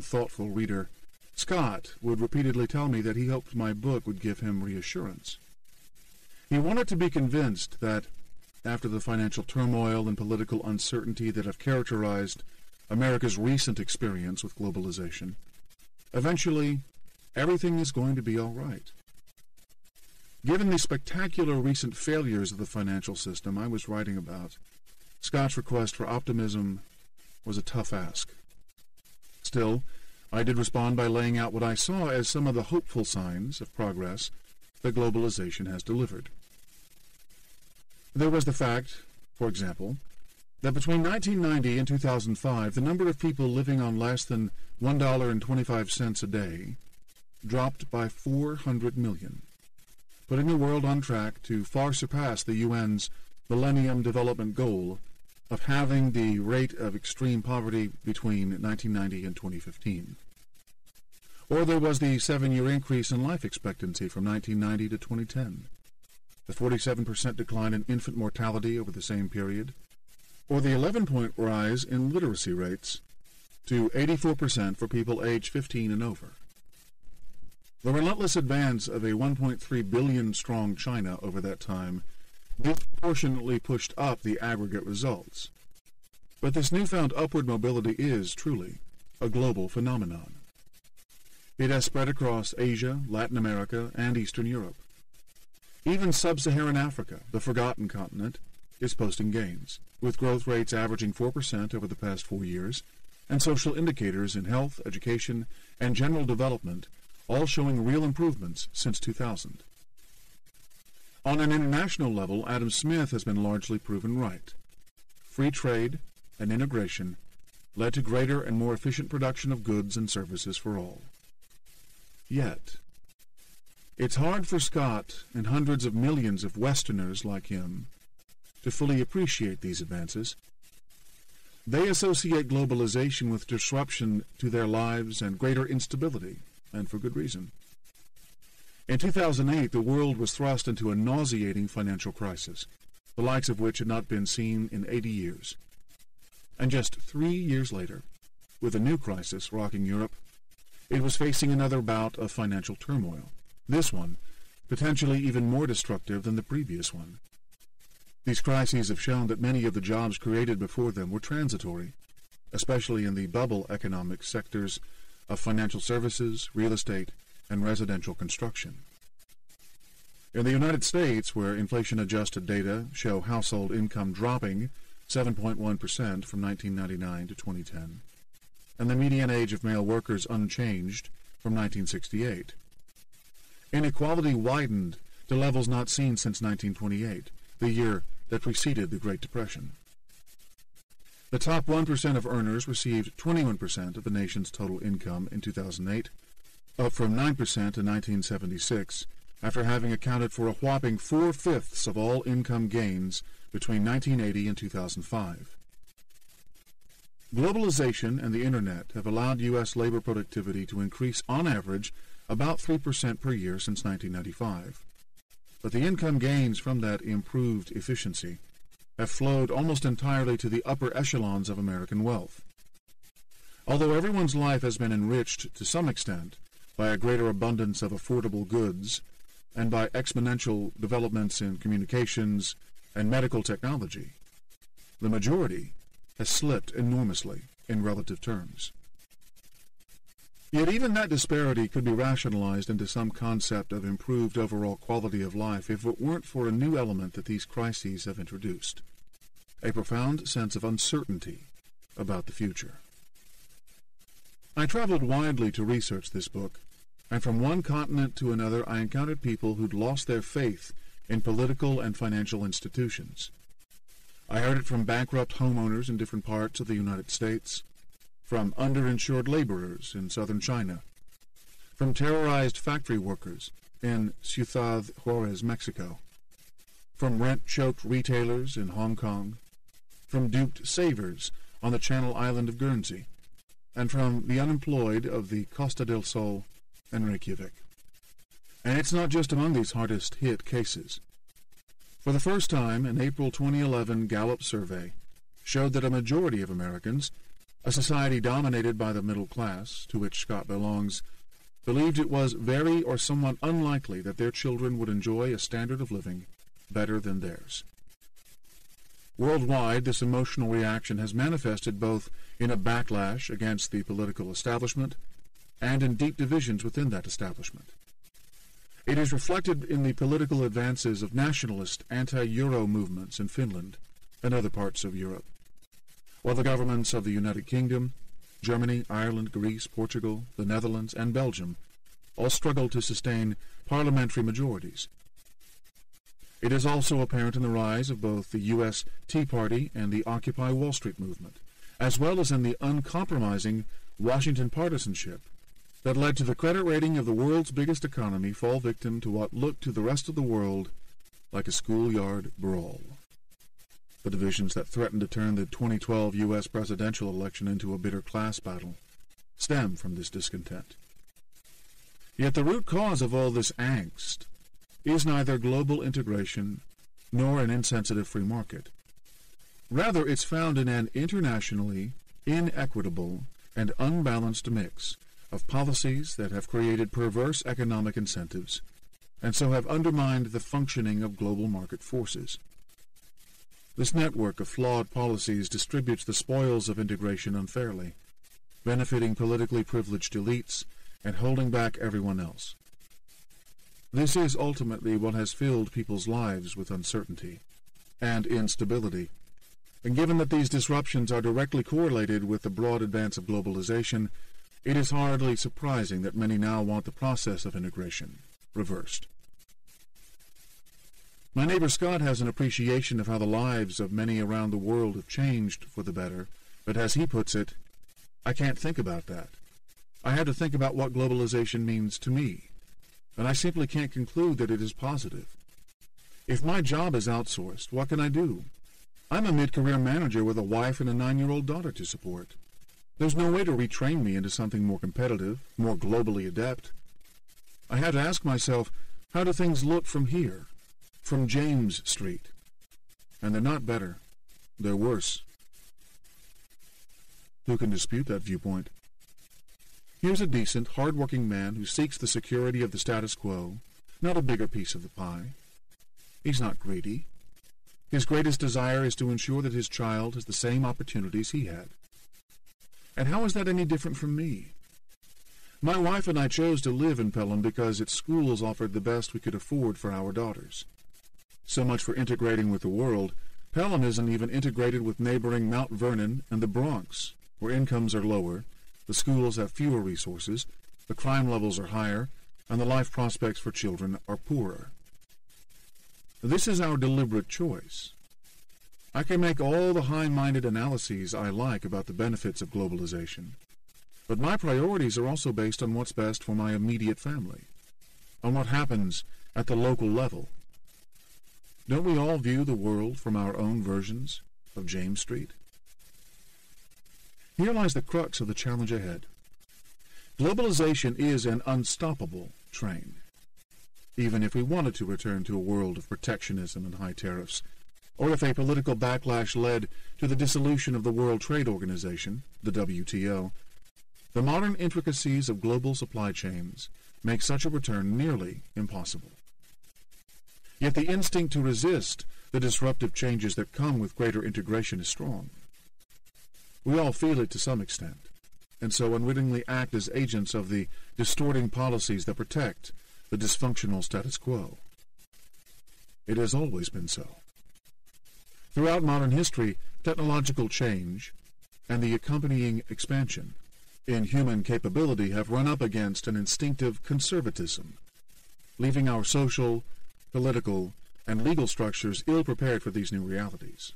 thoughtful reader, Scott would repeatedly tell me that he hoped my book would give him reassurance. He wanted to be convinced that, after the financial turmoil and political uncertainty that have characterized America's recent experience with globalization, eventually everything is going to be all right. Given the spectacular recent failures of the financial system I was writing about, Scott's request for optimism was a tough ask. Still, I did respond by laying out what I saw as some of the hopeful signs of progress that globalization has delivered. There was the fact, for example, that between 1990 and 2005, the number of people living on less than $1.25 a day dropped by 400 million, putting the world on track to far surpass the UN's Millennium Development Goal of halving the rate of extreme poverty between 1990 and 2015. Or there was the 7-year increase in life expectancy from 1990 to 2010, the 47% decline in infant mortality over the same period, or the 11-point rise in literacy rates to 84% for people aged 15 and over. The relentless advance of a 1.3 billion-strong China over that time disproportionately pushed up the aggregate results. But this newfound upward mobility is, truly, a global phenomenon. It has spread across Asia, Latin America, and Eastern Europe. Even sub-Saharan Africa, the forgotten continent, is posting gains, with growth rates averaging 4% over the past 4 years, and social indicators in health, education, and general development all showing real improvements since 2000. On an international level, Adam Smith has been largely proven right. Free trade and integration led to greater and more efficient production of goods and services for all. Yet, it's hard for Scott and hundreds of millions of Westerners like him to fully appreciate these advances. They associate globalization with disruption to their lives and greater instability, and for good reason. In 2008, the world was thrust into a nauseating financial crisis, the likes of which had not been seen in 80 years. And just 3 years later, with a new crisis rocking Europe, it was facing another bout of financial turmoil, this one potentially even more destructive than the previous one. These crises have shown that many of the jobs created before them were transitory, especially in the bubble economic sectors of financial services, real estate, and residential construction. In the United States, where inflation-adjusted data show household income dropping 7.1% from 1999 to 2010, and the median age of male workers unchanged from 1968, inequality widened to levels not seen since 1928, the year that preceded the Great Depression. The top 1% of earners received 21% of the nation's total income in 2008, up from 9% in 1976, after having accounted for a whopping 4/5 of all income gains between 1980 and 2005. Globalization and the Internet have allowed U.S. labor productivity to increase on average about 3% per year since 1995. But the income gains from that improved efficiency have flowed almost entirely to the upper echelons of American wealth. Although everyone's life has been enriched to some extent by a greater abundance of affordable goods and by exponential developments in communications and medical technology, the majority has slipped enormously in relative terms. Yet even that disparity could be rationalized into some concept of improved overall quality of life if it weren't for a new element that these crises have introduced: a profound sense of uncertainty about the future. I traveled widely to research this book, and from one continent to another I encountered people who'd lost their faith in political and financial institutions. I heard it from bankrupt homeowners in different parts of the United States, from underinsured laborers in southern China, from terrorized factory workers in Ciudad Juarez, Mexico, from rent-choked retailers in Hong Kong, from duped savers on the Channel Island of Guernsey, and from the unemployed of the Costa del Sol and Reykjavik. And it's not just among these hardest-hit cases. For the first time, an April 2011 Gallup survey showed that a majority of Americans A society dominated by the middle class, to which Scott belongs, believed it was very or somewhat unlikely that their children would enjoy a standard of living better than theirs. Worldwide, this emotional reaction has manifested both in a backlash against the political establishment and in deep divisions within that establishment. It is reflected in the political advances of nationalist anti-Euro movements in Finland and other parts of Europe, while the governments of the United Kingdom, Germany, Ireland, Greece, Portugal, the Netherlands, and Belgium all struggle to sustain parliamentary majorities. It is also apparent in the rise of both the U.S. Tea Party and the Occupy Wall Street movement, as well as in the uncompromising Washington partisanship that led to the credit rating of the world's biggest economy fall victim to what looked to the rest of the world like a schoolyard brawl. The divisions that threatened to turn the 2012 U.S. presidential election into a bitter class battle stem from this discontent. Yet the root cause of all this angst is neither global integration nor an insensitive free market. Rather, it's found in an internationally inequitable and unbalanced mix of policies that have created perverse economic incentives and so have undermined the functioning of global market forces. This network of flawed policies distributes the spoils of integration unfairly, benefiting politically privileged elites and holding back everyone else. This is ultimately what has filled people's lives with uncertainty and instability, and given that these disruptions are directly correlated with the broad advance of globalization, it is hardly surprising that many now want the process of integration reversed. My neighbor Scott has an appreciation of how the lives of many around the world have changed for the better, but as he puts it, I can't think about that. I have to think about what globalization means to me, and I simply can't conclude that it is positive. If my job is outsourced, what can I do? I'm a mid-career manager with a wife and a 9-year-old daughter to support. There's no way to retrain me into something more competitive, more globally adept. I had to ask myself, how do things look from here, from James Street? And they're not better. They're worse. Who can dispute that viewpoint? Here's a decent, hard-working man who seeks the security of the status quo, not a bigger piece of the pie. He's not greedy. His greatest desire is to ensure that his child has the same opportunities he had. And how is that any different from me? My wife and I chose to live in Pelham because its schools offered the best we could afford for our daughters. So much for integrating with the world. Pelham isn't even integrated with neighboring Mount Vernon and the Bronx, where incomes are lower, the schools have fewer resources, the crime levels are higher, and the life prospects for children are poorer. This is our deliberate choice. I can make all the high-minded analyses I like about the benefits of globalization, but my priorities are also based on what's best for my immediate family, on what happens at the local level. Don't we all view the world from our own versions of James Street? Here lies the crux of the challenge ahead. Globalization is an unstoppable train. Even if we wanted to return to a world of protectionism and high tariffs, or if a political backlash led to the dissolution of the World Trade Organization, the WTO, the modern intricacies of global supply chains make such a return nearly impossible. Yet the instinct to resist the disruptive changes that come with greater integration is strong. We all feel it to some extent, and so unwittingly act as agents of the distorting policies that protect the dysfunctional status quo. It has always been so. Throughout modern history, technological change and the accompanying expansion in human capability have run up against an instinctive conservatism, leaving our social, political, and legal structures ill-prepared for these new realities.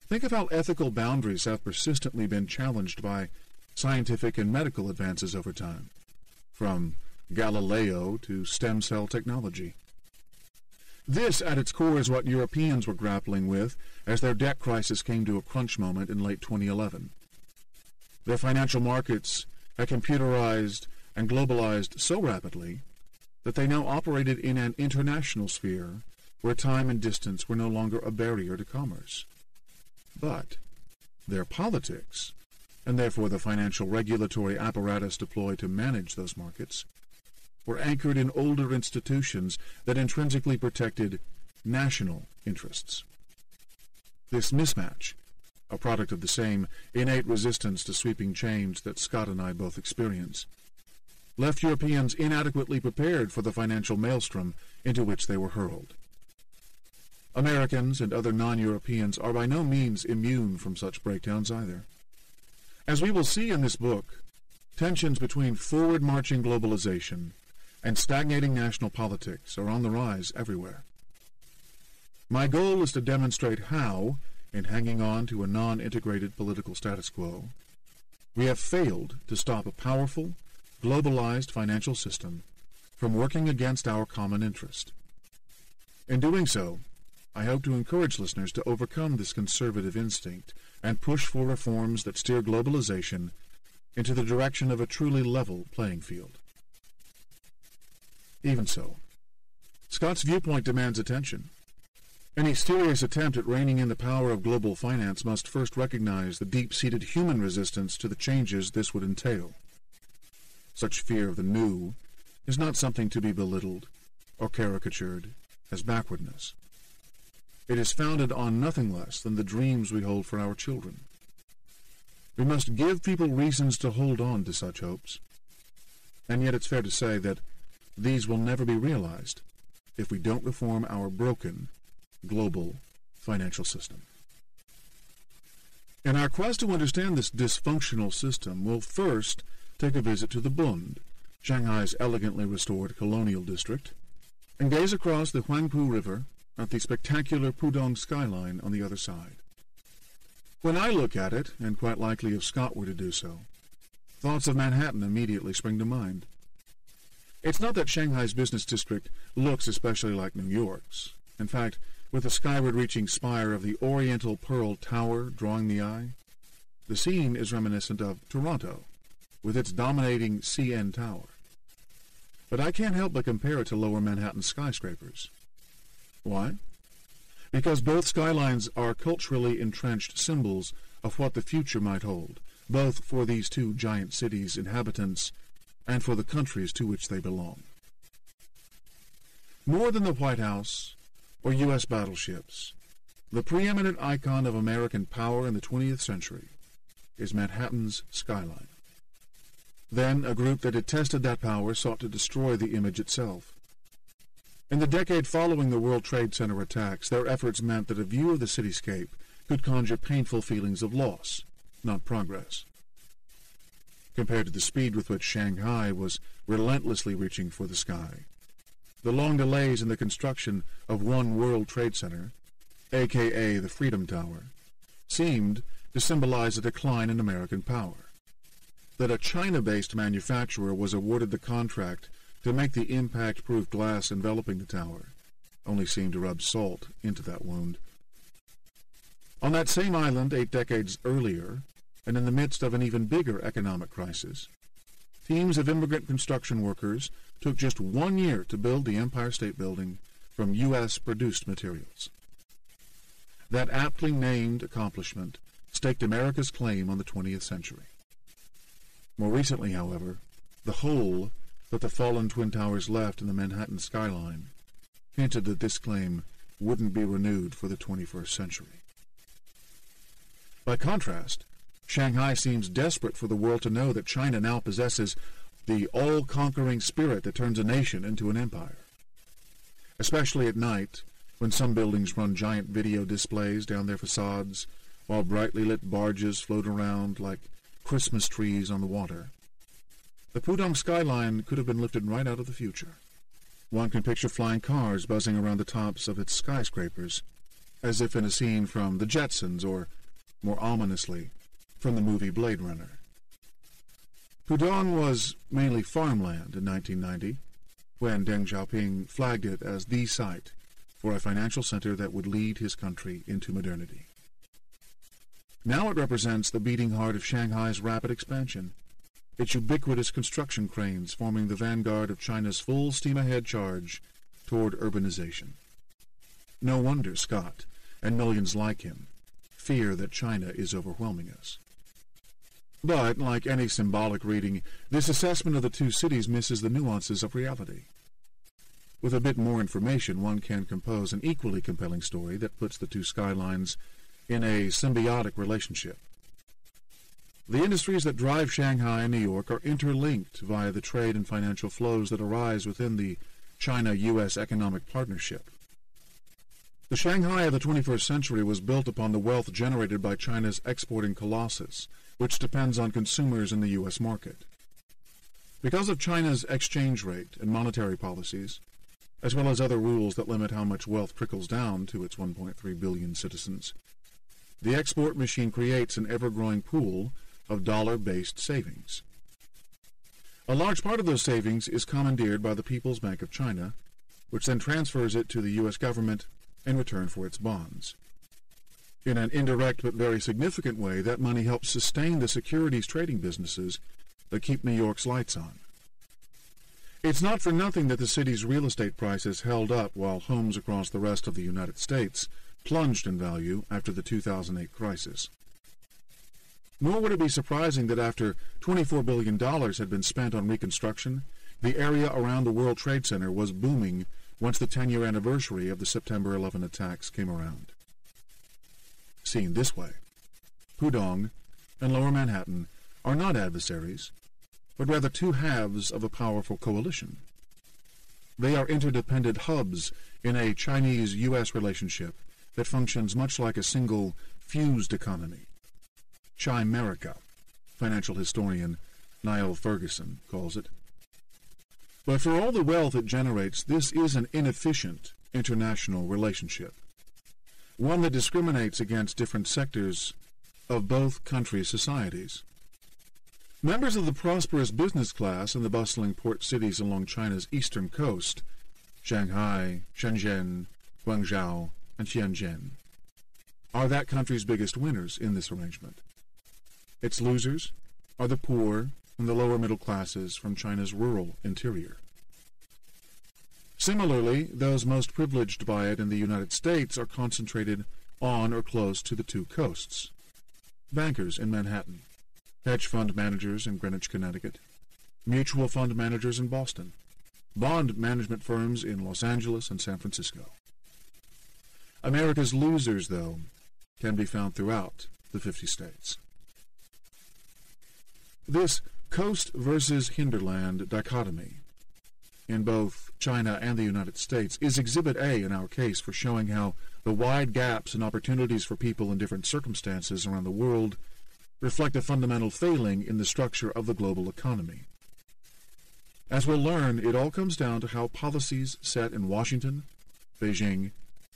Think of how ethical boundaries have persistently been challenged by scientific and medical advances over time, from Galileo to stem cell technology. This, at its core, is what Europeans were grappling with as their debt crisis came to a crunch moment in late 2011. Their financial markets had computerized and globalized so rapidly that they now operated in an international sphere where time and distance were no longer a barrier to commerce. But their politics and therefore the financial regulatory apparatus deployed to manage those markets, were anchored in older institutions that intrinsically protected national interests. This mismatch, a product of the same innate resistance to sweeping change that Scott and I both experience, left Europeans inadequately prepared for the financial maelstrom into which they were hurled. Americans and other non-Europeans are by no means immune from such breakdowns either. As we will see in this book, tensions between forward-marching globalization and stagnating national politics are on the rise everywhere. My goal is to demonstrate how, in hanging on to a non-integrated political status quo, we have failed to stop a powerful, globalized financial system from working against our common interest. In doing so, I hope to encourage listeners to overcome this conservative instinct and push for reforms that steer globalization into the direction of a truly level playing field. Even so, Scott's viewpoint demands attention. Any serious attempt at reining in the power of global finance must first recognize the deep-seated human resistance to the changes this would entail. Such fear of the new is not something to be belittled or caricatured as backwardness. It is founded on nothing less than the dreams we hold for our children. We must give people reasons to hold on to such hopes, and yet it's fair to say that these will never be realized if we don't reform our broken global financial system. In our quest to understand this dysfunctional system, we'll first take a visit to the Bund, Shanghai's elegantly restored colonial district, and gaze across the Huangpu River at the spectacular Pudong skyline on the other side. When I look at it, and quite likely if Scott were to do so, thoughts of Manhattan immediately spring to mind. It's not that Shanghai's business district looks especially like New York's. In fact, with the skyward-reaching spire of the Oriental Pearl Tower drawing the eye, the scene is reminiscent of Toronto, with its dominating CN Tower. But I can't help but compare it to lower Manhattan skyscrapers. Why? Because both skylines are culturally entrenched symbols of what the future might hold, both for these two giant cities' inhabitants and for the countries to which they belong. More than the White House or U.S. battleships, the preeminent icon of American power in the 20th century is Manhattan's skyline. Then a group that detested that power sought to destroy the image itself. In the decade following the World Trade Center attacks, their efforts meant that a view of the cityscape could conjure painful feelings of loss, not progress. Compared to the speed with which Shanghai was relentlessly reaching for the sky, the long delays in the construction of One World Trade Center, a.k.a. the Freedom Tower, seemed to symbolize a decline in American power. That a China-based manufacturer was awarded the contract to make the impact-proof glass enveloping the tower only seemed to rub salt into that wound. On that same island 8 decades earlier, and in the midst of an even bigger economic crisis, teams of immigrant construction workers took just 1 year to build the Empire State Building from U.S.-produced materials. That aptly named accomplishment staked America's claim on the 20th century. More recently, however, the hole that the fallen Twin Towers left in the Manhattan skyline hinted that this claim wouldn't be renewed for the 21st century. By contrast, Shanghai seems desperate for the world to know that China now possesses the all-conquering spirit that turns a nation into an empire. Especially at night, when some buildings run giant video displays down their facades, while brightly lit barges float around like Christmas trees on the water. The Pudong skyline could have been lifted right out of the future. One can picture flying cars buzzing around the tops of its skyscrapers, as if in a scene from The Jetsons or, more ominously, from the movie Blade Runner. Pudong was mainly farmland in 1990, when Deng Xiaoping flagged it as the site for a financial center that would lead his country into modernity. Now it represents the beating heart of Shanghai's rapid expansion, its ubiquitous construction cranes forming the vanguard of China's full steam-ahead charge toward urbanization. No wonder Scott, and millions like him, fear that China is overwhelming us. But, like any symbolic reading, this assessment of the two cities misses the nuances of reality. With a bit more information, one can compose an equally compelling story that puts the two skylines in a symbiotic relationship. The industries that drive Shanghai and New York are interlinked via the trade and financial flows that arise within the China-U.S. economic partnership. The Shanghai of the 21st century was built upon the wealth generated by China's exporting colossus, which depends on consumers in the U.S. market. Because of China's exchange rate and monetary policies, as well as other rules that limit how much wealth trickles down to its 1.3 billion citizens, the export machine creates an ever-growing pool of dollar-based savings. A large part of those savings is commandeered by the People's Bank of China, which then transfers it to the U.S. government in return for its bonds. In an indirect but very significant way, that money helps sustain the securities trading businesses that keep New York's lights on. It's not for nothing that the city's real estate prices held up while homes across the rest of the United States plunged in value after the 2008 crisis. Nor would it be surprising that after $24 billion had been spent on reconstruction, the area around the World Trade Center was booming once the 10-year anniversary of the September 11 attacks came around. Seen this way, Pudong and Lower Manhattan are not adversaries, but rather two halves of a powerful coalition. They are interdependent hubs in a Chinese-U.S. relationship that functions much like a single fused economy. Chimerica, financial historian Niall Ferguson calls it. But for all the wealth it generates, this is an inefficient international relationship, one that discriminates against different sectors of both countries' societies. Members of the prosperous business class in the bustling port cities along China's eastern coast, Shanghai, Shenzhen, Guangzhou, and Tianjin, are that country's biggest winners in this arrangement. Its losers are the poor and the lower middle classes from China's rural interior. Similarly, those most privileged by it in the United States are concentrated on or close to the two coasts. Bankers in Manhattan, hedge fund managers in Greenwich, Connecticut, mutual fund managers in Boston, bond management firms in Los Angeles and San Francisco. America's losers, though, can be found throughout the 50 states. This coast versus hinterland dichotomy in both China and the United States is Exhibit A in our case for showing how the wide gaps and opportunities for people in different circumstances around the world reflect a fundamental failing in the structure of the global economy. As we'll learn, it all comes down to how policies set in Washington, Beijing,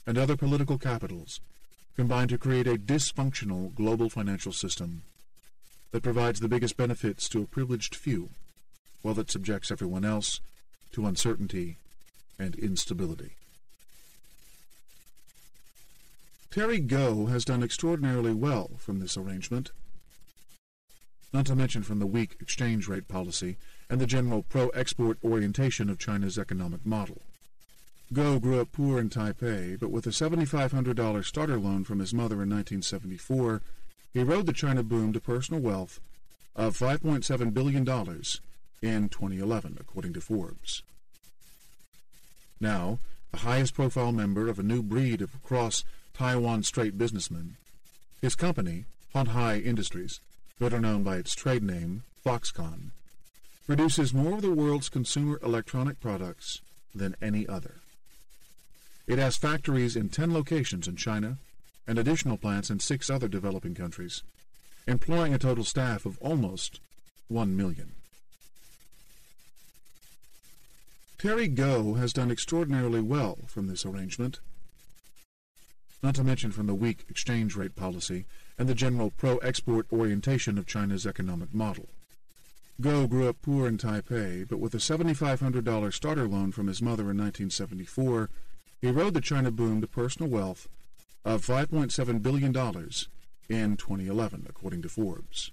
and other political capitals combine to create a dysfunctional global financial system that provides the biggest benefits to a privileged few, while it subjects everyone else to uncertainty and instability. Terry Gou has done extraordinarily well from this arrangement, not to mention from the weak exchange rate policy and the general pro-export orientation of China's economic model. Gou grew up poor in Taipei, but with a $7,500 starter loan from his mother in 1974, he rode the China boom to personal wealth of $5.7 billion in 2011, according to Forbes. Now, the highest-profile member of a new breed of cross-Taiwan Strait businessmen, his company, HÄRRY Industries, better known by its trade name, Foxconn, produces more of the world's consumer electronic products than any other. It has factories in 10 locations in China and additional plants in 6 other developing countries, employing a total staff of almost 1 million. Terry Gou has done extraordinarily well from this arrangement, not to mention from the weak exchange rate policy and the general pro-export orientation of China's economic model. Gou grew up poor in Taipei, but with a $7,500 starter loan from his mother in 1974, he rode the China boom to personal wealth of $5.7 billion in 2011, according to Forbes.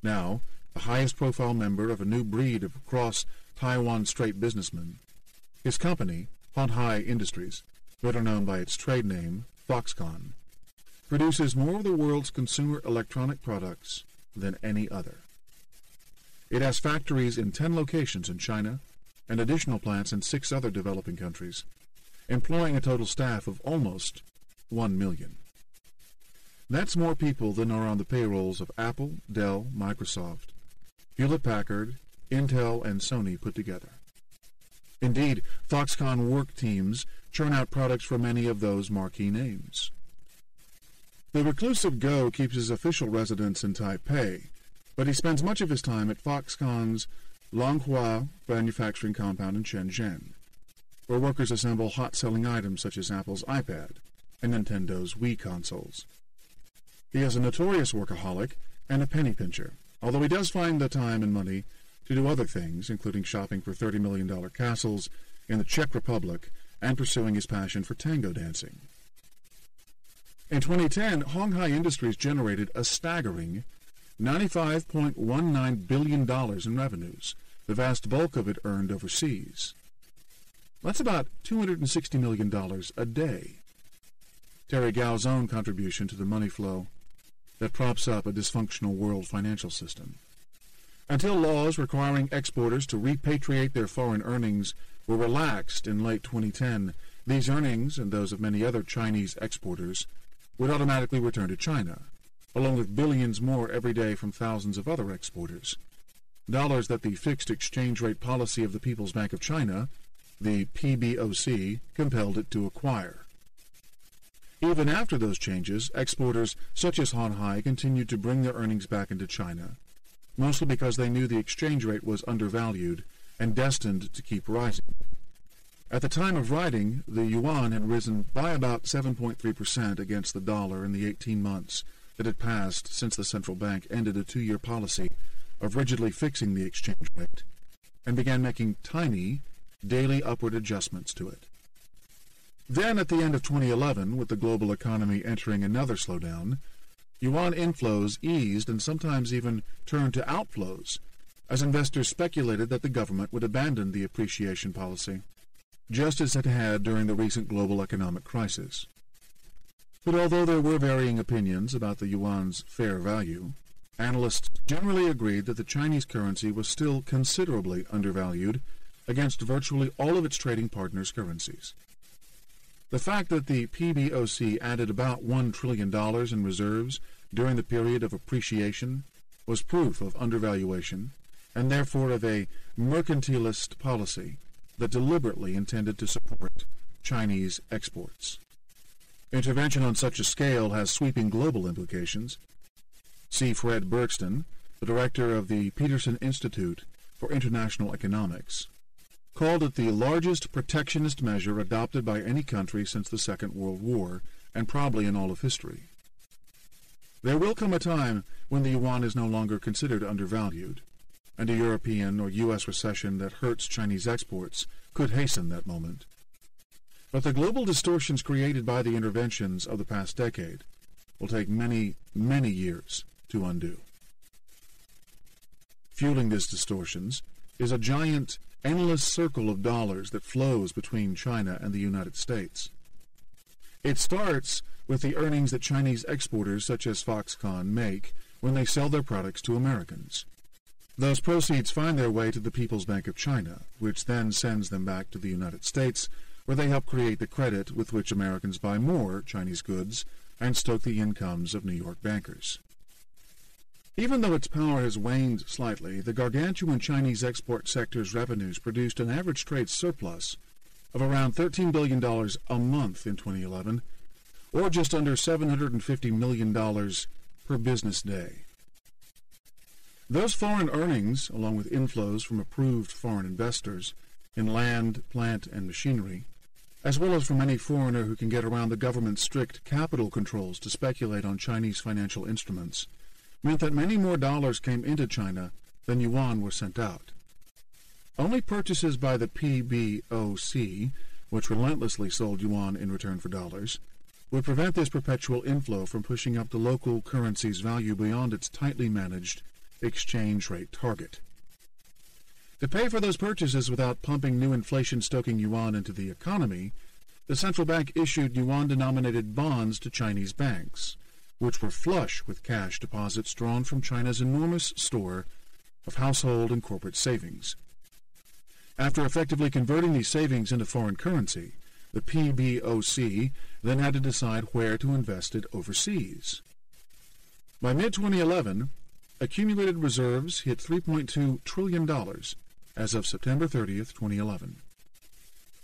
Now, the highest-profile member of a new breed of cross-Taiwan Strait businessmen, his company, HÄRRY Industries, better known by its trade name, Foxconn, produces more of the world's consumer electronic products than any other. It has factories in 10 locations in China and additional plants in 6 other developing countries, employing a total staff of almost 1 million. That's more people than are on the payrolls of Apple, Dell, Microsoft, Hewlett-Packard, Intel, and Sony put together. Indeed, Foxconn work teams churn out products for many of those marquee names. The reclusive Go keeps his official residence in Taipei, but he spends much of his time at Foxconn's Longhua manufacturing compound in Shenzhen, where workers assemble hot-selling items such as Apple's iPad and Nintendo's Wii consoles. He is a notorious workaholic and a penny pincher, although he does find the time and money to do other things, including shopping for $30 million castles in the Czech Republic and pursuing his passion for tango dancing. In 2010, Honghai Industries generated a staggering $95.19 billion in revenues, the vast bulk of it earned overseas. That's about $260 million a day. Terry Gao's own contribution to the money flow that props up a dysfunctional world financial system. Until laws requiring exporters to repatriate their foreign earnings were relaxed in late 2010, these earnings, and those of many other Chinese exporters, would automatically return to China, along with billions more every day from thousands of other exporters. Dollars that the fixed exchange rate policy of the People's Bank of China, the PBOC, compelled it to acquire. Even after those changes, exporters such as Honghai continued to bring their earnings back into China, mostly because they knew the exchange rate was undervalued and destined to keep rising. At the time of writing, the yuan had risen by about 7.3% against the dollar in the 18 months that had passed since the central bank ended a 2-year policy of rigidly fixing the exchange rate and began making tiny, daily upward adjustments to it. Then, at the end of 2011, with the global economy entering another slowdown, yuan inflows eased and sometimes even turned to outflows, as investors speculated that the government would abandon the appreciation policy, just as it had during the recent global economic crisis. But although there were varying opinions about the yuan's fair value, analysts generally agreed that the Chinese currency was still considerably undervalued against virtually all of its trading partners' currencies. The fact that the PBOC added about $1 trillion in reserves during the period of appreciation was proof of undervaluation, and therefore of a mercantilist policy that deliberately intended to support Chinese exports. Intervention on such a scale has sweeping global implications. C. Fred Bergston, the director of the Peterson Institute for International Economics, called it the largest protectionist measure adopted by any country since the Second World War, and probably in all of history. There will come a time when the yuan is no longer considered undervalued, and a European or U.S. recession that hurts Chinese exports could hasten that moment. But the global distortions created by the interventions of the past decade will take many, many years to undo. Fueling these distortions is a giant, endless circle of dollars that flows between China and the United States. It starts with the earnings that Chinese exporters such as Foxconn make when they sell their products to Americans. Those proceeds find their way to the People's Bank of China, which then sends them back to the United States, where they help create the credit with which Americans buy more Chinese goods and stoke the incomes of New York bankers. Even though its power has waned slightly, the gargantuan Chinese export sector's revenues produced an average trade surplus of around $13 billion a month in 2011, or just under $750 million per business day. Those foreign earnings, along with inflows from approved foreign investors in land, plant, and machinery, as well as from any foreigner who can get around the government's strict capital controls to speculate on Chinese financial instruments, meant that many more dollars came into China than yuan were sent out. Only purchases by the PBOC, which relentlessly sold yuan in return for dollars, would prevent this perpetual inflow from pushing up the local currency's value beyond its tightly managed exchange rate target. To pay for those purchases without pumping new inflation-stoking yuan into the economy, the central bank issued yuan-denominated bonds to Chinese banks, which were flush with cash deposits drawn from China's enormous store of household and corporate savings. After effectively converting these savings into foreign currency, the PBOC then had to decide where to invest it overseas. By mid-2011, accumulated reserves hit $3.2 trillion as of September 30th, 2011.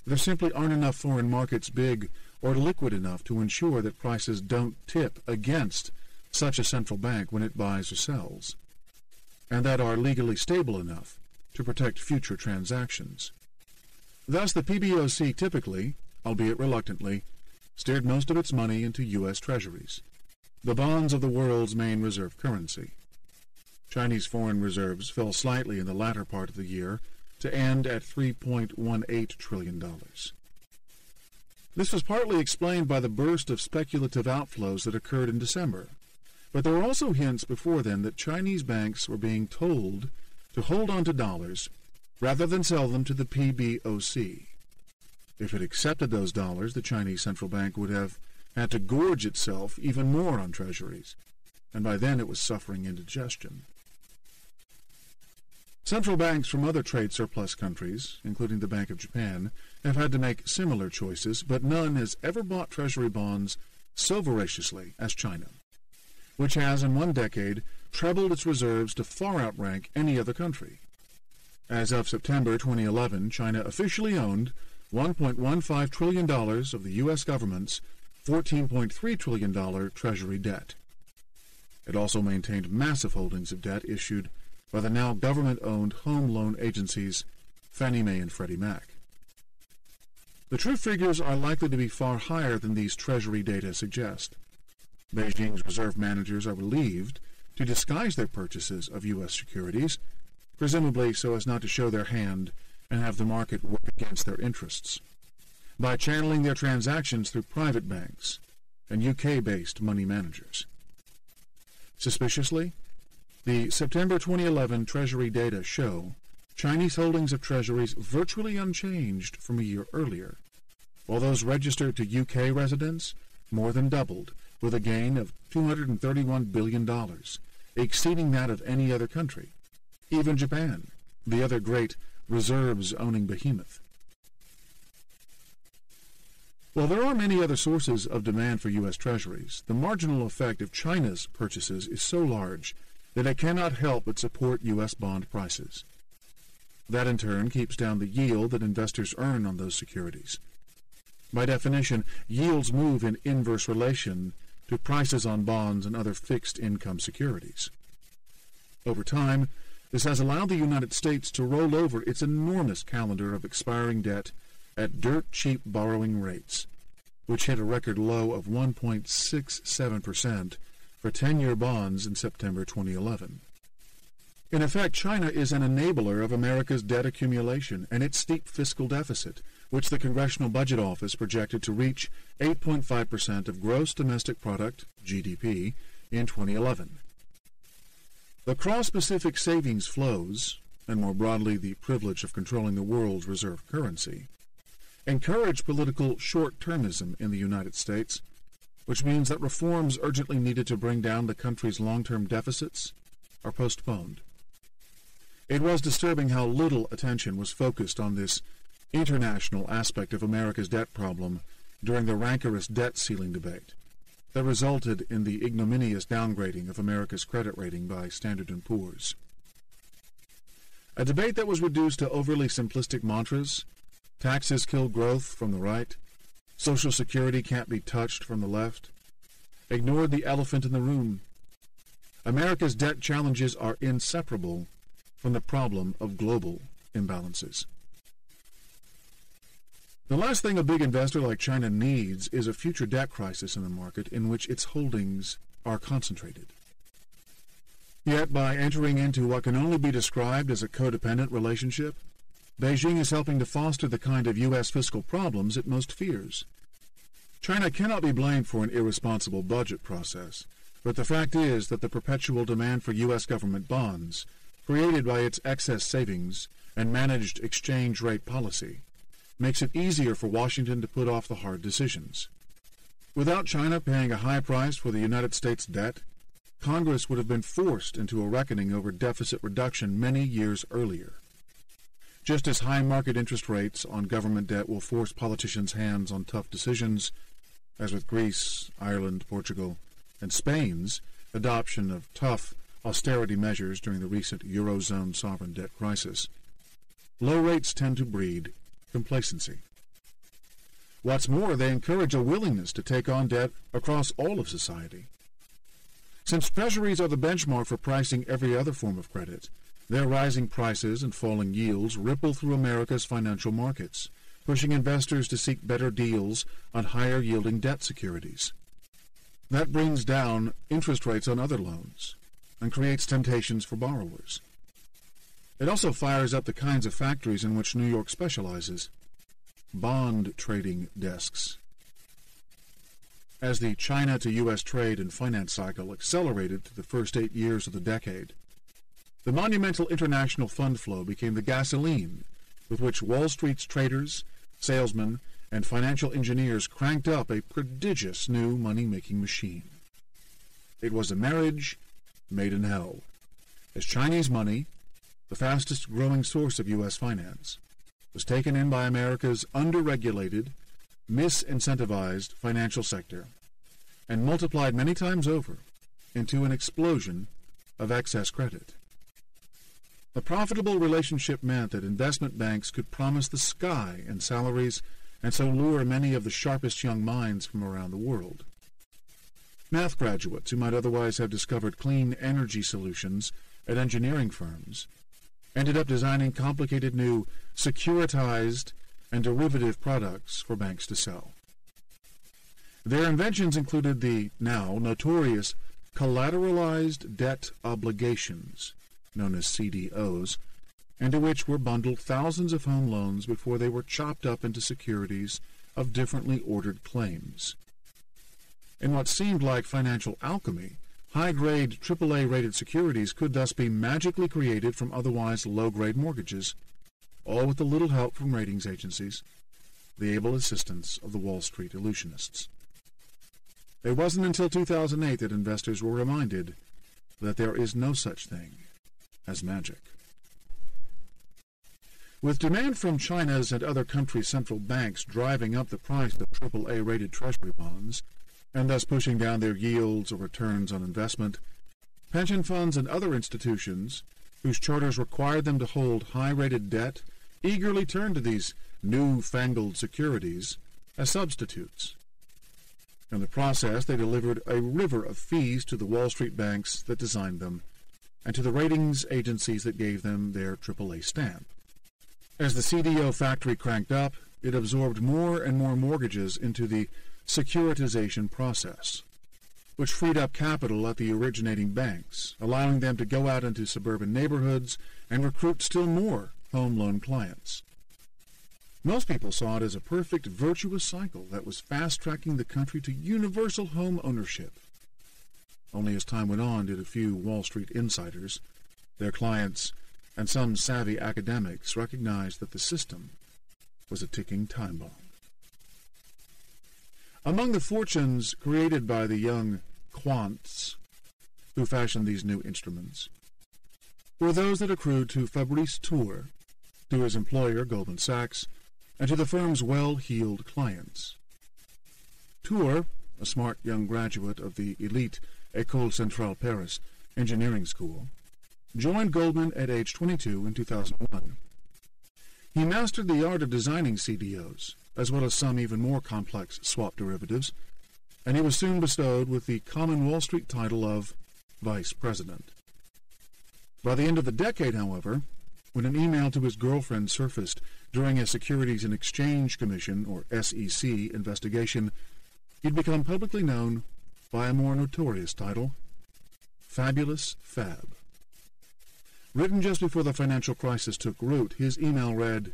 There simply aren't enough foreign markets big or liquid enough to ensure that prices don't tip against such a central bank when it buys or sells, and that are legally stable enough to protect future transactions. Thus, the PBOC typically, albeit reluctantly, steered most of its money into U.S. Treasuries, the bonds of the world's main reserve currency. Chinese foreign reserves fell slightly in the latter part of the year to end at $3.18 trillion. This was partly explained by the burst of speculative outflows that occurred in December, but there were also hints before then that Chinese banks were being told to hold on to dollars rather than sell them to the PBOC. If it accepted those dollars, the Chinese central bank would have had to gorge itself even more on treasuries, and by then it was suffering indigestion. Central banks from other trade surplus countries, including the Bank of Japan, have had to make similar choices, but none has ever bought treasury bonds so voraciously as China, which has in one decade trebled its reserves to far outrank any other country. As of September 2011, China officially owned $1.15 trillion of the U.S. government's $14.3 trillion treasury debt. It also maintained massive holdings of debt issued by the now government-owned home loan agencies Fannie Mae and Freddie Mac. The true figures are likely to be far higher than these treasury data suggest. Beijing's reserve managers are believed to disguise their purchases of U.S. securities, presumably so as not to show their hand and have the market work against their interests, by channeling their transactions through private banks and UK-based money managers. Suspiciously, the September 2011 Treasury data show Chinese holdings of treasuries virtually unchanged from a year earlier, while those registered to UK residents more than doubled, with a gain of $231 billion, exceeding that of any other country, even Japan, the other great reserves-owning behemoth. While there are many other sources of demand for U.S. treasuries, the marginal effect of China's purchases is so large that it cannot help but support U.S. bond prices. That in turn keeps down the yield that investors earn on those securities. By definition, yields move in inverse relation to prices on bonds and other fixed-income securities. Over time, this has allowed the United States to roll over its enormous calendar of expiring debt at dirt-cheap borrowing rates, which hit a record low of 1.67% for 10-year bonds in September 2011. In effect, China is an enabler of America's debt accumulation and its steep fiscal deficit, which the Congressional Budget Office projected to reach 8.5% of gross domestic product, GDP, in 2011. The cross-Pacific savings flows, and more broadly the privilege of controlling the world's reserve currency, encourage political short-termism in the United States, which means that reforms urgently needed to bring down the country's long-term deficits are postponed. It was disturbing how little attention was focused on this international aspect of America's debt problem during the rancorous debt ceiling debate that resulted in the ignominious downgrading of America's credit rating by Standard & Poor's. A debate that was reduced to overly simplistic mantras: taxes kill growth from the right, Social Security can't be touched from the left, ignored the elephant in the room. America's debt challenges are inseparable from the problem of global imbalances. The last thing a big investor like China needs is a future debt crisis in the market in which its holdings are concentrated. Yet, by entering into what can only be described as a codependent relationship, Beijing is helping to foster the kind of U.S. fiscal problems it most fears. China cannot be blamed for an irresponsible budget process, but the fact is that the perpetual demand for U.S. government bonds, created by its excess savings and managed exchange rate policy, makes it easier for Washington to put off the hard decisions. Without China paying a high price for the United States debt, Congress would have been forced into a reckoning over deficit reduction many years earlier. Just as high market interest rates on government debt will force politicians' hands on tough decisions, as with Greece, Ireland, Portugal, and Spain's adoption of tough austerity measures during the recent Eurozone sovereign debt crisis, low rates tend to breed complacency. What's more, they encourage a willingness to take on debt across all of society. Since treasuries are the benchmark for pricing every other form of credit, their rising prices and falling yields ripple through America's financial markets, pushing investors to seek better deals on higher-yielding debt securities. That brings down interest rates on other loans and creates temptations for borrowers. It also fires up the kinds of factories in which New York specializes: bond trading desks. As the China to U.S. trade and finance cycle accelerated through the first 8 years of the decade, the monumental international fund flow became the gasoline with which Wall Street's traders, salesmen, and financial engineers cranked up a prodigious new money-making machine. It was a marriage made in hell, as Chinese money, the fastest-growing source of U.S. finance, was taken in by America's under-regulated, misincentivized financial sector and multiplied many times over into an explosion of excess credit. The profitable relationship meant that investment banks could promise the sky in salaries and so lure many of the sharpest young minds from around the world. Math graduates who might otherwise have discovered clean energy solutions at engineering firms ended up designing complicated new securitized and derivative products for banks to sell. Their inventions included the now notorious collateralized debt obligations, known as CDOs, into which were bundled thousands of home loans before they were chopped up into securities of differently ordered claims. In what seemed like financial alchemy, high-grade AAA-rated securities could thus be magically created from otherwise low-grade mortgages, all with a little help from ratings agencies, the able assistance of the Wall Street illusionists. It wasn't until 2008 that investors were reminded that there is no such thing as magic. With demand from China's and other countries' central banks driving up the price of AAA-rated treasury bonds, and thus pushing down their yields or returns on investment, pension funds and other institutions whose charters required them to hold high-rated debt eagerly turned to these new-fangled securities as substitutes. In the process, they delivered a river of fees to the Wall Street banks that designed them, and to the ratings agencies that gave them their AAA stamp. As the CDO factory cranked up, it absorbed more and more mortgages into the securitization process, which freed up capital at the originating banks, allowing them to go out into suburban neighborhoods and recruit still more home loan clients. Most people saw it as a perfect virtuous cycle that was fast-tracking the country to universal home ownership. Only as time went on did a few Wall Street insiders, their clients, and some savvy academics recognize that the system was a ticking time bomb. Among the fortunes created by the young quants who fashioned these new instruments were those that accrued to Fabrice Tour, to his employer Goldman Sachs, and to the firm's well-heeled clients. Tour, a smart young graduate of the elite École Centrale Paris engineering school, joined Goldman at age 22 in 2001. He mastered the art of designing CDOs, as well as some even more complex swap derivatives, and he was soon bestowed with the common Wall Street title of Vice President. By the end of the decade, however, when an email to his girlfriend surfaced during a Securities and Exchange Commission, or SEC, investigation, he'd become publicly known by a more notorious title, Fabulous Fab. Written just before the financial crisis took root, his email read,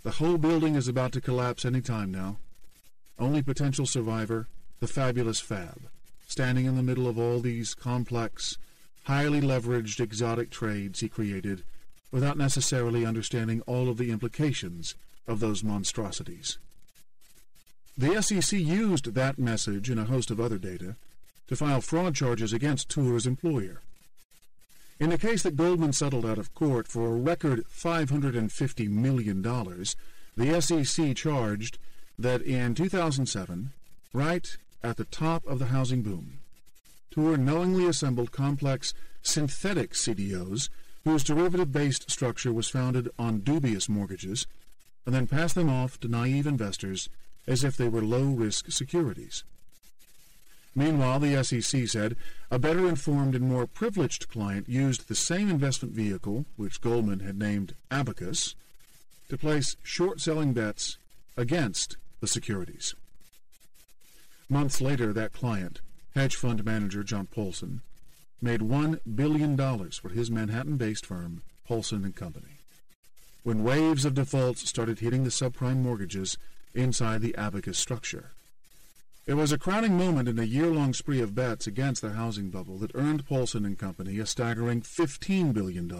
"The whole building is about to collapse any time now. Only potential survivor, the Fabulous Fab, standing in the middle of all these complex, highly leveraged exotic trades he created without necessarily understanding all of the implications of those monstrosities." The SEC used that message and a host of other data to file fraud charges against TÖR's employer. In a case that Goldman settled out of court for a record $550 million, the SEC charged that in 2007, right at the top of the housing boom, TÖR knowingly assembled complex synthetic CDOs whose derivative-based structure was founded on dubious mortgages, and then passed them off to naive investors as if they were low-risk securities. Meanwhile, the SEC said a better-informed and more privileged client used the same investment vehicle, which Goldman had named Abacus, to place short-selling bets against the securities. Months later, that client, hedge fund manager John Paulson, made $1 billion for his Manhattan-based firm, Paulson & Company, when waves of defaults started hitting the subprime mortgages inside the Abacus structure. It was a crowning moment in a year-long spree of bets against the housing bubble that earned Paulson & Company a staggering $15 billion.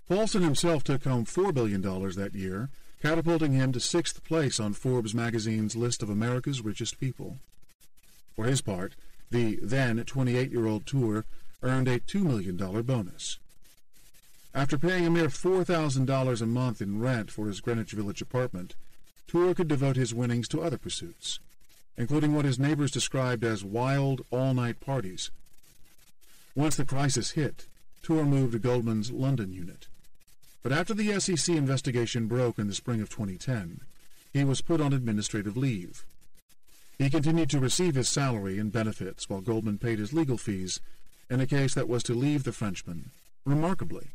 Paulson himself took home $4 billion that year, catapulting him to 6th place on Forbes magazine's list of America's richest people. For his part, the then 28-year-old TÖR earned a $2 million bonus. After paying a mere $4,000 a month in rent for his Greenwich Village apartment, TÖR could devote his winnings to other pursuits, including what his neighbors described as wild all-night parties. Once the crisis hit, TÖR moved to Goldman's London unit. But after the SEC investigation broke in the spring of 2010, he was put on administrative leave. He continued to receive his salary and benefits while Goldman paid his legal fees in a case that was to leave the Frenchman, remarkably,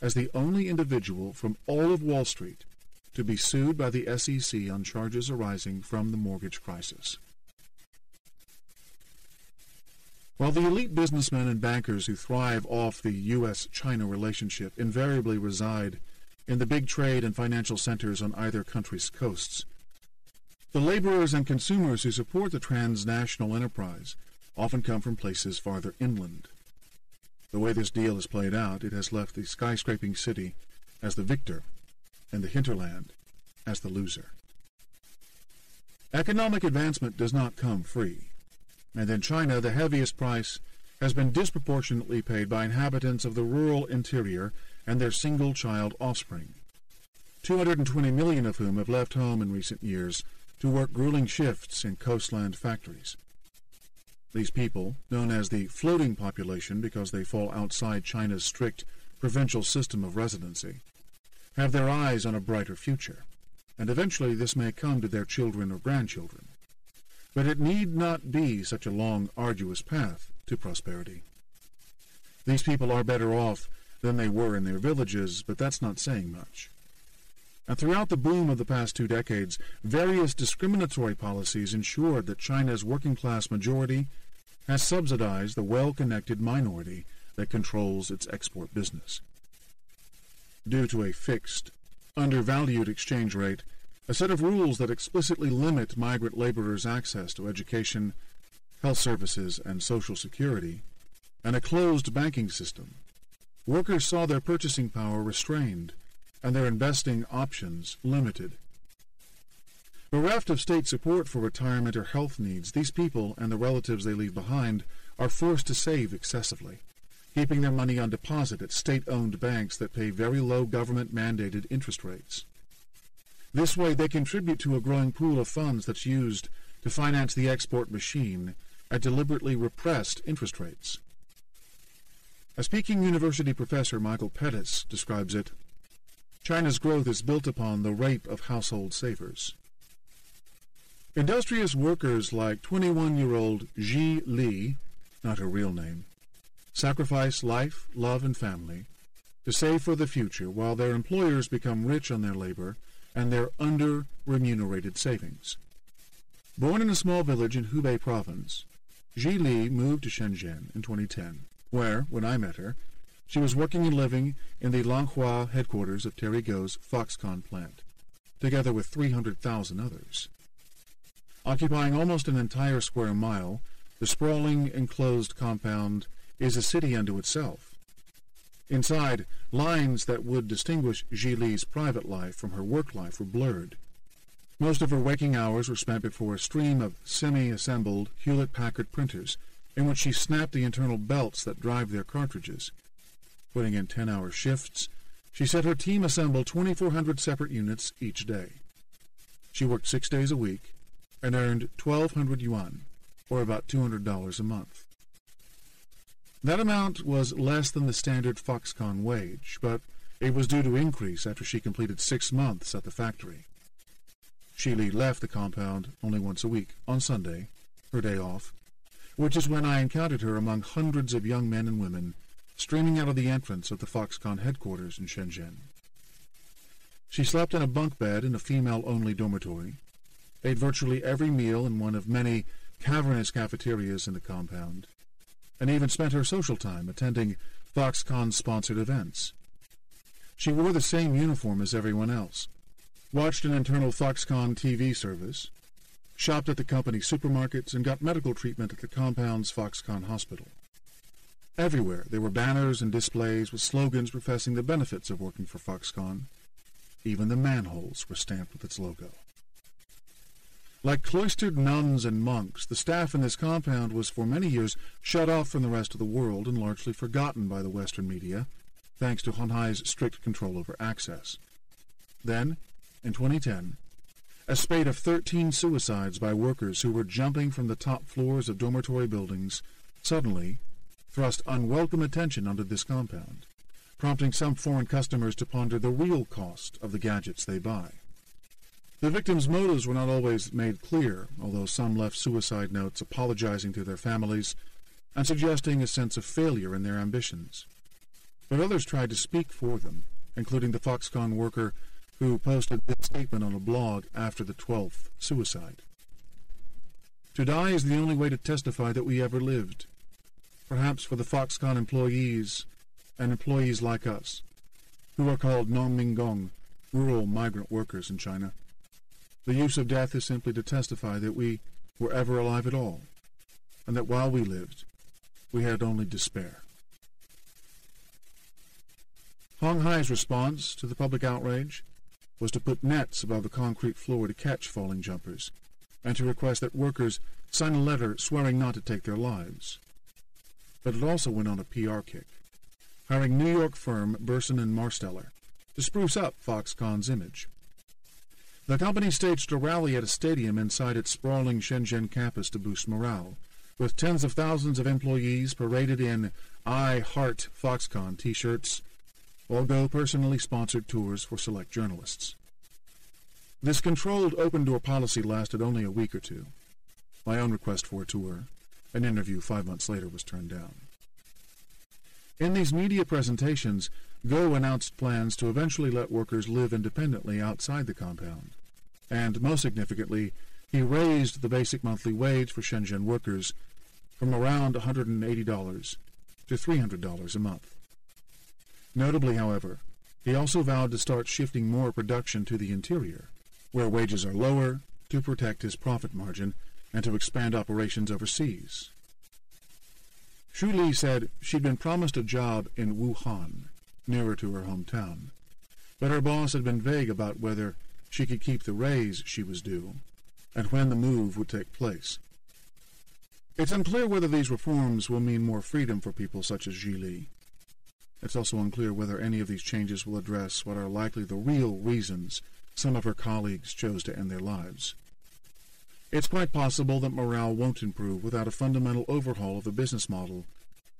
as the only individual from all of Wall Street to be sued by the SEC on charges arising from the mortgage crisis. While the elite businessmen and bankers who thrive off the U.S.-China relationship invariably reside in the big trade and financial centers on either country's coasts, the laborers and consumers who support the transnational enterprise often come from places farther inland. The way this deal is played out, it has left the skyscraping city as the victor and the hinterland as the loser. Economic advancement does not come free, and in China the heaviest price has been disproportionately paid by inhabitants of the rural interior and their single-child offspring, 220 million of whom have left home in recent years to work grueling shifts in coastland factories. These people, known as the floating population because they fall outside China's strict provincial system of residency, have their eyes on a brighter future, and eventually this may come to their children or grandchildren. But it need not be such a long, arduous path to prosperity. These people are better off than they were in their villages, but that's not saying much. And throughout the boom of the past 2 decades, various discriminatory policies ensured that China's working-class majority has subsidized the well-connected minority that controls its export business. Due to a fixed, undervalued exchange rate, a set of rules that explicitly limit migrant laborers' access to education, health services, and Social Security, and a closed banking system, workers saw their purchasing power restrained and their investing options limited. Bereft of state support for retirement or health needs, these people and the relatives they leave behind are forced to save excessively, keeping their money on deposit at state-owned banks that pay very low government-mandated interest rates. This way they contribute to a growing pool of funds that's used to finance the export machine at deliberately repressed interest rates. As Peking University professor Michael Pettis describes it, China's growth is built upon the rape of household savers. Industrious workers like 21-year-old Ji Li, not her real name, sacrifice life, love, and family to save for the future while their employers become rich on their labor and their under-remunerated savings. Born in a small village in Hubei province, Ji Li moved to Shenzhen in 2010, where, when I met her, she was working and living in the Langhua headquarters of Terry Gou's Foxconn plant, together with 300,000 others. Occupying almost an entire square mile, the sprawling, enclosed compound is a city unto itself. Inside, lines that would distinguish Ji Li's private life from her work life were blurred. Most of her waking hours were spent before a stream of semi-assembled Hewlett-Packard printers, in which she snapped the internal belts that drive their cartridges. Putting in 10-hour shifts, she said her team assembled 2,400 separate units each day. She worked 6 days a week and earned 1,200 yuan, or about $200 a month. That amount was less than the standard Foxconn wage, but it was due to increase after she completed 6 months at the factory. Li left the compound only once a week, on Sunday, her day off, which is when I encountered her among hundreds of young men and women streaming out of the entrance of the Foxconn headquarters in Shenzhen. She slept in a bunk bed in a female-only dormitory, ate virtually every meal in one of many cavernous cafeterias in the compound, and even spent her social time attending Foxconn-sponsored events. She wore the same uniform as everyone else, watched an internal Foxconn TV service, shopped at the company supermarkets, and got medical treatment at the compound's Foxconn hospital. Everywhere there were banners and displays with slogans professing the benefits of working for Foxconn. Even the manholes were stamped with its logo. Like cloistered nuns and monks, the staff in this compound was for many years shut off from the rest of the world and largely forgotten by the Western media, thanks to Honhai's strict control over access. Then, in 2010, a spate of 13 suicides by workers who were jumping from the top floors of dormitory buildings suddenly thrust unwelcome attention onto this compound, prompting some foreign customers to ponder the real cost of the gadgets they buy. The victims' motives were not always made clear, although some left suicide notes apologizing to their families and suggesting a sense of failure in their ambitions. But others tried to speak for them, including the Foxconn worker who posted this statement on a blog after the 12th suicide. "To die is the only way to testify that we ever lived. Perhaps for the Foxconn employees and employees like us, who are called Nongmingong, rural migrant workers in China, the use of death is simply to testify that we were ever alive at all, and that while we lived, we had only despair." Honghai's response to the public outrage was to put nets above the concrete floor to catch falling jumpers, and to request that workers sign a letter swearing not to take their lives. But it also went on a PR kick, hiring New York firm Burson and Marsteller to spruce up Foxconn's image. The company staged a rally at a stadium inside its sprawling Shenzhen campus to boost morale, with tens of thousands of employees paraded in "I Heart Foxconn" t-shirts, or Go personally sponsored tours for select journalists. This controlled open-door policy lasted only a week or two. My own request for a tour, an interview 5 months later, was turned down. In these media presentations, Go announced plans to eventually let workers live independently outside the compound, and, most significantly, he raised the basic monthly wage for Shenzhen workers from around $180 to $300 a month. Notably, however, he also vowed to start shifting more production to the interior, where wages are lower, to protect his profit margin and to expand operations overseas. Li said she'd been promised a job in Wuhan, nearer to her hometown, but her boss had been vague about whether she could keep the raise she was due and when the move would take place. It's unclear whether these reforms will mean more freedom for people such as Li. It's also unclear whether any of these changes will address what are likely the real reasons some of her colleagues chose to end their lives. It's quite possible that morale won't improve without a fundamental overhaul of the business model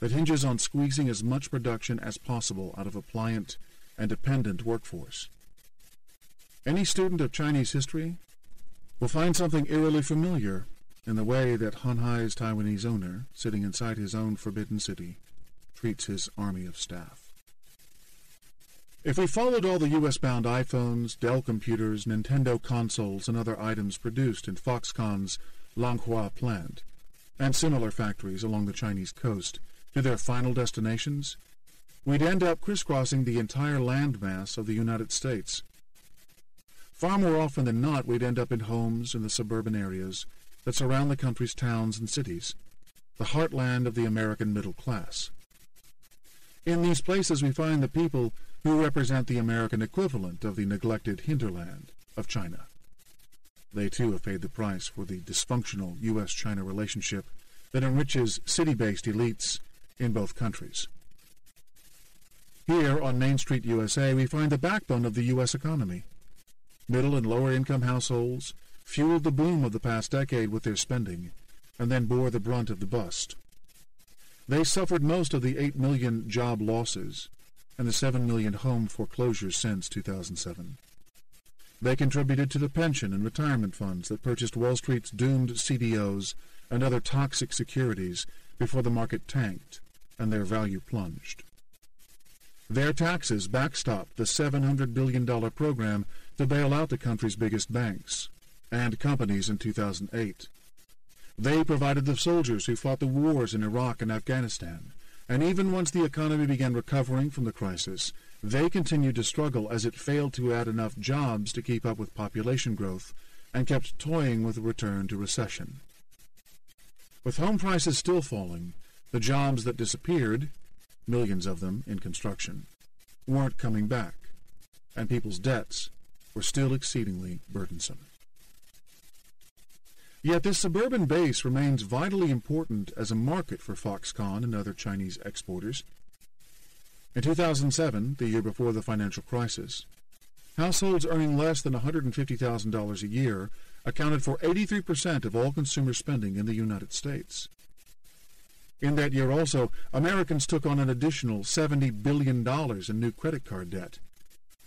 that hinges on squeezing as much production as possible out of a pliant and dependent workforce. Any student of Chinese history will find something eerily familiar in the way that Honhai's Taiwanese owner, sitting inside his own forbidden city, treats his army of staff. If we followed all the U.S.-bound iPhones, Dell computers, Nintendo consoles, and other items produced in Foxconn's Langhua plant, and similar factories along the Chinese coast, to their final destinations, we'd end up crisscrossing the entire landmass of the United States. Far more often than not, we'd end up in homes in the suburban areas that surround the country's towns and cities, the heartland of the American middle class. In these places we find the people who represent the American equivalent of the neglected hinterland of China. They too have paid the price for the dysfunctional U.S.-China relationship that enriches city-based elites in both countries. Here on Main Street, USA, we find the backbone of the U.S. economy. Middle and lower-income households fueled the boom of the past decade with their spending, and then bore the brunt of the bust. They suffered most of the 8 million job losses and the 7 million home foreclosures since 2007. They contributed to the pension and retirement funds that purchased Wall Street's doomed CDOs and other toxic securities before the market tanked and their value plunged. Their taxes backstopped the $700 billion program to bail out the country's biggest banks and companies in 2008. They provided the soldiers who fought the wars in Iraq and Afghanistan, and even once the economy began recovering from the crisis, they continued to struggle as it failed to add enough jobs to keep up with population growth and kept toying with a return to recession. With home prices still falling, the jobs that disappeared, millions of them in construction, weren't coming back, and people's debts were still exceedingly burdensome. Yet this suburban base remains vitally important as a market for Foxconn and other Chinese exporters. In 2007, the year before the financial crisis, households earning less than $150,000 a year accounted for 83% of all consumer spending in the United States. In that year also, Americans took on an additional $70 billion in new credit card debt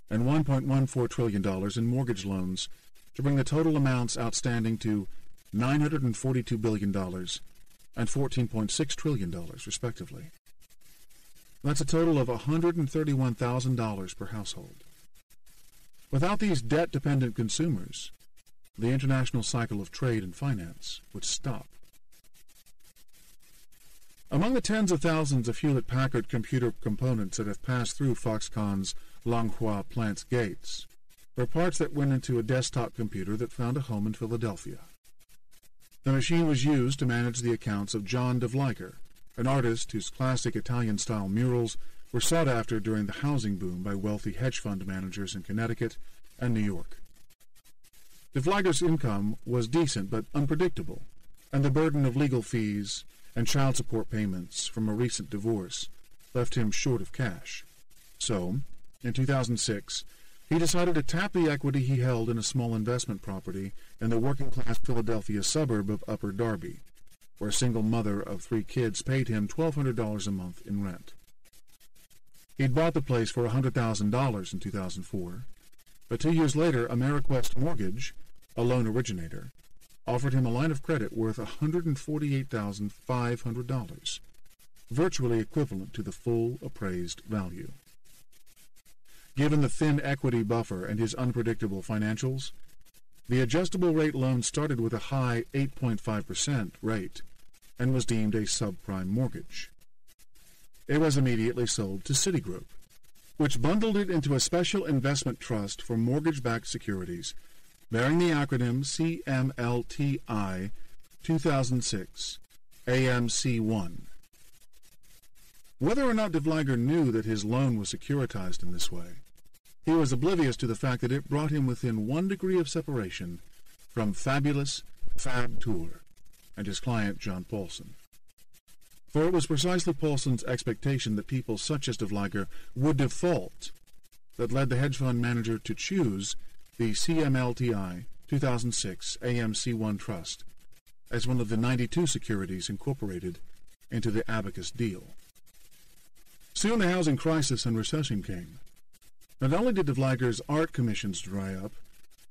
and $1.14 trillion in mortgage loans to bring the total amounts outstanding to $942 billion and $14.6 trillion, respectively. That's a total of $131,000 per household. Without these debt-dependent consumers, the international cycle of trade and finance would stop. Among the tens of thousands of Hewlett-Packard computer components that have passed through Foxconn's Longhua plant's gates were parts that went into a desktop computer that found a home in Philadelphia. The machine was used to manage the accounts of John DeVliger, an artist whose classic Italian-style murals were sought after during the housing boom by wealthy hedge fund managers in Connecticut and New York. DeVliger's income was decent but unpredictable, and the burden of legal fees and child support payments from a recent divorce left him short of cash. So, in 2006, he decided to tap the equity he held in a small investment property in the working-class Philadelphia suburb of Upper Darby, where a single mother of 3 kids paid him $1,200 a month in rent. He'd bought the place for $100,000 in 2004, but 2 years later, AmeriQuest Mortgage, a loan originator, offered him a line of credit worth $148,500, virtually equivalent to the full appraised value. Given the thin equity buffer and his unpredictable financials, the adjustable-rate loan started with a high 8.5% rate and was deemed a subprime mortgage. It was immediately sold to Citigroup, which bundled it into a special investment trust for mortgage-backed securities bearing the acronym CMLTI 2006 AMC1. Whether or not DeVliger knew that his loan was securitized in this way, he was oblivious to the fact that it brought him within 1 degree of separation from fabulous PÖTTÖR and his client John Paulson. For it was precisely Paulson's expectation that people such as DeVliger would default that led the hedge fund manager to choose the CMLTI 2006 AMC1 Trust as one of the 92 securities incorporated into the Abacus deal. Soon the housing crisis and recession came. Not only did DeVliger's art commissions dry up,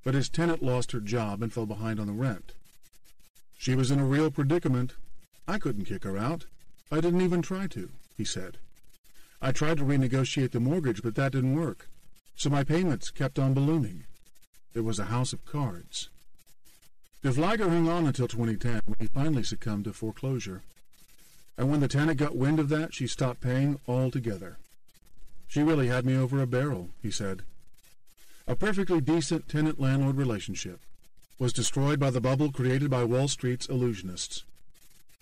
but his tenant lost her job and fell behind on the rent. She was in a real predicament. I couldn't kick her out. I didn't even try to, he said. I tried to renegotiate the mortgage, but that didn't work, so my payments kept on ballooning. It was a house of cards. DeVliger hung on until 2010, when he finally succumbed to foreclosure. And when the tenant got wind of that, she stopped paying altogether. She really had me over a barrel, he said. A perfectly decent tenant-landlord relationship was destroyed by the bubble created by Wall Street's illusionists.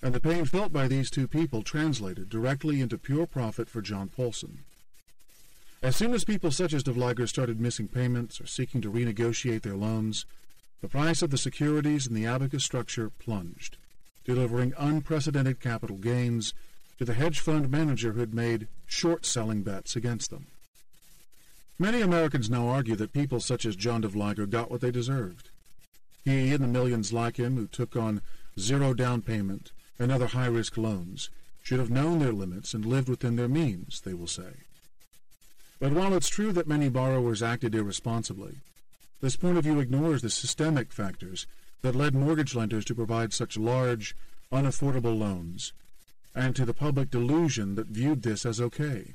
And the pain felt by these two people translated directly into pure profit for John Paulson. As soon as people such as DeVliger started missing payments or seeking to renegotiate their loans, the price of the securities in the abacus structure plunged, delivering unprecedented capital gains to the hedge fund manager who had made short-selling bets against them. Many Americans now argue that people such as John Devliger got what they deserved. He and the millions like him who took on zero down payment and other high-risk loans should have known their limits and lived within their means, they will say. But while it's true that many borrowers acted irresponsibly, this point of view ignores the systemic factors that led mortgage lenders to provide such large, unaffordable loans, and to the public delusion that viewed this as okay.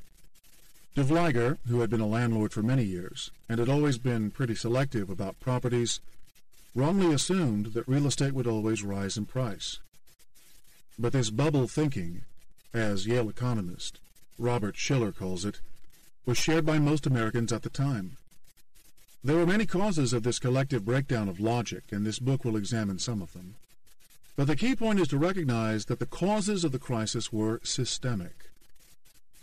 Devliger, who had been a landlord for many years and had always been pretty selective about properties, wrongly assumed that real estate would always rise in price. But this bubble thinking, as Yale economist Robert Shiller calls it, was shared by most Americans at the time. There were many causes of this collective breakdown of logic, and this book will examine some of them. But the key point is to recognize that the causes of the crisis were systemic,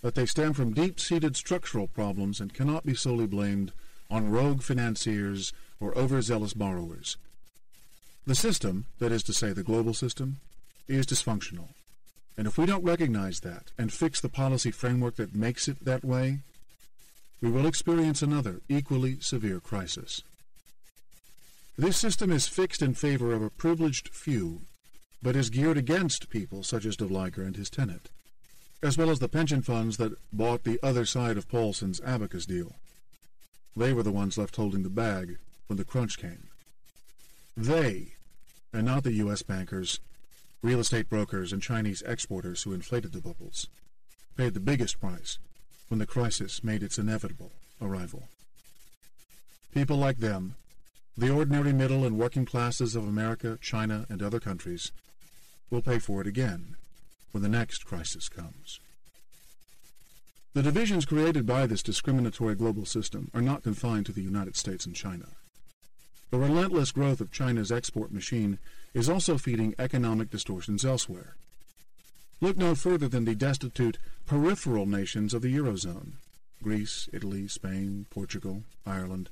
that they stem from deep-seated structural problems and cannot be solely blamed on rogue financiers or overzealous borrowers. The system, that is to say the global system, is dysfunctional. And if we don't recognize that and fix the policy framework that makes it that way, we will experience another equally severe crisis. This system is fixed in favor of a privileged few, but is geared against people such as Devliger and his tenant, as well as the pension funds that bought the other side of Paulson's abacus deal. They were the ones left holding the bag when the crunch came. They, and not the U.S. bankers, real estate brokers, and Chinese exporters who inflated the bubbles, paid the biggest price when the crisis made its inevitable arrival. People like them, the ordinary middle and working classes of America, China, and other countries, will pay for it again when the next crisis comes. The divisions created by this discriminatory global system are not confined to the United States and China. The relentless growth of China's export machine is also feeding economic distortions elsewhere. Look no further than the destitute peripheral nations of the Eurozone, Greece, Italy, Spain, Portugal, Ireland,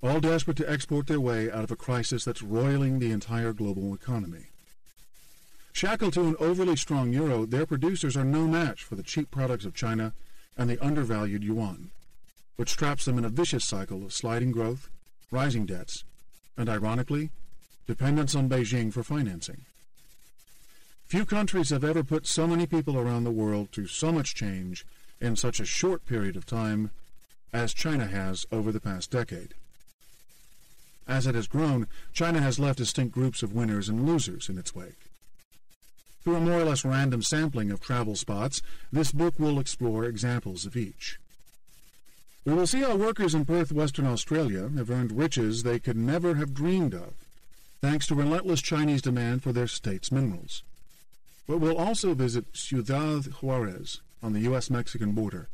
all desperate to export their way out of a crisis that's roiling the entire global economy. Shackled to an overly strong euro, their producers are no match for the cheap products of China and the undervalued yuan, which traps them in a vicious cycle of sliding growth, rising debts, and, ironically, dependence on Beijing for financing. Few countries have ever put so many people around the world through so much change in such a short period of time as China has over the past decade. As it has grown, China has left distinct groups of winners and losers in its wake. Through a more or less random sampling of travel spots, this book will explore examples of each. We will see how workers in Perth, Western Australia, have earned riches they could never have dreamed of, thanks to relentless Chinese demand for their state's minerals. But we'll also visit Ciudad Juarez on the U.S.-Mexican border,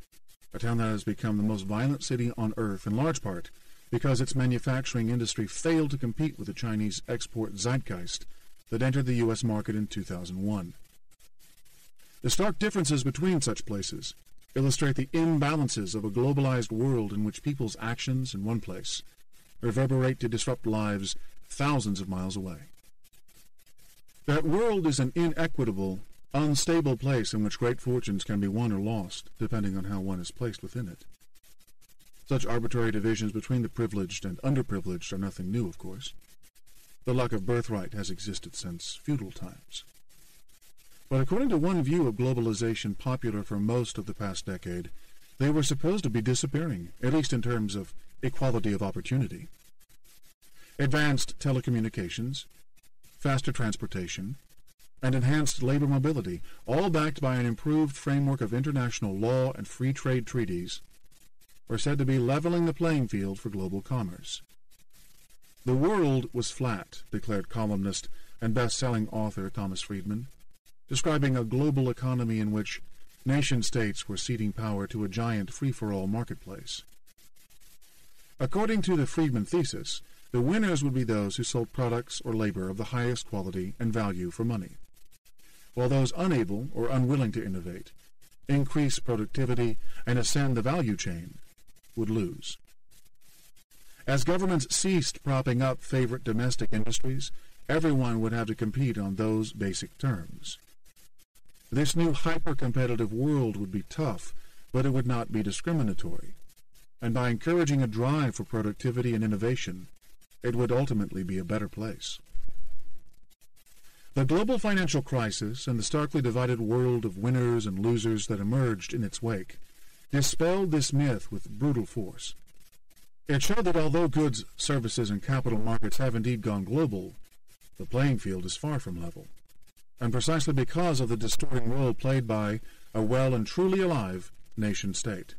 a town that has become the most violent city on earth in large part because its manufacturing industry failed to compete with the Chinese export zeitgeist that entered the U.S. market in 2001. The stark differences between such places illustrate the imbalances of a globalized world in which people's actions in one place reverberate to disrupt lives thousands of miles away. That world is an inequitable, unstable place in which great fortunes can be won or lost, depending on how one is placed within it. Such arbitrary divisions between the privileged and underprivileged are nothing new, of course. The luck of birthright has existed since feudal times. But according to one view of globalization popular for most of the past decade, they were supposed to be disappearing, at least in terms of equality of opportunity. Advanced telecommunications, faster transportation, and enhanced labor mobility, all backed by an improved framework of international law and free trade treaties, are said to be leveling the playing field for global commerce. The world was flat, declared columnist and best-selling author Thomas Friedman, describing a global economy in which nation-states were ceding power to a giant free-for-all marketplace. According to the Friedman thesis, the winners would be those who sold products or labor of the highest quality and value for money, while those unable or unwilling to innovate, increase productivity, and ascend the value chain would lose. As governments ceased propping up favorite domestic industries, everyone would have to compete on those basic terms. This new hyper-competitive world would be tough, but it would not be discriminatory. And by encouraging a drive for productivity and innovation, it would ultimately be a better place. The global financial crisis and the starkly divided world of winners and losers that emerged in its wake dispelled this myth with brutal force. It showed that although goods, services, and capital markets have indeed gone global, the playing field is far from level, and precisely because of the distorting role played by a well and truly alive nation-state.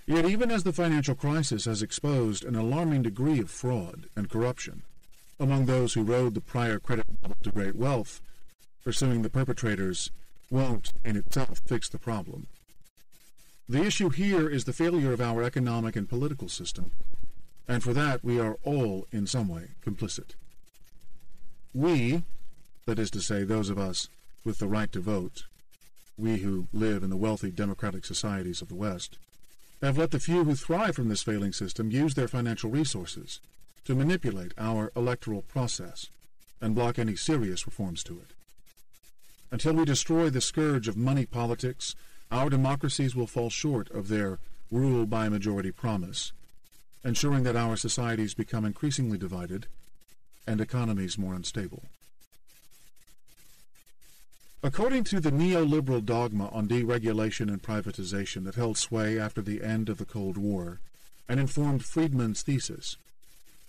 Yet even as the financial crisis has exposed an alarming degree of fraud and corruption among those who rode the prior credit bubble to great wealth, pursuing the perpetrators won't in itself fix the problem. The issue here is the failure of our economic and political system, and for that we are all in some way complicit. We, that is to say those of us with the right to vote, we who live in the wealthy democratic societies of the West, have let the few who thrive from this failing system use their financial resources to manipulate our electoral process and block any serious reforms to it. Until we destroy the scourge of money politics, our democracies will fall short of their rule by majority promise, ensuring that our societies become increasingly divided and economies more unstable. According to the neoliberal dogma on deregulation and privatization that held sway after the end of the Cold War and informed Friedman's thesis,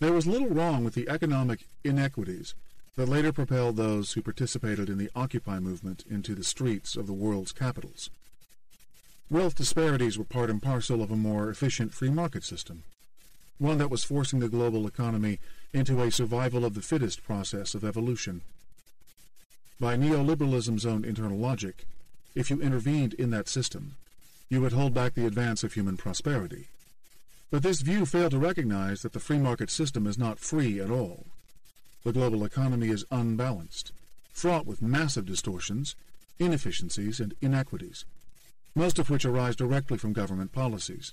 there was little wrong with the economic inequities that later propelled those who participated in the Occupy movement into the streets of the world's capitals. Wealth disparities were part and parcel of a more efficient free market system, one that was forcing the global economy into a survival of the fittest process of evolution. By neoliberalism's own internal logic, if you intervened in that system, you would hold back the advance of human prosperity. But this view failed to recognize that the free market system is not free at all. The global economy is unbalanced, fraught with massive distortions, inefficiencies, and inequities, most of which arise directly from government policies,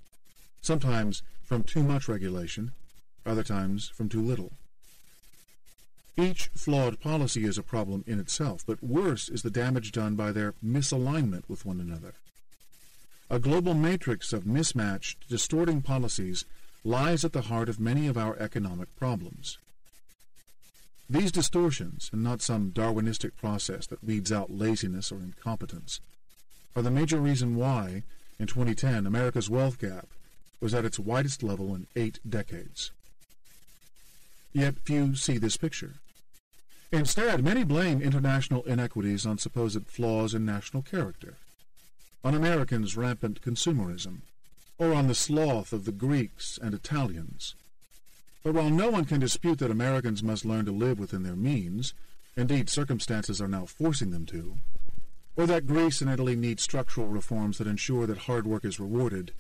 sometimes from too much regulation, other times from too little. Each flawed policy is a problem in itself, but worse is the damage done by their misalignment with one another. A global matrix of mismatched, distorting policies lies at the heart of many of our economic problems. These distortions, and not some Darwinistic process that weeds out laziness or incompetence, are the major reason why, in 2010, America's wealth gap was at its widest level in 8 decades. Yet few see this picture. Instead, many blame international inequities on supposed flaws in national character, on Americans' rampant consumerism, or on the sloth of the Greeks and Italians. But while no one can dispute that Americans must learn to live within their means, indeed circumstances are now forcing them to, or that Greece and Italy need structural reforms that ensure that hard work is rewarded,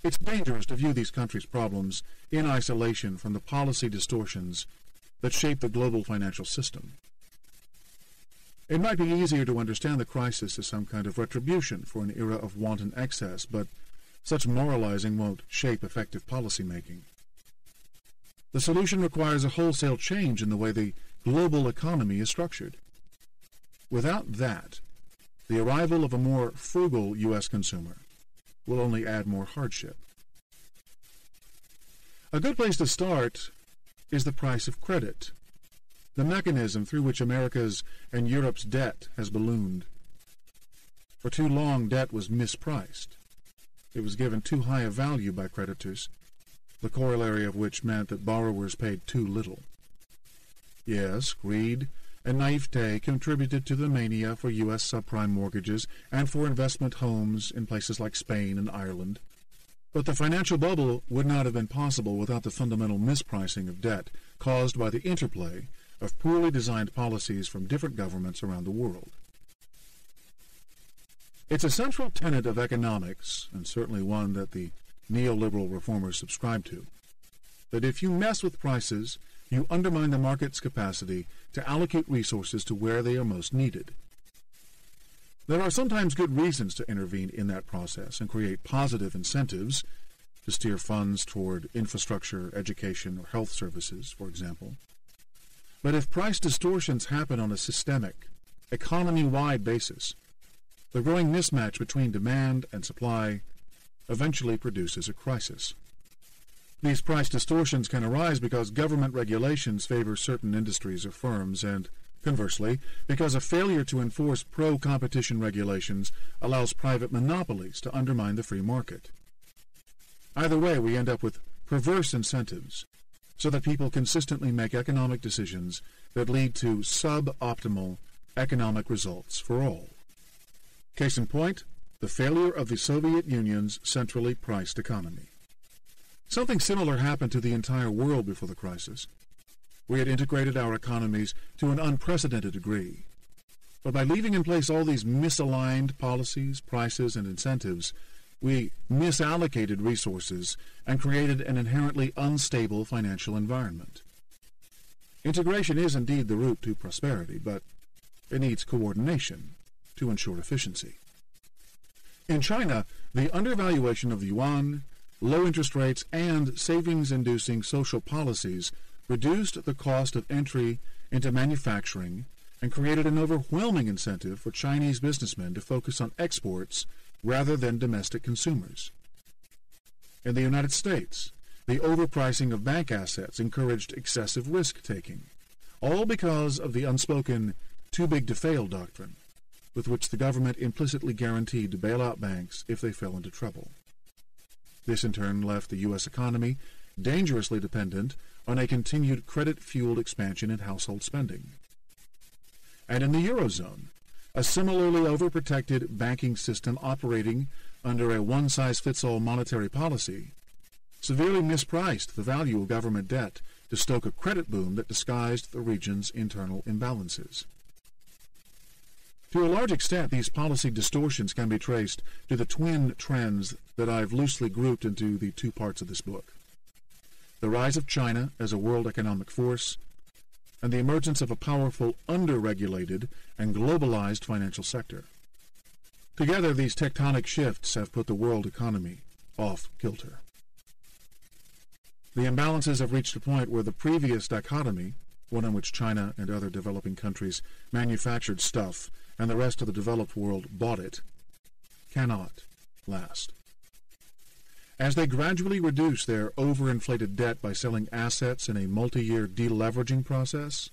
it's dangerous to view these countries' problems in isolation from the policy distortions that shape the global financial system. It might be easier to understand the crisis as some kind of retribution for an era of wanton excess, but such moralizing won't shape effective policy making. The solution requires a wholesale change in the way the global economy is structured. Without that, the arrival of a more frugal U.S. consumer will only add more hardship. A good place to start is the price of credit, the mechanism through which America's and Europe's debt has ballooned. For too long, debt was mispriced. It was given too high a value by creditors, the corollary of which meant that borrowers paid too little. Yes, greed and naivete contributed to the mania for U.S. subprime mortgages and for investment homes in places like Spain and Ireland. But the financial bubble would not have been possible without the fundamental mispricing of debt caused by the interplay of poorly designed policies from different governments around the world. It's a central tenet of economics, and certainly one that the neoliberal reformers subscribe to, that if you mess with prices, you undermine the market's capacity to allocate resources to where they are most needed. There are sometimes good reasons to intervene in that process and create positive incentives, to steer funds toward infrastructure, education, or health services, for example. But if price distortions happen on a systemic, economy-wide basis, the growing mismatch between demand and supply eventually produces a crisis. These price distortions can arise because government regulations favor certain industries or firms, and conversely, because a failure to enforce pro-competition regulations allows private monopolies to undermine the free market. Either way, we end up with perverse incentives, so that people consistently make economic decisions that lead to suboptimal economic results for all. Case in point, the failure of the Soviet Union's centrally priced economy. Something similar happened to the entire world before the crisis. We had integrated our economies to an unprecedented degree. But by leaving in place all these misaligned policies, prices, and incentives, we misallocated resources and created an inherently unstable financial environment. Integration is indeed the route to prosperity, but it needs coordination to ensure efficiency. In China, the undervaluation of the yuan, low interest rates, and savings-inducing social policies reduced the cost of entry into manufacturing and created an overwhelming incentive for Chinese businessmen to focus on exports rather than domestic consumers. In the United States, the overpricing of bank assets encouraged excessive risk-taking, all because of the unspoken too-big-to-fail doctrine, with which the government implicitly guaranteed to bail out banks if they fell into trouble. This in turn left the U.S. economy dangerously dependent on a continued credit-fueled expansion in household spending. And in the Eurozone, a similarly overprotected banking system operating under a one-size-fits-all monetary policy severely mispriced the value of government debt to stoke a credit boom that disguised the region's internal imbalances. To a large extent, these policy distortions can be traced to the twin trends that I've loosely grouped into the two parts of this book: the rise of China as a world economic force, and the emergence of a powerful, under-regulated, and globalized financial sector. Together, these tectonic shifts have put the world economy off kilter. The imbalances have reached a point where the previous dichotomy, one in which China and other developing countries manufactured stuff and the rest of the developed world bought it, cannot last. As they gradually reduce their overinflated debt by selling assets in a multi-year deleveraging process,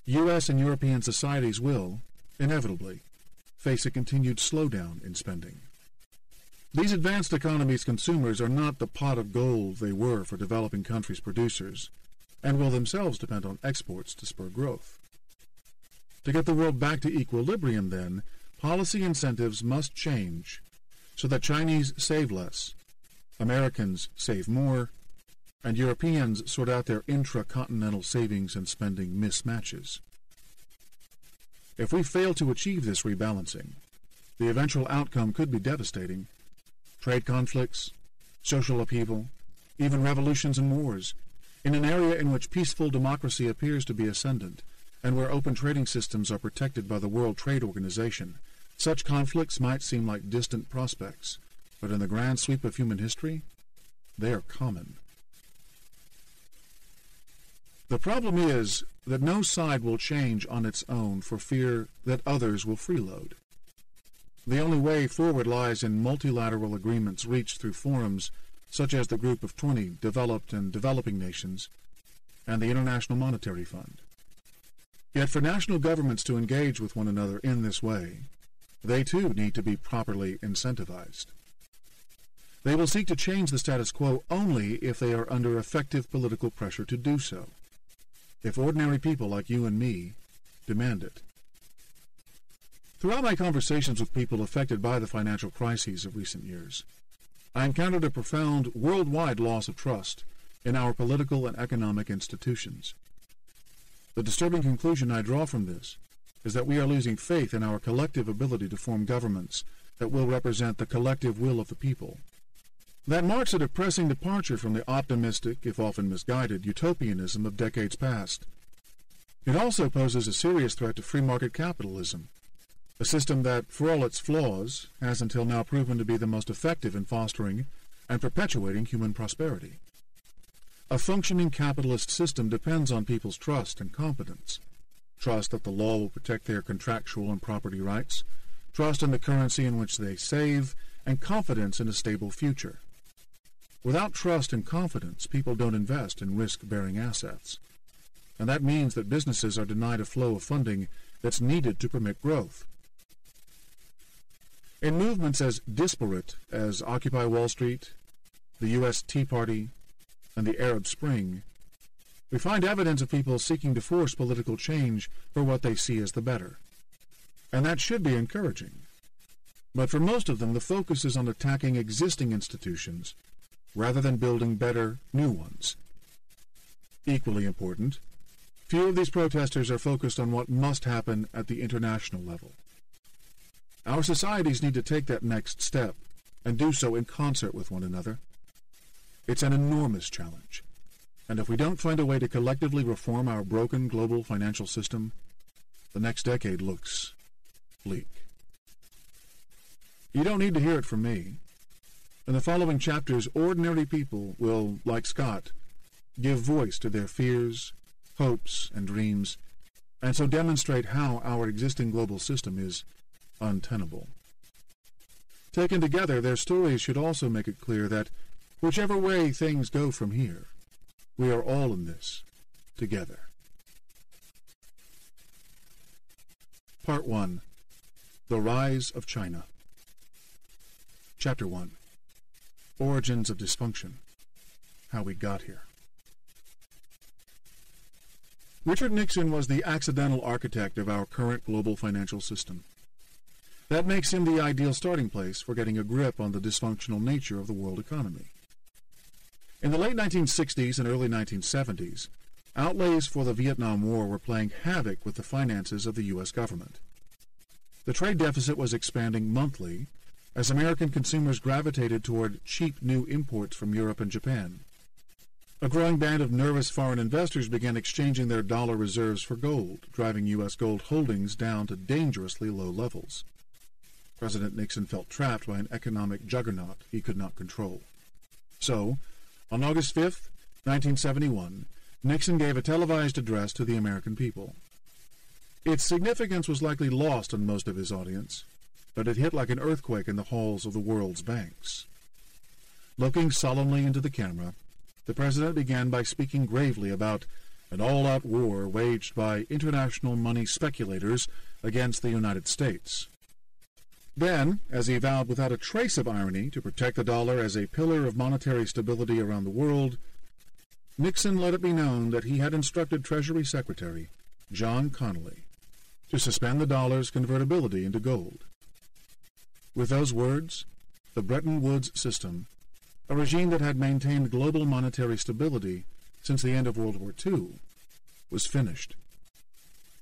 U.S. and European societies will, inevitably, face a continued slowdown in spending. These advanced economies' consumers are not the pot of gold they were for developing countries' producers, and will themselves depend on exports to spur growth. To get the world back to equilibrium, then, policy incentives must change so that Chinese save less, Americans save more, and Europeans sort out their intra-continental savings and spending mismatches. If we fail to achieve this rebalancing, the eventual outcome could be devastating. Trade conflicts, social upheaval, even revolutions and wars, in an area in which peaceful democracy appears to be ascendant, and where open trading systems are protected by the World Trade Organization. Such conflicts might seem like distant prospects, but in the grand sweep of human history, they are common. The problem is that no side will change on its own for fear that others will freeload. The only way forward lies in multilateral agreements reached through forums such as the Group of 20 developed and developing nations and the International Monetary Fund. Yet for national governments to engage with one another in this way, they too need to be properly incentivized. They will seek to change the status quo only if they are under effective political pressure to do so, if ordinary people like you and me demand it. Throughout my conversations with people affected by the financial crises of recent years, I encountered a profound worldwide loss of trust in our political and economic institutions. The disturbing conclusion I draw from this is that we are losing faith in our collective ability to form governments that will represent the collective will of the people. That marks a depressing departure from the optimistic, if often misguided, utopianism of decades past. It also poses a serious threat to free market capitalism, a system that, for all its flaws, has until now proven to be the most effective in fostering and perpetuating human prosperity. A functioning capitalist system depends on people's trust and confidence. Trust that the law will protect their contractual and property rights, trust in the currency in which they save, and confidence in a stable future. Without trust and confidence, people don't invest in risk-bearing assets. And that means that businesses are denied a flow of funding that's needed to permit growth. In movements as disparate as Occupy Wall Street, the U.S. Tea Party, and the Arab Spring, we find evidence of people seeking to force political change for what they see as the better. And that should be encouraging. But for most of them, the focus is on attacking existing institutions rather than building better, new ones. Equally important, few of these protesters are focused on what must happen at the international level. Our societies need to take that next step and do so in concert with one another. It's an enormous challenge, and if we don't find a way to collectively reform our broken global financial system, the next decade looks bleak. You don't need to hear it from me. In the following chapters, ordinary people will, like Scott, give voice to their fears, hopes, and dreams, and so demonstrate how our existing global system is untenable. Taken together, their stories should also make it clear that whichever way things go from here, we are all in this together. Part 1. The Rise of China. Chapter 1. Origins of Dysfunction. How we got here. Richard Nixon was the accidental architect of our current global financial system. That makes him the ideal starting place for getting a grip on the dysfunctional nature of the world economy. In the late 1960s and early 1970s, outlays for the Vietnam War were playing havoc with the finances of the U.S. government. The trade deficit was expanding monthly as American consumers gravitated toward cheap new imports from Europe and Japan. A growing band of nervous foreign investors began exchanging their dollar reserves for gold, driving U.S. gold holdings down to dangerously low levels. President Nixon felt trapped by an economic juggernaut he could not control. So, on August 5, 1971, Nixon gave a televised address to the American people. Its significance was likely lost on most of his audience, but it hit like an earthquake in the halls of the world's banks. Looking solemnly into the camera, the president began by speaking gravely about an all-out war waged by international money speculators against the United States. Then, as he vowed without a trace of irony to protect the dollar as a pillar of monetary stability around the world, Nixon let it be known that he had instructed Treasury Secretary John Connally to suspend the dollar's convertibility into gold. With those words, the Bretton Woods system, a regime that had maintained global monetary stability since the end of World War II, was finished.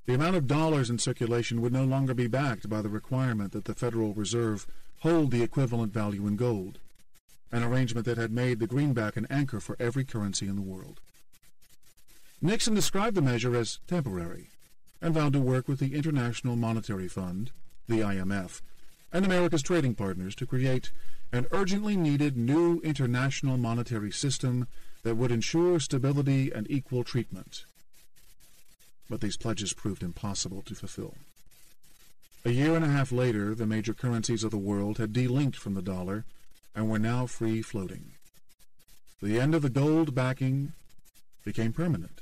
The amount of dollars in circulation would no longer be backed by the requirement that the Federal Reserve hold the equivalent value in gold, an arrangement that had made the greenback an anchor for every currency in the world. Nixon described the measure as temporary and vowed to work with the International Monetary Fund, the IMF, and America's trading partners to create an urgently needed new international monetary system that would ensure stability and equal treatment. But these pledges proved impossible to fulfill. A year and a half later, the major currencies of the world had delinked from the dollar and were now free-floating. The end of the gold backing became permanent,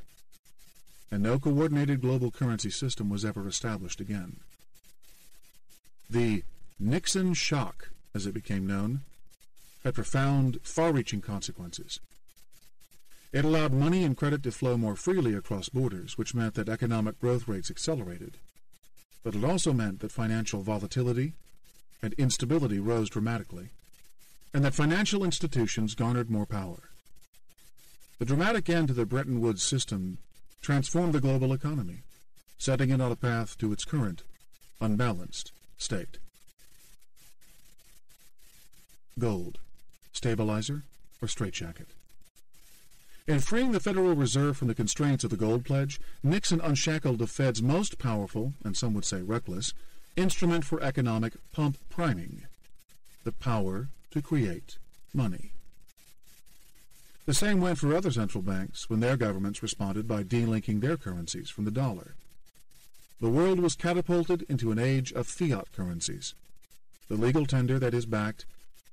and no coordinated global currency system was ever established again. The Nixon shock, as it became known, had profound, far-reaching consequences. It allowed money and credit to flow more freely across borders, which meant that economic growth rates accelerated. But it also meant that financial volatility and instability rose dramatically, and that financial institutions garnered more power. The dramatic end to the Bretton Woods system transformed the global economy, setting it on a path to its current, unbalanced state. Gold, stabilizer, or straitjacket? In freeing the Federal Reserve from the constraints of the gold pledge, Nixon unshackled the Fed's most powerful, and some would say reckless, instrument for economic pump priming, the power to create money. The same went for other central banks when their governments responded by delinking their currencies from the dollar. The world was catapulted into an age of fiat currencies, the legal tender that is backed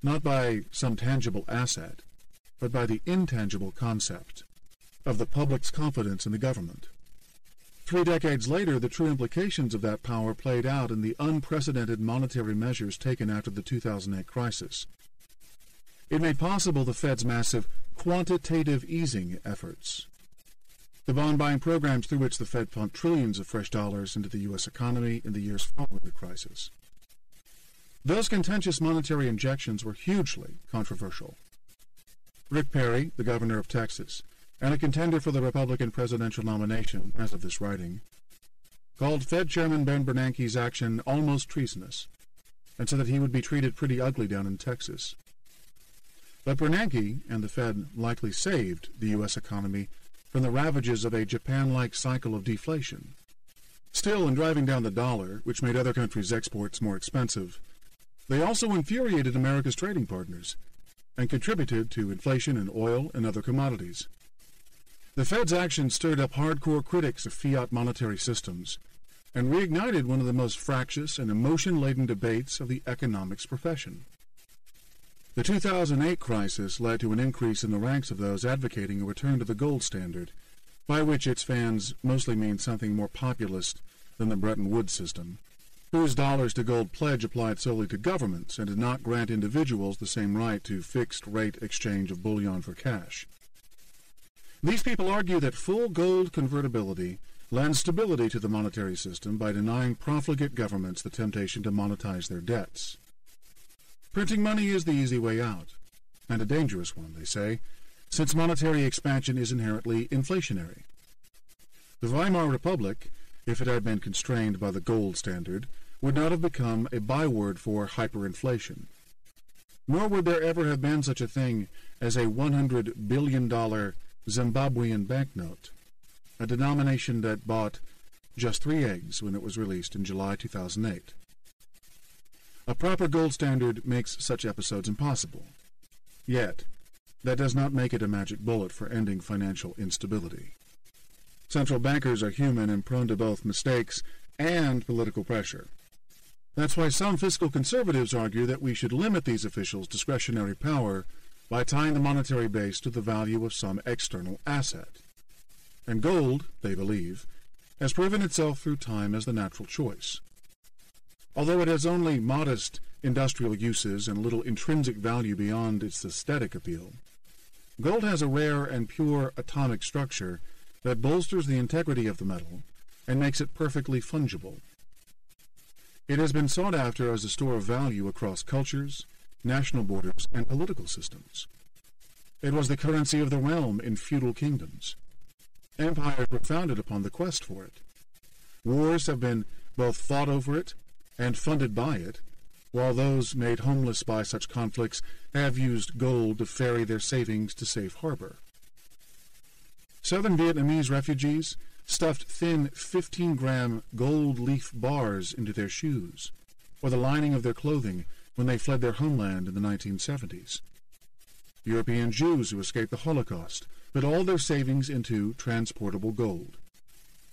not by some tangible asset, but by the intangible concept of the public's confidence in the government. 3 decades later, the true implications of that power played out in the unprecedented monetary measures taken after the 2008 crisis. It made possible the Fed's massive quantitative easing efforts, the bond-buying programs through which the Fed pumped trillions of fresh dollars into the U.S. economy in the years following the crisis. Those contentious monetary injections were hugely controversial. Rick Perry, the governor of Texas, and a contender for the Republican presidential nomination as of this writing, called Fed Chairman Ben Bernanke's action almost treasonous, and said that he would be treated pretty ugly down in Texas. But Bernanke and the Fed likely saved the U.S. economy from the ravages of a Japan-like cycle of deflation. Still, in driving down the dollar, which made other countries' exports more expensive, they also infuriated America's trading partners and contributed to inflation in oil and other commodities. The Fed's action stirred up hardcore critics of fiat monetary systems and reignited one of the most fractious and emotion-laden debates of the economics profession. The 2008 crisis led to an increase in the ranks of those advocating a return to the gold standard, by which its fans mostly mean something more populist than the Bretton Woods system, whose dollars-to-gold pledge applied solely to governments and did not grant individuals the same right to fixed-rate exchange of bullion for cash. These people argue that full gold convertibility lends stability to the monetary system by denying profligate governments the temptation to monetize their debts. Printing money is the easy way out, and a dangerous one, they say, since monetary expansion is inherently inflationary. The Weimar Republic, if it had been constrained by the gold standard, would not have become a byword for hyperinflation. Nor would there ever have been such a thing as a $100 billion Zimbabwean banknote, a denomination that bought just 3 eggs when it was released in July 2008. A proper gold standard makes such episodes impossible. Yet, that does not make it a magic bullet for ending financial instability. Central bankers are human and prone to both mistakes and political pressure. That's why some fiscal conservatives argue that we should limit these officials' discretionary power by tying the monetary base to the value of some external asset. And gold, they believe, has proven itself through time as the natural choice. Although it has only modest industrial uses and little intrinsic value beyond its aesthetic appeal, gold has a rare and pure atomic structure that bolsters the integrity of the metal and makes it perfectly fungible. It has been sought after as a store of value across cultures, national borders, and political systems. It was the currency of the realm in feudal kingdoms. Empires were founded upon the quest for it. Wars have been both fought over it and funded by it, while those made homeless by such conflicts have used gold to ferry their savings to safe harbor. Southern Vietnamese refugees stuffed thin 15-gram gold leaf bars into their shoes, or the lining of their clothing when they fled their homeland in the 1970s. European Jews who escaped the Holocaust put all their savings into transportable gold.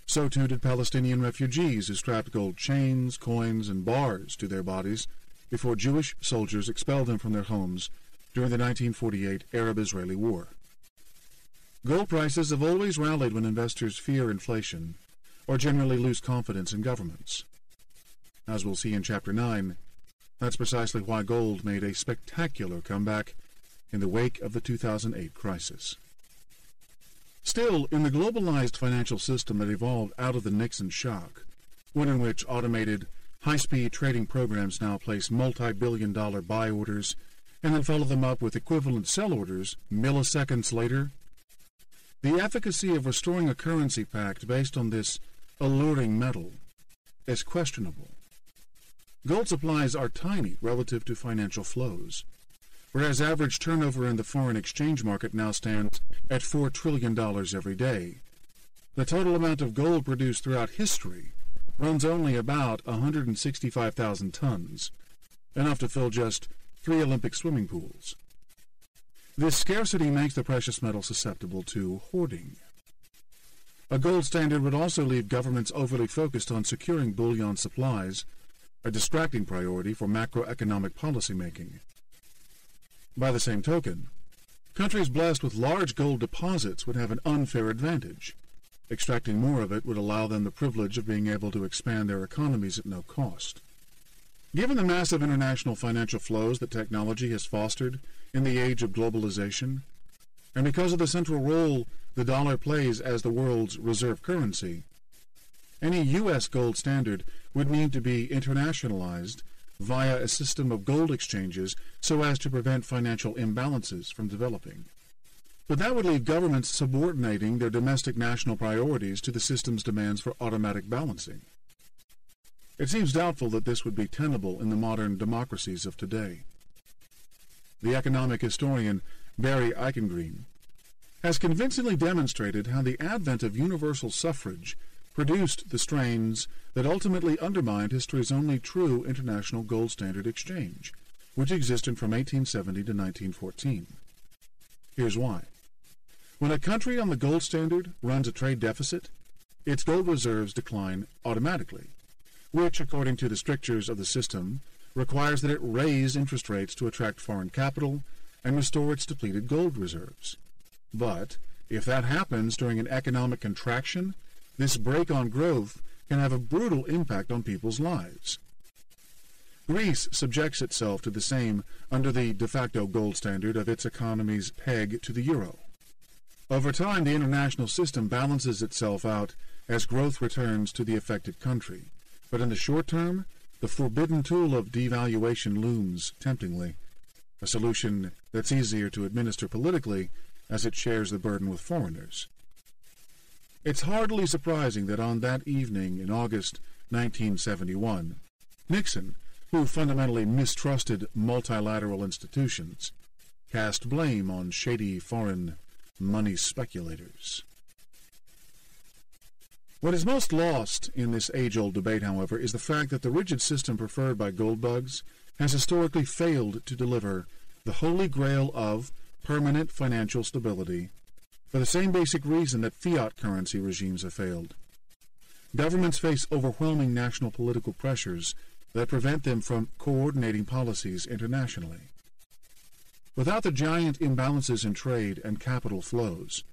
So too did Palestinian refugees who strapped gold chains, coins, and bars to their bodies before Jewish soldiers expelled them from their homes during the 1948 Arab-Israeli War. Gold prices have always rallied when investors fear inflation or generally lose confidence in governments. As we'll see in Chapter 9, that's precisely why gold made a spectacular comeback in the wake of the 2008 crisis. Still, in the globalized financial system that evolved out of the Nixon shock, one in which automated, high-speed trading programs now place multi-billion-dollar buy orders and then follow them up with equivalent sell orders milliseconds later, the efficacy of restoring a currency pact based on this alluring metal is questionable. Gold supplies are tiny relative to financial flows, whereas average turnover in the foreign exchange market now stands at $4 trillion every day. The total amount of gold produced throughout history runs only about 165,000 tons, enough to fill just 3 Olympic swimming pools. This scarcity makes the precious metal susceptible to hoarding. A gold standard would also leave governments overly focused on securing bullion supplies, a distracting priority for macroeconomic policymaking. By the same token, countries blessed with large gold deposits would have an unfair advantage. Extracting more of it would allow them the privilege of being able to expand their economies at no cost. Given the massive international financial flows that technology has fostered in the age of globalization, and because of the central role the dollar plays as the world's reserve currency, any U.S. gold standard would need to be internationalized via a system of gold exchanges so as to prevent financial imbalances from developing. But that would leave governments subordinating their domestic national priorities to the system's demands for automatic balancing. It seems doubtful that this would be tenable in the modern democracies of today. The economic historian Barry Eichengreen has convincingly demonstrated how the advent of universal suffrage produced the strains that ultimately undermined history's only true international gold standard exchange, which existed from 1870 to 1914. Here's why. When a country on the gold standard runs a trade deficit, its gold reserves decline automatically, which, according to the strictures of the system, requires that it raise interest rates to attract foreign capital and restore its depleted gold reserves. But if that happens during an economic contraction, this brake on growth can have a brutal impact on people's lives. Greece subjects itself to the same under the de facto gold standard of its economy's peg to the euro. Over time, the international system balances itself out as growth returns to the affected country. But in the short term, the forbidden tool of devaluation looms temptingly, a solution that's easier to administer politically as it shares the burden with foreigners. It's hardly surprising that on that evening in August 1971, Nixon, who fundamentally mistrusted multilateral institutions, cast blame on shady foreign money speculators. What is most lost in this age-old debate, however, is the fact that the rigid system preferred by gold bugs has historically failed to deliver the holy grail of permanent financial stability for the same basic reason that fiat currency regimes have failed. Governments face overwhelming national political pressures that prevent them from coordinating policies internationally. Without the giant imbalances in trade and capital flows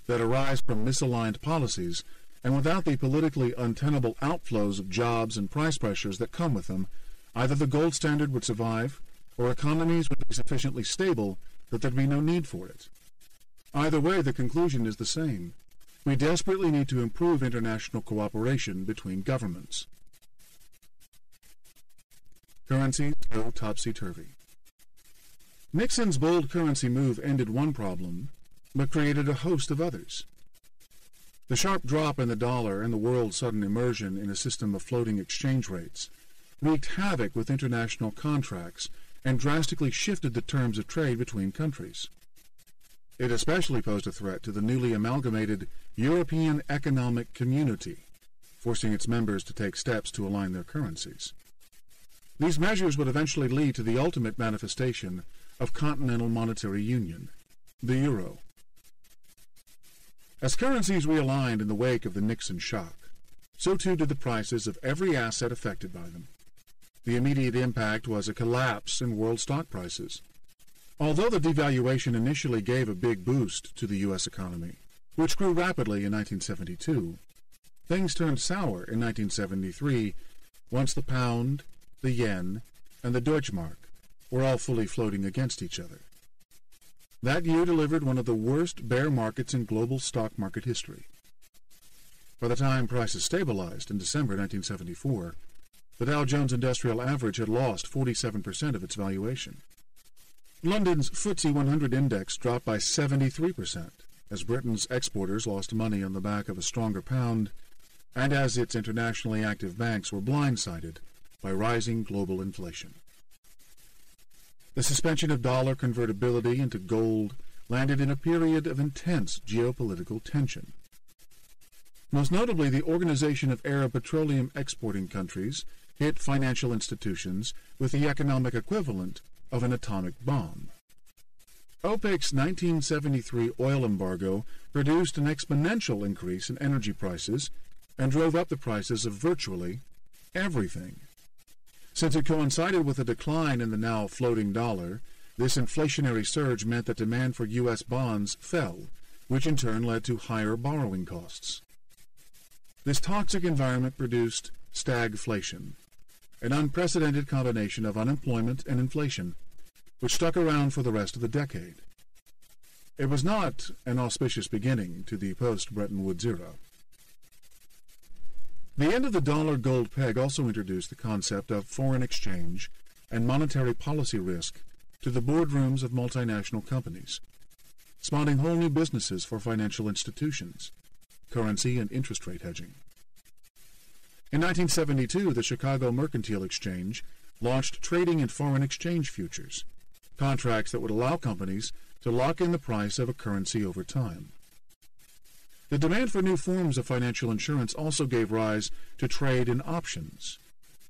that arise from misaligned policies, and without the politically untenable outflows of jobs and price pressures that come with them, either the gold standard would survive, or economies would be sufficiently stable that there'd be no need for it. Either way, the conclusion is the same. We desperately need to improve international cooperation between governments. Currencies go topsy-turvy. Nixon's bold currency move ended one problem, but created a host of others. The sharp drop in the dollar and the world's sudden immersion in a system of floating exchange rates wreaked havoc with international contracts and drastically shifted the terms of trade between countries. It especially posed a threat to the newly amalgamated European Economic Community, forcing its members to take steps to align their currencies. These measures would eventually lead to the ultimate manifestation of continental monetary union, the euro. As currencies realigned in the wake of the Nixon shock, so too did the prices of every asset affected by them. The immediate impact was a collapse in world stock prices. Although the devaluation initially gave a big boost to the U.S. economy, which grew rapidly in 1972, things turned sour in 1973 once the pound, the yen, and the Deutschmark were all fully floating against each other. That year delivered one of the worst bear markets in global stock market history. By the time prices stabilized in December 1974, the Dow Jones Industrial Average had lost 47% of its valuation. London's FTSE 100 index dropped by 73%, as Britain's exporters lost money on the back of a stronger pound, and as its internationally active banks were blindsided by rising global inflation. The suspension of dollar convertibility into gold landed in a period of intense geopolitical tension. Most notably, the Organization of Arab Petroleum Exporting Countries hit financial institutions with the economic equivalent of an atomic bomb. OPEC's 1973 oil embargo produced an exponential increase in energy prices and drove up the prices of virtually everything. Since it coincided with a decline in the now floating dollar, this inflationary surge meant that demand for U.S. bonds fell, which in turn led to higher borrowing costs. This toxic environment produced stagflation, an unprecedented combination of unemployment and inflation, which stuck around for the rest of the decade. It was not an auspicious beginning to the post-Bretton Woods era. The end of the dollar-gold peg also introduced the concept of foreign exchange and monetary policy risk to the boardrooms of multinational companies, spawning whole new businesses for financial institutions, currency and interest rate hedging. In 1972, the Chicago Mercantile Exchange launched trading in foreign exchange futures, contracts that would allow companies to lock in the price of a currency over time. The demand for new forms of financial insurance also gave rise to trade in options,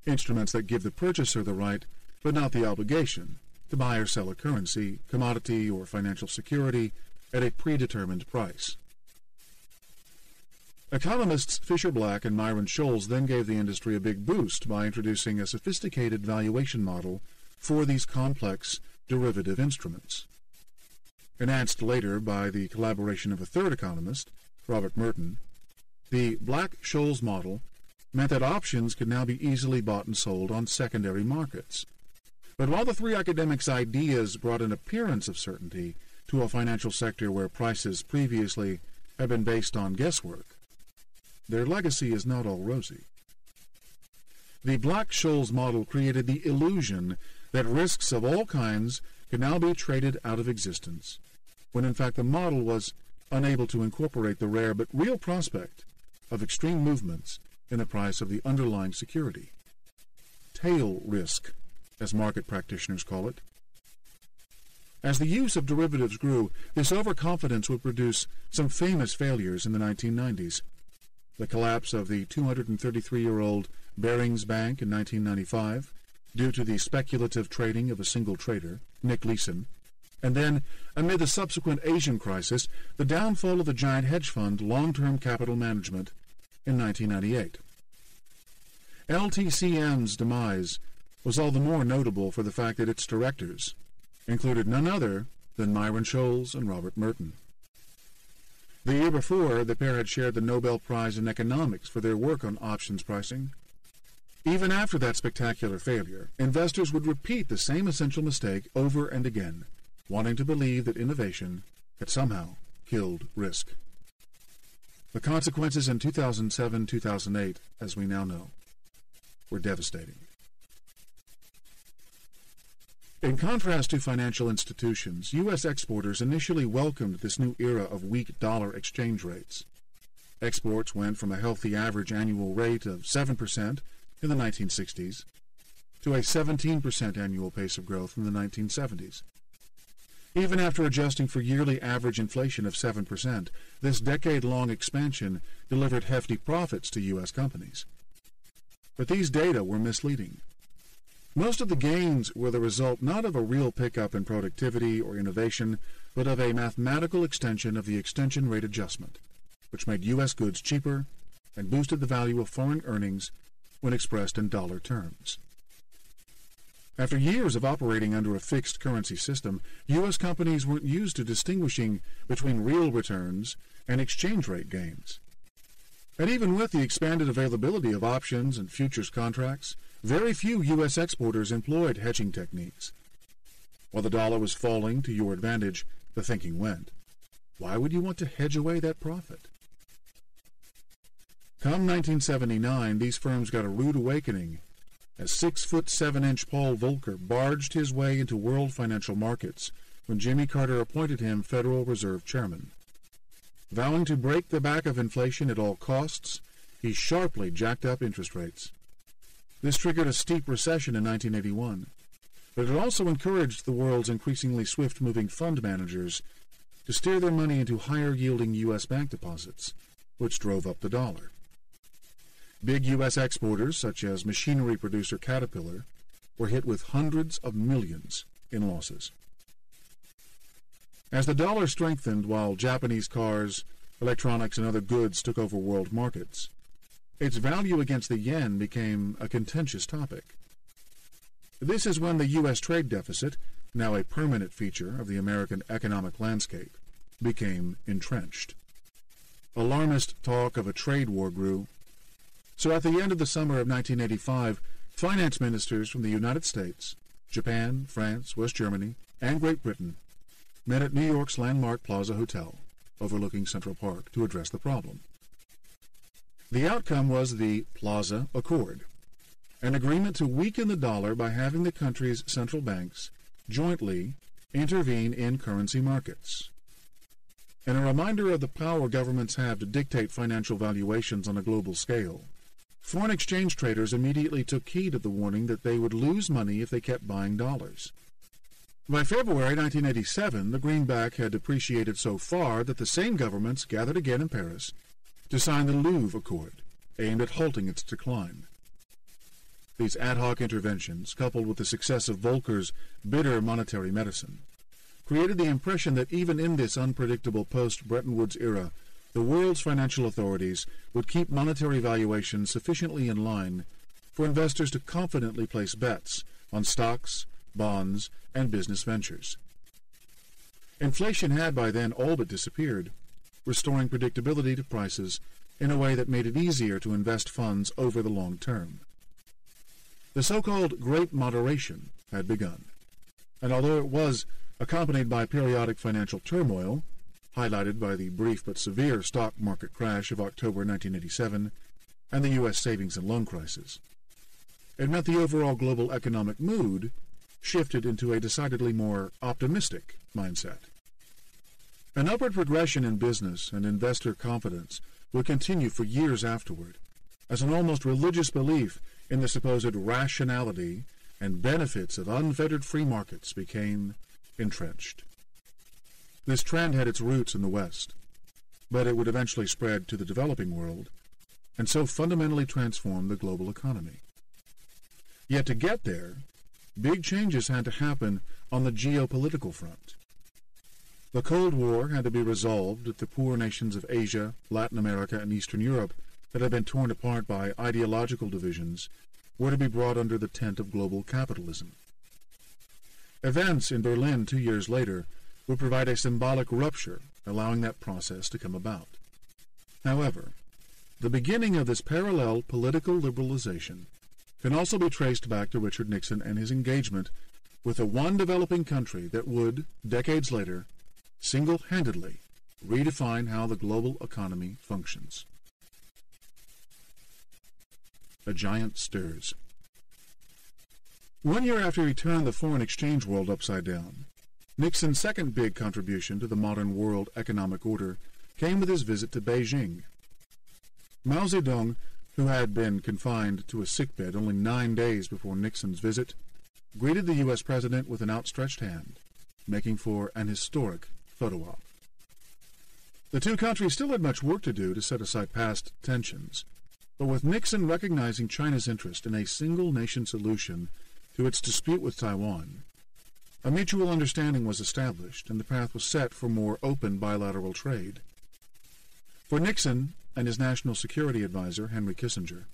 instruments that give the purchaser the right, but not the obligation, to buy or sell a currency, commodity, or financial security at a predetermined price. Economists Fisher Black and Myron Scholes then gave the industry a big boost by introducing a sophisticated valuation model for these complex derivative instruments. Enhanced later by the collaboration of a third economist, Robert Merton, the Black-Scholes model meant that options could now be easily bought and sold on secondary markets. But while the three academics' ideas brought an appearance of certainty to a financial sector where prices previously had been based on guesswork, their legacy is not all rosy. The Black-Scholes model created the illusion that risks of all kinds could now be traded out of existence, when in fact the model was unable to incorporate the rare but real prospect of extreme movements in the price of the underlying security. Tail risk, as market practitioners call it. As the use of derivatives grew, this overconfidence would produce some famous failures in the 1990s. The collapse of the 233-year-old Barings Bank in 1995, due to the speculative trading of a single trader, Nick Leeson, and then, amid the subsequent Asian crisis, the downfall of the giant hedge fund Long-Term Capital Management in 1998. LTCM's demise was all the more notable for the fact that its directors included none other than Myron Scholes and Robert Merton. The year before, the pair had shared the Nobel Prize in Economics for their work on options pricing. Even after that spectacular failure, investors would repeat the same essential mistake over and again, wanting to believe that innovation had somehow killed risk. The consequences in 2007-2008, as we now know, were devastating. In contrast to financial institutions, U.S. exporters initially welcomed this new era of weak dollar exchange rates. Exports went from a healthy average annual rate of 7% in the 1960s to a 17% annual pace of growth in the 1970s. Even after adjusting for yearly average inflation of 7%, this decade-long expansion delivered hefty profits to U.S. companies. But these data were misleading. Most of the gains were the result not of a real pickup in productivity or innovation, but of a mathematical extension of the extension rate adjustment, which made U.S. goods cheaper and boosted the value of foreign earnings when expressed in dollar terms. After years of operating under a fixed currency system, U.S. companies weren't used to distinguishing between real returns and exchange rate gains. And even with the expanded availability of options and futures contracts, very few U.S. exporters employed hedging techniques. While the dollar was falling to your advantage, the thinking went, why would you want to hedge away that profit? Come 1979, these firms got a rude awakening as 6'7" Paul Volcker barged his way into world financial markets when Jimmy Carter appointed him Federal Reserve Chairman. Vowing to break the back of inflation at all costs, he sharply jacked up interest rates. This triggered a steep recession in 1981, but it also encouraged the world's increasingly swift-moving fund managers to steer their money into higher-yielding U.S. bank deposits, which drove up the dollar. Big U.S. exporters, such as machinery producer Caterpillar, were hit with hundreds of millions in losses. As the dollar strengthened while Japanese cars, electronics, and other goods took over world markets, its value against the yen became a contentious topic. This is when the U.S. trade deficit, now a permanent feature of the American economic landscape, became entrenched. Alarmist talk of a trade war grew. So at the end of the summer of 1985, finance ministers from the United States, Japan, France, West Germany, and Great Britain met at New York's landmark Plaza Hotel, overlooking Central Park, to address the problem. The outcome was the Plaza Accord, an agreement to weaken the dollar by having the country's central banks jointly intervene in currency markets. And a reminder of the power governments have to dictate financial valuations on a global scale, foreign exchange traders immediately took heed of the warning that they would lose money if they kept buying dollars. By February 1987, the greenback had depreciated so far that the same governments gathered again in Paris to sign the Louvre Accord, aimed at halting its decline. These ad hoc interventions, coupled with the success of Volcker's bitter monetary medicine, created the impression that even in this unpredictable post-Bretton Woods era, the world's financial authorities would keep monetary valuations sufficiently in line for investors to confidently place bets on stocks, bonds, and business ventures. Inflation had by then all but disappeared, restoring predictability to prices in a way that made it easier to invest funds over the long term. The so-called Great Moderation had begun, and although it was accompanied by periodic financial turmoil, highlighted by the brief but severe stock market crash of October 1987 and the U.S. savings and loan crisis, it meant the overall global economic mood shifted into a decidedly more optimistic mindset. An upward progression in business and investor confidence would continue for years afterward, as an almost religious belief in the supposed rationality and benefits of unfettered free markets became entrenched. This trend had its roots in the West, but it would eventually spread to the developing world, and so fundamentally transform the global economy. Yet to get there, big changes had to happen on the geopolitical front. The Cold War had to be resolved if the poor nations of Asia, Latin America, and Eastern Europe that had been torn apart by ideological divisions were to be brought under the tent of global capitalism. Events in Berlin 2 years later would provide a symbolic rupture, allowing that process to come about. However, the beginning of this parallel political liberalization can also be traced back to Richard Nixon and his engagement with the one developing country that would, decades later, single-handedly redefine how the global economy functions. A giant stirs. 1 year after he turned the foreign exchange world upside down, Nixon's second big contribution to the modern world economic order came with his visit to Beijing. Mao Zedong, who had been confined to a sickbed only 9 days before Nixon's visit, greeted the U.S. president with an outstretched hand, making for an historic photo op. The two countries still had much work to do to set aside past tensions, but with Nixon recognizing China's interest in a single-nation solution to its dispute with Taiwan, a mutual understanding was established and the path was set for more open bilateral trade. For Nixon and his national security advisor, Henry Kissinger,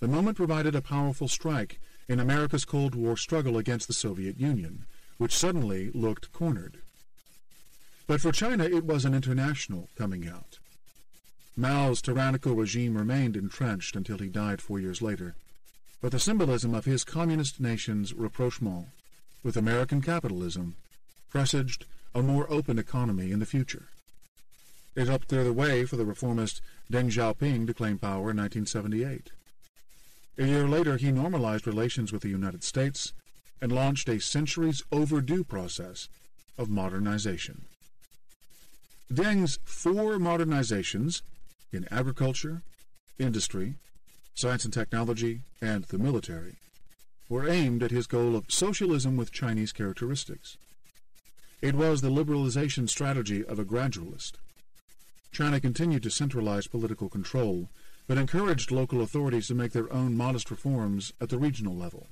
the moment provided a powerful strike in America's Cold War struggle against the Soviet Union, which suddenly looked cornered. But for China, it was an international coming out. Mao's tyrannical regime remained entrenched until he died 4 years later, but the symbolism of his communist nation's rapprochement with American capitalism presaged a more open economy in the future. It helped clear the way for the reformist Deng Xiaoping to claim power in 1978. A year later, he normalized relations with the United States and launched a centuries-overdue process of modernization. Deng's 4 modernizations in agriculture, industry, science and technology, and the military were aimed at his goal of socialism with Chinese characteristics. It was the liberalization strategy of a gradualist. China continued to centralize political control, but encouraged local authorities to make their own modest reforms at the regional level.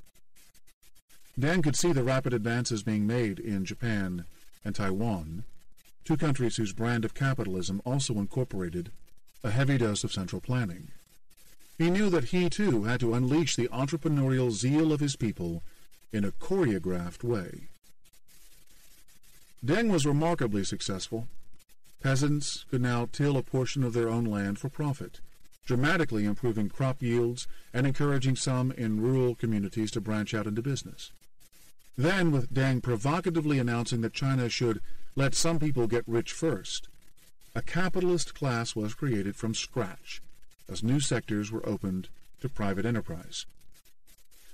Deng could see the rapid advances being made in Japan and Taiwan, two countries whose brand of capitalism also incorporated a heavy dose of central planning. He knew that he, too, had to unleash the entrepreneurial zeal of his people in a choreographed way. Deng was remarkably successful. Peasants could now till a portion of their own land for profit, dramatically improving crop yields and encouraging some in rural communities to branch out into business. Then, with Deng provocatively announcing that China should let some people get rich first, a capitalist class was created from scratch, as new sectors were opened to private enterprise.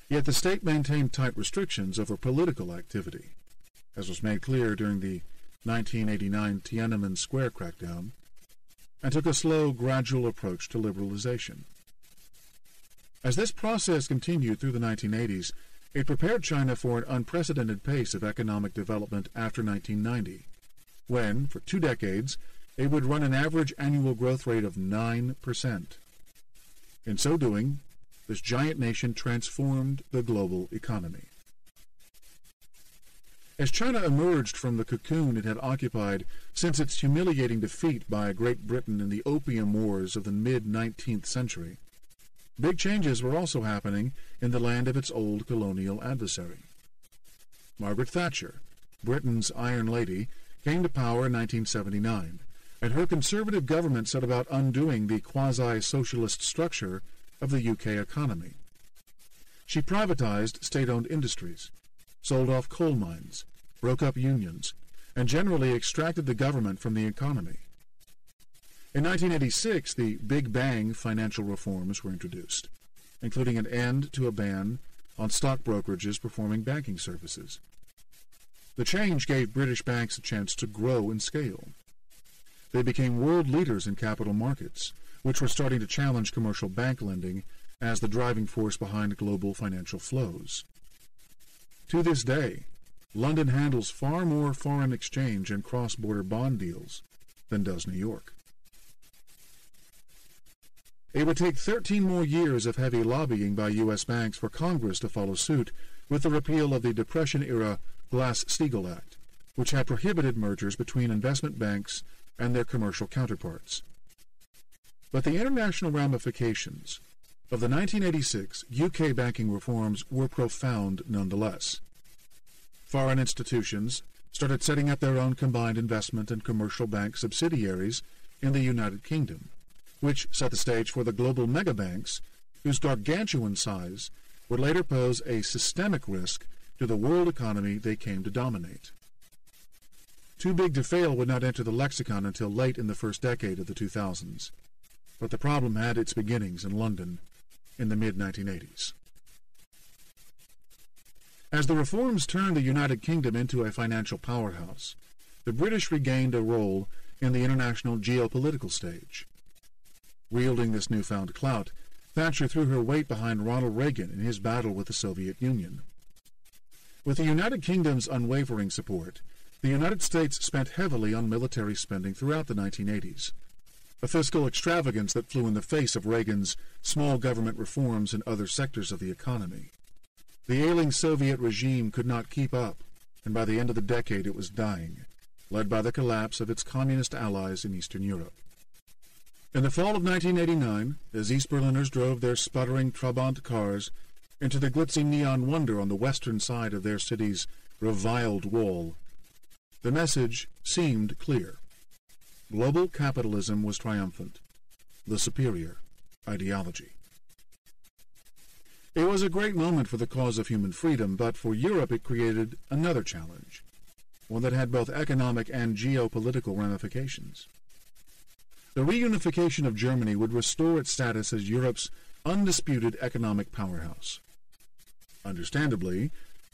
Yet the state maintained tight restrictions over political activity, as was made clear during the 1989 Tiananmen Square crackdown, and took a slow, gradual approach to liberalization. As this process continued through the 1980s, it prepared China for an unprecedented pace of economic development after 1990, when, for 2 decades, it would run an average annual growth rate of 9%. In so doing, this giant nation transformed the global economy. As China emerged from the cocoon it had occupied since its humiliating defeat by Great Britain in the Opium Wars of the mid-19th century, big changes were also happening in the land of its old colonial adversary. Margaret Thatcher, Britain's Iron Lady, came to power in 1979, and her conservative government set about undoing the quasi-socialist structure of the UK economy. She privatized state-owned industries, sold off coal mines, broke up unions, and generally extracted the government from the economy. In 1986, the Big Bang financial reforms were introduced, including an end to a ban on stock brokerages performing banking services. The change gave British banks a chance to grow in scale. They became world leaders in capital markets, which were starting to challenge commercial bank lending as the driving force behind global financial flows. To this day, London handles far more foreign exchange and cross-border bond deals than does New York. It would take 13 more years of heavy lobbying by U.S. banks for Congress to follow suit with the repeal of the Depression-era Glass-Steagall Act, which had prohibited mergers between investment banks and their commercial counterparts. But the international ramifications of the 1986 UK banking reforms were profound nonetheless. Foreign institutions started setting up their own combined investment and commercial bank subsidiaries in the United Kingdom, which set the stage for the global megabanks, whose gargantuan size would later pose a systemic risk to the world economy they came to dominate. Too big to fail would not enter the lexicon until late in the first decade of the 2000s, but the problem had its beginnings in London in the mid-1980s. As the reforms turned the United Kingdom into a financial powerhouse, the British regained a role in the international geopolitical stage. Wielding this newfound clout, Thatcher threw her weight behind Ronald Reagan in his battle with the Soviet Union. With the United Kingdom's unwavering support, the United States spent heavily on military spending throughout the 1980s, a fiscal extravagance that flew in the face of Reagan's small government reforms in other sectors of the economy. The ailing Soviet regime could not keep up, and by the end of the decade it was dying, led by the collapse of its communist allies in Eastern Europe. In the fall of 1989, as East Berliners drove their sputtering Trabant cars into the glitzy neon wonder on the western side of their city's reviled wall, the message seemed clear. Global capitalism was triumphant, the superior ideology. It was a great moment for the cause of human freedom, but for Europe it created another challenge, one that had both economic and geopolitical ramifications. The reunification of Germany would restore its status as Europe's undisputed economic powerhouse. Understandably,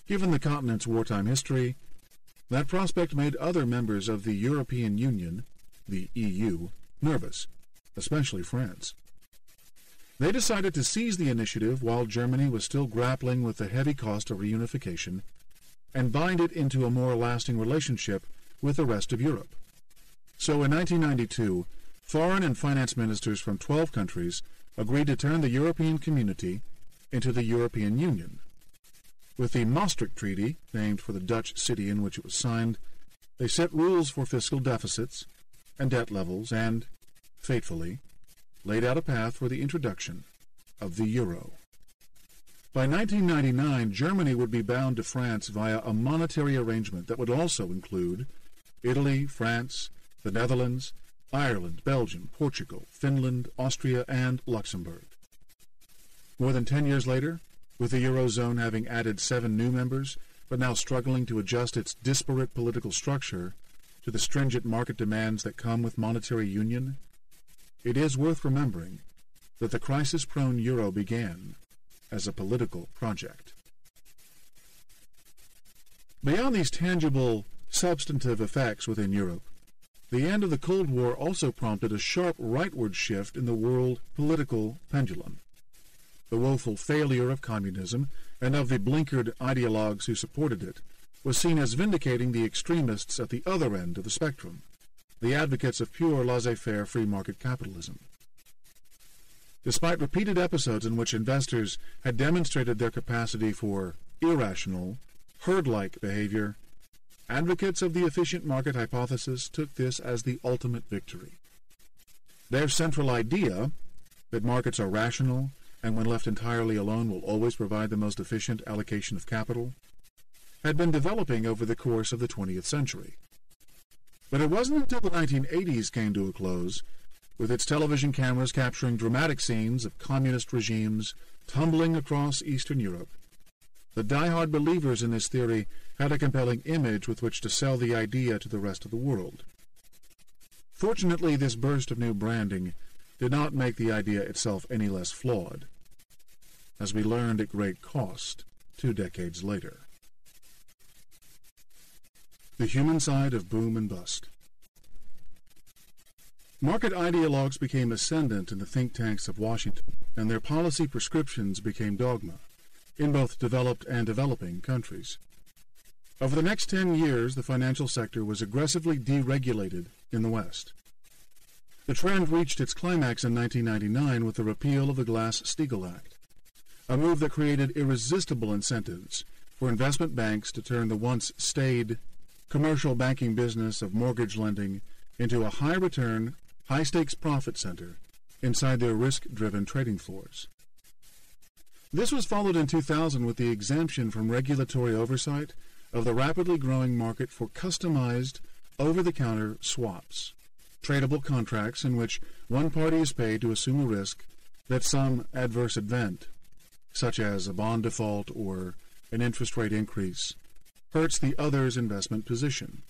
given the continent's wartime history, that prospect made other members of the European Union, the EU, nervous, especially France. They decided to seize the initiative while Germany was still grappling with the heavy cost of reunification and bind it into a more lasting relationship with the rest of Europe. So in 1992, foreign and finance ministers from 12 countries agreed to turn the European Community into the European Union. With the Maastricht Treaty, named for the Dutch city in which it was signed, They set rules for fiscal deficits and debt levels and, fatefully, laid out a path for the introduction of the euro. By 1999, Germany would be bound to France via a monetary arrangement that would also include Italy, France, the Netherlands, Ireland, Belgium, Portugal, Finland, Austria, and Luxembourg. More than 10 years later, with the Eurozone having added 7 new members, but now struggling to adjust its disparate political structure to the stringent market demands that come with monetary union, it is worth remembering that the crisis-prone euro began as a political project. Beyond these tangible, substantive effects within Europe, the end of the Cold War also prompted a sharp rightward shift in the world political pendulum. The woeful failure of communism and of the blinkered ideologues who supported it was seen as vindicating the extremists at the other end of the spectrum, the advocates of pure laissez-faire free market capitalism. Despite repeated episodes in which investors had demonstrated their capacity for irrational, herd-like behavior, advocates of the efficient market hypothesis took this as the ultimate victory. Their central idea, that markets are rational and when left entirely alone will always provide the most efficient allocation of capital, had been developing over the course of the 20th century. But it wasn't until the 1980s came to a close, with its television cameras capturing dramatic scenes of communist regimes tumbling across Eastern Europe, the die-hard believers in this theory had a compelling image with which to sell the idea to the rest of the world. Fortunately, this burst of new branding did not make the idea itself any less flawed, as we learned at great cost 2 decades later. The human side of boom and bust. Market ideologues became ascendant in the think tanks of Washington, and their policy prescriptions became dogma in both developed and developing countries. Over the next 10 years, the financial sector was aggressively deregulated in the West. The trend reached its climax in 1999 with the repeal of the Glass-Steagall Act, a move that created irresistible incentives for investment banks to turn the once staid commercial banking business of mortgage lending into a high-return, high-stakes profit center inside their risk-driven trading floors. This was followed in 2000 with the exemption from regulatory oversight of the rapidly growing market for customized, over-the-counter swaps, tradable contracts in which one party is paid to assume a risk that some adverse event, such as a bond default or an interest rate increase, hurts the other's investment position.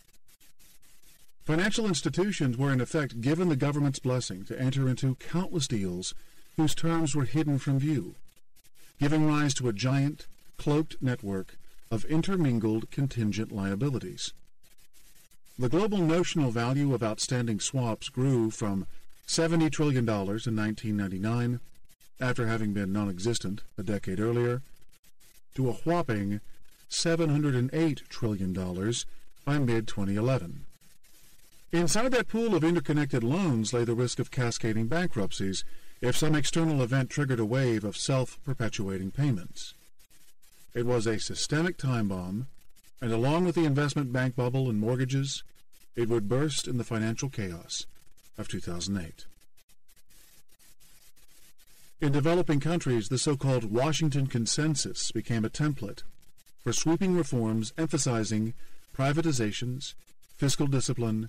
Financial institutions were in effect given the government's blessing to enter into countless deals whose terms were hidden from view, giving rise to a giant, cloaked network of intermingled contingent liabilities. The global notional value of outstanding swaps grew from $70 trillion in 1999, after having been non-existent a decade earlier, to a whopping $708 trillion by mid-2011. Inside that pool of interconnected loans lay the risk of cascading bankruptcies if some external event triggered a wave of self-perpetuating payments. It was a systemic time bomb, and along with the investment bank bubble and mortgages, it would burst in the financial chaos of 2008. In developing countries, the so-called Washington Consensus became a template for sweeping reforms emphasizing privatizations, fiscal discipline,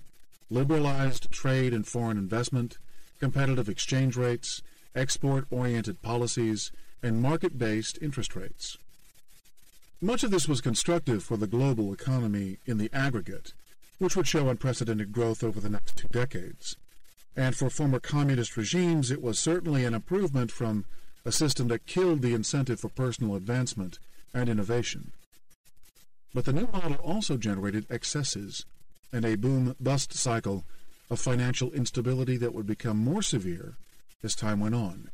liberalized trade and foreign investment, competitive exchange rates, export-oriented policies, and market-based interest rates. Much of this was constructive for the global economy in the aggregate, which would show unprecedented growth over the next 2 decades. And for former communist regimes, it was certainly an improvement from a system that killed the incentive for personal advancement and innovation. But the new model also generated excesses and a boom-bust cycle of financial instability that would become more severe as time went on,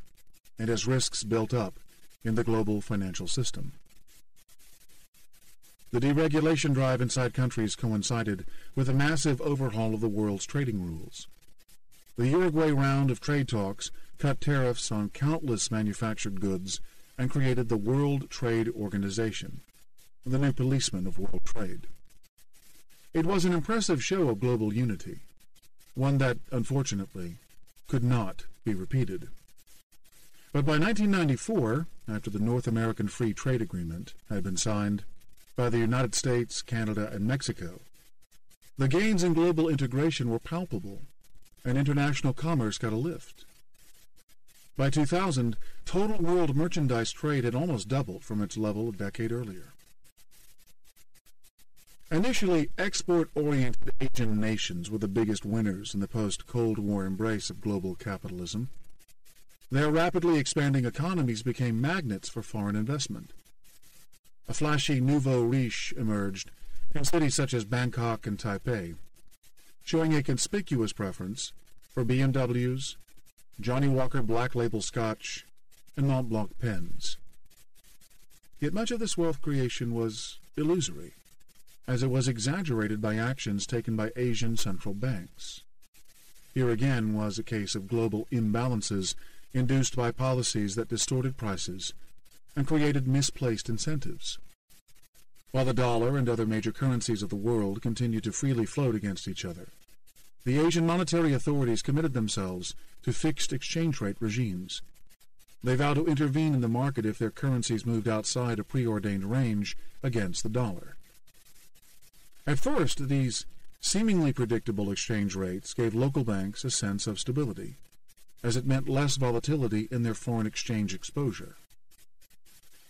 and as risks built up in the global financial system. The deregulation drive inside countries coincided with a massive overhaul of the world's trading rules. The Uruguay round of trade talks cut tariffs on countless manufactured goods and created the World Trade Organization, the new policeman of world trade. It was an impressive show of global unity, one that, unfortunately, could not be repeated. But by 1994, after the North American Free Trade Agreement had been signed by the United States, Canada, and Mexico, the gains in global integration were palpable, and international commerce got a lift. By 2000, total world merchandise trade had almost doubled from its level a decade earlier. Initially, export-oriented Asian nations were the biggest winners in the post-Cold War embrace of global capitalism. Their rapidly expanding economies became magnets for foreign investment. A flashy nouveau riche emerged in cities such as Bangkok and Taipei, showing a conspicuous preference for BMWs, Johnny Walker Black Label Scotch, and Mont Blanc pens. Yet much of this wealth creation was illusory, as it was exaggerated by actions taken by Asian central banks. Here again was a case of global imbalances induced by policies that distorted prices and created misplaced incentives. While the dollar and other major currencies of the world continued to freely float against each other, the Asian monetary authorities committed themselves to fixed exchange rate regimes. They vowed to intervene in the market if their currencies moved outside a preordained range against the dollar. At first, these seemingly predictable exchange rates gave local banks a sense of stability, as it meant less volatility in their foreign exchange exposure.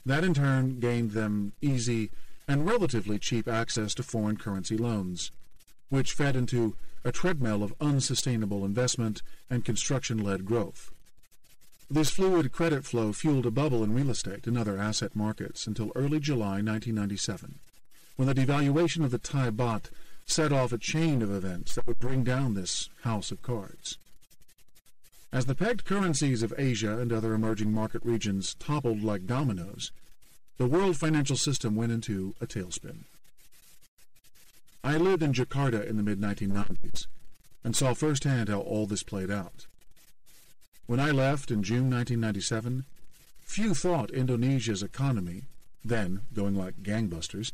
That in turn gained them easy and relatively cheap access to foreign currency loans, which fed into a treadmill of unsustainable investment and construction-led growth. This fluid credit flow fueled a bubble in real estate and other asset markets until early July 1997, when the devaluation of the Thai baht set off a chain of events that would bring down this house of cards. As the pegged currencies of Asia and other emerging market regions toppled like dominoes, the world financial system went into a tailspin. I lived in Jakarta in the mid-1990s and saw firsthand how all this played out. When I left in June 1997, few thought Indonesia's economy, then going like gangbusters,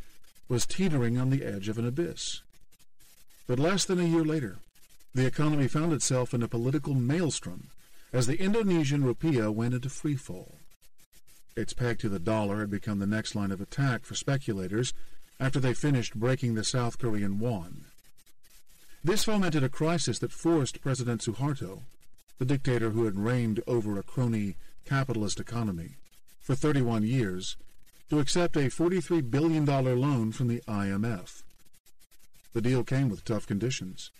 was teetering on the edge of an abyss. But less than a year later, the economy found itself in a political maelstrom as the Indonesian rupiah went into freefall. Its peg to the dollar had become the next line of attack for speculators after they finished breaking the South Korean won. This fomented a crisis that forced President Suharto, the dictator who had reigned over a crony capitalist economy for 31 years, to accept a $43 billion loan from the IMF. The deal came with tough conditions: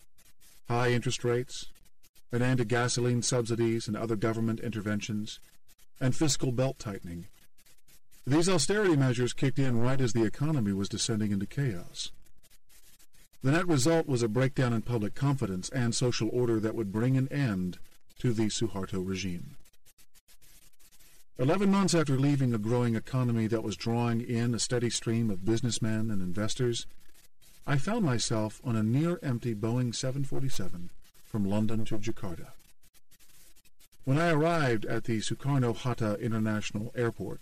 high interest rates, an end to gasoline subsidies and other government interventions, and fiscal belt-tightening. These austerity measures kicked in right as the economy was descending into chaos. The net result was a breakdown in public confidence and social order that would bring an end to the Suharto regime. 11 months after leaving a growing economy that was drawing in a steady stream of businessmen and investors, I found myself on a near-empty Boeing 747 from London to Jakarta. When I arrived at the Soekarno-Hatta International Airport,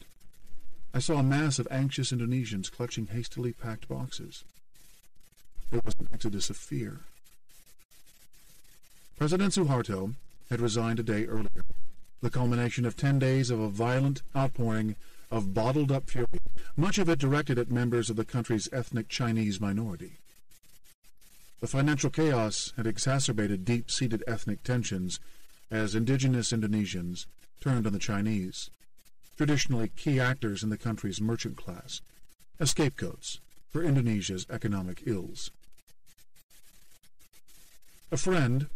I saw a mass of anxious Indonesians clutching hastily packed boxes. It was an exodus of fear. President Suharto had resigned a day earlier, the culmination of 10 days of a violent outpouring of bottled-up fury, much of it directed at members of the country's ethnic Chinese minority. The financial chaos had exacerbated deep-seated ethnic tensions as indigenous Indonesians turned on the Chinese, traditionally key actors in the country's merchant class, as scapegoats for Indonesia's economic ills. A friend,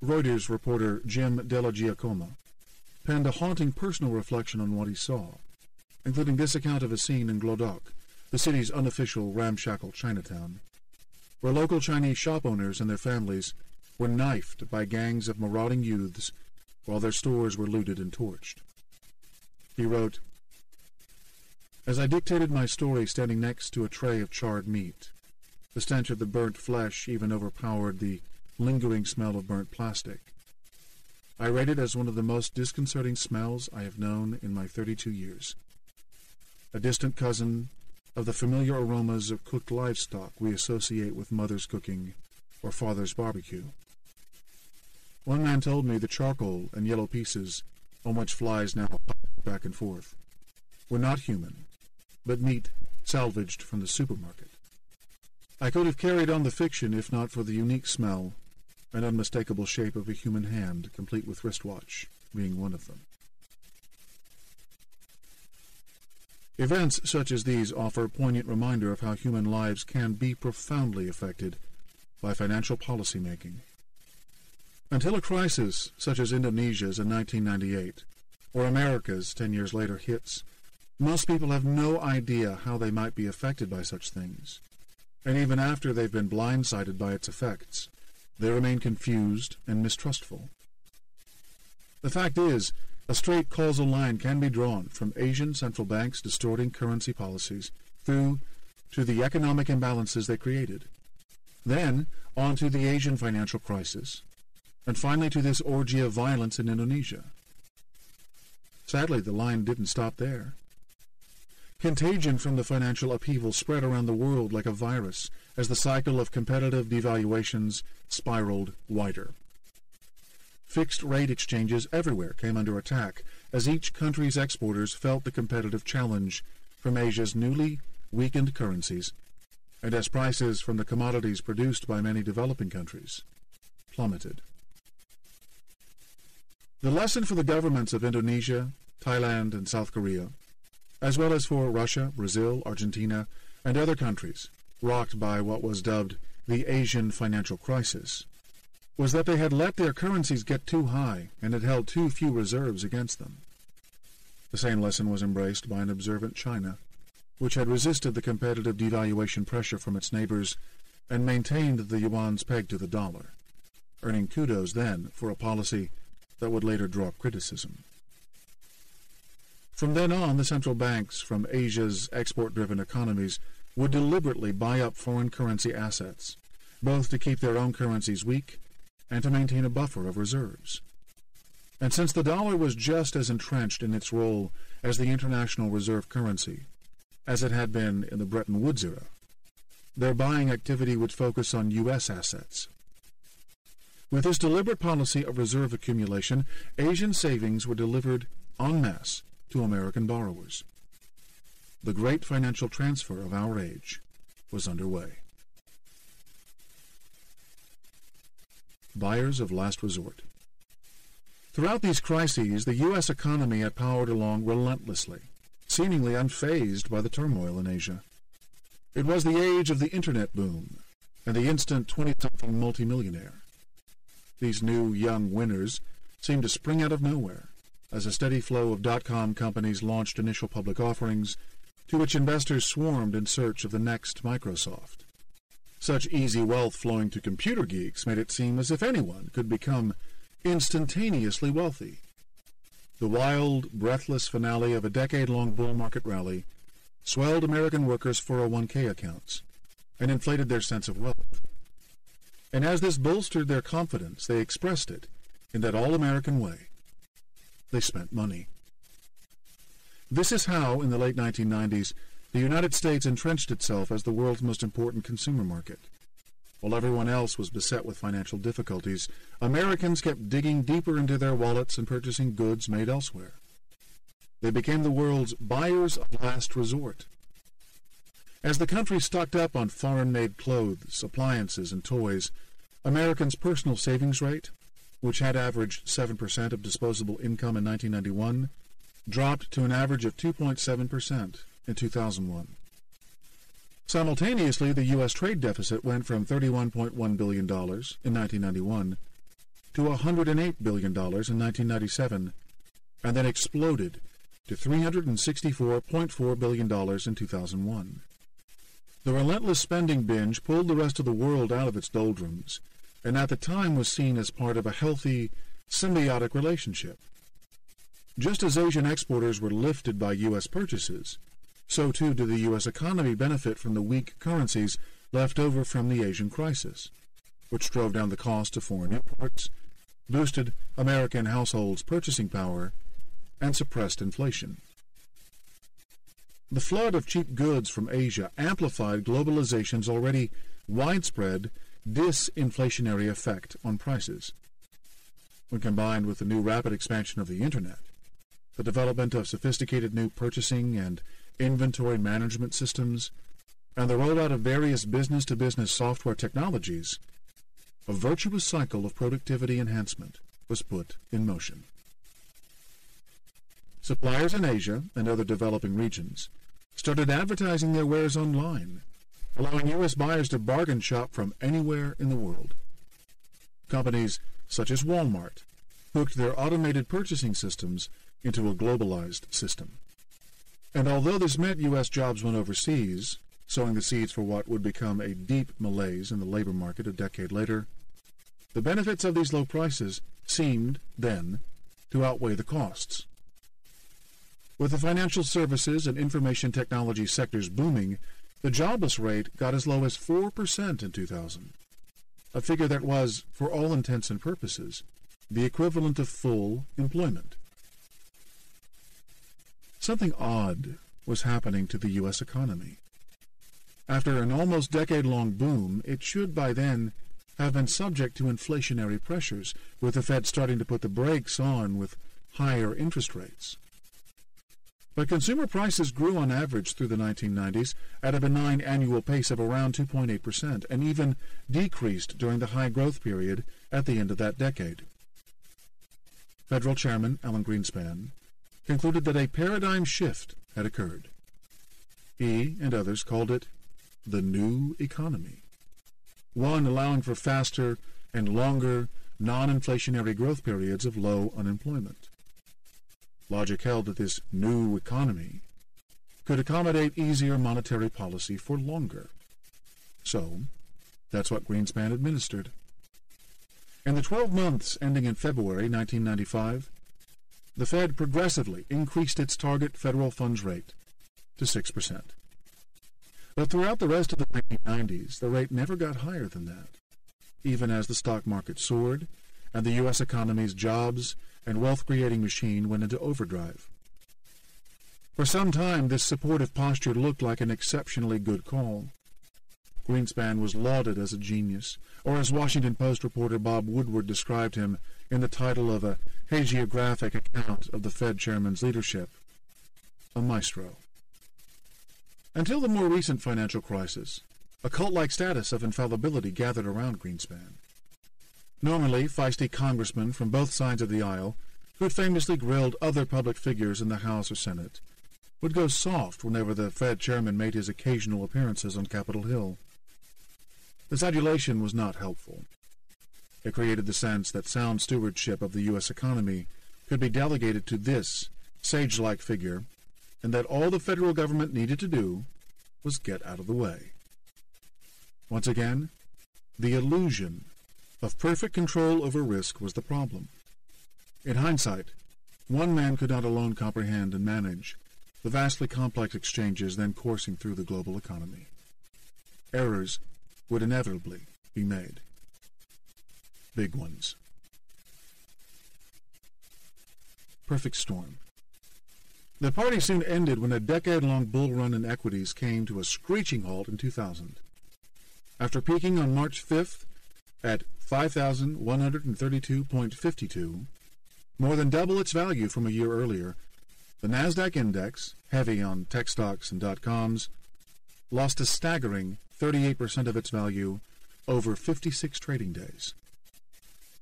Reuters reporter Jim Della Giacomo, penned a haunting personal reflection on what he saw, including this account of a scene in Glodok, the city's unofficial ramshackle Chinatown, where local Chinese shop owners and their families were knifed by gangs of marauding youths while their stores were looted and torched. He wrote, "As I dictated my story standing next to a tray of charred meat, the stench of the burnt flesh even overpowered the lingering smell of burnt plastic. I rate it as one of the most disconcerting smells I have known in my 32 years. A distant cousin, of the familiar aromas of cooked livestock we associate with mother's cooking or father's barbecue. One man told me the charcoal and yellow pieces on which flies now pop back and forth were not human, but meat salvaged from the supermarket. I could have carried on the fiction if not for the unique smell and unmistakable shape of a human hand, complete with wristwatch, being one of them. Events such as these offer a poignant reminder of how human lives can be profoundly affected by financial policy making. Until a crisis such as Indonesia's in 1998, or America's 10 years later hits, most people have no idea how they might be affected by such things, and even after they've been blindsided by its effects, they remain confused and mistrustful. The fact is, a straight causal line can be drawn from Asian central banks distorting currency policies through to the economic imbalances they created, then on to the Asian financial crisis, and finally to this orgy of violence in Indonesia. Sadly, the line didn't stop there. Contagion from the financial upheaval spread around the world like a virus as the cycle of competitive devaluations spiraled wider. Fixed-rate exchanges everywhere came under attack as each country's exporters felt the competitive challenge from Asia's newly weakened currencies, and as prices from the commodities produced by many developing countries plummeted. The lesson for the governments of Indonesia, Thailand, and South Korea, as well as for Russia, Brazil, Argentina, and other countries rocked by what was dubbed the Asian financial crisis, was that they had let their currencies get too high and had held too few reserves against them. The same lesson was embraced by an observant China, which had resisted the competitive devaluation pressure from its neighbors and maintained the yuan's peg to the dollar, earning kudos then for a policy that would later draw criticism. From then on, the central banks from Asia's export-driven economies would deliberately buy up foreign currency assets, both to keep their own currencies weak and to maintain a buffer of reserves. And since the dollar was just as entrenched in its role as the international reserve currency as it had been in the Bretton Woods era, their buying activity would focus on U.S. assets. With this deliberate policy of reserve accumulation, Asian savings were delivered en masse to American borrowers. The great financial transfer of our age was underway. Buyers of last resort. Throughout these crises, the U.S. economy had powered along relentlessly, seemingly unfazed by the turmoil in Asia. It was the age of the Internet boom and the instant 20-something multimillionaire. These new young winners seemed to spring out of nowhere as a steady flow of dot-com companies launched initial public offerings to which investors swarmed in search of the next Microsoft. Such easy wealth flowing to computer geeks made it seem as if anyone could become instantaneously wealthy. The wild, breathless finale of a decade-long bull market rally swelled American workers' 401k accounts and inflated their sense of wealth. And as this bolstered their confidence, they expressed it in that all-American way. They spent money. This is how, in the late 1990s, the United States entrenched itself as the world's most important consumer market. While everyone else was beset with financial difficulties, Americans kept digging deeper into their wallets and purchasing goods made elsewhere. They became the world's buyers of last resort. As the country stocked up on foreign-made clothes, appliances, and toys, Americans' personal savings rate, which had averaged 7% of disposable income in 1991, dropped to an average of 2.7% in 2001. Simultaneously, the U.S. trade deficit went from $31.1 billion in 1991 to $108 billion in 1997, and then exploded to $364.4 billion in 2001. The relentless spending binge pulled the rest of the world out of its doldrums, and at the time was seen as part of a healthy, symbiotic relationship. Just as Asian exporters were lifted by U.S. purchases, so too did the U.S. economy benefit from the weak currencies left over from the Asian crisis, which drove down the cost of foreign imports, boosted American households' purchasing power, and suppressed inflation. The flood of cheap goods from Asia amplified globalization's already widespread disinflationary effect on prices. When combined with the new rapid expansion of the Internet, the development of sophisticated new purchasing and inventory management systems, and the rollout of various business-to-business software technologies, a virtuous cycle of productivity enhancement was put in motion. Suppliers in Asia and other developing regions started advertising their wares online, allowing U.S. buyers to bargain shop from anywhere in the world. Companies such as Walmart hooked their automated purchasing systems into a globalized system. And although this meant U.S. jobs went overseas, sowing the seeds for what would become a deep malaise in the labor market a decade later, the benefits of these low prices seemed, then, to outweigh the costs. With the financial services and information technology sectors booming, the jobless rate got as low as 4% in 2000, a figure that was, for all intents and purposes, the equivalent of full employment. Something odd was happening to the U.S. economy. After an almost decade-long boom, it should by then have been subject to inflationary pressures, with the Fed starting to put the brakes on with higher interest rates. But consumer prices grew on average through the 1990s at a benign annual pace of around 2.8%, and even decreased during the high-growth period at the end of that decade. Federal Chairman Alan Greenspan concluded that a paradigm shift had occurred. He and others called it the new economy, one allowing for faster and longer non-inflationary growth periods of low unemployment. Logic held that this new economy could accommodate easier monetary policy for longer. So, that's what Greenspan administered. In the 12 months ending in February 1995, the Fed progressively increased its target federal funds rate to 6%. But throughout the rest of the 1990s, the rate never got higher than that, even as the stock market soared and the U.S. economy's jobs and wealth-creating machine went into overdrive. For some time, this supportive posture looked like an exceptionally good call. Greenspan was lauded as a genius, or as Washington Post reporter Bob Woodward described him in the title of a hagiographic account of the Fed chairman's leadership, a maestro. Until the more recent financial crisis, a cult-like status of infallibility gathered around Greenspan. Normally, feisty congressmen from both sides of the aisle, who had famously grilled other public figures in the House or Senate, would go soft whenever the Fed chairman made his occasional appearances on Capitol Hill. This adulation was not helpful. It created the sense that sound stewardship of the U.S. economy could be delegated to this sage-like figure, and that all the federal government needed to do was get out of the way. Once again, the illusion of perfect control over risk was the problem. In hindsight, one man could not alone comprehend and manage the vastly complex exchanges then coursing through the global economy. Errors would inevitably be made. Big ones. Perfect storm. The party soon ended when a decade-long bull run in equities came to a screeching halt in 2000. After peaking on March 5th at 5,132.52, more than double its value from a year earlier, the NASDAQ index, heavy on tech stocks and dot-coms, lost a staggering 38% of its value over 56 trading days.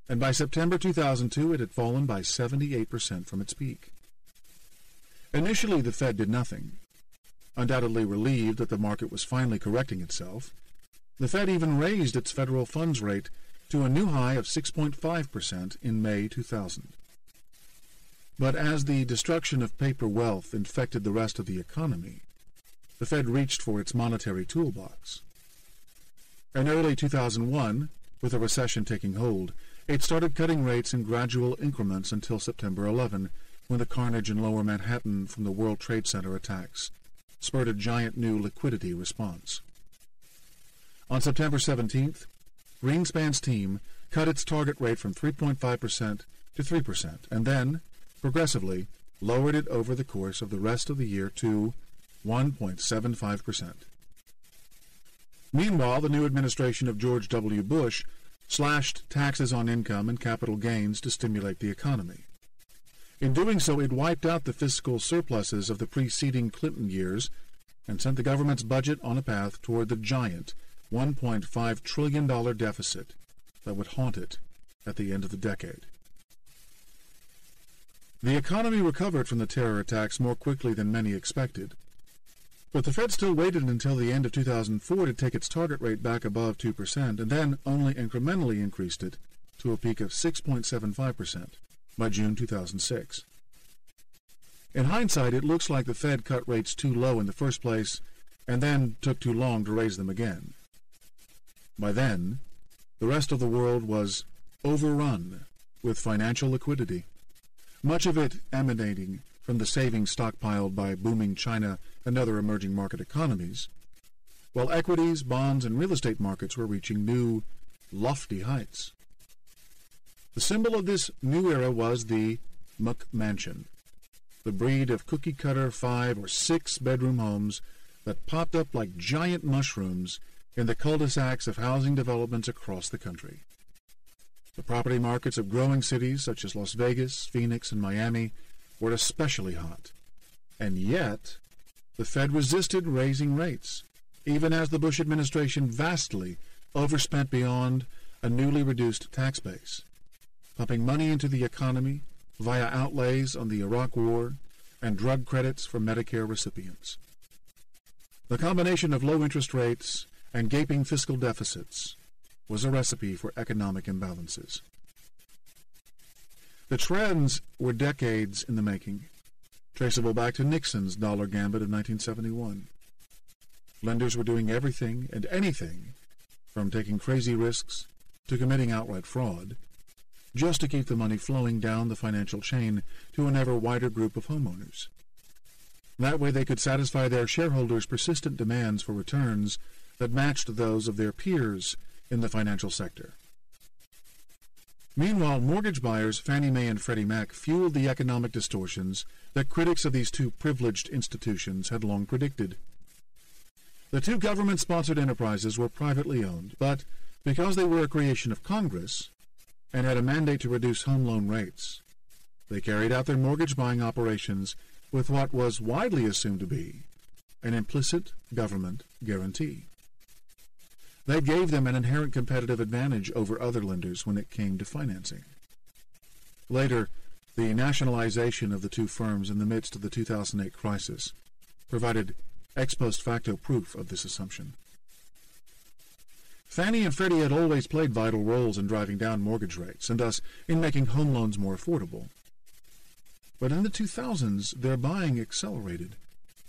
And by September 2002, it had fallen by 78% from its peak. Initially, the Fed did nothing. Undoubtedly relieved that the market was finally correcting itself, the Fed even raised its federal funds rate to a new high of 6.5% in May 2000. But as the destruction of paper wealth infected the rest of the economy, the Fed reached for its monetary toolbox. In early 2001, with a recession taking hold, it started cutting rates in gradual increments until September 11, when the carnage in lower Manhattan from the World Trade Center attacks spurred a giant new liquidity response. On September 17th, Greenspan's team cut its target rate from 3.5% to 3%, and then, progressively, lowered it over the course of the rest of the year to 1.75%. Meanwhile, the new administration of George W. Bush slashed taxes on income and capital gains to stimulate the economy. In doing so, it wiped out the fiscal surpluses of the preceding Clinton years and sent the government's budget on a path toward the giant $1.5 trillion deficit that would haunt it at the end of the decade. The economy recovered from the terror attacks more quickly than many expected, but the Fed still waited until the end of 2004 to take its target rate back above 2% and then only incrementally increased it to a peak of 6.75% by June 2006. In hindsight, it looks like the Fed cut rates too low in the first place and then took too long to raise them again. By then, the rest of the world was overrun with financial liquidity, much of it emanating from the savings stockpiled by booming China and other emerging market economies, while equities, bonds, and real estate markets were reaching new, lofty heights. The symbol of this new era was the McMansion, the breed of cookie-cutter 5- or 6-bedroom homes that popped up like giant mushrooms in the cul-de-sacs of housing developments across the country. The property markets of growing cities such as Las Vegas, Phoenix, and Miami were especially hot, and yet the Fed resisted raising rates, even as the Bush administration vastly overspent beyond a newly reduced tax base, pumping money into the economy via outlays on the Iraq War and drug credits for Medicare recipients. The combination of low interest rates and gaping fiscal deficits was a recipe for economic imbalances. The trends were decades in the making, traceable back to Nixon's dollar gambit of 1971. Lenders were doing everything and anything, from taking crazy risks to committing outright fraud, just to keep the money flowing down the financial chain to an ever wider group of homeowners. That way they could satisfy their shareholders' persistent demands for returns that matched those of their peers in the financial sector. Meanwhile, mortgage buyers Fannie Mae and Freddie Mac fueled the economic distortions that critics of these two privileged institutions had long predicted. The two government-sponsored enterprises were privately owned, but because they were a creation of Congress and had a mandate to reduce home loan rates, they carried out their mortgage-buying operations with what was widely assumed to be an implicit government guarantee. They gave them an inherent competitive advantage over other lenders when it came to financing. Later, the nationalization of the two firms in the midst of the 2008 crisis provided ex post facto proof of this assumption. Fannie and Freddie had always played vital roles in driving down mortgage rates and thus in making home loans more affordable. But in the 2000s, their buying accelerated,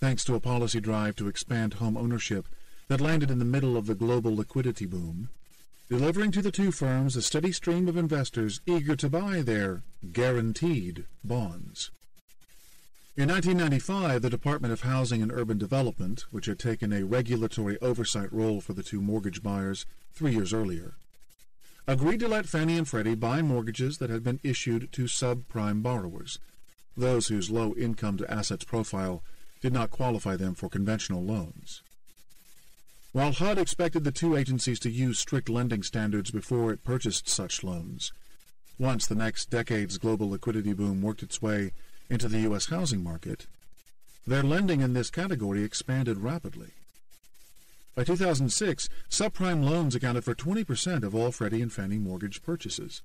thanks to a policy drive to expand home ownership that landed in the middle of the global liquidity boom, delivering to the two firms a steady stream of investors eager to buy their guaranteed bonds. In 1995, the Department of Housing and Urban Development, which had taken a regulatory oversight role for the two mortgage buyers 3 years earlier, agreed to let Fannie and Freddie buy mortgages that had been issued to subprime borrowers, those whose low income-to-assets profile did not qualify them for conventional loans. While HUD expected the two agencies to use strict lending standards before it purchased such loans, once the next decade's global liquidity boom worked its way into the U.S. housing market, their lending in this category expanded rapidly. By 2006, subprime loans accounted for 20% of all Freddie and Fannie mortgage purchases.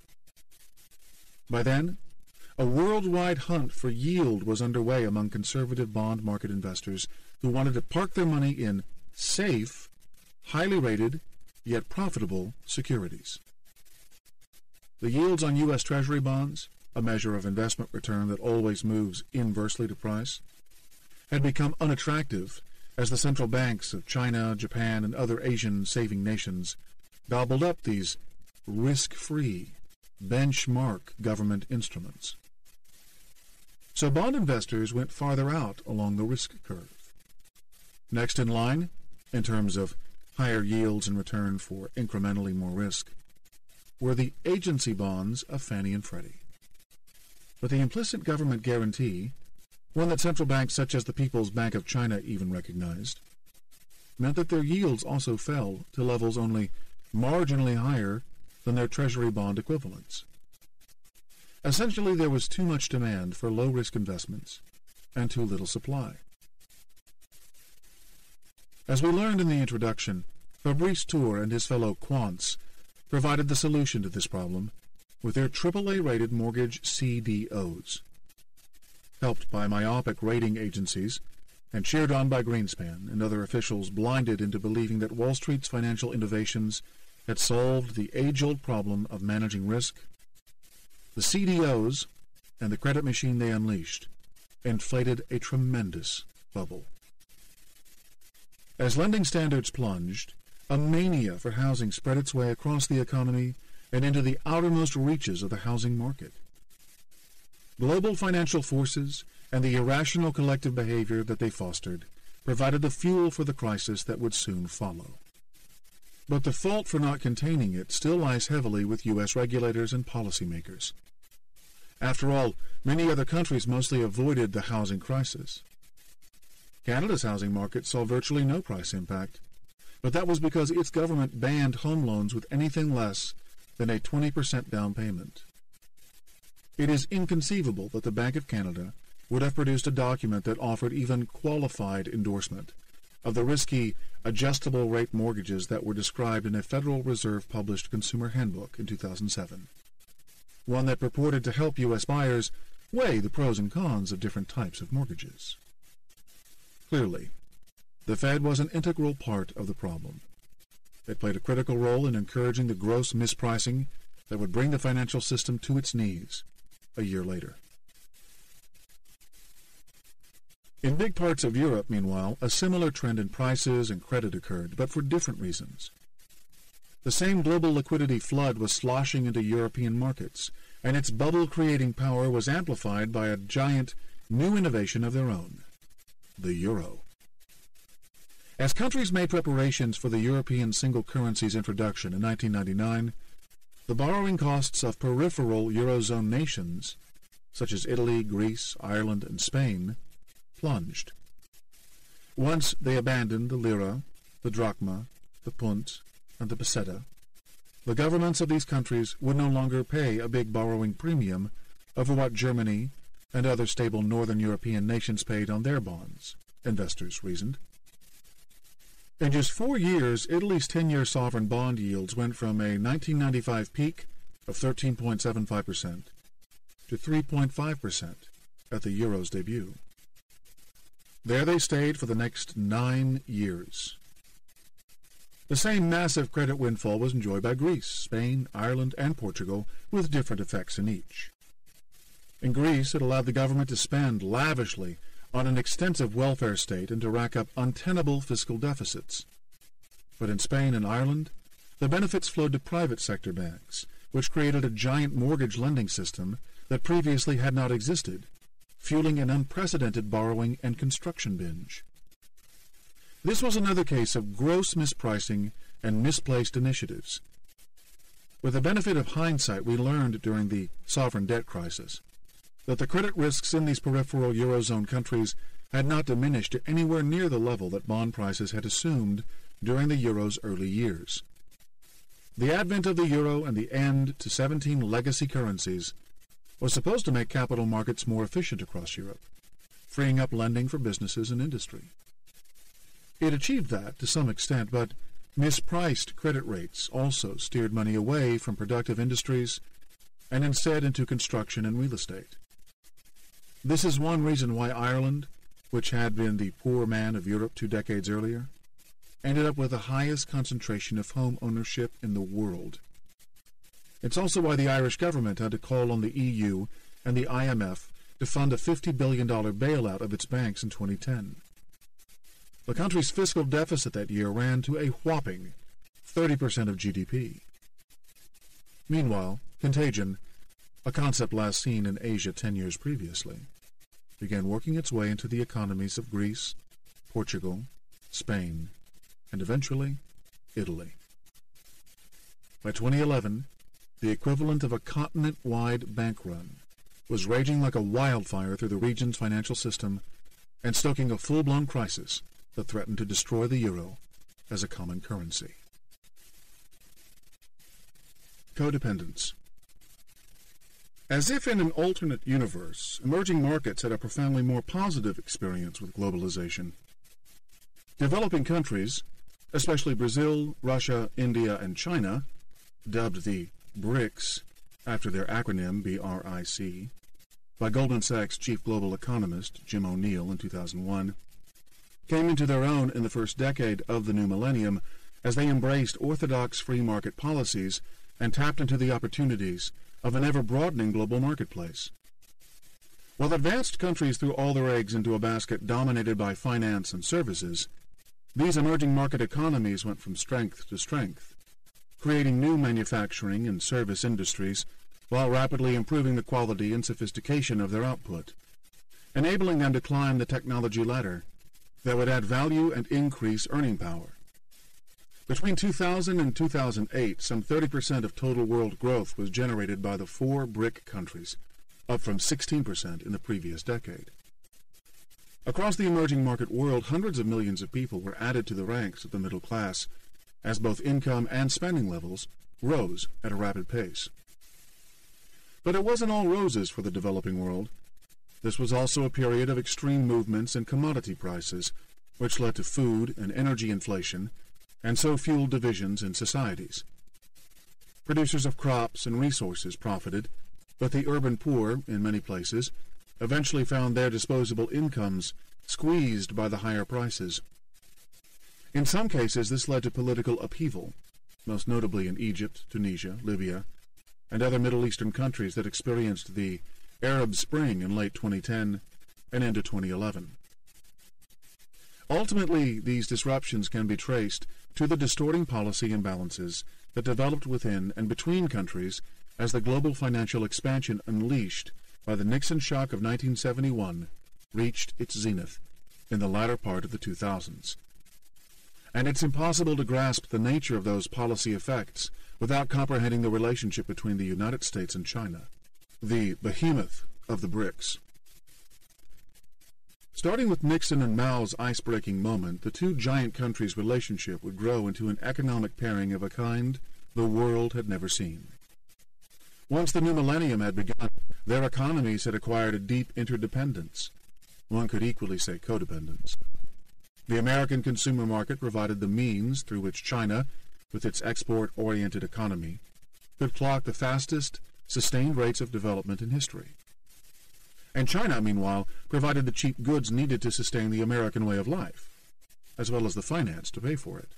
By then, a worldwide hunt for yield was underway among conservative bond market investors who wanted to park their money in safe, highly rated, yet profitable securities. The yields on U.S. Treasury bonds, a measure of investment return that always moves inversely to price, had become unattractive as the central banks of China, Japan, and other Asian saving nations gobbled up these risk-free, benchmark government instruments. So bond investors went farther out along the risk curve. Next in line, in terms of higher yields in return for incrementally more risk, were the agency bonds of Fannie and Freddie. But the implicit government guarantee one that central banks such as the People's Bank of China even recognized, meant that their yields also fell to levels only marginally higher than their treasury bond equivalents. Essentially, there was too much demand for low-risk investments and too little supply. As we learned in the introduction, Fabrice Tour and his fellow quants provided the solution to this problem with their AAA-rated mortgage CDOs. Helped by myopic rating agencies and cheered on by Greenspan and other officials blinded into believing that Wall Street's financial innovations had solved the age-old problem of managing risk, the CDOs and the credit machine they unleashed inflated a tremendous bubble. As lending standards plunged, a mania for housing spread its way across the economy and into the outermost reaches of the housing market. Global financial forces and the irrational collective behavior that they fostered provided the fuel for the crisis that would soon follow. But the fault for not containing it still lies heavily with U.S. regulators and policymakers. After all, many other countries mostly avoided the housing crisis. Canada's housing market saw virtually no price impact, but that was because its government banned home loans with anything less than a 20% down payment. It is inconceivable that the Bank of Canada would have produced a document that offered even qualified endorsement of the risky, adjustable-rate mortgages that were described in a Federal Reserve-published consumer handbook in 2007, one that purported to help U.S. buyers weigh the pros and cons of different types of mortgages. Clearly, the Fed was an integral part of the problem. It played a critical role in encouraging the gross mispricing that would bring the financial system to its knees a year later. In big parts of Europe, meanwhile, a similar trend in prices and credit occurred, but for different reasons. The same global liquidity flood was sloshing into European markets, and its bubble-creating power was amplified by a giant new innovation of their own, the euro. As countries made preparations for the European single currency's introduction in 1999, the borrowing costs of peripheral Eurozone nations, such as Italy, Greece, Ireland, and Spain, plunged. Once they abandoned the lira, the drachma, the punt, and the peseta, the governments of these countries would no longer pay a big borrowing premium over what Germany and other stable northern European nations paid on their bonds, investors reasoned. In just 4 years, Italy's 10-year sovereign bond yields went from a 1995 peak of 13.75% to 3.5% at the euro's debut. There they stayed for the next 9 years. The same massive credit windfall was enjoyed by Greece, Spain, Ireland, and Portugal, with different effects in each. In Greece, it allowed the government to spend lavishly on an extensive welfare state and to rack up untenable fiscal deficits. But in Spain and Ireland, the benefits flowed to private sector banks, which created a giant mortgage lending system that previously had not existed, fueling an unprecedented borrowing and construction binge. This was another case of gross mispricing and misplaced initiatives. With the benefit of hindsight, we learned during the sovereign debt crisis that the credit risks in these peripheral Eurozone countries had not diminished to anywhere near the level that bond prices had assumed during the euro's early years. The advent of the euro and the end to 17 legacy currencies was supposed to make capital markets more efficient across Europe, freeing up lending for businesses and industry. It achieved that to some extent, but mispriced credit rates also steered money away from productive industries and instead into construction and real estate. This is one reason why Ireland, which had been the poor man of Europe 2 decades earlier, ended up with the highest concentration of home ownership in the world. It's also why the Irish government had to call on the EU and the IMF to fund a $50 billion bailout of its banks in 2010. The country's fiscal deficit that year ran to a whopping 30% of GDP. Meanwhile, contagion, a concept last seen in Asia 10 years previously, began working its way into the economies of Greece, Portugal, Spain, and eventually Italy. By 2011, the equivalent of a continent-wide bank run was raging like a wildfire through the region's financial system and stoking a full-blown crisis that threatened to destroy the euro as a common currency. Codependence. As if in an alternate universe, emerging markets had a profoundly more positive experience with globalization. Developing countries, especially Brazil, Russia, India, and China, dubbed the BRICS after their acronym BRIC, by Goldman Sachs chief global economist Jim O'Neill in 2001, came into their own in the first decade of the new millennium as they embraced orthodox free market policies and tapped into the opportunities of an ever-broadening global marketplace. While advanced countries threw all their eggs into a basket dominated by finance and services, these emerging market economies went from strength to strength, creating new manufacturing and service industries while rapidly improving the quality and sophistication of their output, enabling them to climb the technology ladder that would add value and increase earning power. Between 2000 and 2008, some 30% of total world growth was generated by the 4 BRIC countries, up from 16% in the previous decade. Across the emerging market world, hundreds of millions of people were added to the ranks of the middle class, as both income and spending levels rose at a rapid pace. But it wasn't all roses for the developing world. This was also a period of extreme movements in commodity prices, which led to food and energy inflation, and so fueled divisions in societies. Producers of crops and resources profited, but the urban poor, in many places, eventually found their disposable incomes squeezed by the higher prices. In some cases, this led to political upheaval, most notably in Egypt, Tunisia, Libya, and other Middle Eastern countries that experienced the Arab Spring in late 2010 and into 2011. Ultimately, these disruptions can be traced to the distorting policy imbalances that developed within and between countries as the global financial expansion unleashed by the Nixon shock of 1971 reached its zenith in the latter part of the 2000s. And it's impossible to grasp the nature of those policy effects without comprehending the relationship between the United States and China, the behemoth of the BRICS. Starting with Nixon and Mao's ice-breaking moment, the two giant countries' relationship would grow into an economic pairing of a kind the world had never seen. Once the new millennium had begun, their economies had acquired a deep interdependence. One could equally say codependence. The American consumer market provided the means through which China, with its export-oriented economy, could clock the fastest, sustained rates of development in history. And China, meanwhile, provided the cheap goods needed to sustain the American way of life, as well as the finance to pay for it.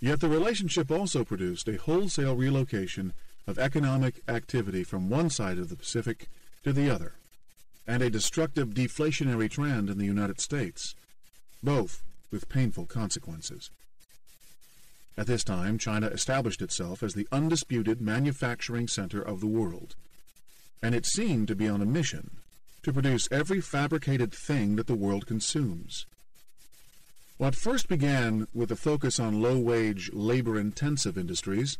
Yet the relationship also produced a wholesale relocation of economic activity from one side of the Pacific to the other, and a destructive deflationary trend in the United States, both with painful consequences. At this time, China established itself as the undisputed manufacturing center of the world, and it seemed to be on a mission to produce every fabricated thing that the world consumes. What first began with a focus on low-wage, labor-intensive industries,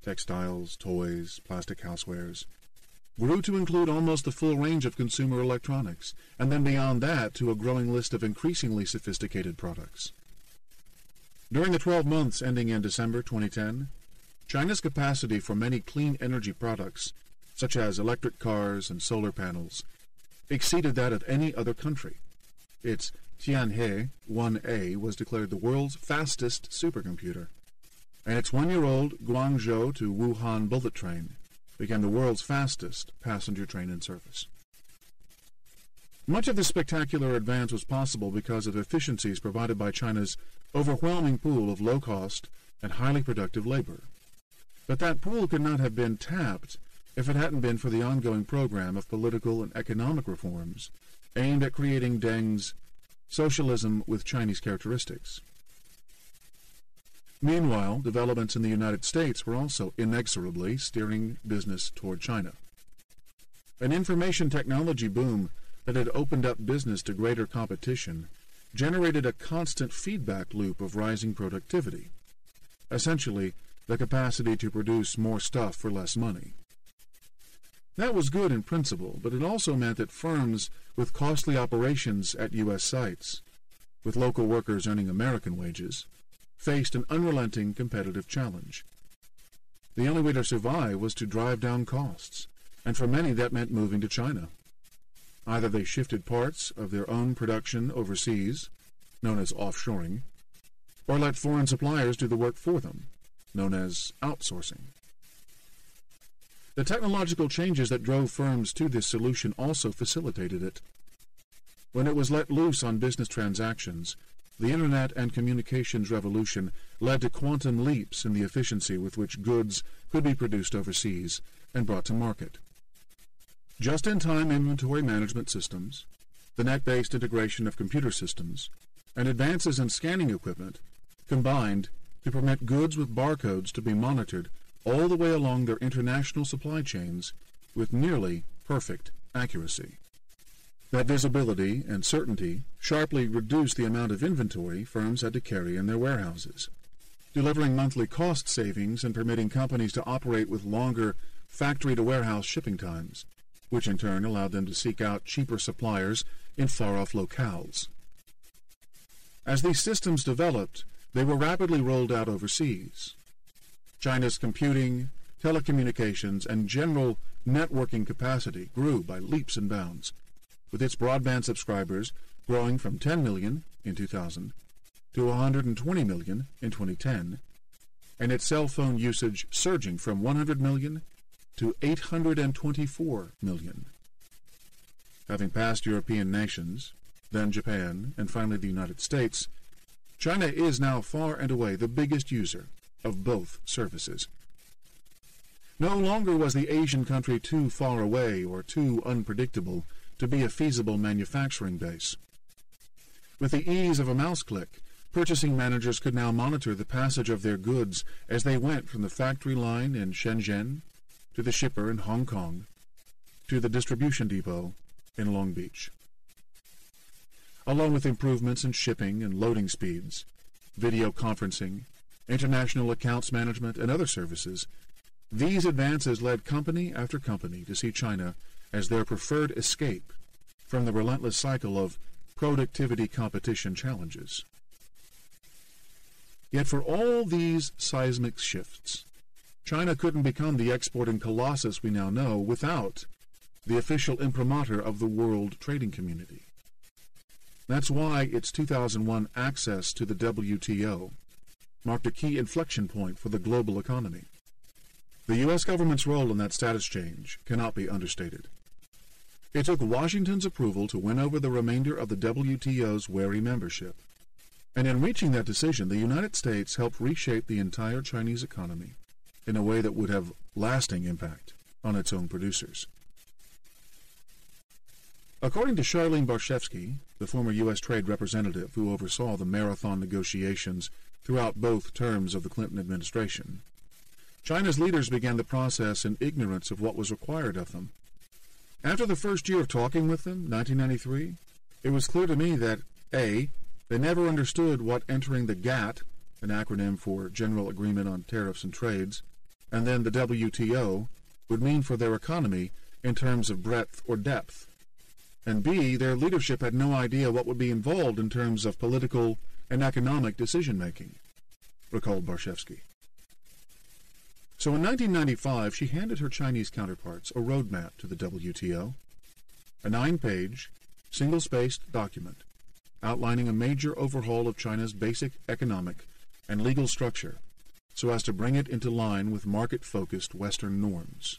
textiles, toys, plastic housewares, grew to include almost the full range of consumer electronics, and then beyond that to a growing list of increasingly sophisticated products. During the 12 months ending in December 2010, China's capacity for many clean energy products, such as electric cars and solar panels, exceeded that of any other country. Its Tianhe 1A was declared the world's fastest supercomputer, and its one-year-old Guangzhou to Wuhan bullet train became the world's fastest passenger train in service. Much of this spectacular advance was possible because of efficiencies provided by China's overwhelming pool of low-cost and highly productive labor. But that pool could not have been tapped if it hadn't been for the ongoing program of political and economic reforms aimed at creating Deng's socialism with Chinese characteristics. Meanwhile, developments in the United States were also inexorably steering business toward China. An information technology boom that had opened up business to greater competition generated a constant feedback loop of rising productivity, essentially the capacity to produce more stuff for less money. That was good in principle, but it also meant that firms with costly operations at U.S. sites, with local workers earning American wages, faced an unrelenting competitive challenge. The only way to survive was to drive down costs, and for many that meant moving to China. Either they shifted parts of their own production overseas, known as offshoring, or let foreign suppliers do the work for them, known as outsourcing. The technological changes that drove firms to this solution also facilitated it. When it was let loose on business transactions, the Internet and communications revolution led to quantum leaps in the efficiency with which goods could be produced overseas and brought to market. Just-in-time inventory management systems, the net-based integration of computer systems, and advances in scanning equipment combined to permit goods with barcodes to be monitored all the way along their international supply chains with nearly perfect accuracy. That visibility and certainty sharply reduced the amount of inventory firms had to carry in their warehouses, delivering monthly cost savings and permitting companies to operate with longer factory-to-warehouse shipping times, which in turn allowed them to seek out cheaper suppliers in far-off locales. As these systems developed, they were rapidly rolled out overseas. China's computing, telecommunications, and general networking capacity grew by leaps and bounds, with its broadband subscribers growing from 10 million in 2000 to 120 million in 2010, and its cell phone usage surging from 100 million to 824 million. Having passed European nations, then Japan, and finally the United States, China is now far and away the biggest user of both services. No longer was the Asian country too far away or too unpredictable to be a feasible manufacturing base. With the ease of a mouse click, purchasing managers could now monitor the passage of their goods as they went from the factory line in Shenzhen to the shipper in Hong Kong to the distribution depot in Long Beach. Along with improvements in shipping and loading speeds, video conferencing, international accounts management, and other services, these advances led company after company to see China as their preferred escape from the relentless cycle of productivity competition challenges. Yet for all these seismic shifts, China couldn't become the exporting colossus we now know without the official imprimatur of the world trading community. That's why its 2001 access to the WTO marked a key inflection point for the global economy. The U.S. government's role in that status change cannot be understated. It took Washington's approval to win over the remainder of the WTO's wary membership, and in reaching that decision, the United States helped reshape the entire Chinese economy in a way that would have lasting impact on its own producers. According to Charlene Barshevsky, the former U.S. trade representative who oversaw the marathon negotiations throughout both terms of the Clinton administration, China's leaders began the process in ignorance of what was required of them. After the first year of talking with them, 1993, it was clear to me that, A, they never understood what entering the GATT, an acronym for General Agreement on Tariffs and Trades, and then the WTO, would mean for their economy in terms of breadth or depth, and B, their leadership had no idea what would be involved in terms of political and economic decision-making, recalled Barshevsky. So in 1995, she handed her Chinese counterparts a roadmap to the WTO, a 9-page, single-spaced document outlining a major overhaul of China's basic economic and legal structure so as to bring it into line with market-focused Western norms.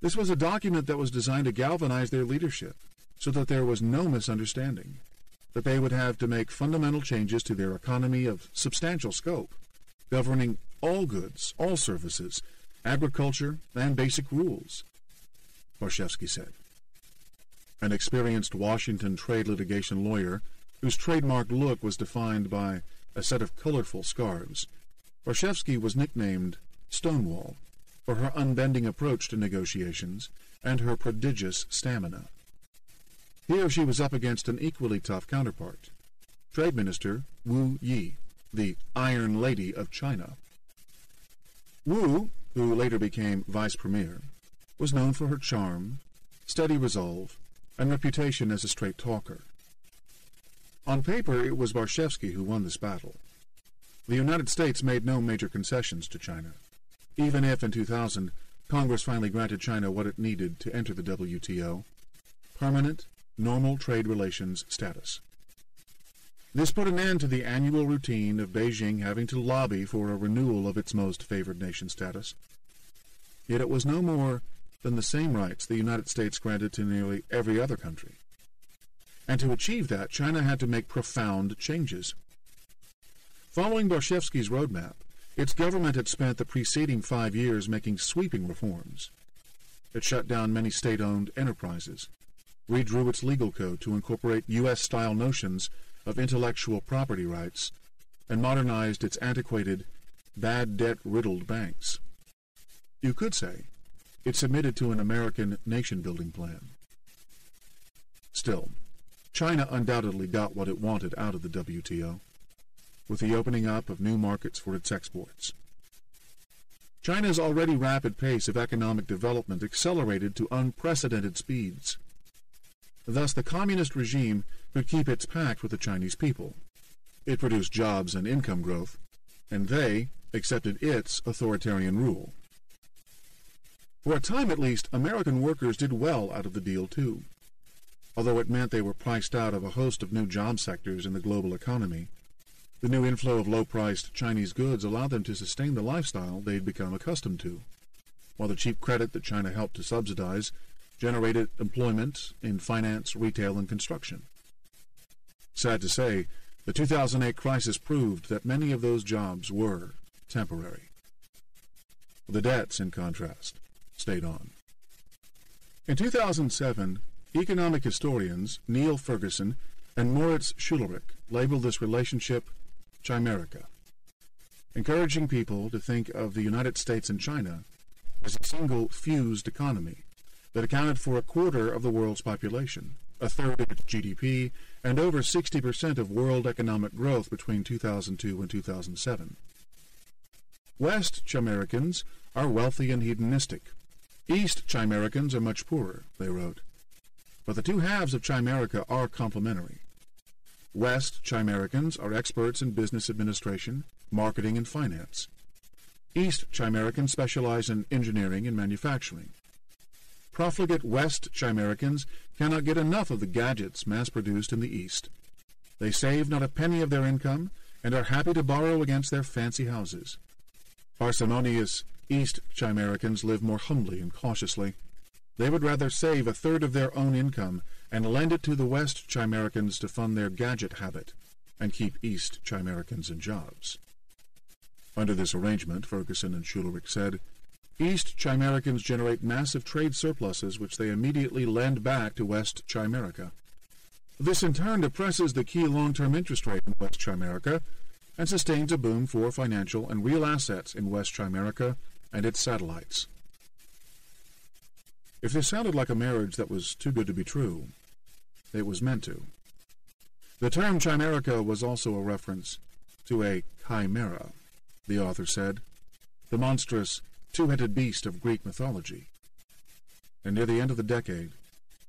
This was a document that was designed to galvanize their leadership so that there was no misunderstanding, that they would have to make fundamental changes to their economy of substantial scope, governing all goods, all services, agriculture, and basic rules, Barshevsky said. An experienced Washington trade litigation lawyer, whose trademark look was defined by a set of colorful scarves, Barshevsky was nicknamed Stonewall for her unbending approach to negotiations and her prodigious stamina. Here she was up against an equally tough counterpart, Trade Minister Wu Yi, the Iron Lady of China. Wu, who later became Vice Premier, was known for her charm, steady resolve, and reputation as a straight talker. On paper, it was Barshevsky who won this battle. The United States made no major concessions to China, even if, in 2000, Congress finally granted China what it needed to enter the WTO, permanent, normal trade relations status. This put an end to the annual routine of Beijing having to lobby for a renewal of its most favored nation status. Yet it was no more than the same rights the United States granted to nearly every other country. And to achieve that, China had to make profound changes. Following Barshevsky's roadmap, its government had spent the preceding 5 years making sweeping reforms. It shut down many state-owned enterprises, redrew its legal code to incorporate U.S.-style notions of intellectual property rights, and modernized its antiquated, bad debt-riddled banks. You could say it submitted to an American nation-building plan. Still, China undoubtedly got what it wanted out of the WTO, with the opening up of new markets for its exports. China's already rapid pace of economic development accelerated to unprecedented speeds. Thus, the communist regime could keep its pact with the Chinese people. It produced jobs and income growth, and they accepted its authoritarian rule. For a time at least, American workers did well out of the deal too. Although it meant they were priced out of a host of new job sectors in the global economy, the new inflow of low-priced Chinese goods allowed them to sustain the lifestyle they'd become accustomed to, while the cheap credit that China helped to subsidize generated employment in finance, retail, and construction. Sad to say, the 2008 crisis proved that many of those jobs were temporary. The debts, in contrast, stayed on. In 2007, economic historians Neil Ferguson and Moritz Schulrich labeled this relationship Chimerica, encouraging people to think of the United States and China as a single fused economy that accounted for 1/4 of the world's population, 1/3 of its GDP, and over 60% of world economic growth between 2002 and 2007. West Chimericans are wealthy and hedonistic. East Chimericans are much poorer, they wrote. But the two halves of Chimerica are complementary. West Chimericans are experts in business administration, marketing, and finance. East Chimericans specialize in engineering and manufacturing. Profligate West Chimericans cannot get enough of the gadgets mass-produced in the East. They save not a penny of their income and are happy to borrow against their fancy houses. Parsimonious East Chimericans live more humbly and cautiously. They would rather save 1/3 of their own income and lend it to the West Chimericans to fund their gadget habit and keep East Chimericans in jobs. Under this arrangement, Ferguson and Schulrich said, East Chimericans generate massive trade surpluses which they immediately lend back to West Chimerica. This in turn depresses the key long-term interest rate in West Chimerica and sustains a boom for financial and real assets in West Chimerica and its satellites. If this sounded like a marriage that was too good to be true, it was meant to. The term Chimerica was also a reference to a chimera, the author said, the monstrous, two-headed beast of Greek mythology. And near the end of the decade,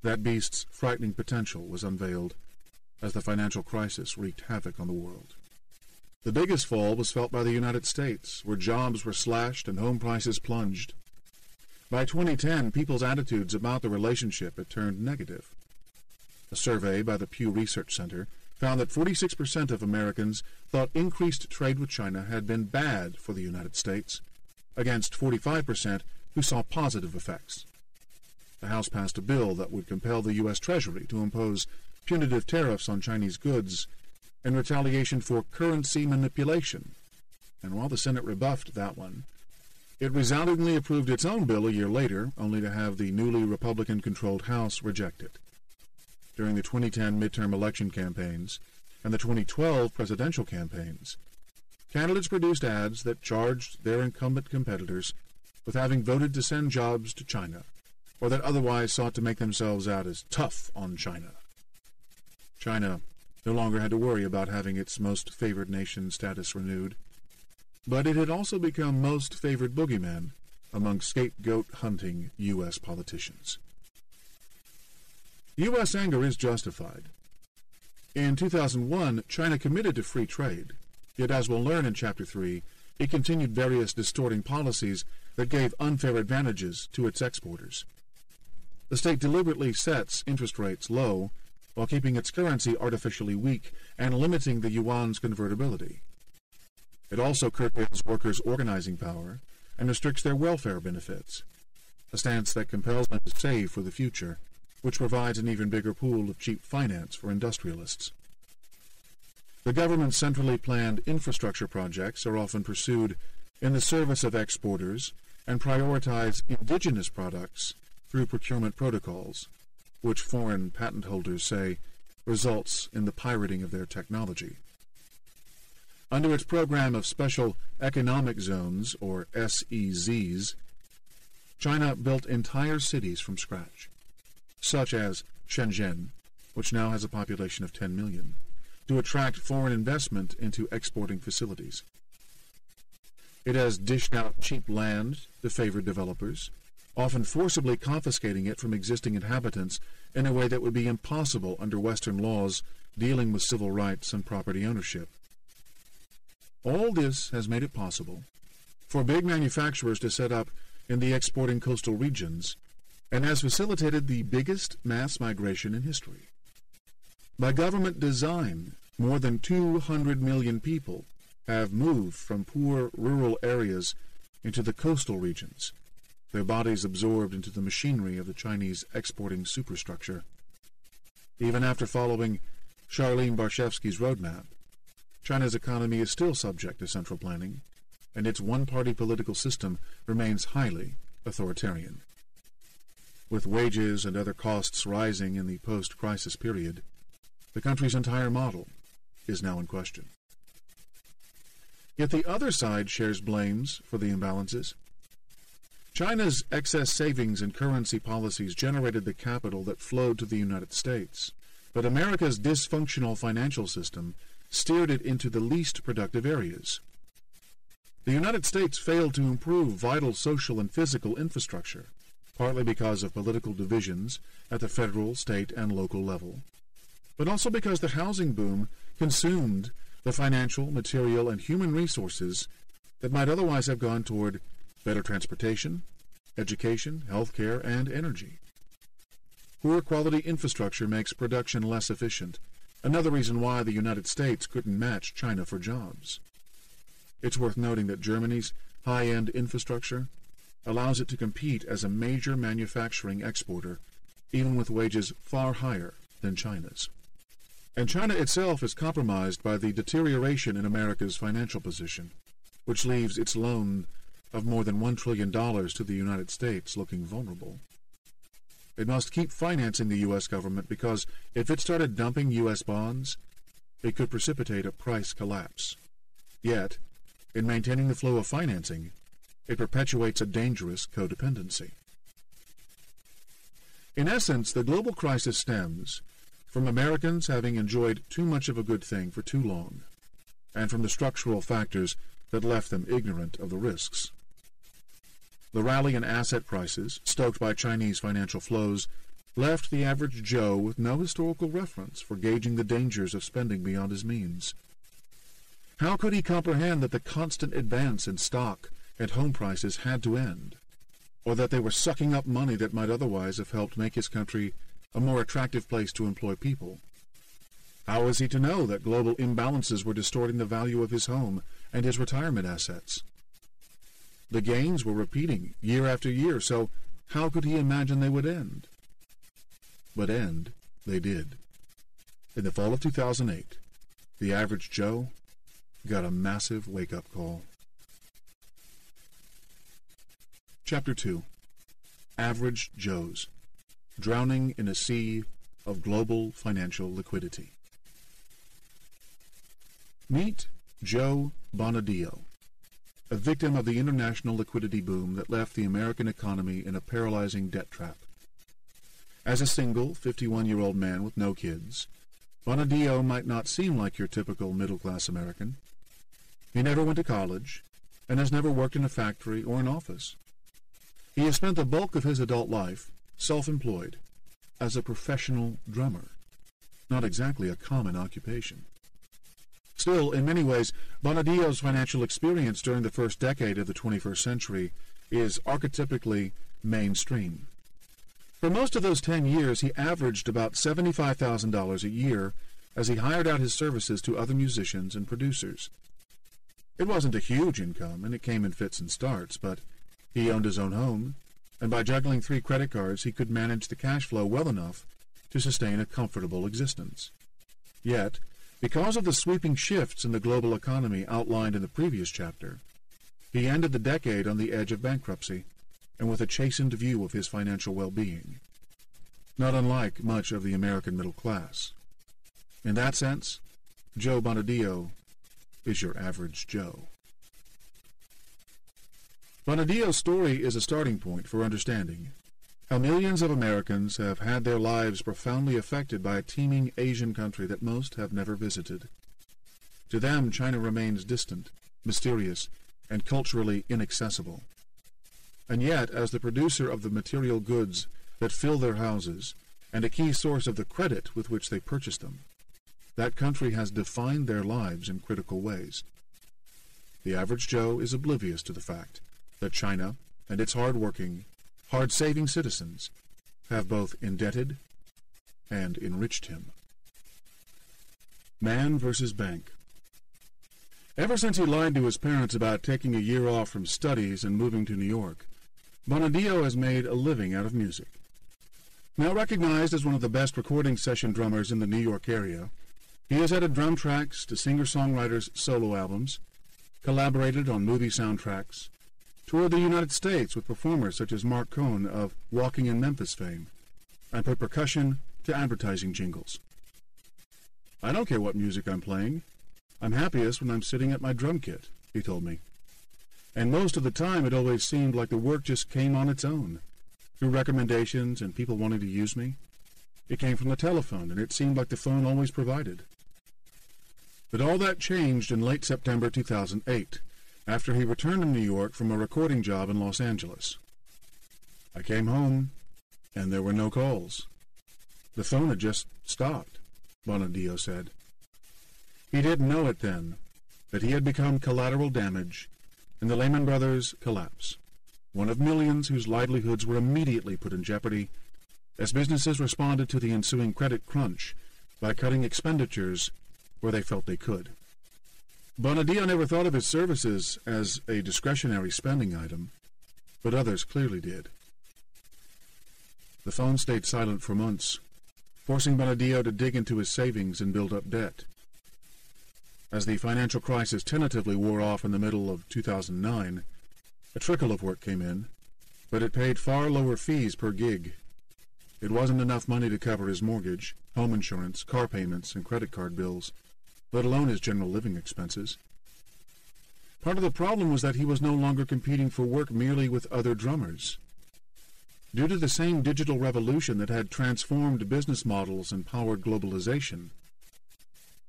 that beast's frightening potential was unveiled as the financial crisis wreaked havoc on the world. The biggest fall was felt by the United States, where jobs were slashed and home prices plunged. By 2010, people's attitudes about the relationship had turned negative. A survey by the Pew Research Center found that 46% of Americans thought increased trade with China had been bad for the United States, against 45% who saw positive effects. The House passed a bill that would compel the U.S. Treasury to impose punitive tariffs on Chinese goods in retaliation for currency manipulation, and while the Senate rebuffed that one, it resoundingly approved its own bill a year later, only to have the newly Republican-controlled House reject it. During the 2010 midterm election campaigns and the 2012 presidential campaigns, candidates produced ads that charged their incumbent competitors with having voted to send jobs to China, or that otherwise sought to make themselves out as tough on China. China no longer had to worry about having its most favored nation status renewed, but it had also become most favored boogeyman among scapegoat-hunting U.S. politicians. U.S. anger is justified. In 2001, China committed to free trade, yet as we'll learn in Chapter 3, it continued various distorting policies that gave unfair advantages to its exporters. The state deliberately sets interest rates low while keeping its currency artificially weak and limiting the yuan's convertibility. It also curtails workers' organizing power and restricts their welfare benefits, a stance that compels them to save for the future, which provides an even bigger pool of cheap finance for industrialists. The government's centrally planned infrastructure projects are often pursued in the service of exporters and prioritize indigenous products through procurement protocols, which foreign patent holders say results in the pirating of their technology. Under its program of Special Economic Zones, or SEZs, China built entire cities from scratch, such as Shenzhen, which now has a population of 10 million, to attract foreign investment into exporting facilities. It has dished out cheap land to favored developers, often forcibly confiscating it from existing inhabitants in a way that would be impossible under Western laws dealing with civil rights and property ownership. All this has made it possible for big manufacturers to set up in the exporting coastal regions and has facilitated the biggest mass migration in history. By government design, more than 200 million people have moved from poor rural areas into the coastal regions, their bodies absorbed into the machinery of the Chinese exporting superstructure. Even after following Charlene Barshevsky's roadmap, China's economy is still subject to central planning, and its one-party political system remains highly authoritarian. With wages and other costs rising in the post-crisis period, the country's entire model is now in question. Yet the other side shares blames for the imbalances. China's excess savings and currency policies generated the capital that flowed to the United States, but America's dysfunctional financial system steered it into the least productive areas. The United States failed to improve vital social and physical infrastructure, partly because of political divisions at the federal, state, and local level, but also because the housing boom consumed the financial, material, and human resources that might otherwise have gone toward better transportation, education, healthcare, and energy. Poor quality infrastructure makes production less efficient, another reason why the United States couldn't match China for jobs. It's worth noting that Germany's high-end infrastructure allows it to compete as a major manufacturing exporter, even with wages far higher than China's. And China itself is compromised by the deterioration in America's financial position, which leaves its loan of more than $1 trillion to the United States looking vulnerable. It must keep financing the U.S. government because if it started dumping U.S. bonds, it could precipitate a price collapse. Yet, in maintaining the flow of financing, it perpetuates a dangerous codependency. In essence, the global crisis stems from Americans having enjoyed too much of a good thing for too long, and from the structural factors that left them ignorant of the risks. The rally in asset prices, stoked by Chinese financial flows, left the average Joe with no historical reference for gauging the dangers of spending beyond his means. How could he comprehend that the constant advance in stock and home prices had to end, or that they were sucking up money that might otherwise have helped make his country a more attractive place to employ people? How was he to know that global imbalances were distorting the value of his home and his retirement assets? The gains were repeating year after year, so how could he imagine they would end? But end they did. In the fall of 2008, the average Joe got a massive wake-up call. Chapter 2. Average Joes. Drowning in a sea of global financial liquidity. Meet Joe Bonadillo, a victim of the international liquidity boom that left the American economy in a paralyzing debt trap. As a single, 51-year-old man with no kids, Bonadillo might not seem like your typical middle-class American. He never went to college, and has never worked in a factory or an office. He has spent the bulk of his adult life self-employed as a professional drummer, not exactly a common occupation. Still, in many ways, Bonadio's financial experience during the first decade of the 21st century is archetypically mainstream. For most of those 10 years, he averaged about $75,000 a year as he hired out his services to other musicians and producers. It wasn't a huge income, and it came in fits and starts, but he owned his own home, and by juggling 3 credit cards, he could manage the cash flow well enough to sustain a comfortable existence. Yet, because of the sweeping shifts in the global economy outlined in the previous chapter, he ended the decade on the edge of bankruptcy and with a chastened view of his financial well-being, not unlike much of the American middle class. In that sense, Joe Bonadio is your average Joe. Bonadio's story is a starting point for understanding how millions of Americans have had their lives profoundly affected by a teeming Asian country that most have never visited. To them, China remains distant, mysterious, and culturally inaccessible. And yet, as the producer of the material goods that fill their houses, and a key source of the credit with which they purchase them, that country has defined their lives in critical ways. The average Joe is oblivious to the fact that China and its hard-working, hard-saving citizens have both indebted and enriched him. Man versus bank. Ever since he lied to his parents about taking a year off from studies and moving to New York, Bonadio has made a living out of music. Now recognized as one of the best recording session drummers in the New York area, he has added drum tracks to singer-songwriters' solo albums, collaborated on movie soundtracks, toured the United States with performers such as Mark Cohn of Walking in Memphis fame, and put percussion to advertising jingles. "I don't care what music I'm playing. I'm happiest when I'm sitting at my drum kit," he told me. And most of the time it always seemed like the work just came on its own, through recommendations and people wanting to use me. It came from the telephone, and it seemed like the phone always provided. But all that changed in late September 2008, after he returned to New York from a recording job in Los Angeles. "I came home, and there were no calls. The phone had just stopped," Bonadio said. He didn't know it then, that he had become collateral damage in the Lehman Brothers collapse, one of millions whose livelihoods were immediately put in jeopardy as businesses responded to the ensuing credit crunch by cutting expenditures where they felt they could. Bonadio never thought of his services as a discretionary spending item, but others clearly did. The phone stayed silent for months, forcing Bonadio to dig into his savings and build up debt. As the financial crisis tentatively wore off in the middle of 2009, a trickle of work came in, but it paid far lower fees per gig. It wasn't enough money to cover his mortgage, home insurance, car payments, and credit card bills, let alone his general living expenses. Part of the problem was that he was no longer competing for work merely with other drummers. Due to the same digital revolution that had transformed business models and powered globalization,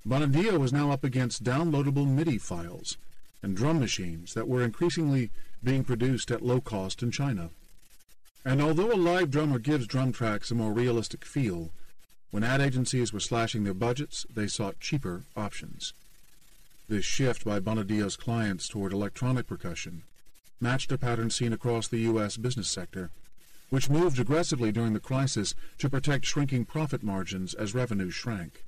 Bonadio was now up against downloadable MIDI files and drum machines that were increasingly being produced at low cost in China. And although a live drummer gives drum tracks a more realistic feel, when ad agencies were slashing their budgets, they sought cheaper options. This shift by Bonadio's clients toward electronic percussion matched a pattern seen across the U.S. business sector, which moved aggressively during the crisis to protect shrinking profit margins as revenue shrank.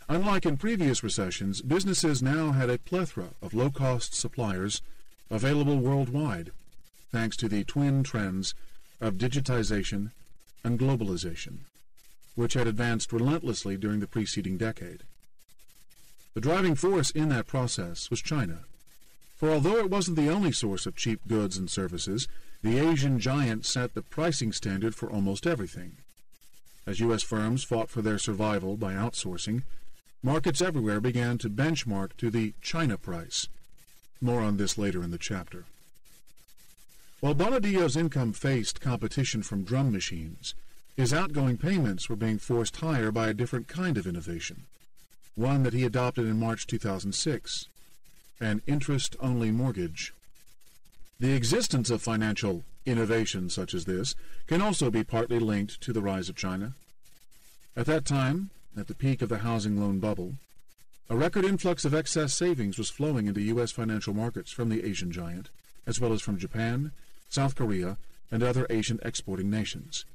Unlike in previous recessions, businesses now had a plethora of low-cost suppliers available worldwide, thanks to the twin trends of digitization and globalization, which had advanced relentlessly during the preceding decade. The driving force in that process was China, for although it wasn't the only source of cheap goods and services, the Asian giant set the pricing standard for almost everything. As U.S. firms fought for their survival by outsourcing, markets everywhere began to benchmark to the China price. More on this later in the chapter. While Bonadio's income faced competition from drum machines, his outgoing payments were being forced higher by a different kind of innovation, one that he adopted in March 2006, an interest-only mortgage. The existence of financial Innovation such as this can also be partly linked to the rise of China. At that time, at the peak of the housing loan bubble, a record influx of excess savings was flowing into U.S. financial markets from the Asian giant, as well as from Japan, South Korea, and other Asian exporting nations.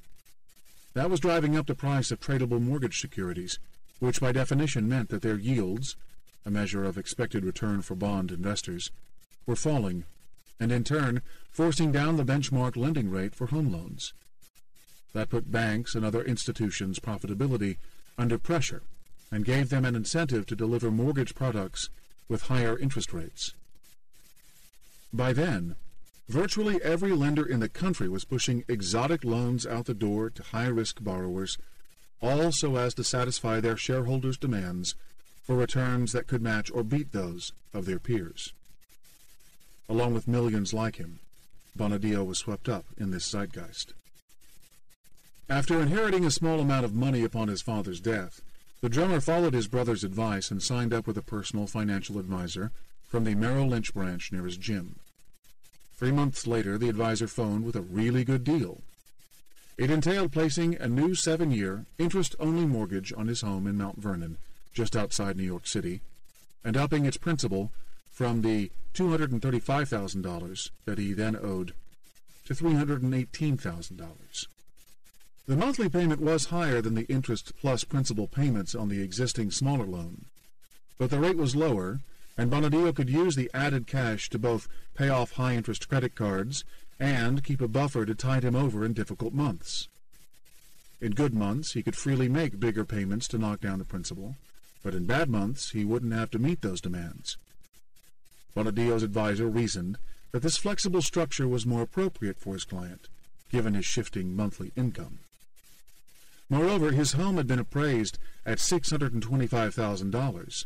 That was driving up the price of tradable mortgage securities, which by definition meant that their yields, a measure of expected return for bond investors, were falling, and in turn forcing down the benchmark lending rate for home loans. That put banks and other institutions' profitability under pressure and gave them an incentive to deliver mortgage products with higher interest rates. By then, virtually every lender in the country was pushing exotic loans out the door to high-risk borrowers, all so as to satisfy their shareholders' demands for returns that could match or beat those of their peers. Along with millions like him, Bonadio was swept up in this zeitgeist. After inheriting a small amount of money upon his father's death, the drummer followed his brother's advice and signed up with a personal financial advisor from the Merrill Lynch branch near his gym. 3 months later, the advisor phoned with a really good deal. It entailed placing a new 7-year, interest-only mortgage on his home in Mount Vernon, just outside New York City, and upping its principal from the $235,000 that he then owed to $318,000. The monthly payment was higher than the interest plus principal payments on the existing smaller loan, but the rate was lower, and Bonadio could use the added cash to both pay off high-interest credit cards and keep a buffer to tide him over in difficult months. In good months, he could freely make bigger payments to knock down the principal, but in bad months, he wouldn't have to meet those demands. Bonadio's advisor reasoned that this flexible structure was more appropriate for his client, given his shifting monthly income. Moreover, his home had been appraised at $625,000,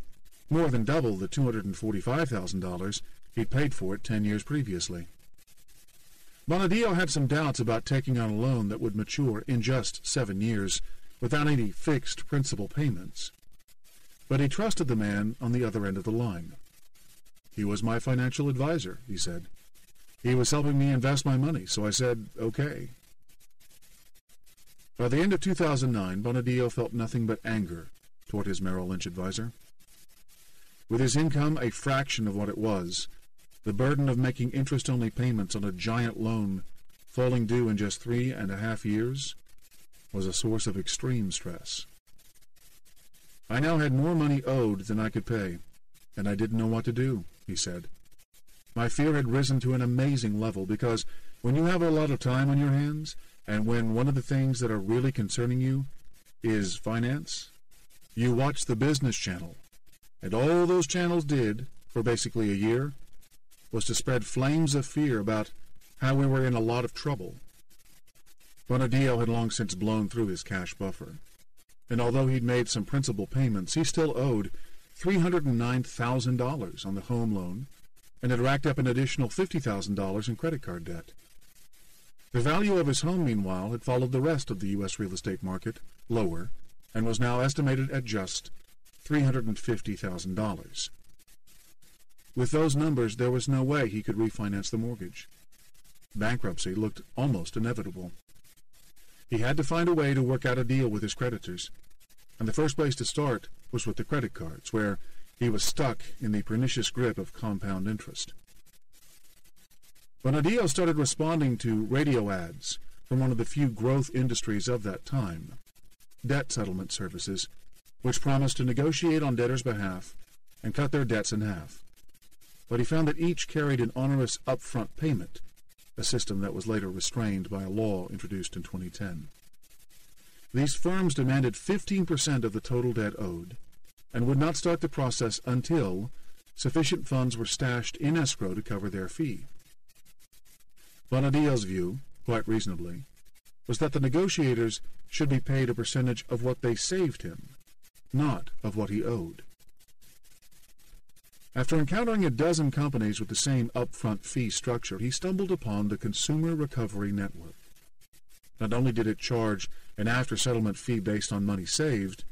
more than double the $245,000 he'd paid for it 10 years previously. Bonadio had some doubts about taking on a loan that would mature in just 7 years without any fixed principal payments. But he trusted the man on the other end of the line. "He was my financial advisor," he said. "He was helping me invest my money, so I said, okay." By the end of 2009, Bonadio felt nothing but anger toward his Merrill Lynch advisor. With his income a fraction of what it was, the burden of making interest-only payments on a giant loan falling due in just 3.5 years was a source of extreme stress. "I now had more money owed than I could pay, and I didn't know what to do," he said. "My fear had risen to an amazing level because when you have a lot of time on your hands, and when one of the things that are really concerning you is finance, you watch the Business Channel, and all those channels did, for basically a year, was to spread flames of fear about how we were in a lot of trouble." Bonadio had long since blown through his cash buffer, and although he'd made some principal payments, he still owed $309,000 on the home loan and had racked up an additional $50,000 in credit card debt. The value of his home, meanwhile, had followed the rest of the U.S. real estate market, lower, and was now estimated at just $350,000. With those numbers, there was no way he could refinance the mortgage. Bankruptcy looked almost inevitable. He had to find a way to work out a deal with his creditors, and the first place to start was with the credit cards, where he was stuck in the pernicious grip of compound interest. Bonadio started responding to radio ads from one of the few growth industries of that time, debt settlement services, which promised to negotiate on debtors' behalf and cut their debts in half. But he found that each carried an onerous upfront payment, a system that was later restrained by a law introduced in 2010. These firms demanded 15% of the total debt owed, and would not start the process until sufficient funds were stashed in escrow to cover their fee. Bonadio's view, quite reasonably, was that the negotiators should be paid a percentage of what they saved him, not of what he owed. After encountering a dozen companies with the same upfront fee structure, he stumbled upon the Consumer Recovery Network. Not only did it charge an after-settlement fee based on money saved,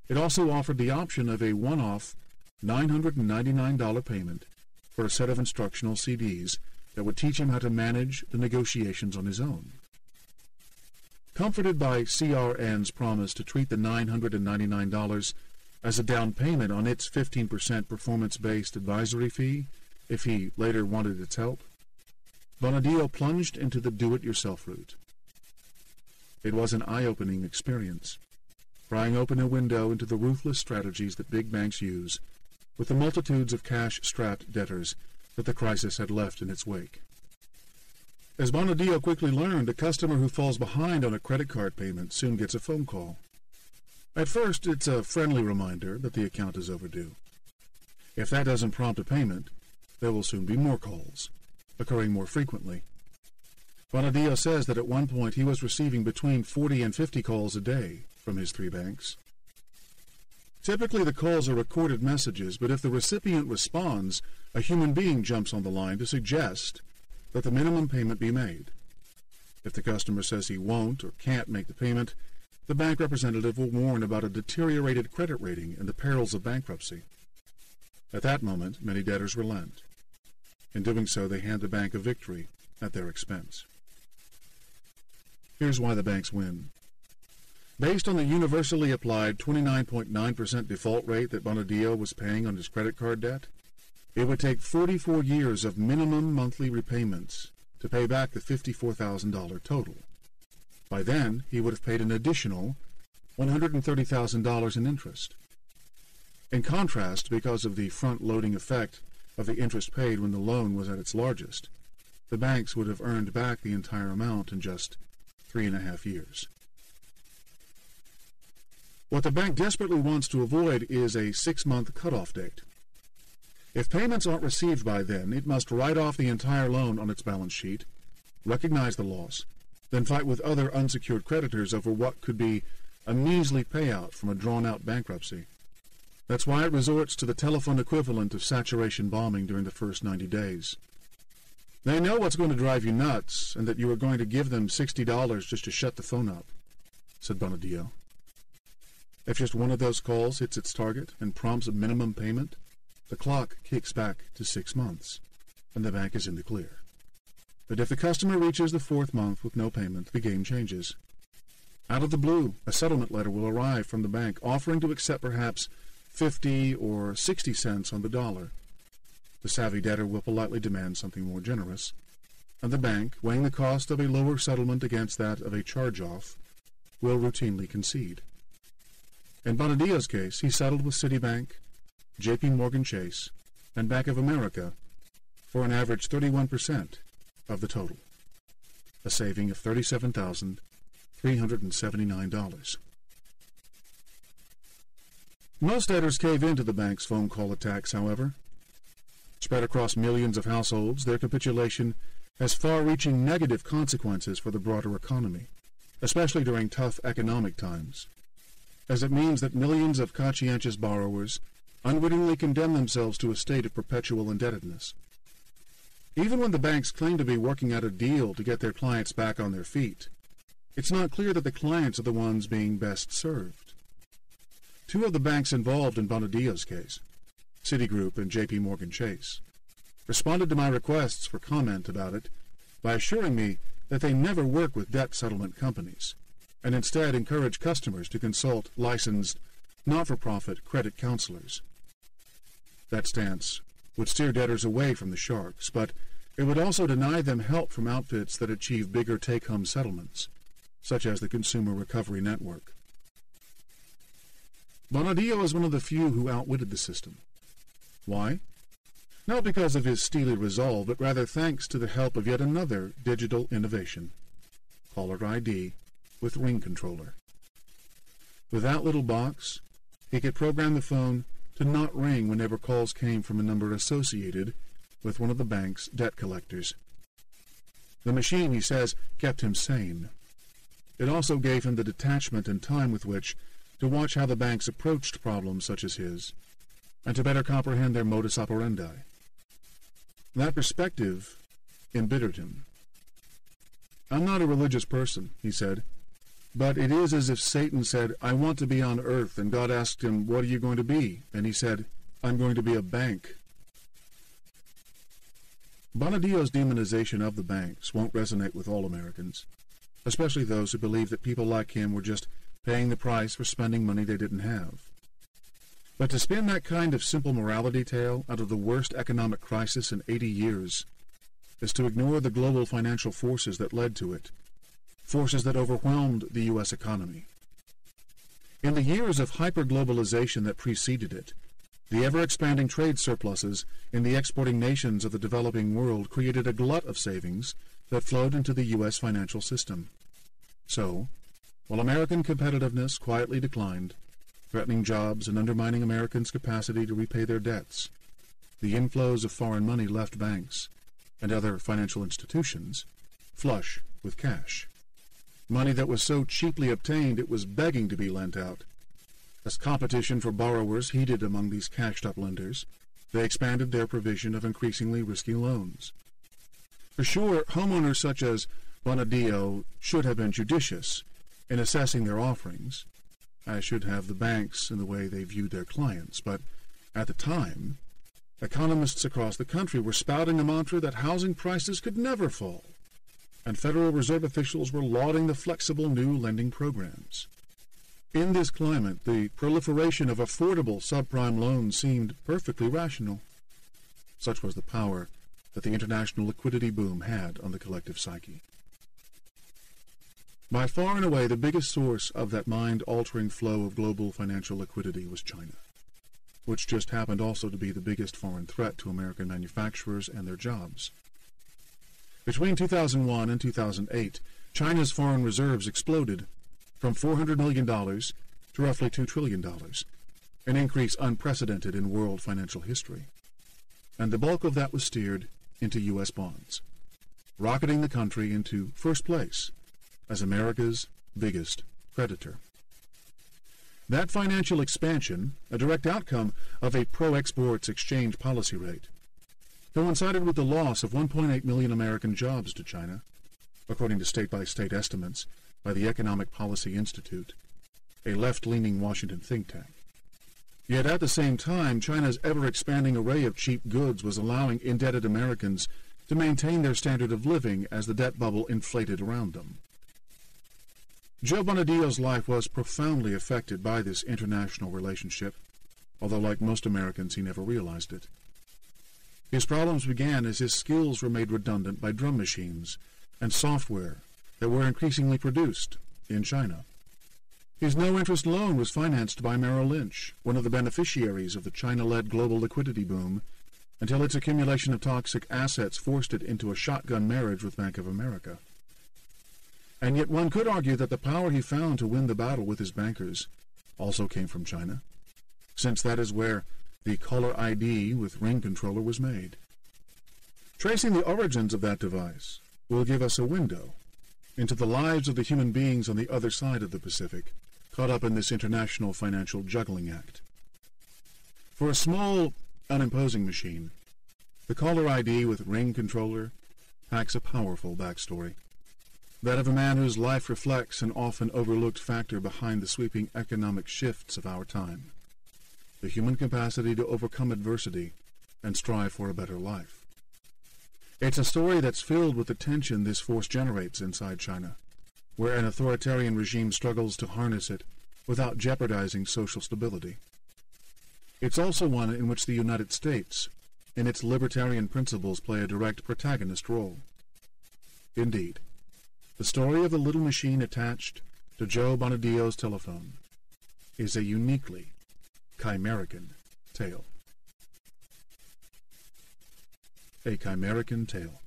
it also offered the option of a one-off $999 payment for a set of instructional CDs that would teach him how to manage the negotiations on his own. Comforted by CRN's promise to treat the $999 as a down payment on its 15% performance-based advisory fee if he later wanted its help, Bonadio plunged into the do-it-yourself route. It was an eye-opening experience, prying open a window into the ruthless strategies that big banks use with the multitudes of cash-strapped debtors that the crisis had left in its wake. As Bonadio quickly learned, a customer who falls behind on a credit card payment soon gets a phone call. At first, it's a friendly reminder that the account is overdue. If that doesn't prompt a payment, there will soon be more calls, occurring more frequently. Bonadio says that at one point he was receiving between 40 and 50 calls a day from his 3 banks. Typically the calls are recorded messages, but if the recipient responds, a human being jumps on the line to suggest that the minimum payment be made. If the customer says he won't or can't make the payment, the bank representative will warn about a deteriorated credit rating and the perils of bankruptcy. At that moment, many debtors relent. In doing so, they hand the bank a victory at their expense. Here's why the banks win. Based on the universally applied 29.9% default rate that Bonadio was paying on his credit card debt, it would take 44 years of minimum monthly repayments to pay back the $54,000 total. By then, he would have paid an additional $130,000 in interest. In contrast, because of the front-loading effect of the interest paid when the loan was at its largest, the banks would have earned back the entire amount in just 3.5 years. What the bank desperately wants to avoid is a 6-month cutoff date. If payments aren't received by then, it must write off the entire loan on its balance sheet, recognize the loss, then fight with other unsecured creditors over what could be a measly payout from a drawn-out bankruptcy. That's why it resorts to the telephone equivalent of saturation bombing during the first 90 days. They know what's going to drive you nuts, and that you are going to give them $60 just to shut the phone up, said Bonadio. If just one of those calls hits its target and prompts a minimum payment, the clock kicks back to 6 months, and the bank is in the clear. But if the customer reaches the 4th month with no payment, the game changes. Out of the blue, a settlement letter will arrive from the bank offering to accept perhaps 50 or 60 cents on the dollar. The savvy debtor will politely demand something more generous, and the bank, weighing the cost of a lower settlement against that of a charge-off, will routinely concede. In Bonadio's case, he settled with Citibank, JP Chase, and Bank of America for an average 31% of the total, a saving of $37,379. Most debtors cave into the bank's phone call attacks, however. Spread across millions of households, their capitulation has far-reaching negative consequences for the broader economy, especially during tough economic times, as it means that millions of conscientious borrowers unwittingly condemn themselves to a state of perpetual indebtedness. Even when the banks claim to be working out a deal to get their clients back on their feet, it's not clear that the clients are the ones being best served. 2 of the banks involved in Bonadio's case, Citigroup and JP Chase, responded to my requests for comment about it by assuring me that they never work with debt settlement companies, and instead encourage customers to consult licensed, not-for-profit credit counselors. That stance would steer debtors away from the sharks, but it would also deny them help from outfits that achieve bigger take-home settlements, such as the Consumer Recovery Network. Bonadio is one of the few who outwitted the system. Why? Not because of his steely resolve, but rather thanks to the help of yet another digital innovation, caller ID with ring controller. With that little box, he could program the phone to not ring whenever calls came from a number associated with one of the bank's debt collectors. The machine, he says, kept him sane. It also gave him the detachment and time with which to watch how the banks approached problems such as his, and to better comprehend their modus operandi. That perspective embittered him. "I'm not a religious person," he said, "but it is as if Satan said, 'I want to be on earth,' and God asked him, 'What are you going to be?' And he said, 'I'm going to be a bank.'" Bonadio's demonization of the banks won't resonate with all Americans, especially those who believe that people like him were just paying the price for spending money they didn't have. But to spin that kind of simple morality tale out of the worst economic crisis in 80 years is to ignore the global financial forces that led to it, forces that overwhelmed the U.S. economy. In the years of hyperglobalization that preceded it, the ever-expanding trade surpluses in the exporting nations of the developing world created a glut of savings that flowed into the U.S. financial system. So, while American competitiveness quietly declined, threatening jobs and undermining Americans' capacity to repay their debts, the inflows of foreign money left banks and other financial institutions flush with cash. Money that was so cheaply obtained it was begging to be lent out. As competition for borrowers heated among these cashed-up lenders, they expanded their provision of increasingly risky loans. For sure, homeowners such as Bonadio should have been judicious in assessing their offerings, as should have the banks in the way they viewed their clients, but at the time, economists across the country were spouting a mantra that housing prices could never fall, and Federal Reserve officials were lauding the flexible new lending programs. In this climate, the proliferation of affordable subprime loans seemed perfectly rational. Such was the power that the international liquidity boom had on the collective psyche. By far and away, the biggest source of that mind-altering flow of global financial liquidity was China, which just happened also to be the biggest foreign threat to American manufacturers and their jobs. Between 2001 and 2008, China's foreign reserves exploded from $400 million to roughly $2 trillion, an increase unprecedented in world financial history. And the bulk of that was steered into U.S. bonds, rocketing the country into first place as America's biggest creditor. That financial expansion, a direct outcome of a pro-exports exchange policy rate, coincided with the loss of 1.8 million American jobs to China, according to state-by-state estimates by the Economic Policy Institute, a left-leaning Washington think tank. Yet at the same time, China's ever-expanding array of cheap goods was allowing indebted Americans to maintain their standard of living as the debt bubble inflated around them. Joe Bonadio's life was profoundly affected by this international relationship, although like most Americans he never realized it. His problems began as his skills were made redundant by drum machines and software that were increasingly produced in China. His no-interest loan was financed by Merrill Lynch, one of the beneficiaries of the China-led global liquidity boom, until its accumulation of toxic assets forced it into a shotgun marriage with Bank of America. And yet one could argue that the power he found to win the battle with his bankers also came from China, since that is where the caller ID with ring controller was made. Tracing the origins of that device will give us a window into the lives of the human beings on the other side of the Pacific, caught up in this international financial juggling act. For a small, unimposing machine, the caller ID with ring controller packs a powerful backstory, that of a man whose life reflects an often overlooked factor behind the sweeping economic shifts of our time: the human capacity to overcome adversity and strive for a better life. It's a story that's filled with the tension this force generates inside China, where an authoritarian regime struggles to harness it without jeopardizing social stability. It's also one in which the United States, in its libertarian principles, play a direct protagonist role. Indeed, the story of the little machine attached to Joe Bonadio's telephone is a uniquely Chimerican tale. A Chimerican tale.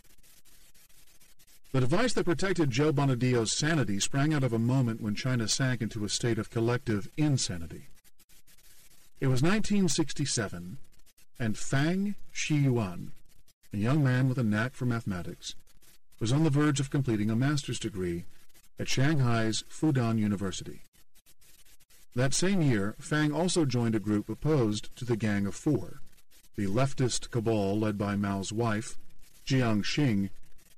The device that protected Joe Bonadio's sanity sprang out of a moment when China sank into a state of collective insanity. It was 1967, and Fang Shiyuan, a young man with a knack for mathematics, was on the verge of completing a master's degree at Shanghai's Fudan University. That same year, Fang also joined a group opposed to the Gang of Four, the leftist cabal led by Mao's wife, Jiang Xing,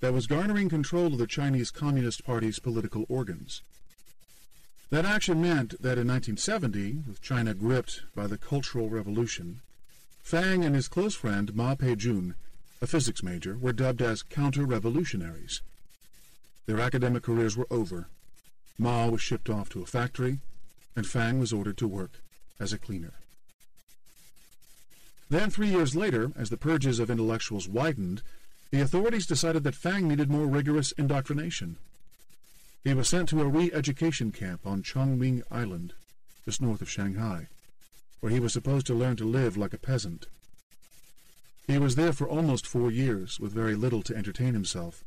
that was garnering control of the Chinese Communist Party's political organs. That action meant that in 1970, with China gripped by the Cultural Revolution, Fang and his close friend Ma Pei-jun a physics major, were dubbed as counter-revolutionaries. Their academic careers were over. Ma was shipped off to a factory, and Fang was ordered to work as a cleaner. Then, 3 years later, as the purges of intellectuals widened, the authorities decided that Fang needed more rigorous indoctrination. He was sent to a re-education camp on Chongming Island, just north of Shanghai, where he was supposed to learn to live like a peasant. He was there for almost 4 years, with very little to entertain himself,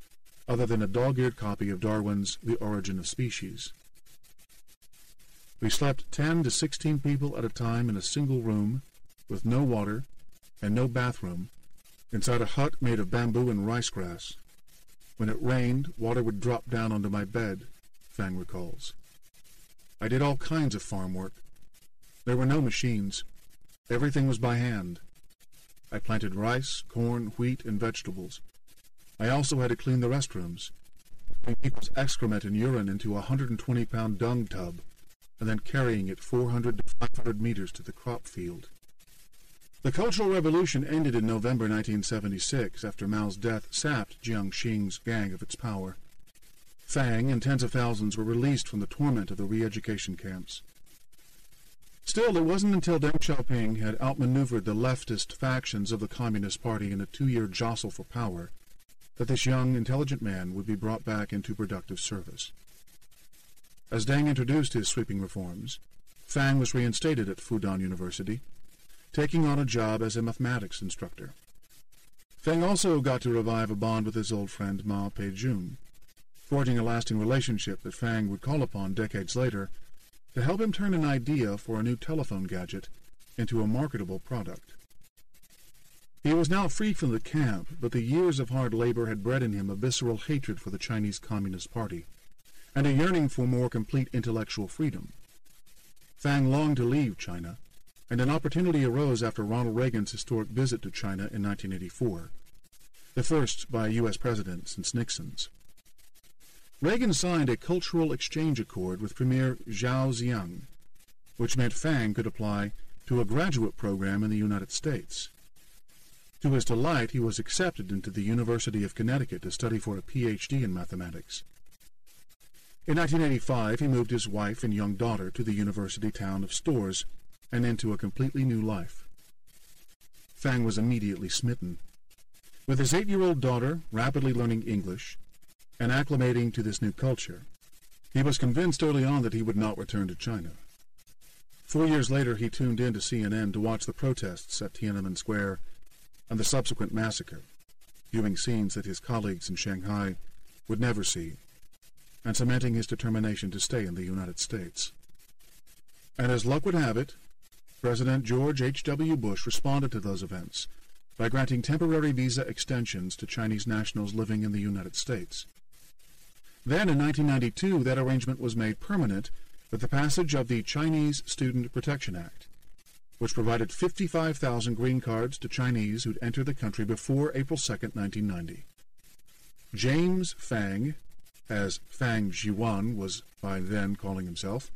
other than a dog-eared copy of Darwin's The Origin of Species. We slept 10 to 16 people at a time in a single room, with no water and no bathroom, inside a hut made of bamboo and rice grass. When it rained, water would drop down onto my bed, Fang recalls. I did all kinds of farm work. There were no machines. Everything was by hand. I planted rice, corn, wheat, and vegetables. I also had to clean the restrooms, putting people's excrement and urine into a 120-pound dung tub, and then carrying it 400 to 500 meters to the crop field. The Cultural Revolution ended in November 1976 after Mao's death sapped Jiang Xing's gang of its power. Fang and tens of thousands were released from the torment of the re-education camps. Still, it wasn't until Deng Xiaoping had outmaneuvered the leftist factions of the Communist Party in a 2-year jostle for power that this young, intelligent man would be brought back into productive service. As Deng introduced his sweeping reforms, Fang was reinstated at Fudan University, taking on a job as a mathematics instructor. Fang also got to revive a bond with his old friend Ma Pei-jun, forging a lasting relationship that Fang would call upon decades later to help him turn an idea for a new telephone gadget into a marketable product. He was now free from the camp, but the years of hard labor had bred in him a visceral hatred for the Chinese Communist Party, and a yearning for more complete intellectual freedom. Fang longed to leave China, and an opportunity arose after Ronald Reagan's historic visit to China in 1984, the first by a U.S. president since Nixon's. Reagan signed a cultural exchange accord with Premier Zhao Ziyang, which meant Fang could apply to a graduate program in the United States. To his delight, he was accepted into the University of Connecticut to study for a Ph.D. in mathematics. In 1985, he moved his wife and young daughter to the university town of Storrs and into a completely new life. Fang was immediately smitten. With his 8-year-old daughter rapidly learning English and acclimating to this new culture, he was convinced early on that he would not return to China. 4 years later, he tuned in to CNN to watch the protests at Tiananmen Square and the subsequent massacre, viewing scenes that his colleagues in Shanghai would never see, and cementing his determination to stay in the United States. And as luck would have it, President George H.W. Bush responded to those events by granting temporary visa extensions to Chinese nationals living in the United States. Then, in 1992, that arrangement was made permanent with the passage of the Chinese Student Protection Act, which provided 55,000 green cards to Chinese who'd entered the country before April 2, 1990. James Fang, as Fang Jiwan was by then calling himself,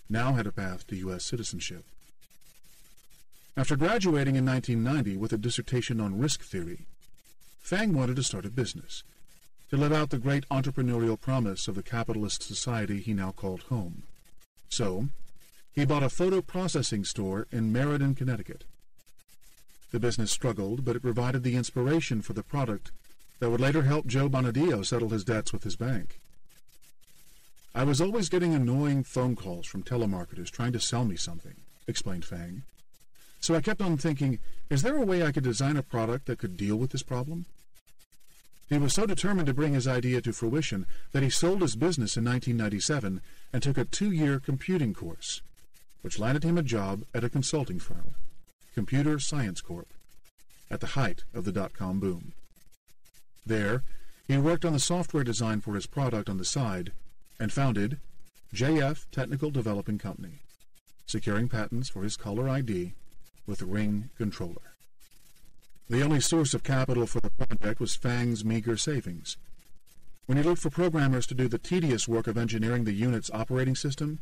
now had a path to U.S. citizenship. After graduating in 1990 with a dissertation on risk theory, Fang wanted to start a business, to live out the great entrepreneurial promise of the capitalist society he now called home. So, he bought a photo processing store in Meriden, Connecticut. The business struggled, but it provided the inspiration for the product that would later help Joe Bonadillo settle his debts with his bank. I was always getting annoying phone calls from telemarketers trying to sell me something, explained Fang. So I kept on thinking, is there a way I could design a product that could deal with this problem? He was so determined to bring his idea to fruition that he sold his business in 1997 and took a 2-year computing course, which landed him a job at a consulting firm, Computer Science Corp., at the height of the dot-com boom. There, he worked on the software design for his product on the side and founded JF Technical Developing Company, securing patents for his caller ID with a Ring controller. The only source of capital for the project was Fang's meager savings. When he looked for programmers to do the tedious work of engineering the unit's operating system,